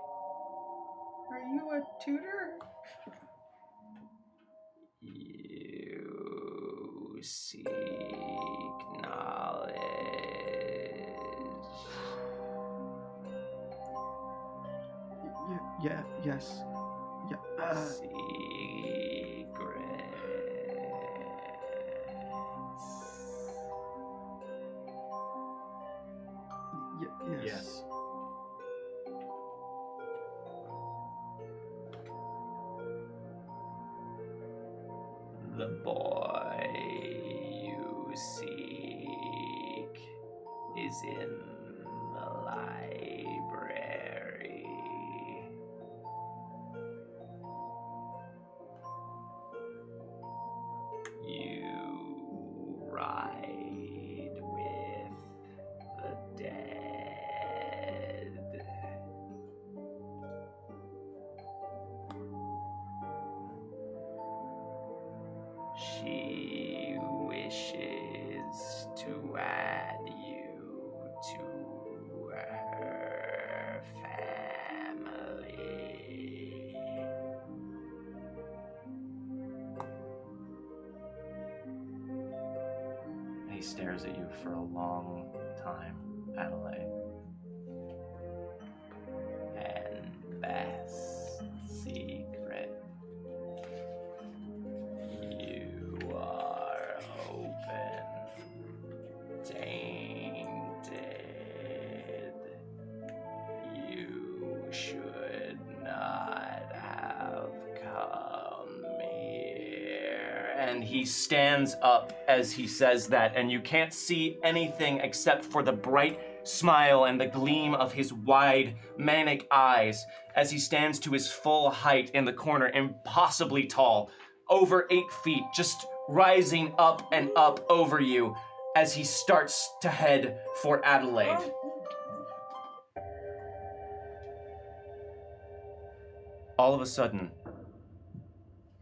Speaker 5: Are you a tutor?
Speaker 2: You seek knowledge.
Speaker 1: Yes. Yeah. Yes.
Speaker 4: Yes.
Speaker 2: The boy you seek is in the library. You ride with the dead. She wishes to add you to her family. He stares at you for a long time, Adelaide. And best secret. You are open, tainted. You should not have come here. And he stands up as he says that, and you can't see anything except for the bright smile and the gleam of his wide, manic eyes as he stands to his full height in the corner, impossibly tall. Over 8 feet, just rising up and up over you as he starts to head for Adelaide. All of a sudden,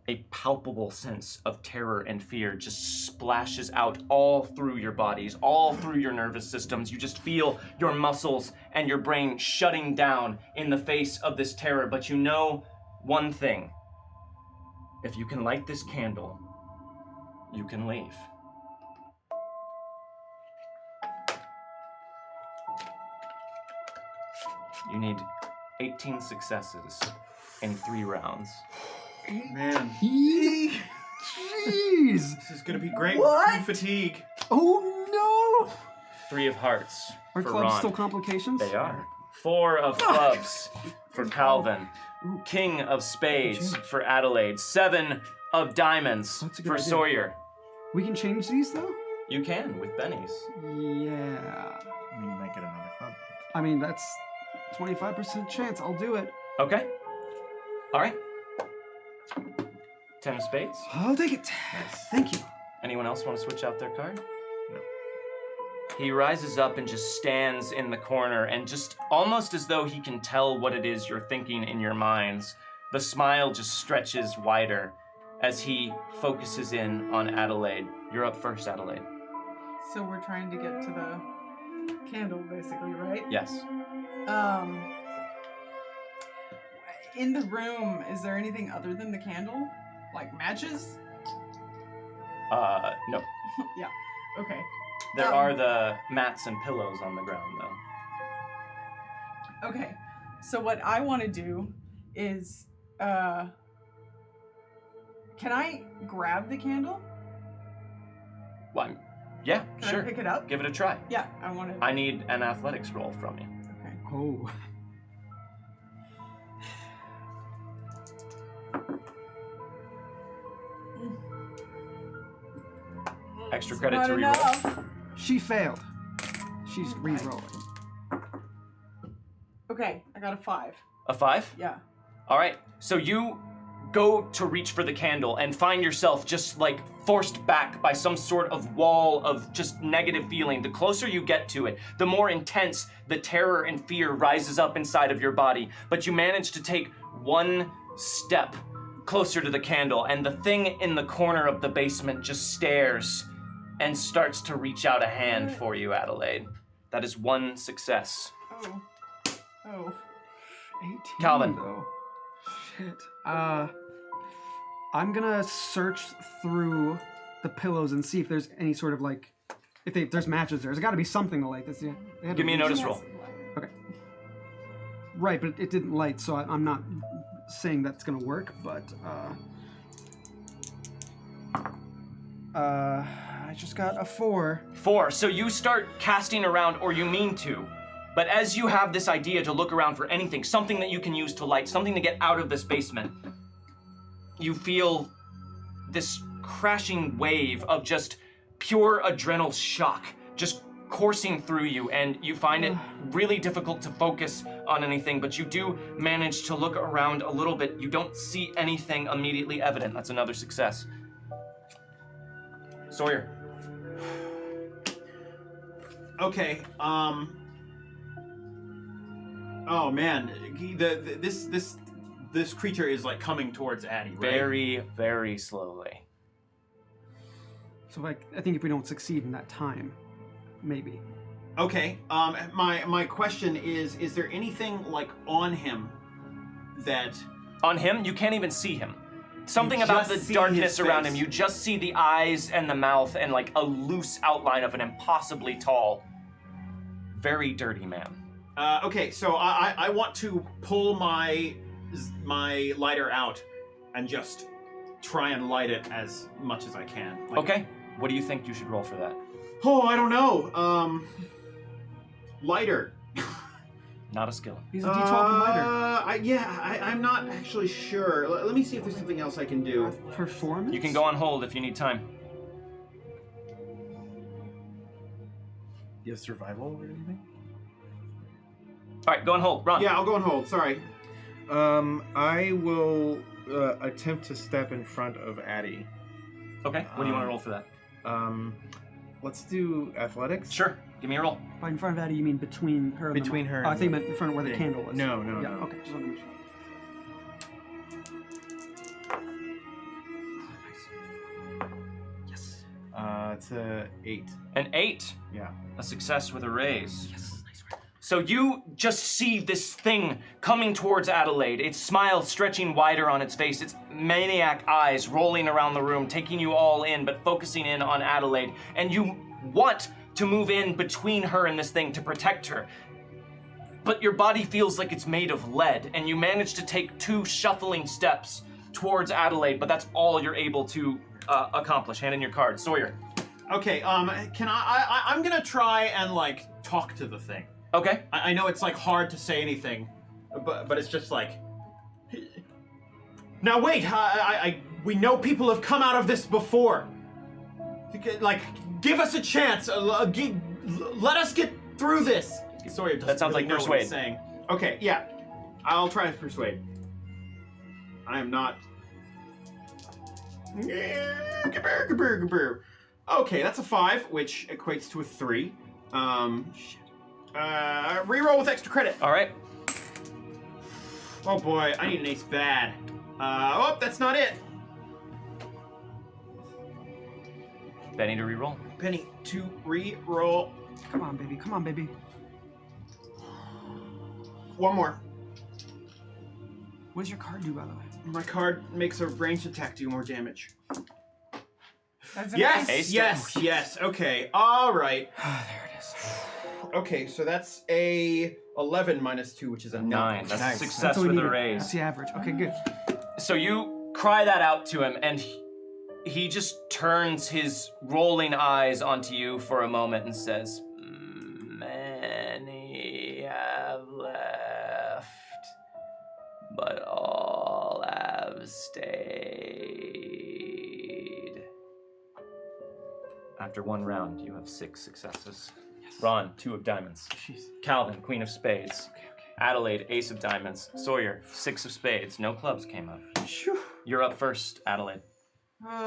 Speaker 2: a palpable sense of terror and fear just splashes out all through your bodies, all through your nervous systems. You just feel your muscles and your brain shutting down in the face of this terror, but you know one thing. If you can light this candle, you can leave. You need 18 successes in 3 rounds.
Speaker 3: Man,
Speaker 1: Jeez.
Speaker 3: this is gonna be great.
Speaker 5: What?
Speaker 3: With fatigue.
Speaker 1: Oh no.
Speaker 2: 3 of hearts
Speaker 1: Are
Speaker 2: for
Speaker 1: clubs
Speaker 2: Ron.
Speaker 1: still complications?
Speaker 2: They are. 4 of clubs for Calvin. King of spades for Adelaide. 7 of diamonds
Speaker 1: That's a good
Speaker 2: for
Speaker 1: idea.
Speaker 2: Sawyer.
Speaker 1: We can change these though?
Speaker 2: You can with bennies.
Speaker 1: Yeah.
Speaker 4: I mean, you might get another club.
Speaker 1: I mean, that's 25% chance. I'll do it.
Speaker 2: Okay. All right. 10 of spades.
Speaker 1: I'll take it. Thank you.
Speaker 2: Anyone else want to switch out their card?
Speaker 4: No.
Speaker 2: He rises up and just stands in the corner, and just almost as though he can tell what it is you're thinking in your minds, the smile just stretches wider as he focuses in on Adelaide. You're up first, Adelaide.
Speaker 5: So we're trying to get to the candle, basically, right?
Speaker 2: Yes.
Speaker 5: In the room, is there anything other than the candle? Like matches?
Speaker 2: No.
Speaker 5: Yeah. Okay.
Speaker 2: There are the mats and pillows on the ground, though.
Speaker 5: Okay. So what I want to do is, can I grab the candle?
Speaker 2: Well, yeah,
Speaker 5: Can
Speaker 2: sure.
Speaker 5: I pick it up?
Speaker 2: Give it a try.
Speaker 5: Yeah, I want to.
Speaker 2: I need an athletics roll from you.
Speaker 5: Okay.
Speaker 1: Oh.
Speaker 2: Extra credit
Speaker 5: Not
Speaker 2: to reroll.
Speaker 5: enough.
Speaker 1: She failed. She's re-rolling.
Speaker 5: Okay, I got a 5.
Speaker 2: A 5?
Speaker 5: Yeah.
Speaker 2: All right. So you go to reach for the candle and find yourself just like forced back by some sort of wall of just negative feeling. The closer you get to it, the more intense the terror and fear rises up inside of your body. But you manage to take one step closer to the candle, and the thing in the corner of the basement just stares and starts to reach out a hand for you, Adelaide. That is one success.
Speaker 5: Oh. Oh.
Speaker 1: 18,
Speaker 2: Calvin.
Speaker 1: though. Shit. I'm gonna search through the pillows and see if there's any sort of like, if there's matches there. There's got to be something to light this. Yeah.
Speaker 2: Give me a notice roll.
Speaker 1: Okay. Right, but it didn't light, so I'm not saying that's gonna work. But I just got a 4.
Speaker 2: 4. So you start casting around, or you mean to. But as you have this idea to look around for anything, something that you can use to light, something to get out of this basement, you feel this crashing wave of just pure adrenal shock just coursing through you, and you find it really difficult to focus on anything, but you do manage to look around a little bit. You don't see anything immediately evident. That's another success. Sawyer.
Speaker 3: Okay. Oh man, this creature is like coming towards Addie, right?
Speaker 2: Very, very slowly.
Speaker 1: So like, I think if we don't succeed in that time, maybe.
Speaker 3: Okay. My question is there anything like on him that?
Speaker 2: On him, you can't even see him. Something about the
Speaker 3: just see
Speaker 2: darkness
Speaker 3: his
Speaker 2: around
Speaker 3: face.
Speaker 2: him. You just see the eyes and the mouth and like a loose outline of an impossibly tall, very dirty man.
Speaker 3: Okay, so I want to pull my lighter out and just try and light it as much as I can. Like,
Speaker 2: Okay. What do you think you should roll for that?
Speaker 3: Oh, I don't know. Lighter.
Speaker 2: Not a skill.
Speaker 1: He's a D12 and lighter.
Speaker 3: I'm not actually sure. Let me see if there's something else I can do.
Speaker 1: Performance?
Speaker 2: You can go on hold if you need time.
Speaker 4: You have survival or anything?
Speaker 2: All right, go on hold. Ron.
Speaker 3: Yeah, I'll go on hold. Sorry.
Speaker 4: I will attempt to step in front of Addie.
Speaker 2: Okay. What do you want to roll for that?
Speaker 4: Let's do athletics.
Speaker 2: Sure. Give me a roll.
Speaker 1: By in front of Addie, you mean between her and
Speaker 4: Between
Speaker 1: the
Speaker 4: her
Speaker 1: Oh, I
Speaker 4: and
Speaker 1: think
Speaker 4: the
Speaker 1: meant in front of where the
Speaker 4: thing.
Speaker 1: candle was.
Speaker 4: No.
Speaker 1: Yeah, okay. Just wanted to make sure. Yes.
Speaker 4: It's a 8.
Speaker 2: An 8.
Speaker 4: Yeah.
Speaker 2: A success with a raise.
Speaker 1: Yes. Nice work.
Speaker 2: So you just see this thing coming towards Adelaide, its smile stretching wider on its face, its maniac eyes rolling around the room, taking you all in, but focusing in on Adelaide. And you want to move in between her and this thing to protect her. But your body feels like it's made of lead, and you manage to take 2 shuffling steps towards Adelaide, but that's all you're able to accomplish. Hand in your card. Sawyer.
Speaker 3: Okay. Can I'm gonna try and like talk to the thing.
Speaker 2: Okay.
Speaker 3: I know it's like hard to say anything, but it's just like. Now wait, we know people have come out of this before. Like, give us a chance. Let us get through this. Sorry,
Speaker 2: That sounds like
Speaker 3: know what
Speaker 2: persuade.
Speaker 3: he's saying. Okay, yeah, I'll try to persuade. I am not. Okay, that's a 5, which equates to a 3. Reroll with extra credit.
Speaker 2: All right.
Speaker 3: Oh boy, I need an ace bad. That's not it.
Speaker 2: Benny to reroll.
Speaker 3: Penny to re-roll.
Speaker 1: Come on, baby. Come on, baby.
Speaker 3: One more.
Speaker 1: What does your card do, by the way?
Speaker 3: My card makes a ranged attack do more damage.
Speaker 5: That's an
Speaker 3: Yes,
Speaker 2: Ace.
Speaker 3: yes. Okay, all right.
Speaker 1: There it is.
Speaker 3: Okay, so that's a 11 minus 2, which is a 9.
Speaker 2: That's
Speaker 4: Nice.
Speaker 2: a success
Speaker 1: That's what we
Speaker 2: with a
Speaker 1: needed.
Speaker 2: raise.
Speaker 1: That's the average. Okay, good.
Speaker 2: So you cry that out to him, and he just turns his rolling eyes onto you for a moment and says, "Many have left, but all have stayed." At After one round, you have 6 successes. Ron, 2 of diamonds. Calvin, queen of spades. Adelaide, ace of diamonds. Sawyer, 6 of spades. No clubs came up. You're up first, Adelaide.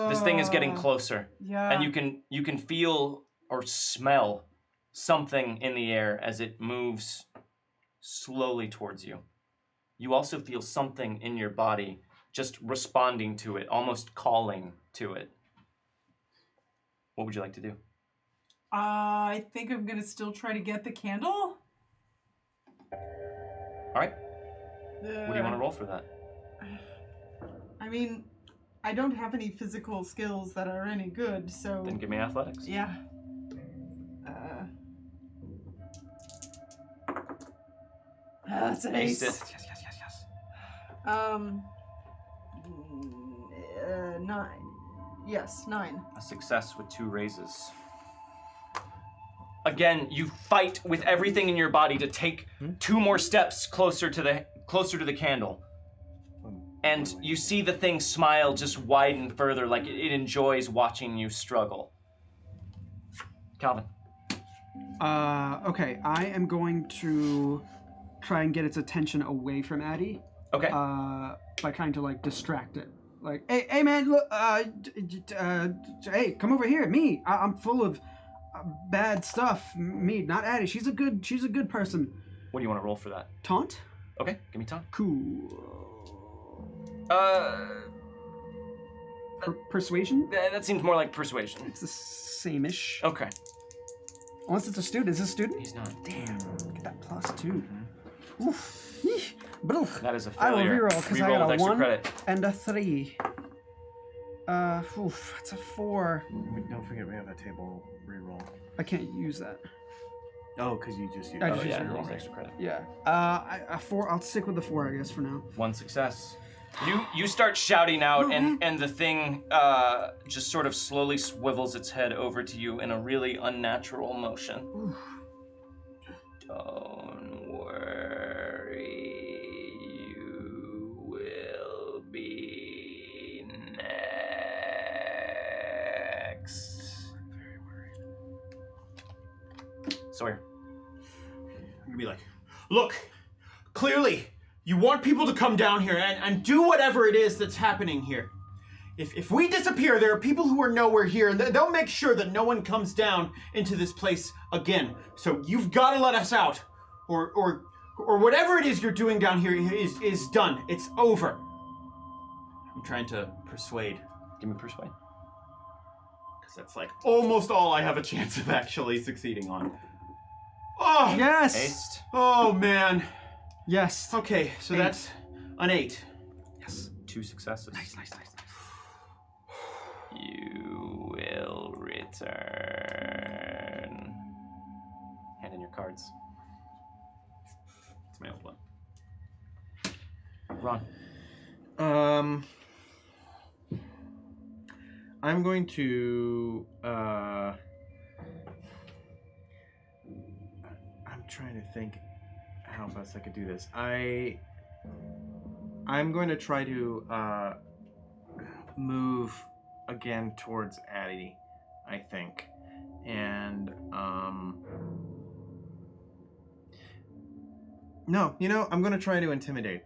Speaker 2: This thing is getting closer.
Speaker 5: Yeah.
Speaker 2: And you can feel or smell something in the air as it moves slowly towards you. You also feel something in your body just responding to it, almost calling to it. What would you like to do?
Speaker 5: I think I'm gonna still try to get the candle.
Speaker 2: All right. What do you want to roll for that?
Speaker 5: I mean, I don't have any physical skills that are any good, so.
Speaker 2: Then give me athletics.
Speaker 5: Yeah. That's an ace.
Speaker 2: Aced it.
Speaker 3: Yes.
Speaker 5: 9. Yes, 9.
Speaker 2: A success with 2 raises. Again, you fight with everything in your body to take 2 more steps closer to the candle. And you see the thing smile just widen further, like it enjoys watching you struggle. Calvin.
Speaker 1: Okay, I am going to try and get its attention away from Addie.
Speaker 2: Okay.
Speaker 1: By trying to like distract it. Like, hey man, look, hey, come over here. Me, I'm full of bad stuff. Me, not Addie. She's a good person.
Speaker 2: What do you want to roll for that?
Speaker 1: Taunt?
Speaker 2: Okay, give me time.
Speaker 1: Cool.
Speaker 2: Uh,
Speaker 1: Persuasion?
Speaker 2: that seems more like persuasion.
Speaker 1: It's the same-ish.
Speaker 2: Okay.
Speaker 1: Unless it's a student. Is it a student?
Speaker 2: He's not.
Speaker 1: Damn. Get that +2. Oof. Eesh. Bloof.
Speaker 2: That is a
Speaker 1: I will
Speaker 2: failure.
Speaker 1: reroll because I
Speaker 2: Reroll
Speaker 1: got
Speaker 2: with
Speaker 1: a
Speaker 2: extra
Speaker 1: 1
Speaker 2: credit.
Speaker 1: and a 3. That's a 4.
Speaker 4: Don't forget we have a table reroll.
Speaker 1: I can't use that.
Speaker 4: Oh, because you just used
Speaker 1: I
Speaker 2: Oh
Speaker 1: just
Speaker 2: yeah,
Speaker 1: reroll.
Speaker 2: use extra credit.
Speaker 1: Yeah. A 4. I'll stick with the 4, I guess, for now.
Speaker 2: 1 success. You start shouting out, and the thing just sort of slowly swivels its head over to you in a really unnatural motion.
Speaker 1: Oof.
Speaker 2: Don't worry, you will be next.
Speaker 1: Very worried.
Speaker 2: Sawyer.
Speaker 3: I'm gonna be like, look, clearly, you want people to come down here and do whatever it is that's happening here. If we disappear, there are people who are nowhere here, and they'll make sure that no one comes down into this place again. So you've got to let us out, or whatever it is you're doing down here is done. It's over. I'm trying to persuade,
Speaker 2: Give me persuade.
Speaker 3: because that's like almost all I have a chance of actually succeeding on. Oh
Speaker 1: Yes.
Speaker 2: Aced.
Speaker 3: Oh man.
Speaker 1: Yes.
Speaker 3: Okay, so
Speaker 1: 8.
Speaker 3: that's an 8.
Speaker 1: Yes.
Speaker 2: 2 successes.
Speaker 1: Nice.
Speaker 2: You will return. Hand in your cards.
Speaker 3: It's my old one.
Speaker 2: Ron.
Speaker 4: I'm going to. I'm trying to think how best I could do this. I'm going to try to move again towards Addie, I think, and no, I'm going to try to intimidate.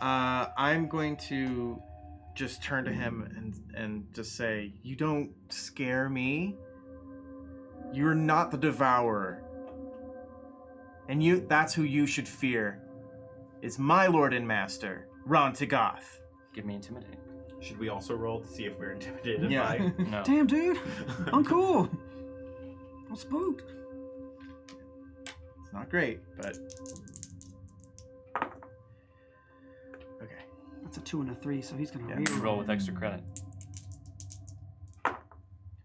Speaker 4: I'm going to just turn to him and just say, "You don't scare me. You're not the devourer. And that's who you should fear. It's my lord and master, Ron Tagath."
Speaker 2: Give me intimidate.
Speaker 3: Should we also roll to see if we're intimidated
Speaker 4: Yeah.
Speaker 3: by...
Speaker 2: No.
Speaker 1: Damn, dude. I'm cool. I'm spooked.
Speaker 4: It's not great, but... Okay.
Speaker 1: That's a 2 and a 3, so he's gonna
Speaker 4: Yeah.
Speaker 1: reroll.
Speaker 2: You roll with extra credit.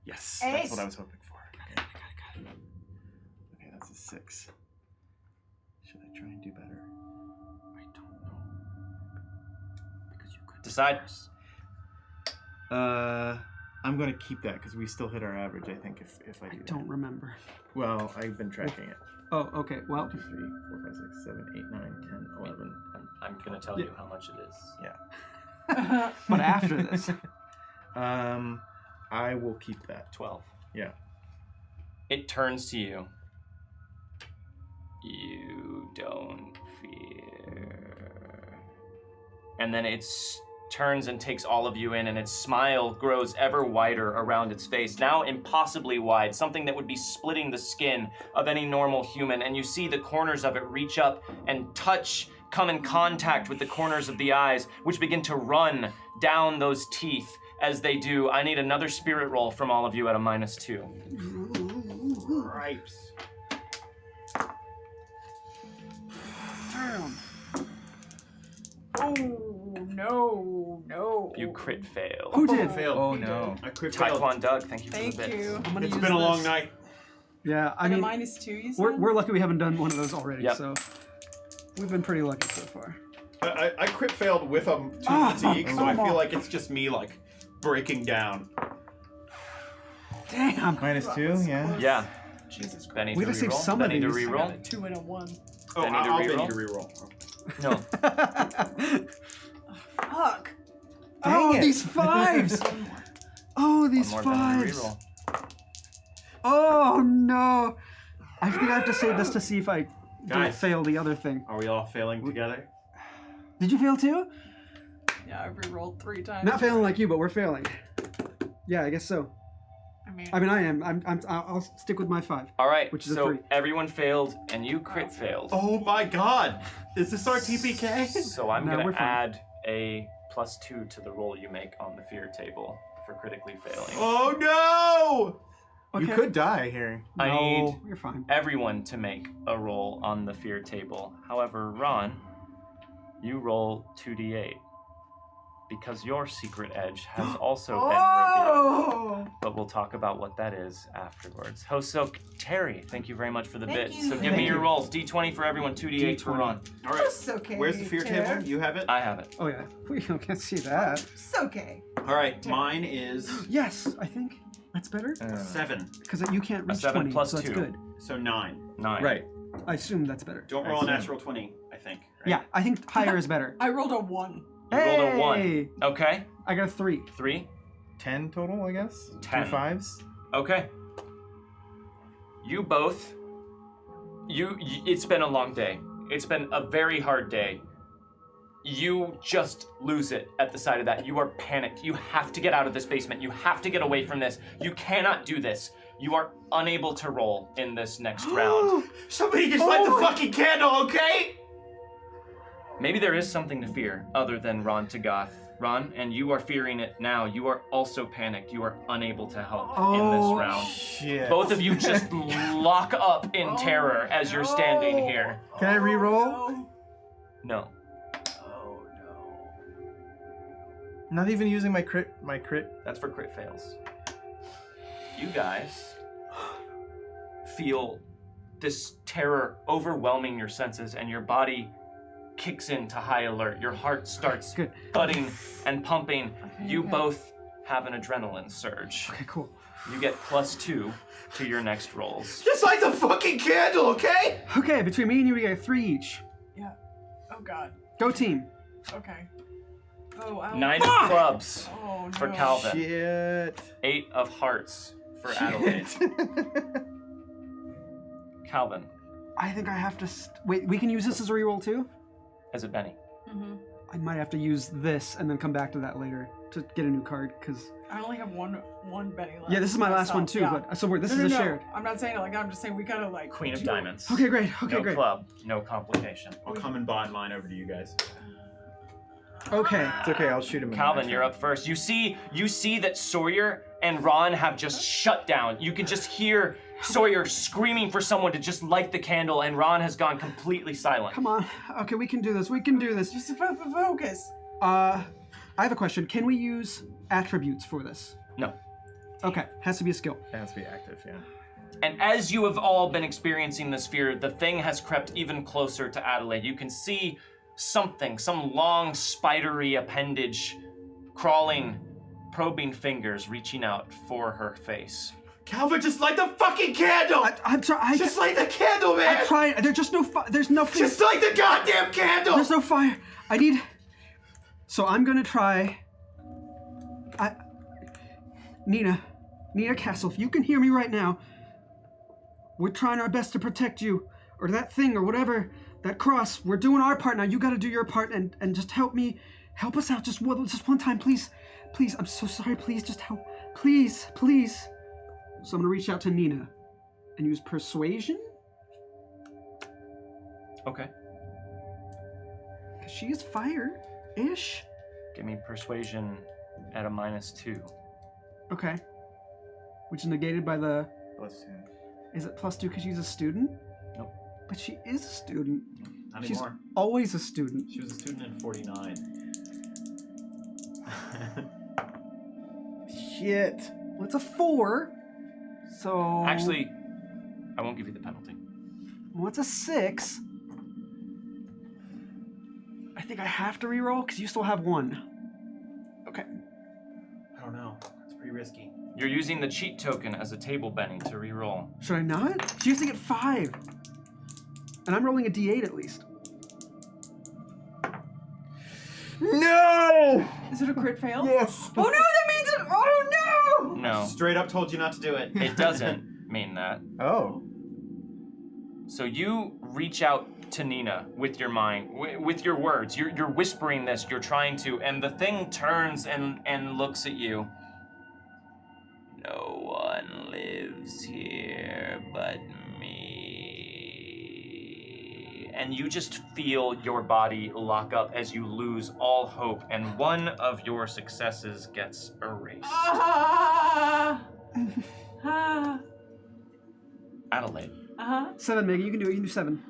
Speaker 4: Yes,
Speaker 5: Ace.
Speaker 4: that's what I was hoping for. Okay. Okay, that's a 6. Should I try and do better?
Speaker 1: I don't know. Because you could
Speaker 2: Decide.
Speaker 4: I'm going to keep that because we still hit our average, I think, if I do
Speaker 1: I
Speaker 4: that.
Speaker 1: don't remember.
Speaker 4: Well, I've been tracking it.
Speaker 1: Oh, okay. Well,
Speaker 4: 2, 3, 4, 5, 6, 7, 8, 9, 10, 11.
Speaker 2: I'm gonna tell you how much it is.
Speaker 1: but after this,
Speaker 4: I will keep that.
Speaker 2: 12.
Speaker 4: Yeah.
Speaker 2: It turns to you. You don't fear. And then it turns and takes all of you in, and its smile grows ever wider around its face, now impossibly wide, something that would be splitting the skin of any normal human. And you see the corners of it reach up and come in contact with the corners of the eyes, which begin to run down those teeth. As they do, I need another spirit roll from all of you at a -2.
Speaker 3: Gripes.
Speaker 5: Damn. Oh no.
Speaker 2: You crit fail.
Speaker 1: Who did?
Speaker 3: Failed.
Speaker 4: Oh no.
Speaker 3: I crit failed.
Speaker 2: Taekwon Doug, thank you for
Speaker 5: Thank
Speaker 2: the bits.
Speaker 5: you.
Speaker 1: I'm gonna
Speaker 3: It's
Speaker 1: use
Speaker 3: been a long
Speaker 1: this.
Speaker 3: night.
Speaker 1: Yeah, I
Speaker 5: And
Speaker 1: mean,
Speaker 5: a -2, you said?
Speaker 1: we're lucky we haven't done one of those already.
Speaker 2: Yep.
Speaker 1: So we've been pretty lucky so far.
Speaker 3: I crit failed with a 2 fatigue, so I feel like it's just me like breaking down.
Speaker 1: Damn.
Speaker 4: -2, yeah.
Speaker 2: Yeah.
Speaker 5: Jesus Christ.
Speaker 2: Benny
Speaker 1: We
Speaker 2: to
Speaker 1: gotta save
Speaker 2: reroll.
Speaker 1: some of
Speaker 2: Benny to
Speaker 1: these.
Speaker 5: I got a
Speaker 2: reroll.
Speaker 5: 2 and a 1.
Speaker 3: Oh,
Speaker 2: Benny to
Speaker 3: I'll
Speaker 2: reroll?
Speaker 3: Benny to reroll.
Speaker 2: No.
Speaker 5: Fuck.
Speaker 1: Oh,
Speaker 4: it.
Speaker 1: these fives! Oh, these
Speaker 2: One more Benny to
Speaker 1: fives!
Speaker 2: reroll.
Speaker 1: Oh no! I think I have to save this to see if I don't
Speaker 3: Guys.
Speaker 1: fail the other thing.
Speaker 3: Are we all failing together?
Speaker 1: Did you fail too?
Speaker 5: Yeah, I re-rolled 3 times.
Speaker 1: Not failing like you, but we're failing. Yeah, I guess so.
Speaker 5: I
Speaker 1: I
Speaker 5: mean,
Speaker 1: mean, I am. I'll stick with my 5.
Speaker 2: All right,
Speaker 1: Which is a
Speaker 2: so
Speaker 1: 3.
Speaker 2: everyone failed, and you crit failed.
Speaker 3: Oh my god! Is this our TPK?
Speaker 2: So I'm
Speaker 1: No,
Speaker 2: going
Speaker 1: we're
Speaker 2: to
Speaker 1: fine.
Speaker 2: add a +2 to the roll you make on the fear table for critically failing.
Speaker 3: Oh no!
Speaker 1: Okay.
Speaker 4: You could die here.
Speaker 2: I
Speaker 1: no,
Speaker 2: need
Speaker 1: you're fine.
Speaker 2: everyone to make a roll on the fear table. However, Ron, you roll 2d8 because your secret edge has also been revealed. But we'll talk about what that is afterwards. Hosok Terry, thank you very much for the
Speaker 6: Thank
Speaker 2: bits.
Speaker 6: you.
Speaker 2: So give
Speaker 1: Thank
Speaker 2: me your
Speaker 1: you.
Speaker 2: rolls. D20 for everyone, 2d8 for Ron.
Speaker 3: All right.
Speaker 6: It's okay.
Speaker 3: Where's the fear
Speaker 6: Tara.
Speaker 3: table? You have it?
Speaker 2: I have it.
Speaker 1: Oh yeah, we can't see that.
Speaker 6: It's okay.
Speaker 3: All right. Mine is
Speaker 1: Yes, I think that's better
Speaker 3: 7.
Speaker 1: because you can't reach
Speaker 2: 7
Speaker 1: 20,
Speaker 2: plus
Speaker 1: so that's
Speaker 2: 2.
Speaker 1: good.
Speaker 3: So 9.
Speaker 2: 9.
Speaker 4: Right.
Speaker 1: I assume that's better.
Speaker 3: Don't roll a natural 20, I think. Right?
Speaker 1: Yeah, I think higher is better.
Speaker 5: I rolled a 1.
Speaker 2: You rolled a 1.
Speaker 1: Hey!
Speaker 2: Okay.
Speaker 1: I got a 3.
Speaker 2: 3.
Speaker 4: 10 total, I guess.
Speaker 2: 10.
Speaker 4: 2 5s.
Speaker 2: Okay. You both. It's been a long day. It's been a very hard day. You just lose it at the sight of that. You are panicked. You have to get out of this basement. You have to get away from this. You cannot do this. You are unable to roll in this next round.
Speaker 3: Somebody just light the fucking candle, okay?
Speaker 2: Maybe there is something to fear other than Ron Tagath. Ron, and you are fearing it now. You are also panicked. You are unable to help in this round.
Speaker 4: Shit.
Speaker 2: Both of you just lock up in terror as you're standing here.
Speaker 1: Can I re-roll?
Speaker 2: No.
Speaker 5: Oh no.
Speaker 4: Not even using my crit.
Speaker 2: That's for crit fails. You guys feel this terror overwhelming your senses, and your body kicks into high alert. Your heart starts
Speaker 1: Good.
Speaker 2: thudding and pumping. You
Speaker 5: okay.
Speaker 2: both have an adrenaline surge.
Speaker 1: Okay, cool.
Speaker 2: You get +2 to your next rolls.
Speaker 3: Just light the fucking candle, okay?
Speaker 1: Okay, between me and you, we get 3 each.
Speaker 5: Yeah. Oh god.
Speaker 1: Go team.
Speaker 5: Okay. Oh, ow.
Speaker 2: 9 of clubs
Speaker 5: Oh no.
Speaker 2: for Calvin.
Speaker 4: Shit.
Speaker 2: 8 of hearts for Adelaide. Calvin,
Speaker 1: I think I have to. Wait, we can use this as a reroll too?
Speaker 2: as a Benny.
Speaker 5: Mm-hmm.
Speaker 1: I might have to use this and then come back to that later to get a new card because.
Speaker 5: I only have one Benny left.
Speaker 1: Yeah, this is my last one too,
Speaker 5: myself,
Speaker 1: but so this
Speaker 5: No,
Speaker 1: is
Speaker 5: no,
Speaker 1: a
Speaker 5: no.
Speaker 1: shared.
Speaker 5: I'm not saying it like that. I'm just saying we gotta like.
Speaker 2: Queen of
Speaker 5: do-
Speaker 2: Diamonds.
Speaker 1: Okay, great. Okay,
Speaker 2: No
Speaker 1: great.
Speaker 2: club, no complication.
Speaker 3: I'll come and bond mine over to you guys.
Speaker 1: Okay.
Speaker 4: It's okay. I'll shoot him. in the
Speaker 2: Calvin,
Speaker 4: next
Speaker 2: you're
Speaker 4: round.
Speaker 2: up first. You see that Sawyer and Ron have just shut down. You can just hear Sawyer screaming for someone to just light the candle, and Ron has gone completely silent.
Speaker 1: Come on. Okay, we can do this. We can do this.
Speaker 5: Just focus.
Speaker 1: I have a question. Can we use attributes for this?
Speaker 2: No.
Speaker 1: Okay, has to be a skill.
Speaker 4: It has to be active, yeah.
Speaker 2: And as you have all been experiencing this fear, the thing has crept even closer to Adelaide. You can see something, some long spidery appendage crawling, probing fingers reaching out for her face.
Speaker 3: Calvin, just light the fucking candle!
Speaker 1: I'm trying.
Speaker 3: Just light the candle, man!
Speaker 1: I'm trying. There's just no. There's nothing.
Speaker 3: Just light the goddamn candle!
Speaker 1: There's no fire. I need. So I'm gonna try. Nina Castle, if you can hear me right now, we're trying our best to protect you, or that thing, or whatever, that cross. We're doing our part now. You gotta do your part and just help us out just one time, please. Please, I'm so sorry, please, just help. Please. So I'm gonna reach out to Nina and use persuasion.
Speaker 2: Okay.
Speaker 1: Because she is fire-ish.
Speaker 2: Give me persuasion at a -2.
Speaker 1: Okay. Which is negated by the...
Speaker 4: Plus 2.
Speaker 1: Is it +2 because she's a student?
Speaker 2: Nope.
Speaker 1: But she is a student.
Speaker 3: Not
Speaker 1: She's
Speaker 3: anymore.
Speaker 1: always a student.
Speaker 3: She was a student in 49.
Speaker 4: Shit.
Speaker 1: Well, it's a 4. So...
Speaker 2: Actually, I won't give you the penalty.
Speaker 1: Well, it's a 6. I think I have to reroll because you still have 1. Okay.
Speaker 3: I don't know. It's pretty risky.
Speaker 2: You're using the cheat token as a table, Benny, to re-roll.
Speaker 1: Should I not? She has to get 5. And I'm rolling a d8 at least.
Speaker 4: No!
Speaker 5: Is it a crit fail?
Speaker 4: Yes.
Speaker 5: Oh no, that means it. Oh no!
Speaker 2: No,
Speaker 3: Straight up told you not to do it.
Speaker 2: it doesn't mean that.
Speaker 4: Oh.
Speaker 2: So you reach out to Nina with your mind, with your words. You're whispering this. You're trying to, and the thing turns and looks at you. No one lives here but me. And you just feel your body lock up as you lose all hope, and one of your successes gets erased. Adelaide,
Speaker 1: 7, Megan. You can do it. You can do 7.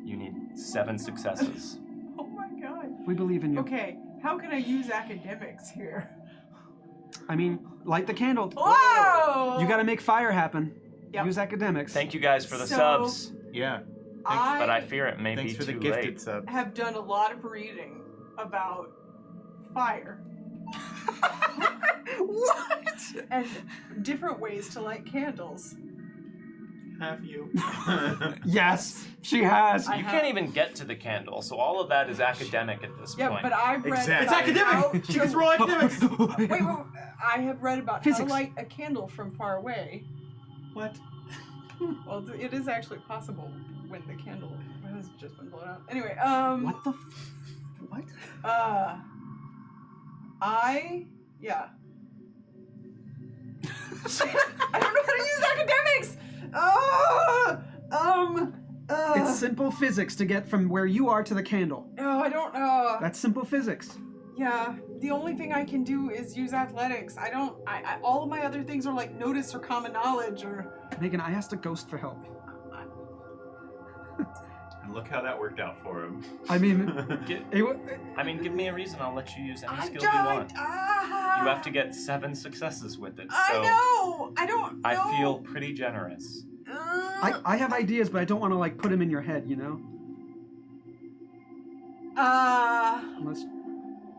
Speaker 2: you need 7 successes.
Speaker 5: Oh my god.
Speaker 1: We believe in you.
Speaker 5: Okay, how can I use academics here?
Speaker 1: I mean, light the candle.
Speaker 5: Whoa!
Speaker 1: You got to make fire happen.
Speaker 5: Yep.
Speaker 1: Use academics.
Speaker 2: Thank you guys for the
Speaker 5: So-
Speaker 2: subs,
Speaker 4: Yeah.
Speaker 2: but I
Speaker 5: I
Speaker 2: fear it may
Speaker 4: Thanks
Speaker 2: be
Speaker 4: for the
Speaker 2: too
Speaker 4: gifted
Speaker 2: late.
Speaker 4: sub.
Speaker 5: have done a lot of reading about fire.
Speaker 1: What?
Speaker 5: And different ways to light candles.
Speaker 3: Have you?
Speaker 1: Yes, she has.
Speaker 5: I
Speaker 2: You
Speaker 5: have-
Speaker 2: can't even get to the candle, so all of that is academic at this
Speaker 5: Yeah,
Speaker 2: point.
Speaker 5: but I've read
Speaker 4: Exactly.
Speaker 3: It's
Speaker 5: about
Speaker 3: academic! She gets roll academics!
Speaker 5: wait, I have read about how
Speaker 1: Physics.
Speaker 5: to light a candle from far away.
Speaker 3: What?
Speaker 5: Well, it is actually possible when the candle has just been blown out. Anyway,
Speaker 1: What the what?
Speaker 5: yeah. I don't know how to use academics!
Speaker 1: It's simple physics to get from where you are to the candle.
Speaker 5: No, I don't,
Speaker 1: That's simple physics.
Speaker 5: yeah, the only thing I can do is use athletics. I all of my other things are like notice or common knowledge or...
Speaker 1: Megan, I asked a ghost for help.
Speaker 3: And look how that worked out for him.
Speaker 1: I mean,
Speaker 2: Get-
Speaker 1: it, wa-
Speaker 2: give me a reason. I'll let you use any
Speaker 5: I
Speaker 2: skill
Speaker 5: don't,
Speaker 2: you want. You have to get 7 successes with it.
Speaker 5: I
Speaker 2: So
Speaker 5: know! I don't know!
Speaker 2: I feel pretty generous.
Speaker 1: I have ideas, but I don't want to like put them in your head, you know? Unless,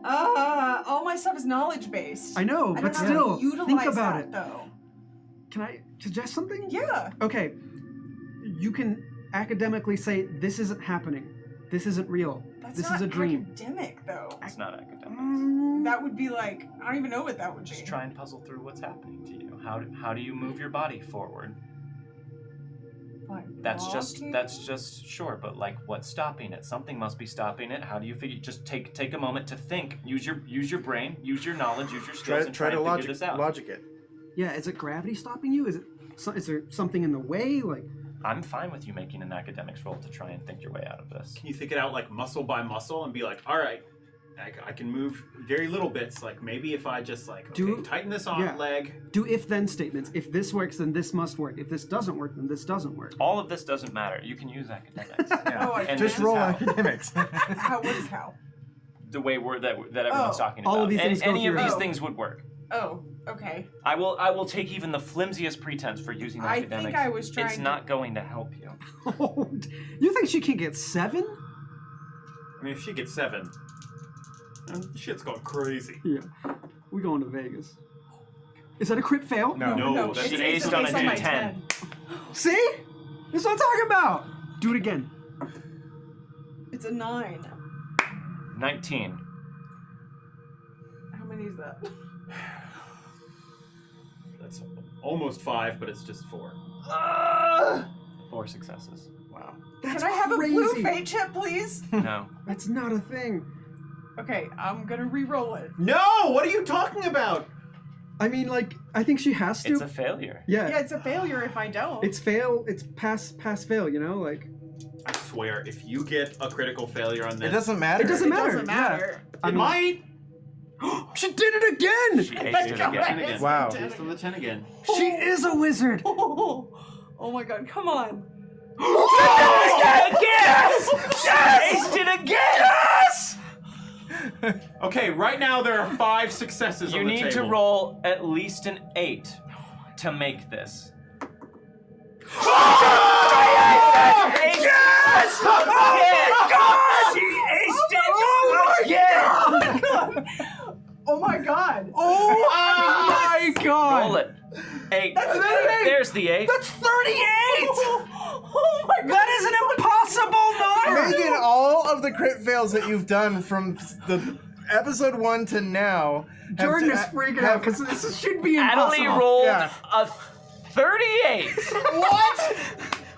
Speaker 5: all my stuff is knowledge based.
Speaker 1: I know,
Speaker 5: I
Speaker 1: but
Speaker 5: don't know how
Speaker 1: still,
Speaker 5: to utilize
Speaker 1: think about
Speaker 5: that,
Speaker 1: it.
Speaker 5: though.
Speaker 1: Can I suggest something?
Speaker 5: Yeah.
Speaker 1: Okay, you can academically say this isn't happening. This isn't real.
Speaker 5: That's
Speaker 1: This
Speaker 5: not
Speaker 1: is a dream.
Speaker 5: academic, though.
Speaker 2: It's not academic.
Speaker 5: That would be like, I don't even know what that would
Speaker 2: Just
Speaker 5: be.
Speaker 2: try and puzzle through what's happening to you. How do you move your body forward?
Speaker 5: Like
Speaker 2: That's
Speaker 5: walking?
Speaker 2: just sure, but like what's stopping it? Something must be stopping it. How do you figure? Just take a moment to think. Use your brain. Use your knowledge. Use your skills, and try
Speaker 4: to
Speaker 2: and
Speaker 4: logic
Speaker 2: figure this out.
Speaker 4: logic it.
Speaker 1: Yeah, is it gravity stopping you? Is there something in the way? Like,
Speaker 2: I'm fine with you making an academics roll to try and think your way out of this.
Speaker 3: Can you think it out like muscle by muscle and be like, all right, I can move very little bits. Like maybe if I just like tighten this on
Speaker 1: yeah.
Speaker 3: leg.
Speaker 1: do if-then statements. If this works, then this must work. If this doesn't work, then this doesn't work.
Speaker 2: All of this doesn't matter. You can use academics.
Speaker 4: Yeah.
Speaker 5: Oh, I
Speaker 2: And
Speaker 4: Just
Speaker 2: this is
Speaker 4: roll
Speaker 2: how.
Speaker 4: academics.
Speaker 5: How? What is how?
Speaker 2: The way that everyone's
Speaker 5: Oh.
Speaker 2: talking
Speaker 1: All
Speaker 2: about.
Speaker 1: of these things go
Speaker 2: any of
Speaker 1: through
Speaker 2: these
Speaker 5: your-
Speaker 2: things would work.
Speaker 5: Oh, okay.
Speaker 2: I will take even the flimsiest pretense for using
Speaker 5: I
Speaker 2: academics.
Speaker 5: think I was trying
Speaker 2: It's
Speaker 5: to-
Speaker 2: not going to help you.
Speaker 1: You think she can get 7?
Speaker 3: I mean, if she gets 7, shit's going crazy.
Speaker 1: Yeah. We going to Vegas. Is that a crit fail?
Speaker 4: No.
Speaker 3: No,
Speaker 5: it's
Speaker 3: that's
Speaker 2: She
Speaker 5: it's
Speaker 2: aced on a
Speaker 5: based my
Speaker 2: D10.
Speaker 5: 10.
Speaker 1: See? That's what I'm talking about. Do it again.
Speaker 5: It's a 9.
Speaker 2: 19.
Speaker 5: How many is that?
Speaker 3: That's almost 5, but it's just 4.
Speaker 2: 4 successes.
Speaker 3: Wow.
Speaker 1: That's
Speaker 5: Can I have
Speaker 1: crazy.
Speaker 5: a blue fate chip, please?
Speaker 2: No.
Speaker 1: That's not a thing.
Speaker 5: Okay, I'm gonna re-roll it.
Speaker 3: No! What are you talking about?
Speaker 1: I mean, like, I think she has to.
Speaker 2: It's a failure.
Speaker 1: Yeah.
Speaker 5: Yeah, it's a failure if I don't.
Speaker 1: It's fail. It's pass fail. You know, like.
Speaker 3: I swear, if you get a critical failure on this,
Speaker 4: It doesn't matter.
Speaker 1: It doesn't matter.
Speaker 5: Doesn't matter.
Speaker 3: It might.
Speaker 1: She did it again.
Speaker 2: She aced it again.
Speaker 3: Again.
Speaker 4: Wow.
Speaker 3: Based on the 10 again.
Speaker 1: She is a wizard.
Speaker 5: Oh my god, come on.
Speaker 2: Yes! Aced it again! Yes!
Speaker 3: Okay, right now there are 5 successes
Speaker 2: You
Speaker 3: on the
Speaker 2: need to
Speaker 3: table.
Speaker 2: roll at least an 8 to make this. Yes! Oh my god! She aced it! Oh my god!
Speaker 5: Oh my god.
Speaker 1: Oh my god.
Speaker 2: Roll it. 8.
Speaker 5: That's an 8.
Speaker 2: There's the 8.
Speaker 1: That's 38.
Speaker 5: Oh my god.
Speaker 1: That is an impossible number.
Speaker 4: Megan, all of the crit fails that you've done from the episode 1 to now. have
Speaker 1: Jordan
Speaker 4: to-
Speaker 1: is freaking
Speaker 4: have-
Speaker 1: out because this should be impossible.
Speaker 2: Adelie rolled
Speaker 4: Yeah.
Speaker 2: a 38.
Speaker 1: What?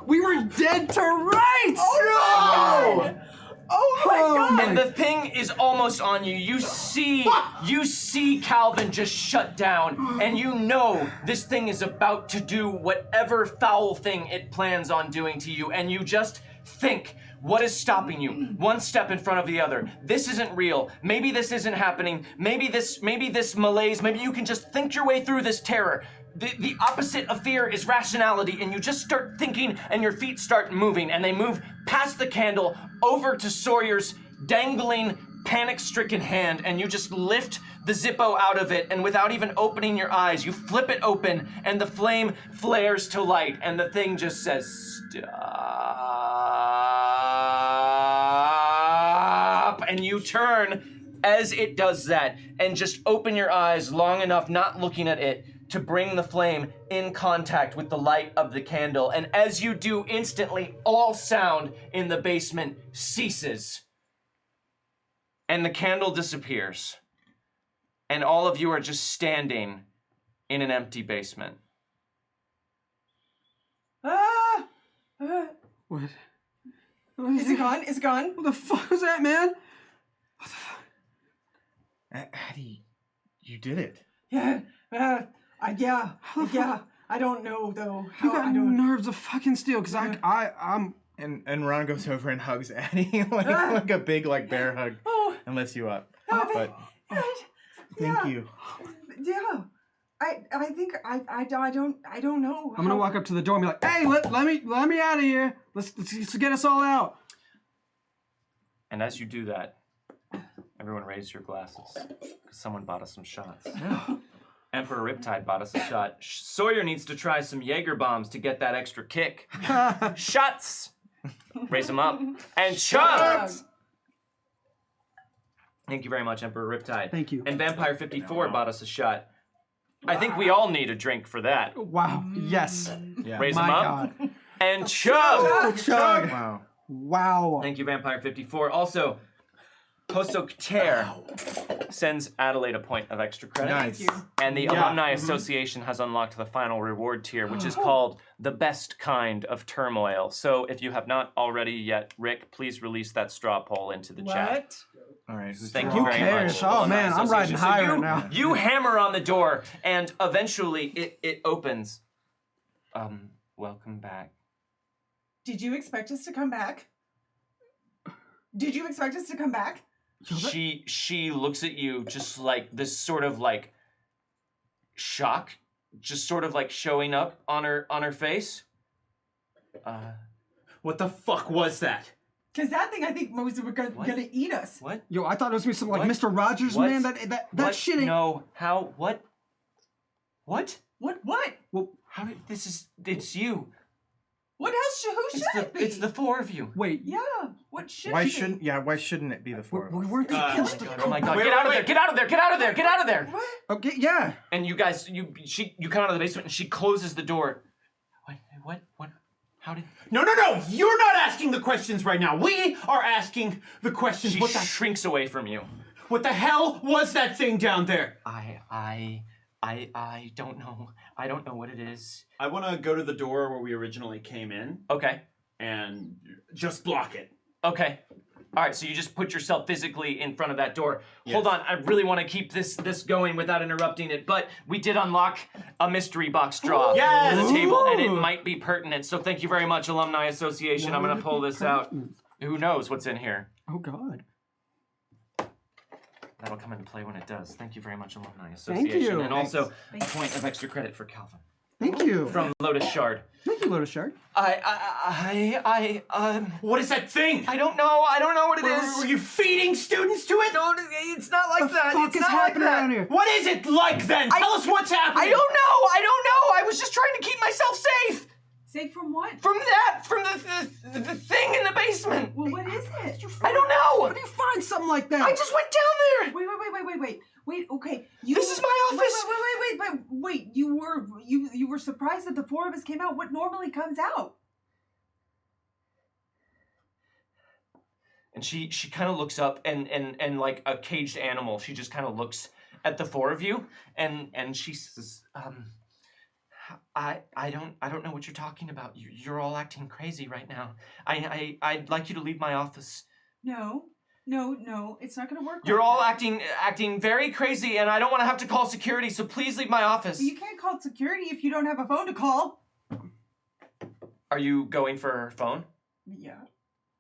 Speaker 1: We were dead to rights.
Speaker 5: Oh my god.
Speaker 2: And the thing is almost on you. You see Calvin just shut down, and you know this thing is about to do whatever foul thing it plans on doing to you, and you just think, what is stopping you? One step in front of the other. This isn't real. Maybe this isn't happening. Maybe this malaise, maybe you can just think your way through this terror. The opposite of fear is rationality, and you just start thinking, and your feet start moving, and they move past the candle over to Sawyer's dangling, panic-stricken hand, and you just lift the Zippo out of it, and without even opening your eyes, you flip it open, and the flame flares to light, and the thing just says, stop, and you turn as it does that, and just open your eyes long enough, not looking at it, to bring the flame in contact with the light of the candle. And as you do, instantly, all sound in the basement ceases. And the candle disappears. And all of you are just standing in an empty basement.
Speaker 5: Ah!
Speaker 1: What?
Speaker 5: Is it gone? Is it gone?
Speaker 1: What the fuck was that, man?
Speaker 4: Addie, you did it.
Speaker 5: Yeah. Yeah. I don't know though.
Speaker 1: You
Speaker 5: How
Speaker 1: got
Speaker 5: I don't.
Speaker 1: nerves of fucking steel, because I'm.
Speaker 4: And Ron goes over and hugs Addie like a big bear hug
Speaker 5: Oh.
Speaker 4: and lifts you up.
Speaker 5: Oh,
Speaker 4: But thank you.
Speaker 5: Yeah. I think I don't know.
Speaker 1: I'm gonna walk up to the door and be like, "Hey, let me out of here. Let's get us all out."
Speaker 2: And as you do that, everyone raise your glasses, because someone bought us some shots. Emperor Riptide bought us a shot. Sawyer needs to try some Jaeger bombs to get that extra kick. Shots! Raise them up. And chugs! Thank you very much, Emperor Riptide.
Speaker 1: Thank you.
Speaker 2: And Vampire 54 bought us a shot. I think we all need a drink for that.
Speaker 1: Wow. Yes.
Speaker 4: Yeah.
Speaker 2: Raise
Speaker 1: My
Speaker 2: them up.
Speaker 1: God.
Speaker 2: And chug!
Speaker 1: Chug.
Speaker 4: Wow.
Speaker 1: Wow.
Speaker 2: Thank you, Vampire 54. Also, Hoso Kter sends Adelaide a point of extra credit.
Speaker 4: Nice.
Speaker 2: And the Alumni Association has unlocked the final reward tier, which is called the best kind of turmoil. So if you have not already yet, Rick, please release that straw poll into the chat.
Speaker 5: What?
Speaker 4: All right. Who's
Speaker 2: Thank
Speaker 4: turn?
Speaker 2: you
Speaker 1: Who
Speaker 2: very
Speaker 1: cares?
Speaker 2: much.
Speaker 1: Oh,
Speaker 2: Alumni
Speaker 1: man, I'm riding
Speaker 2: Association.
Speaker 1: high
Speaker 2: you,
Speaker 1: right now.
Speaker 2: You hammer on the door, and eventually it opens. Welcome back.
Speaker 5: Did you expect us to come back? Did you expect us to come back?
Speaker 2: She looks at you just like this sort of shock, just sort of showing up on her face.
Speaker 3: What the fuck was that?
Speaker 5: Because that thing I think was gonna eat us.
Speaker 2: What?
Speaker 1: Yo, I thought it was gonna be some
Speaker 2: What?
Speaker 1: Mr. Rogers,
Speaker 2: What?
Speaker 1: man. That
Speaker 2: What?
Speaker 1: shit ain't.
Speaker 2: No. How? What? What?
Speaker 5: What?
Speaker 1: Well,
Speaker 2: How did it's you.
Speaker 5: What else? Who should it be?
Speaker 2: It's the four of you.
Speaker 1: wait.
Speaker 5: Yeah. What should?
Speaker 4: Why
Speaker 5: it be?
Speaker 4: shouldn't? Yeah. Why shouldn't it be the four?
Speaker 1: We
Speaker 4: of us?
Speaker 1: weren't supposed to.
Speaker 2: Oh my god,
Speaker 3: Wait,
Speaker 2: get out of
Speaker 3: wait,
Speaker 2: there, get out of there, get out of there, get out of there!
Speaker 5: What?
Speaker 1: Okay, yeah.
Speaker 2: And you guys, you come out of the basement and she closes the door. What? How did...
Speaker 3: No! You're not asking the questions right now. We are asking the questions.
Speaker 2: She
Speaker 3: What the
Speaker 2: shrinks away from you.
Speaker 3: hell was that thing down there?
Speaker 2: I don't know. I don't know what it is.
Speaker 3: I want to go to the door where we originally came in
Speaker 2: Okay.
Speaker 3: and just block it.
Speaker 2: Okay. All right, so you just put yourself physically in front of that door.
Speaker 3: Yes.
Speaker 2: Hold on, I really want to keep this going without interrupting it, but we did unlock a mystery box draw
Speaker 3: Yes!
Speaker 2: to the table, and it might be pertinent. So thank you very much, Alumni Association. I'm going to pull this out. Who knows what's in here?
Speaker 1: Oh God.
Speaker 2: That'll come into play when it does. Thank you very much, Alumni
Speaker 1: Thank
Speaker 2: Association.
Speaker 1: you.
Speaker 2: And also a point of extra credit for Calvin
Speaker 1: Thank you.
Speaker 2: from Lotus Shard.
Speaker 1: Thank you, Lotus Shark.
Speaker 3: What is that thing?
Speaker 2: I don't know. I don't know what it is.
Speaker 3: Were you feeding students to it?
Speaker 2: No, it's not like
Speaker 1: What the
Speaker 2: that.
Speaker 1: fuck
Speaker 2: It's
Speaker 1: is
Speaker 2: not like
Speaker 1: happening
Speaker 2: that.
Speaker 1: around here?
Speaker 3: What is it like then? Tell us what's happening.
Speaker 2: I don't know. I don't know. I was just trying to keep myself safe
Speaker 5: Safe from what?
Speaker 2: from the thing in the basement.
Speaker 5: Well, what is it?
Speaker 2: I don't know.
Speaker 1: How do you find something like that?
Speaker 2: I just went down there.
Speaker 5: Wait, okay. You,
Speaker 2: This is my office.
Speaker 5: Wait. You were surprised that the four of us came out. What normally comes out?
Speaker 2: And she kind of looks up and like a caged animal, she just kind of looks at the four of you and she says, I don't know what you're talking about. You're all acting crazy right now. I'd like you to leave my office.
Speaker 5: No, it's not gonna work.
Speaker 2: You're
Speaker 5: like
Speaker 2: all
Speaker 5: that.
Speaker 2: acting very crazy, and I don't want to have to call security, so please leave my office.
Speaker 5: But you can't call security if you don't have a phone to call.
Speaker 2: Are you going for her phone?
Speaker 5: Yeah.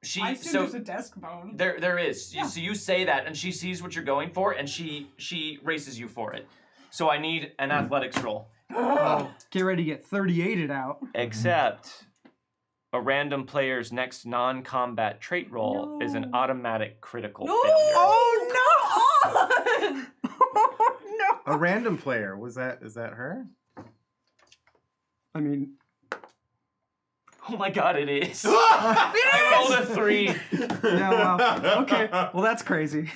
Speaker 2: She
Speaker 5: I assume
Speaker 2: so
Speaker 5: there's a desk phone.
Speaker 2: there is.
Speaker 5: Yeah.
Speaker 2: So you say that, and she sees what you're going for, and she races you for it. So I need an athletics roll.
Speaker 1: Oh, get ready to get 38'd out.
Speaker 2: Except a random player's next non-combat trait roll is an
Speaker 5: No.
Speaker 2: automatic critical
Speaker 5: No!
Speaker 2: failure.
Speaker 5: Oh no!
Speaker 1: No.
Speaker 4: A random player. Is that her?
Speaker 1: I mean,
Speaker 2: Oh my god, it is. I rolled a 3.
Speaker 1: yeah, wow. Okay. Well, that's crazy.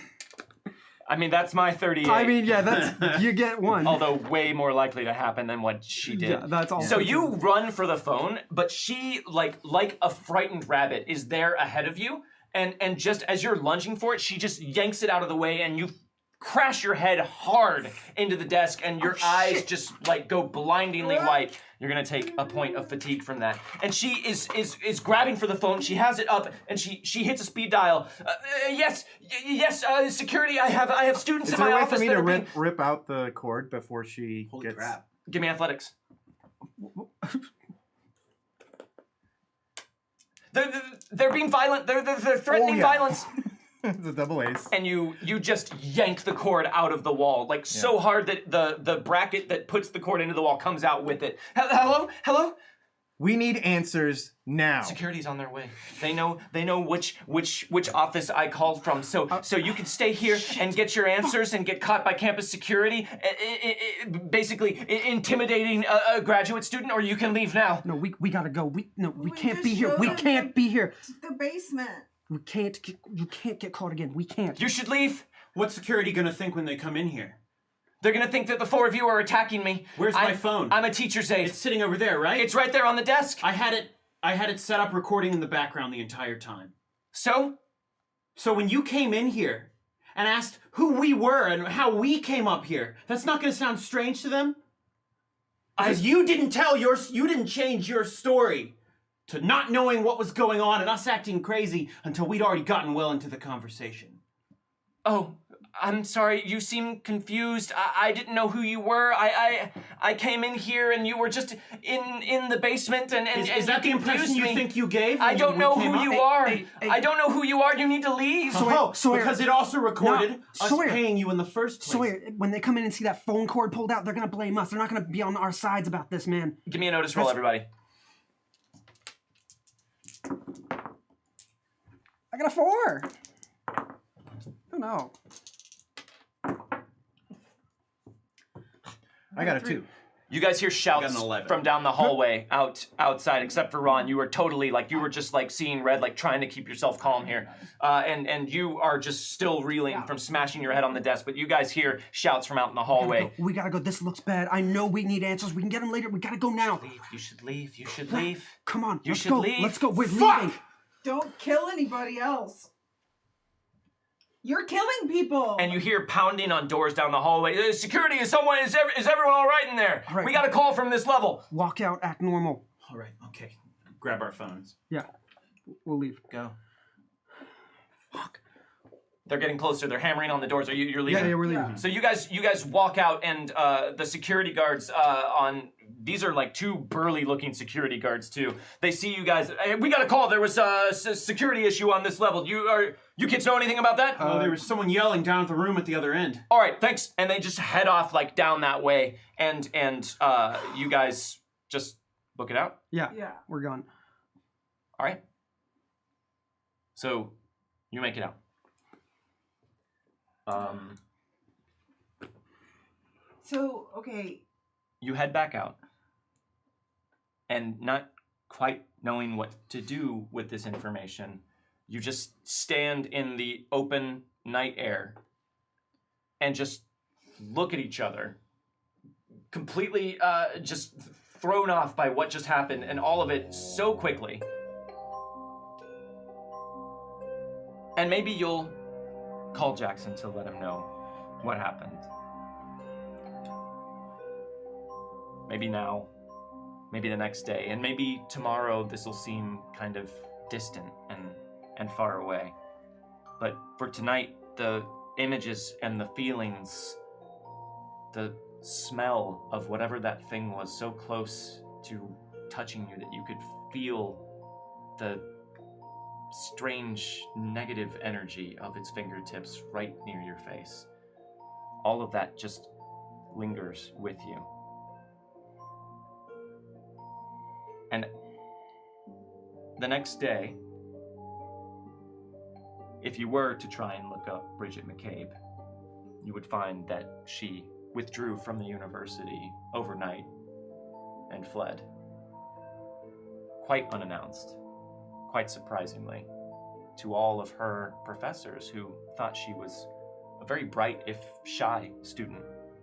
Speaker 2: I mean, that's my 38.
Speaker 1: I mean, yeah, that's you get one.
Speaker 2: although way more likely to happen than what she did.
Speaker 1: Yeah, that's all.
Speaker 2: So you run for the phone, but she, like a frightened rabbit, is there ahead of you, and just as you're lunging for it, she just yanks it out of the way, and you crash your head hard into the desk, and your eyes just like go blindingly white. You're gonna take a point of fatigue from that. And she is grabbing for the phone. She has it up, and she hits a speed dial. Yes, security. I have students
Speaker 4: Is
Speaker 2: in
Speaker 4: there
Speaker 2: my
Speaker 4: a way
Speaker 2: office
Speaker 4: for me
Speaker 2: that
Speaker 4: to
Speaker 2: are being...
Speaker 4: rip out the cord before she
Speaker 3: Holy
Speaker 4: gets?
Speaker 3: crap.
Speaker 2: Give me athletics. They're being violent. They're threatening
Speaker 4: yeah.
Speaker 2: violence.
Speaker 4: It's a double ace.
Speaker 2: And you just yank the cord out of the wall, like so hard that the bracket that puts the cord into the wall comes out with it. Hello?
Speaker 4: We need answers now.
Speaker 2: Security's on their way. They know which office I called from. So you can stay here and get your answers and get caught by campus security, basically intimidating a graduate student, or you can leave now.
Speaker 1: No, we gotta go. We can't
Speaker 5: just
Speaker 1: be here.
Speaker 5: showed
Speaker 1: We
Speaker 5: them
Speaker 1: can't be here.
Speaker 5: The basement.
Speaker 1: You can't get caught again. We can't.
Speaker 2: You should leave.
Speaker 3: What's security gonna think when they come in here?
Speaker 2: They're gonna think that the four of you are attacking me.
Speaker 3: Where's my phone?
Speaker 2: I'm a teacher's aide.
Speaker 3: It's sitting over there, right?
Speaker 2: It's right there on the desk.
Speaker 3: I had it set up recording in the background the entire time.
Speaker 2: So
Speaker 3: So when you came in here and asked who we were and how we came up here, that's not going to sound strange to them? Because you didn't change your story to not knowing what was going on and us acting crazy until we'd already gotten well into the conversation.
Speaker 2: Oh, I'm sorry. You seem confused. I didn't know who you were. I came in here and you were just in the basement and
Speaker 3: Is that the
Speaker 2: you
Speaker 3: impression
Speaker 2: confused
Speaker 3: you
Speaker 2: me.
Speaker 3: think you gave?
Speaker 2: I
Speaker 3: when
Speaker 2: don't
Speaker 3: we
Speaker 2: know
Speaker 3: came
Speaker 2: who
Speaker 3: up?
Speaker 2: you are.
Speaker 1: hey.
Speaker 2: I don't know who you are. You need to leave.
Speaker 3: Because it also recorded us
Speaker 1: Sawyer.
Speaker 3: paying you in the first place.
Speaker 1: Sawyer, when they come in and see that phone cord pulled out, they're gonna blame us. They're not gonna be on our sides about this, man.
Speaker 2: Give me a notice roll, everybody.
Speaker 1: I got a 4. Oh no.
Speaker 4: I got a 2.
Speaker 2: You guys hear
Speaker 3: got
Speaker 2: shouts
Speaker 3: an 11.
Speaker 2: from down the hallway outside, except for Ron. You were totally you were just seeing red, trying to keep yourself calm here. And you are just still reeling from smashing your head on the desk, but you guys hear shouts from out in the hallway.
Speaker 1: We gotta go. This looks bad. I know we need answers. We can get them later. We gotta go now.
Speaker 2: You should leave. You should leave.
Speaker 1: Come on.
Speaker 2: You
Speaker 1: let's
Speaker 2: should
Speaker 1: go.
Speaker 2: leave.
Speaker 1: Let's go. We're
Speaker 3: Fuck!
Speaker 1: leaving.
Speaker 5: Don't kill anybody else.
Speaker 6: You're killing people.
Speaker 2: And you hear pounding on doors down the hallway. Security, is everyone all right in there?
Speaker 1: All right.
Speaker 2: We got a call from this level.
Speaker 1: Walk out, act normal.
Speaker 3: All right, okay. Grab our phones.
Speaker 1: Yeah, we'll leave.
Speaker 3: Go.
Speaker 2: They're getting closer. They're hammering on the doors. You're leaving?
Speaker 1: Yeah, we're leaving.
Speaker 2: So you guys walk out, and the security guards these are like two burly-looking security guards too. They see you guys. Hey, we got a call. There was a security issue on this level. You kids know anything about that?
Speaker 3: Oh, there was someone yelling down at the room at the other end.
Speaker 2: All right, thanks. And they just head off like down that way, and you guys just book it out.
Speaker 1: Yeah,
Speaker 5: Yeah.
Speaker 1: we're gone.
Speaker 2: All right. So you make it out.
Speaker 6: So, okay.
Speaker 2: You head back out, and not quite knowing what to do with this information, you just stand in the open night air and just look at each other, completely just thrown off by what just happened, and all of it so quickly. And maybe you'll call Jackson to let him know what happened. Maybe now, maybe the next day, and maybe tomorrow this will seem kind of distant and far away. But for tonight, the images and the feelings, the smell of whatever that thing was so close to touching you that you could feel the strange negative energy of its fingertips right near your face. All of that just lingers with you. And the next day, if you were to try and look up Bridget McCabe, you would find that she withdrew from the university overnight and fled. Quite unannounced, quite surprisingly, to all of her professors who thought she was a very bright, if shy, student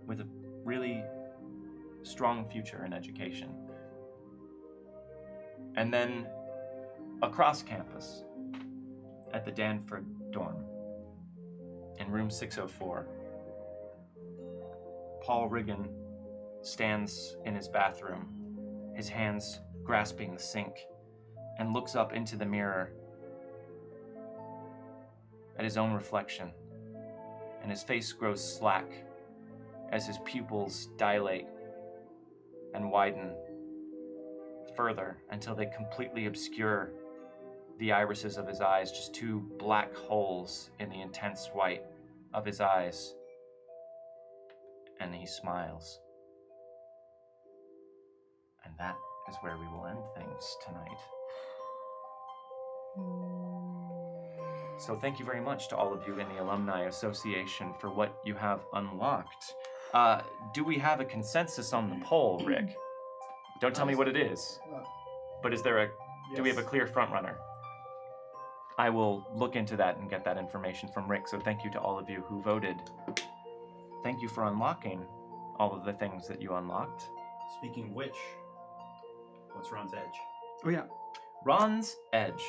Speaker 2: with a really strong future in education. And then across campus, at the Danford dorm, in room 604, Paul Riggin stands in his bathroom, his hands grasping the sink, and looks up into the mirror at his own reflection, and his face grows slack as his pupils dilate and widen further until they completely obscure the irises of his eyes, just two black holes in the intense white of his eyes. And he smiles. And that is where we will end things tonight. So thank you very much to all of you in the Alumni Association for what you have unlocked. Do we have a consensus on the poll, Rick? Don't tell me what it is. But is there do we have a clear front runner? I will look into that and get that information from Rick. So thank you to all of you who voted. Thank you for unlocking all of the things that you unlocked.
Speaker 3: Speaking of which, what's Ron's edge?
Speaker 1: Oh yeah.
Speaker 2: Ron's Edge.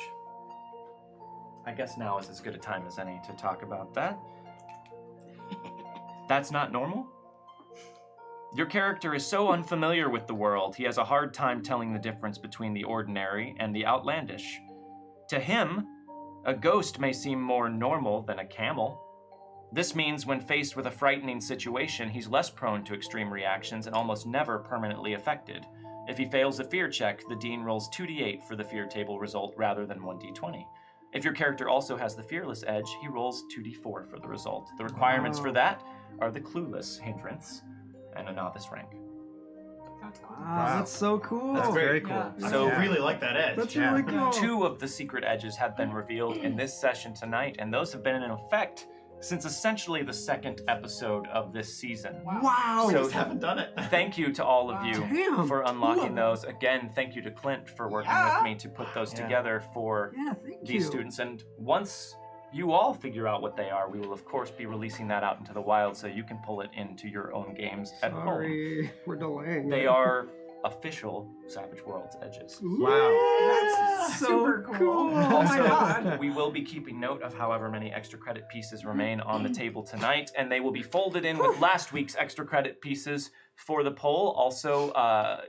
Speaker 2: I guess now is as good a time as any to talk about that. That's not normal? Your character is so unfamiliar with the world, he has a hard time telling the difference between the ordinary and the outlandish. To him, a ghost may seem more normal than a camel. This means when faced with a frightening situation, he's less prone to extreme reactions and almost never permanently affected. If he fails a fear check, the dean rolls 2d8 for the fear table result rather than 1d20. If your character also has the fearless edge, he rolls 2d4 for the result. The requirements for that are the clueless hindrance and a novice rank.
Speaker 5: That's cool.
Speaker 1: Wow, that's so cool.
Speaker 4: That's very cool.
Speaker 5: Yeah.
Speaker 2: So
Speaker 3: I really like that edge.
Speaker 1: That's
Speaker 4: Yeah.
Speaker 1: really cool.
Speaker 2: 2 of the secret edges have been revealed in this session tonight, and those have been in effect since essentially the 2nd episode of this season.
Speaker 1: Wow.
Speaker 2: So-
Speaker 3: Just haven't done it.
Speaker 2: Thank you to all of you
Speaker 1: Damn.
Speaker 2: for unlocking
Speaker 1: Cool.
Speaker 2: those. Again, thank you to Clint for working
Speaker 6: Yeah.
Speaker 2: with me to put those
Speaker 4: Yeah.
Speaker 2: together for
Speaker 1: Yeah, thank
Speaker 2: these
Speaker 1: you.
Speaker 2: students. And once you all figure out what they are, we will of course be releasing that out into the wild so you can pull it into your own games at home.
Speaker 1: Sorry, we're delaying.
Speaker 2: They
Speaker 1: it.
Speaker 2: are official Savage Worlds edges.
Speaker 4: Wow.
Speaker 5: That's
Speaker 1: So
Speaker 5: super cool.
Speaker 1: cool.
Speaker 5: Oh my
Speaker 2: So,
Speaker 5: god.
Speaker 2: we will be keeping note of however many extra credit pieces remain on the table tonight, and they will be folded in with last week's extra credit pieces for the poll. Also,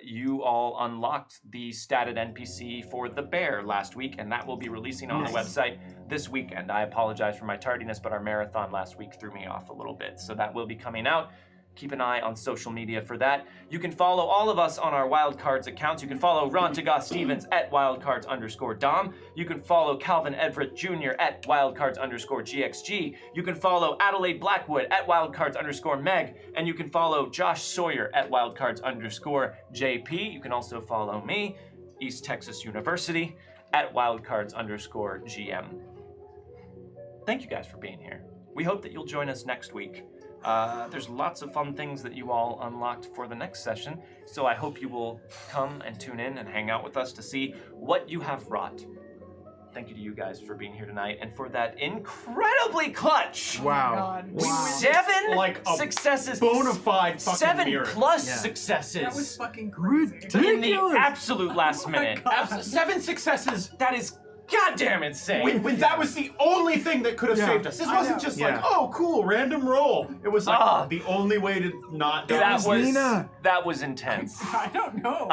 Speaker 2: you all unlocked the statted NPC for the bear last week, and that will be releasing on the website this weekend. I apologize for my tardiness, but our marathon last week threw me off a little bit, so that will be coming out. Keep an eye on social media for that. You can follow all of us on our Wildcards accounts. You can follow Ron Tagath Stevens at Wildcards_Dom. You can follow Calvin Everett Jr. at Wildcards_GXG. You can follow Adelaide Blackwood at Wildcards_Meg. And you can follow Josh Sawyer at Wildcards_JP. You can also follow me, East Texas University, at Wildcards_GM. Thank you guys for being here. We hope that you'll join us next week. There's lots of fun things that you all unlocked for the next session, so I hope you will come and tune in and hang out with us to see what you have wrought. Thank you to you guys for being here tonight and for that incredibly clutch
Speaker 4: Wow.
Speaker 5: God.
Speaker 2: 7
Speaker 3: Like a
Speaker 2: successes,
Speaker 3: bona fide fucking
Speaker 2: 7
Speaker 3: mirror.
Speaker 2: plus
Speaker 4: Yeah.
Speaker 2: successes
Speaker 5: That was fucking crazy.
Speaker 2: in the
Speaker 1: Ridiculous.
Speaker 2: absolute last minute.
Speaker 5: God.
Speaker 3: 7 successes.
Speaker 2: That is goddamn insane.
Speaker 3: When that was the only thing that could have
Speaker 1: Yeah.
Speaker 3: saved us. This
Speaker 5: I
Speaker 3: wasn't
Speaker 5: know.
Speaker 3: just
Speaker 4: Yeah.
Speaker 3: like, oh, cool, random roll. It was like
Speaker 2: Ah.
Speaker 3: the only way to not die.
Speaker 2: That was
Speaker 1: Nina.
Speaker 2: that was intense.
Speaker 5: I don't know.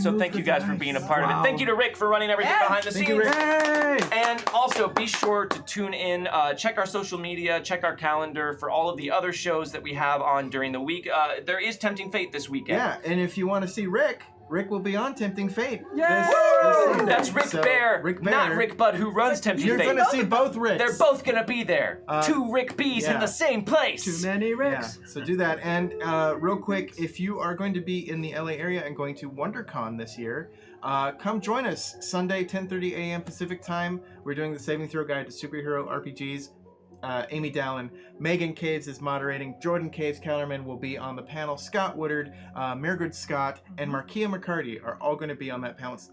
Speaker 2: So thank you guys for being a part of it. Thank you to Rick for running everything
Speaker 5: Yes.
Speaker 2: behind the
Speaker 4: Thank
Speaker 2: scenes.
Speaker 4: you, Rick.
Speaker 1: Hey!
Speaker 2: And also be sure to tune in, check our social media, check our calendar for all of the other shows that we have on during the week. There is Tempting Fate this weekend.
Speaker 4: Yeah, and if you want to see Rick will be on Tempting Fate.
Speaker 1: Yay!
Speaker 4: this Sunday.
Speaker 2: That's Rick
Speaker 4: So,
Speaker 2: Bear,
Speaker 4: Rick Bear.
Speaker 2: not Rick Budd, who runs Tempting
Speaker 4: You're
Speaker 2: Fate.
Speaker 4: going to see both Ricks.
Speaker 2: They're both gonna be there. Two Rick B's in
Speaker 4: yeah.
Speaker 2: the same place.
Speaker 1: Too many
Speaker 4: Yeah,
Speaker 1: Ricks.
Speaker 4: so do that. And real quick, if you are going to be in the LA area and going to WonderCon this year, come join us Sunday, 10:30 a.m. Pacific time. We're doing the Saving Throw Guide to Superhero RPGs. Amy Dallin, Meghan Caves is moderating. Jordan Caves-callarman will be on the panel. Scott Woodard, Mirgrid Scott, and Markia McCarty are all going to be on that panel. It's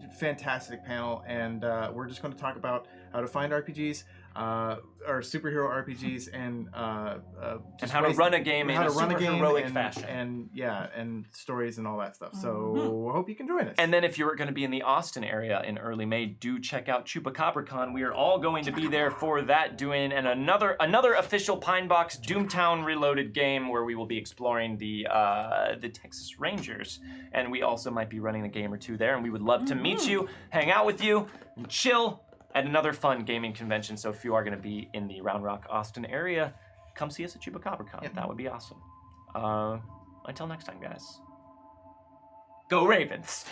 Speaker 4: a fantastic panel, and we're just going to talk about how to find RPGs, or superhero RPGs, and just
Speaker 2: how to
Speaker 4: ways
Speaker 2: run a game in
Speaker 4: how
Speaker 2: a
Speaker 4: to run
Speaker 2: super
Speaker 4: a game
Speaker 2: heroic
Speaker 4: and,
Speaker 2: fashion.
Speaker 4: and stories and all that stuff. So I hope you can join us.
Speaker 2: And then if you're going to be in the Austin area in early May, do check out ChupacabraCon. We are all going to be there for that, doing another official Pine Box Doomtown Reloaded game where we will be exploring the Texas Rangers. And we also might be running a game or two there, and we would love to meet you, hang out with you, and chill at another fun gaming convention. So if you are going to be in the Round Rock, Austin area, come see us at ChupacabraCon.
Speaker 4: Yep.
Speaker 2: That would be awesome. Until next time, guys. Go Ravens!